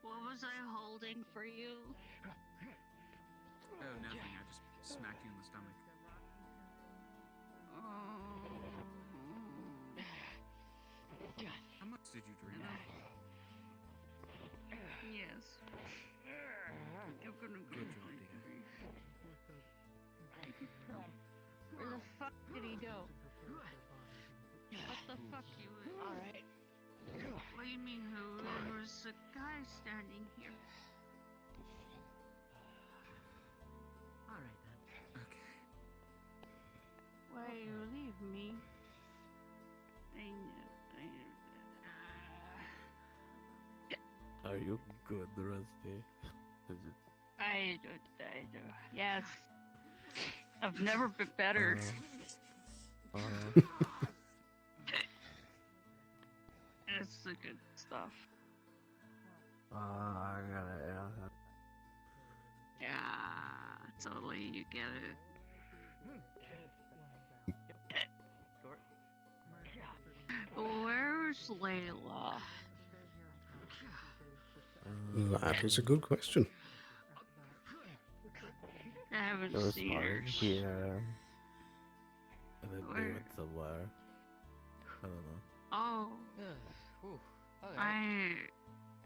What was I holding for you? Oh, nothing. I just smacked you in the stomach. How much did you drink? Yes. You're gonna go. Good job, Where the fuck did he go? What the fuck you? Alright. What do you mean who? There was a guy standing here. Alright then. Okay. Why you leave me? Are you good, Rusty? I do. Yes. I've never been better. It's the good stuff. I gotta. Yeah, totally. You get it. Where's Layla? That is a good question. I haven't There was seen her. one here. And then they went somewhere. I don't know. Oh. Okay. I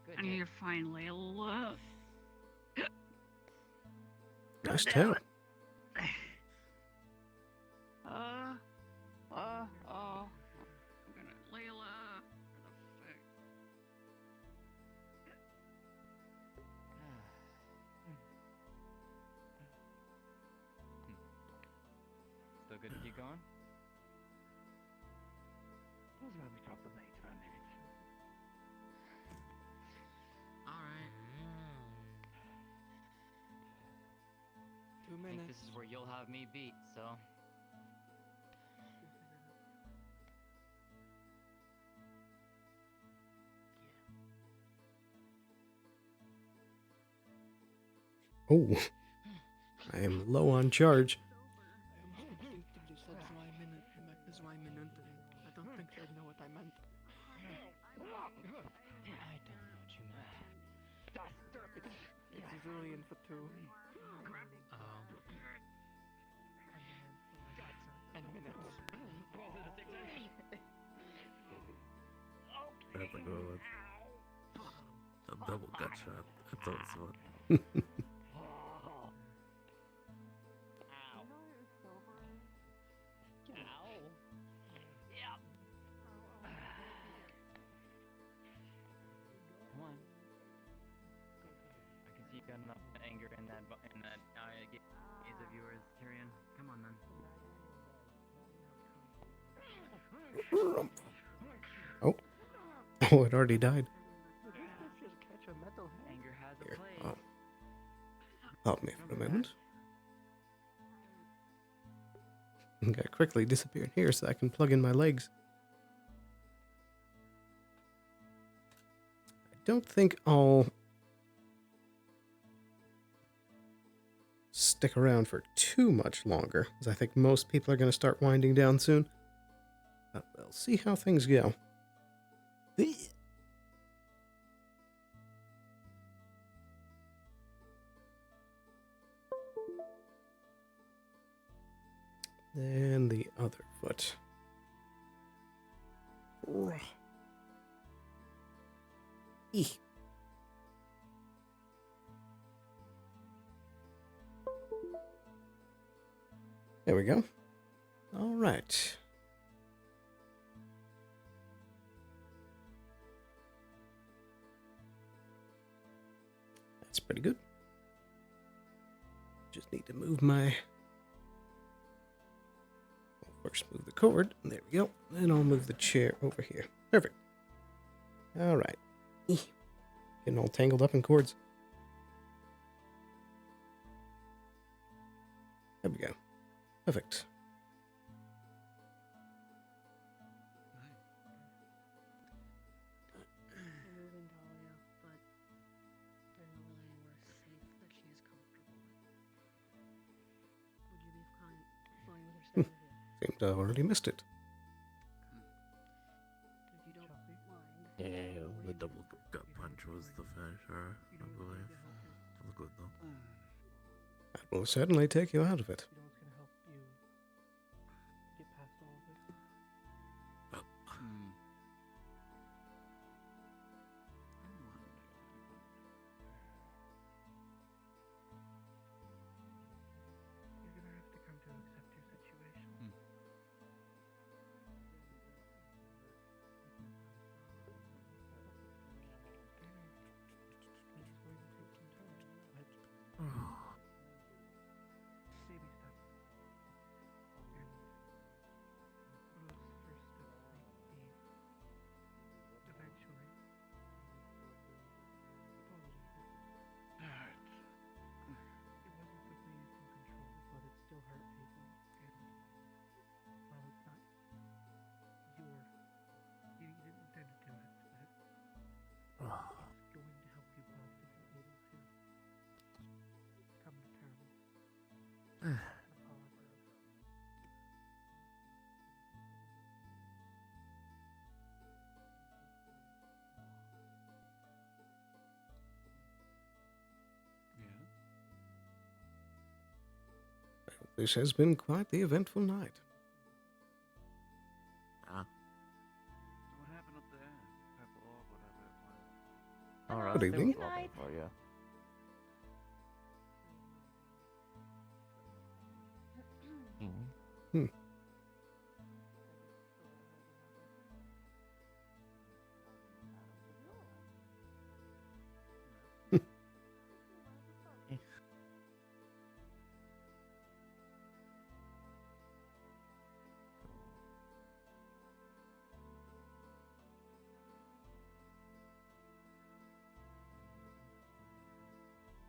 Good need game. to find Layla. Nice town. I'm gonna Layla. Where Still good to keep going? Who's gonna be dropped the mates for a minute? Alright. 2 I think minutes. this is where you'll have me beat, so. Oh, I am low on charge. I instinctively said Zweiminuten. I don't think they'd know what I meant. I don't know what you meant. It's Brazilian for two. And minutes. I have to go with a double gut shot. I thought it was one. Come on. Oh. Oh, it already died. Anger has a Here. place. Help me for a moment. I gotta quickly disappear in here so I can plug in my legs. I don't think I'll stick around for too much longer, because I think most people are going to start winding down soon. But we'll see how things go. Then the other foot. Eek. There we go. All right. That's pretty good. Just need to move my... First move the cord. There we go. Then I'll move the chair over here. Perfect. All right. Getting all tangled up in cords. There we go. Perfect. Moving Dahlia, but there's not really anywhere safe that she is comfortable with. Would you be fine with her staying with you? Seems I already missed it. If you don't mind. Yeah, the double gut punch was the finisher, I believe. That was good though. That will certainly take you out of it. You know what's gonna help you get past all of this? You're gonna have to come to accept your situation. It's going to take some time, but baby steps. And those first steps might be eventually apologizing. It wasn't something you can control, but it still hurt people. And while it's not you didn't intend to do it, but it's going to help you both if you're able to come to terms. Apologize. This has been quite the eventful night. What happened up there? Purple orb, whatever it was. All right. Good evening. Good night. For you. Hmm.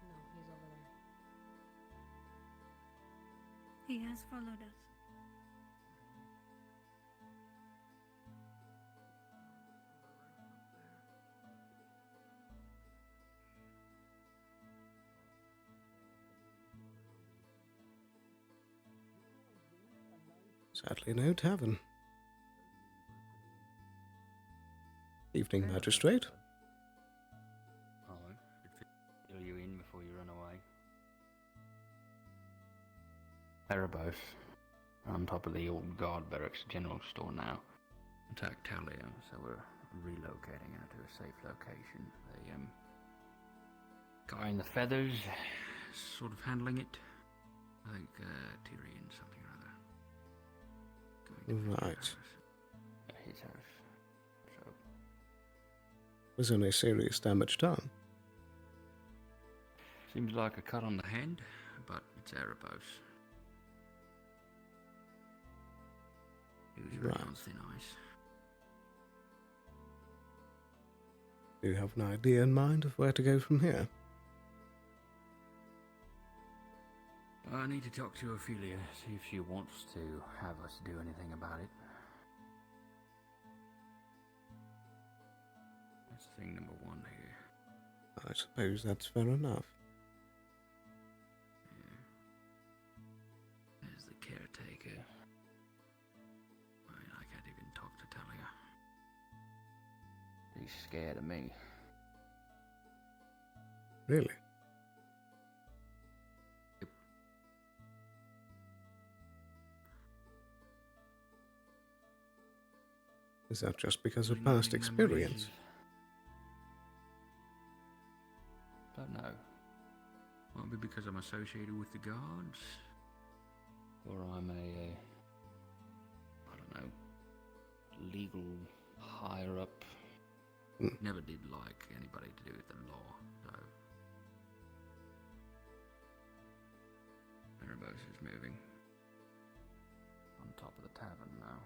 No, he's over there. He has followed us. Sadly, no tavern. Evening, Magistrate. Hello. Fill you in before you run away. Erebos. On top of the old guard barracks general store now. Attacked Talia, so we're relocating her to a safe location. The guy in the feathers sort of handling it. I think Tyrion something or other. Right. His house. So Was any serious damage done? seems like a cut on the hand, but it's Erebos. He was Right. really on thin ice. Do you have an idea in mind of where to go from here? I need to talk to Ophelia, see if she wants to have us do anything about it. That's thing number one here. I suppose that's fair enough. There's the caretaker. I can't even talk to Talia. He's scared of me. Really? Is that just because of past experience? Don't know. Might be because I'm associated with the guards. Or I'm a, I don't know, legal higher up. Never did like anybody to do with the law, so. Erebos is moving. On top of the tavern now.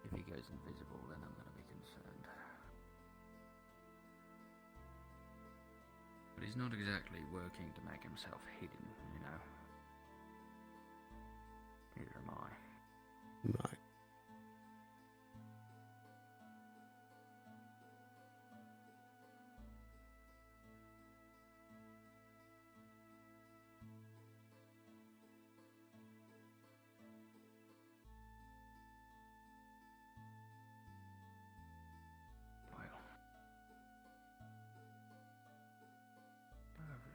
If he goes invisible, then I'm going to be concerned. But he's not exactly working to make himself hidden, you know. Neither am I. Right.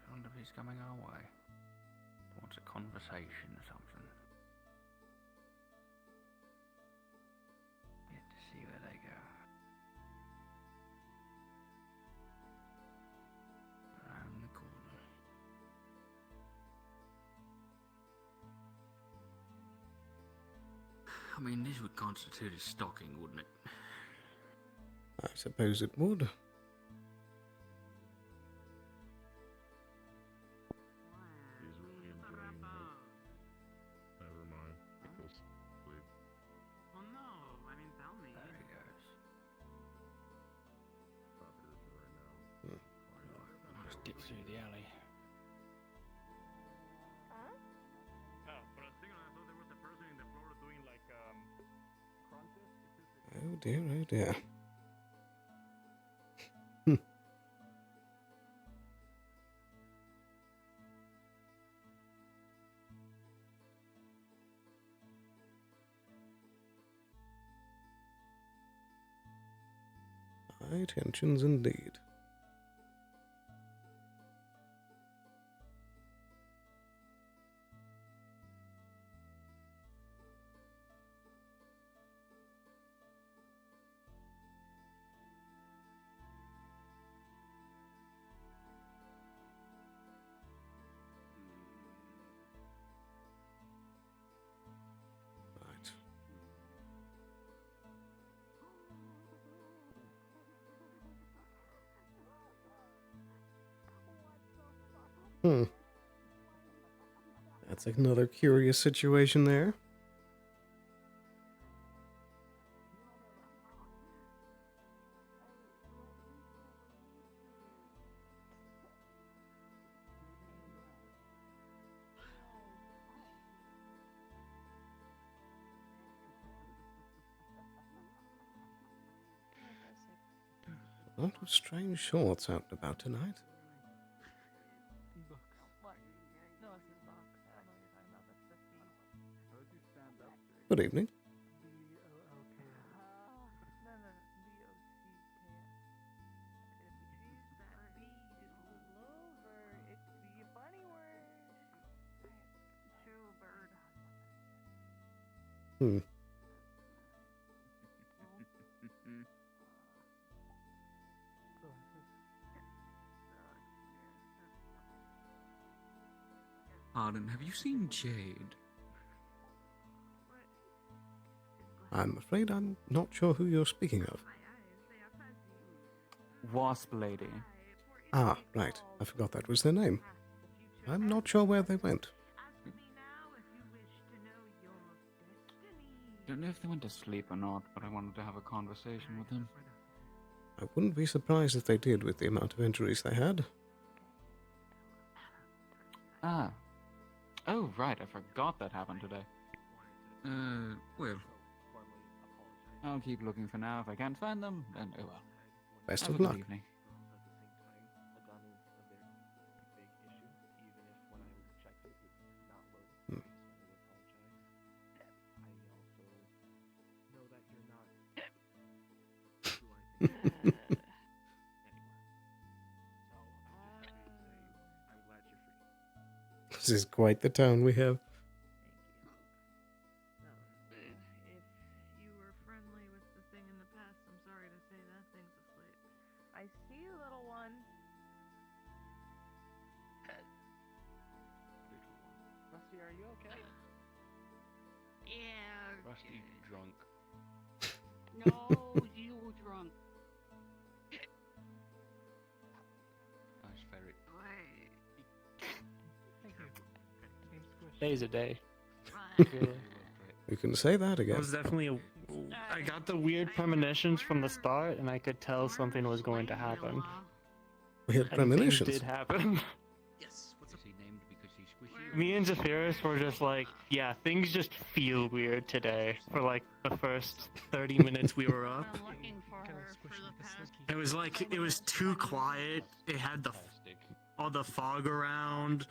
I wonder if he's coming our way. Wants a conversation or something. Get to see where they go. Around the corner. I mean, this would constitute a stalking, wouldn't it? I suppose it would. He's really enjoying it. Never mind. Go sleep. Oh no, I mean, tell me. There he goes. Probably right now. I'll just dip through the alley. Oh, for a second I thought there was a person in the floor doing like crunches. Oh dear, oh dear. High tensions indeed. Right. That's another curious situation there. A lot of strange shorts out and about tonight. What? No, it's his box. I don't know what you're talking about. That's the fee. Good evening. No, B-O-C-K. If we choose that B just a little over, it could be a funny word. True bird. Arden, have you seen Jade? I'm afraid I'm not sure who you're speaking of. Wasp Lady. Ah, right. I forgot that was their name. I'm not sure where they went. don't know if they went to sleep or not, but I wanted to have a conversation with them. I wouldn't be surprised if they did with the amount of injuries they had. Ah. Oh, right, I forgot that happened today. Well. I'll keep looking for now. If I can't find them, then oh well. Best Have of a luck. good evening. This is quite the tone we have. If you were friendly with the thing in the past, I'm sorry to say that thing's asleep. I see you, little one. Rusty, are you okay? Yeah. Rusty drunk. No, you drunk. Nice ferret. Day's a day. You can say that It again. was definitely I got the weird premonitions from the start, and I could tell something was going to happen. We had And things premonitions. did happen. Yes. What's up? Is he named because he's squishy? Me and Zephyrus were just like, yeah, things just feel weird today. For like the first 30 minutes we were up. It was like, it was too quiet. It had all the fog around.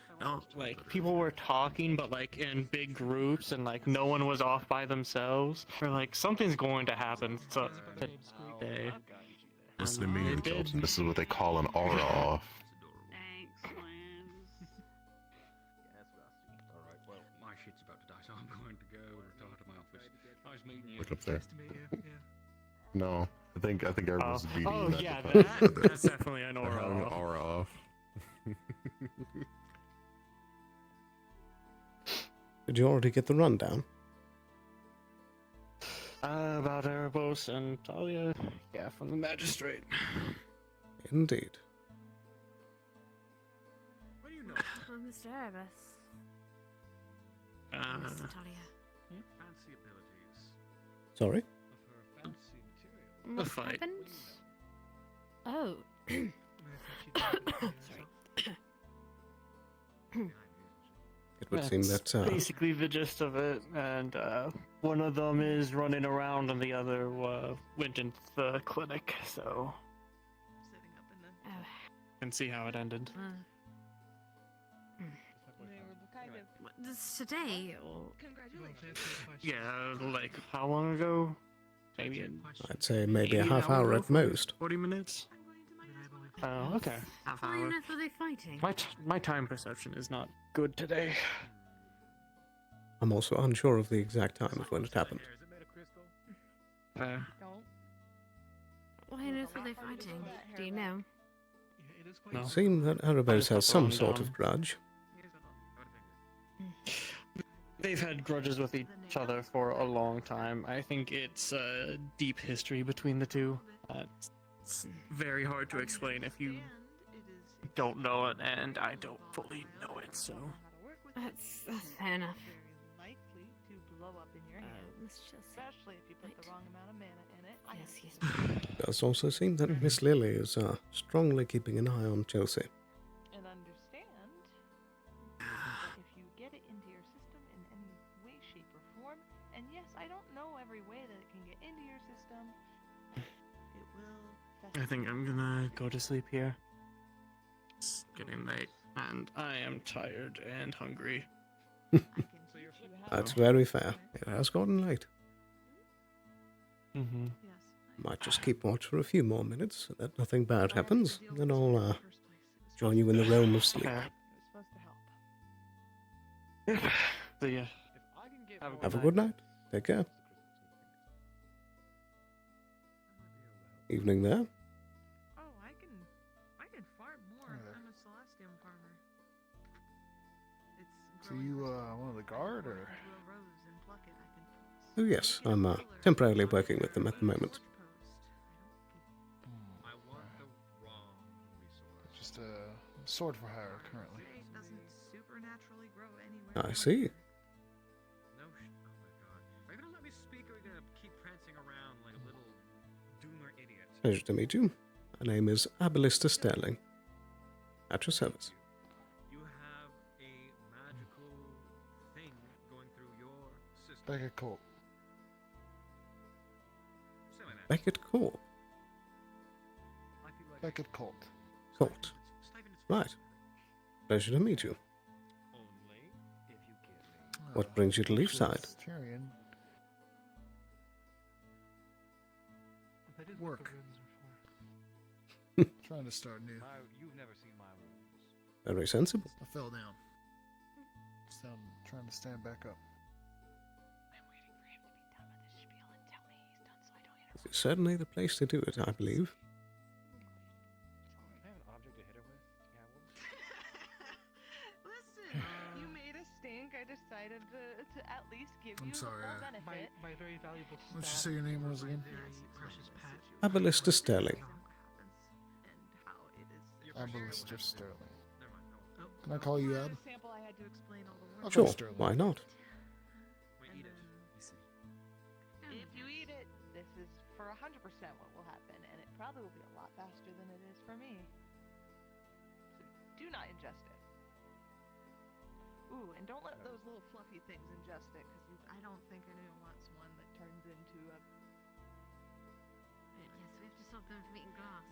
Like, people were talking, but like in big groups, and like no one was off by themselves. We're like, something's going to happen today. Listen to me It and did. Chelsea. This is what they call an aura off. Alright, well, my shit's about to die, so I'm going to go retire to my office. Nice meeting you. Look up there. No, I think everyone's beating Oh, that yeah, department. that's definitely an They're aura having an off. aura off. Did you already get the rundown? About Erebos and Talia. Yeah, from the magistrate. Indeed. Oh, Mr. Erebus. Mr. Talia. Fancy abilities. Sorry? Of her fancy material. What fight. happened? Oh. Sorry. It would seem That's that basically the gist of it, and one of them is running around and the other went into the clinic, so can see how it ended. This today, or Yeah, like how long ago? Maybe I'd say maybe a an half hour at most. 40 minutes. Oh, okay. Half Why hour. on earth are they fighting? My time perception is not good today. I'm also unsure of the exact time of when it happened. Why on earth are they fighting? Do you know? It seems that Erebos has some sort of grudge. They've had grudges with each other for a long time. I think it's a deep history between the two. It's very hard to explain if you don't know it, and I don't fully know it, so... That's fair enough. Likely to blow up in your hands, especially if you put the wrong amount of mana in it. Yes. It does also seem that Miss Lily is strongly keeping an eye on Chelsea. And understand that if you get it into your system in any way, shape, or form, and yes, I don't know every way that it can get into your system, it will. I think I'm gonna go to sleep here. It's getting late, and I am tired and hungry. That's very fair. It has gotten late. Mm-hmm. Might just keep watch for a few more minutes so that nothing bad happens. Then I'll join you in the realm of sleep. See ya. Have a good night. Take care. Evening there. Oh, I can farm more. I'm a Celestium farmer. So you one of the guard or? Oh yes, I'm temporarily working with them at the moment. I want the wrong resource. Just a sword for hire currently. It doesn't supernaturally grow anywhere. I see. No, oh my god. Are you gonna let me we speak or are we gonna keep prancing around like a little doomer idiot? Pleasure to meet you. My name is Aballister Sterling. At your service. You have a magical thing going through your system. Beckett Colt. Say my name. Beckett Corp. Beckett Colt. Colt. Right. Pleasure to meet you. Only if you give me. What brings you to Leafside? Tyrion. Work. Trying to start new. You've never seen my rooms. Very sensible. I fell down. Trying to stand back up. This is certainly the place to do it, I believe. I have an object to hit her with? Listen, you made a stink. I decided to at least give I'm you sorry, the full benefit. My very valuable What'd you say your name was again? precious pet. Aballister Sterling. Aballister Sterling. Can I call you Ab? Sample, I had to explain all the words. Okay, Sure, Sterling. why not? If you eat it, this is for 100% what will happen, and it probably will be a lot faster than it is for me. So do not ingest it. Ooh, and don't let those little fluffy things ingest it, because I don't think anyone wants one that turns into a... Yes, we have to stop them from eating glass.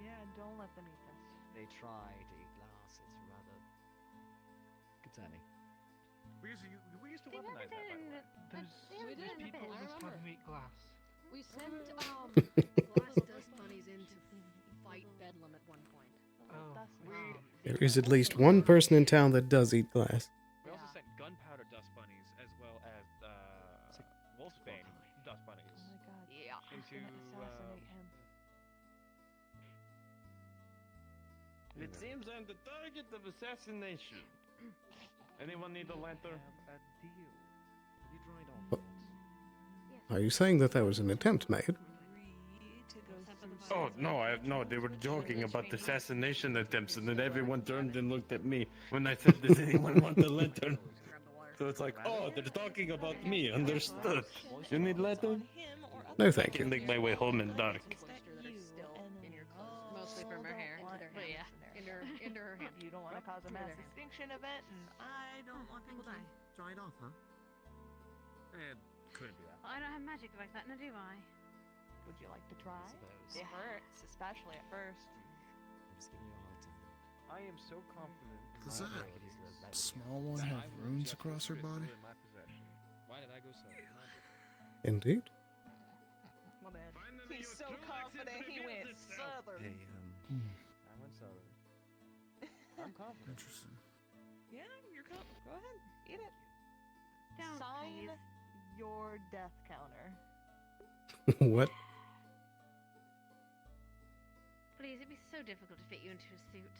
Yeah, don't let them eat this. They try to eat glass. It's rather concerning. We used to They never weaponize that, by the way. There's people this time who eat glass. We sent glass dust bunnies in to fight Bedlam at one point. There is at least one person in town that does eat glass. We also sent gunpowder dust bunnies as well as wolfsbane dust bunnies. Oh my god. Yeah. Into Assassinate him. It seems I'm the target of assassination. Anyone need a lantern? A deal. You dried on. Are you saying that there was an attempt made? Oh no, they were joking about assassination attempts, and then everyone turned and looked at me when I said, "Does anyone want a lantern?" So it's like, oh, they're talking about me. Understood. You need lantern? No, thank I can you. make my way home in dark. Mostly from her hair. But yeah, Into her hand. you don't want to cause a mass extinction event, and I don't want people to die. Dried off, huh? It couldn't be that. I don't have magic like that, nor do I. Would you like to try? Suppose. It hurts, especially at first. I'm just giving you a hard time. I am so confident. in Does my that abilities that small one I have will runes inject across her crystal body? in my possession. Why did I go so? Indeed. My bad. He's so confident he went southern. Hey, I went southern. I'm confident. Interesting. Yeah, go ahead, eat it. Don't, Sign please. your death counter. What? Please, it'd be so difficult to fit you into a suit.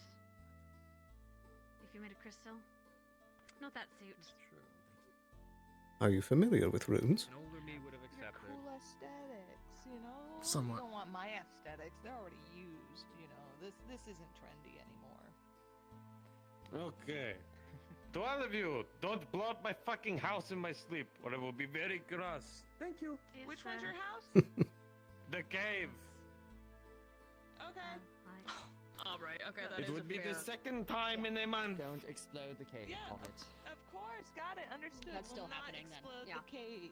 If you made a crystal. Not that suit. True. Are you familiar with runes? An older me would have Your accepted. cool aesthetics, you know? Somewhat. You don't want my aesthetics. They're already used, you know. This isn't trendy anymore. Okay. To all of you, don't blow up my fucking house in my sleep, or I will be very cross. Thank you. Yes, Which one's your house? The cave. Okay. Alright, okay, that It is would a be fair... the second time in a month. Don't explode the cave. Yeah. Of it. Of course, got it. Understood. That's still Will not happening then. explode Yeah. the cave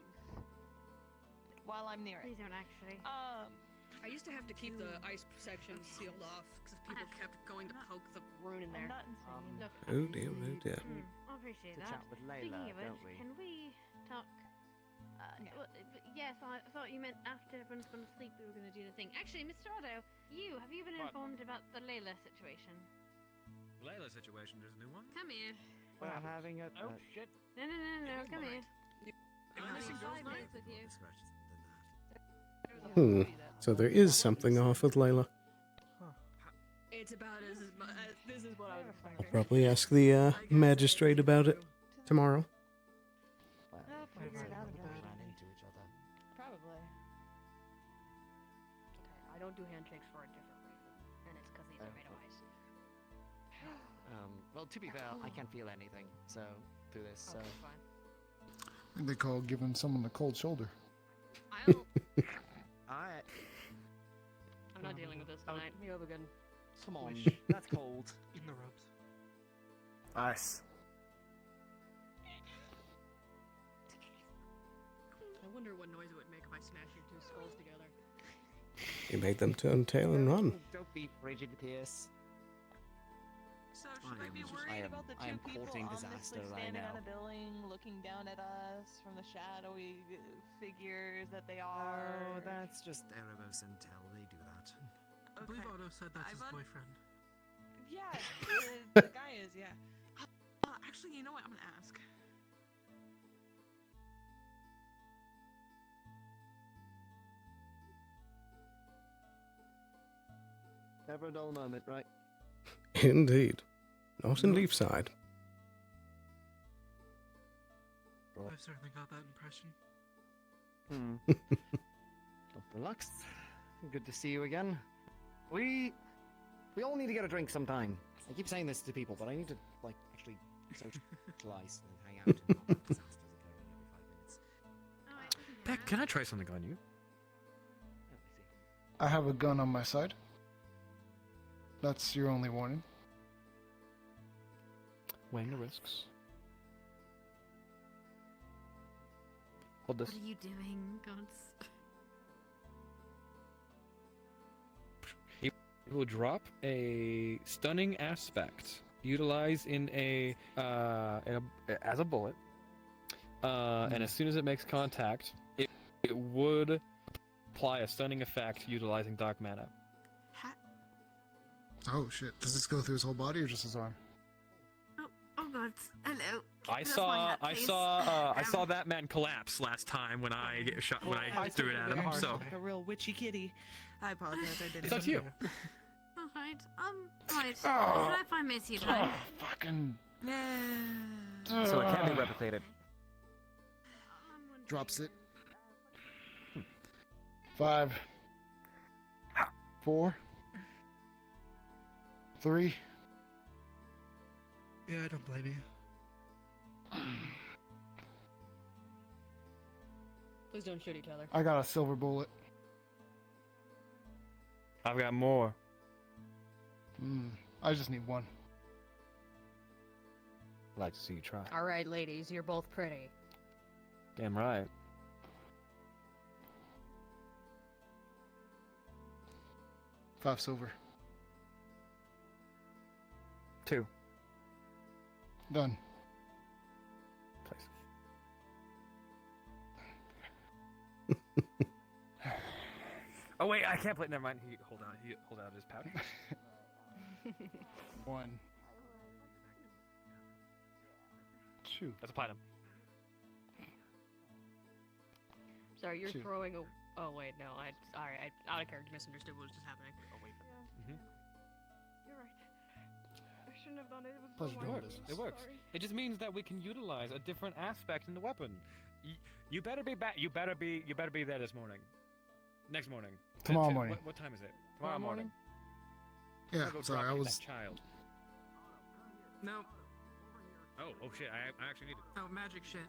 while I'm near it. Please don't actually. I used to have to keep the ice section sealed off because people kept going to poke the rune in there. I'm not insane. Look, Oh dear, oh dear. I appreciate To that. chat with Speaking Layla, of which, don't we? can we talk? Well, yes, I thought you meant after everyone's gone to sleep we were going to do the thing. Actually, Mr. Otto, have you been What? informed about the Layla situation? Layla situation, there's a new one? Come here. We're having a. Oh shit. No, come here. I'm missing girls' 5 minutes with you. So there is something off with Layla. It's about as this is what I was I'll expecting. probably ask the magistrate about it tomorrow. I'll figure it out eventually. Ran into each other. Probably. Okay, I don't do handshakes for a different reason, and it's because these are made of ice. Well, to be fair, I can't feel anything, so through this. So Okay, fine. think they call giving someone the cold shoulder. Alright. I'm not dealing with this tonight. You have a good. Come on, wish. that's cold. In the ropes. Nice. I wonder what noise it would make if I smashed your two skulls together. You made them turn tail and run. Don't be frigid, Pierce. So should we be worried about the I am two people courting ominously disaster right standing now. on a building, looking down at us from the shadowy figures that they are? Oh, that's just Erebos and Tell. They do that. I believe Otto said that's his boyfriend. Yeah, the guy is. Yeah. Actually, you know what? I'm gonna ask. Never a dull moment, right? Indeed. Not in Leafside. I've certainly got that impression. Dr. Lux, good to see you again. We all need to get a drink sometime. I keep saying this to people, but I need to, like, actually socialize and hang out and not have disasters occurring every 5 minutes. Beck, can I try something on you? I have a gun on my side. That's your only warning. Weighing the risks. What are you doing, gods? He will drop a stunning aspect, utilized as a bullet, and as soon as it makes contact, it would apply a stunning effect utilizing dark mana. Oh shit! Does this go through his whole body or just his arm? Oh god, hello. I saw that man collapse last time when I threw it at him. So like a real witchy kitty. I apologize. I didn't. it's up to you. Alright, right. Oh. Can I find Macy time? Fucking. So it can be replicated. Drops it. 5, 4, 3. Yeah, I don't blame you. Please don't shoot each other. I got a silver bullet. I've got more. I just need one. I'd like to see you try. All right, ladies, you're both pretty. Damn right. $5 silver. 2. Done. Oh wait, I can't play. Never mind. He hold out his pouch. 1, 2. That's a platinum. Sorry, you're Two. throwing a. Oh wait, no. Sorry, I out of character misunderstood what was just happening. Oh wait. You're right. I shouldn't have done it. It was Pleasure so doing wild. business. It works. Sorry. It just means that we can utilize a different aspect in the weapon. You better be back. You better be there this morning. Next morning. Tomorrow morning. What time is it? Tomorrow morning. Yeah, I'll go sorry, drop I you was. that child. No. Oh shit! I actually need it. Oh, magic shit.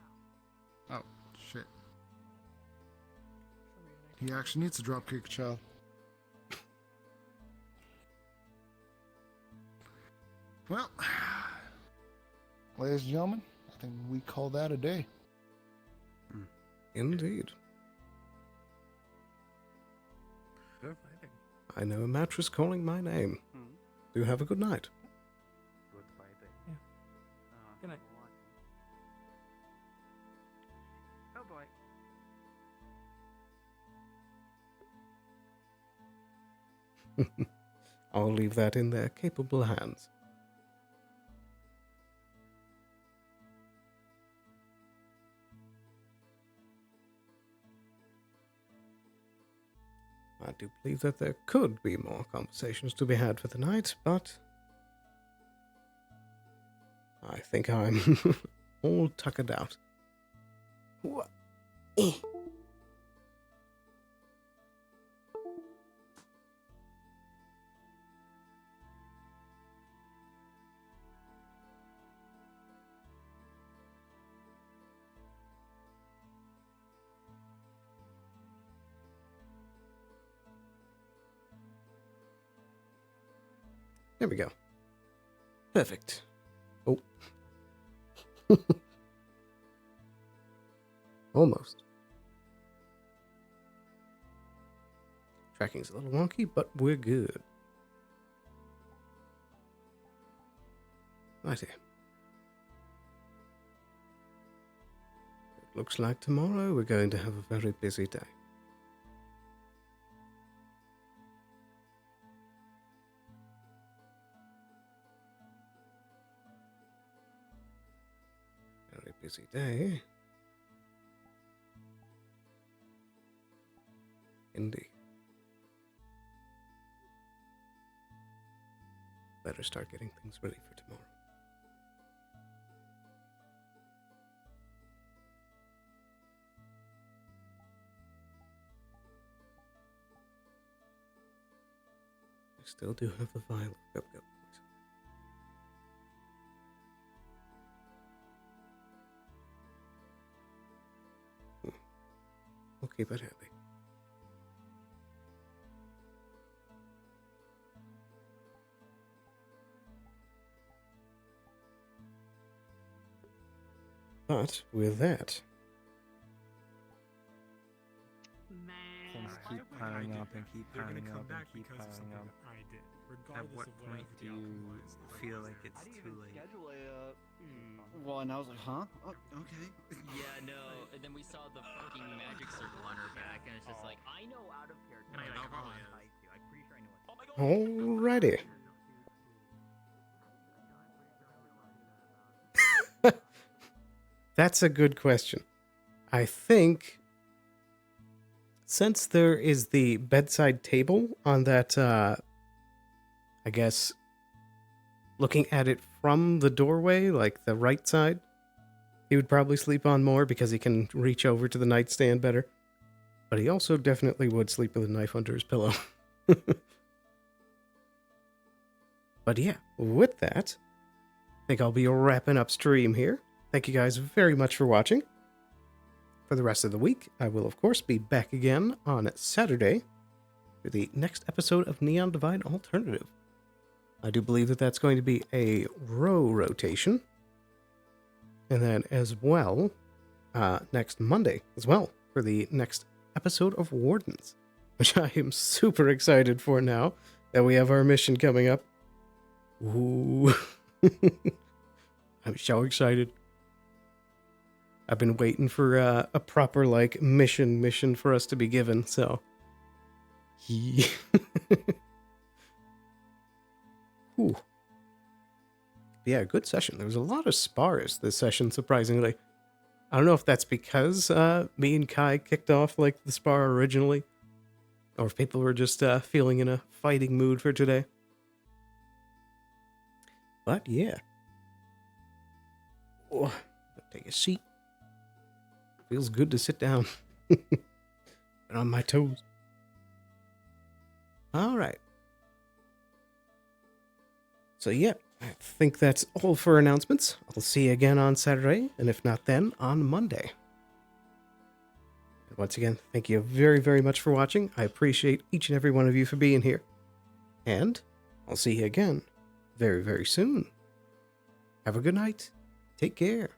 Oh, shit. He actually needs to drop kick a child. Well, ladies and gentlemen, I think we call that a day. Indeed. Good I know a mattress calling my name. Do have a good night. Good fighting. Yeah. Good night. Oh boy. I'll leave that in their capable hands. I do believe that there could be more conversations to be had for the night, but I think I'm all tuckered out. What? There we go. Perfect. Oh. Almost. Tracking's a little wonky, but we're good. Righty. It looks like tomorrow we're going to have a very busy day. Very busy day. Indeed. Better start getting things ready for tomorrow. I still do have the vial of Gub-Gub. We'll keep it handy. But with that, Things keep piling up and keep piling up and keep piling up. At what point do you feel like it's too late? Well, and I was like, huh? Oh, okay. Yeah, no. And then we saw the fucking magic circle on her back, and it's just like, I know out of character. I'm pretty sure I know it. alrighty. That's a good question. I think since there is the bedside table on that, I guess, looking at it from the doorway, like the right side, he would probably sleep on more because he can reach over to the nightstand better. But he also definitely would sleep with a knife under his pillow. But yeah, with that, I think I'll be wrapping up stream here. Thank you guys very much for watching. For the rest of the week, I will, of course, be back again on Saturday for the next episode of Neon Divide Alternative. I do believe that that's going to be a row rotation. And then as well, next Monday as well, for the next episode of Wardens, which I am super excited for now that we have our mission coming up. Ooh. I'm so excited. I've been waiting for a proper, like, mission for us to be given, so. Ooh. Yeah, good session. There was a lot of spars this session, surprisingly. I don't know if that's because me and Kai kicked off, like, the spar originally, or if people were just feeling in a fighting mood for today. But, yeah. Oh, take a seat. Feels good to sit down. And on my toes. Alright. So yeah, I think that's all for announcements. I'll see you again on Saturday, and if not then, on Monday. And once again, thank you very, very much for watching. I appreciate each and every one of you for being here. And I'll see you again very, very soon. Have a good night. Take care.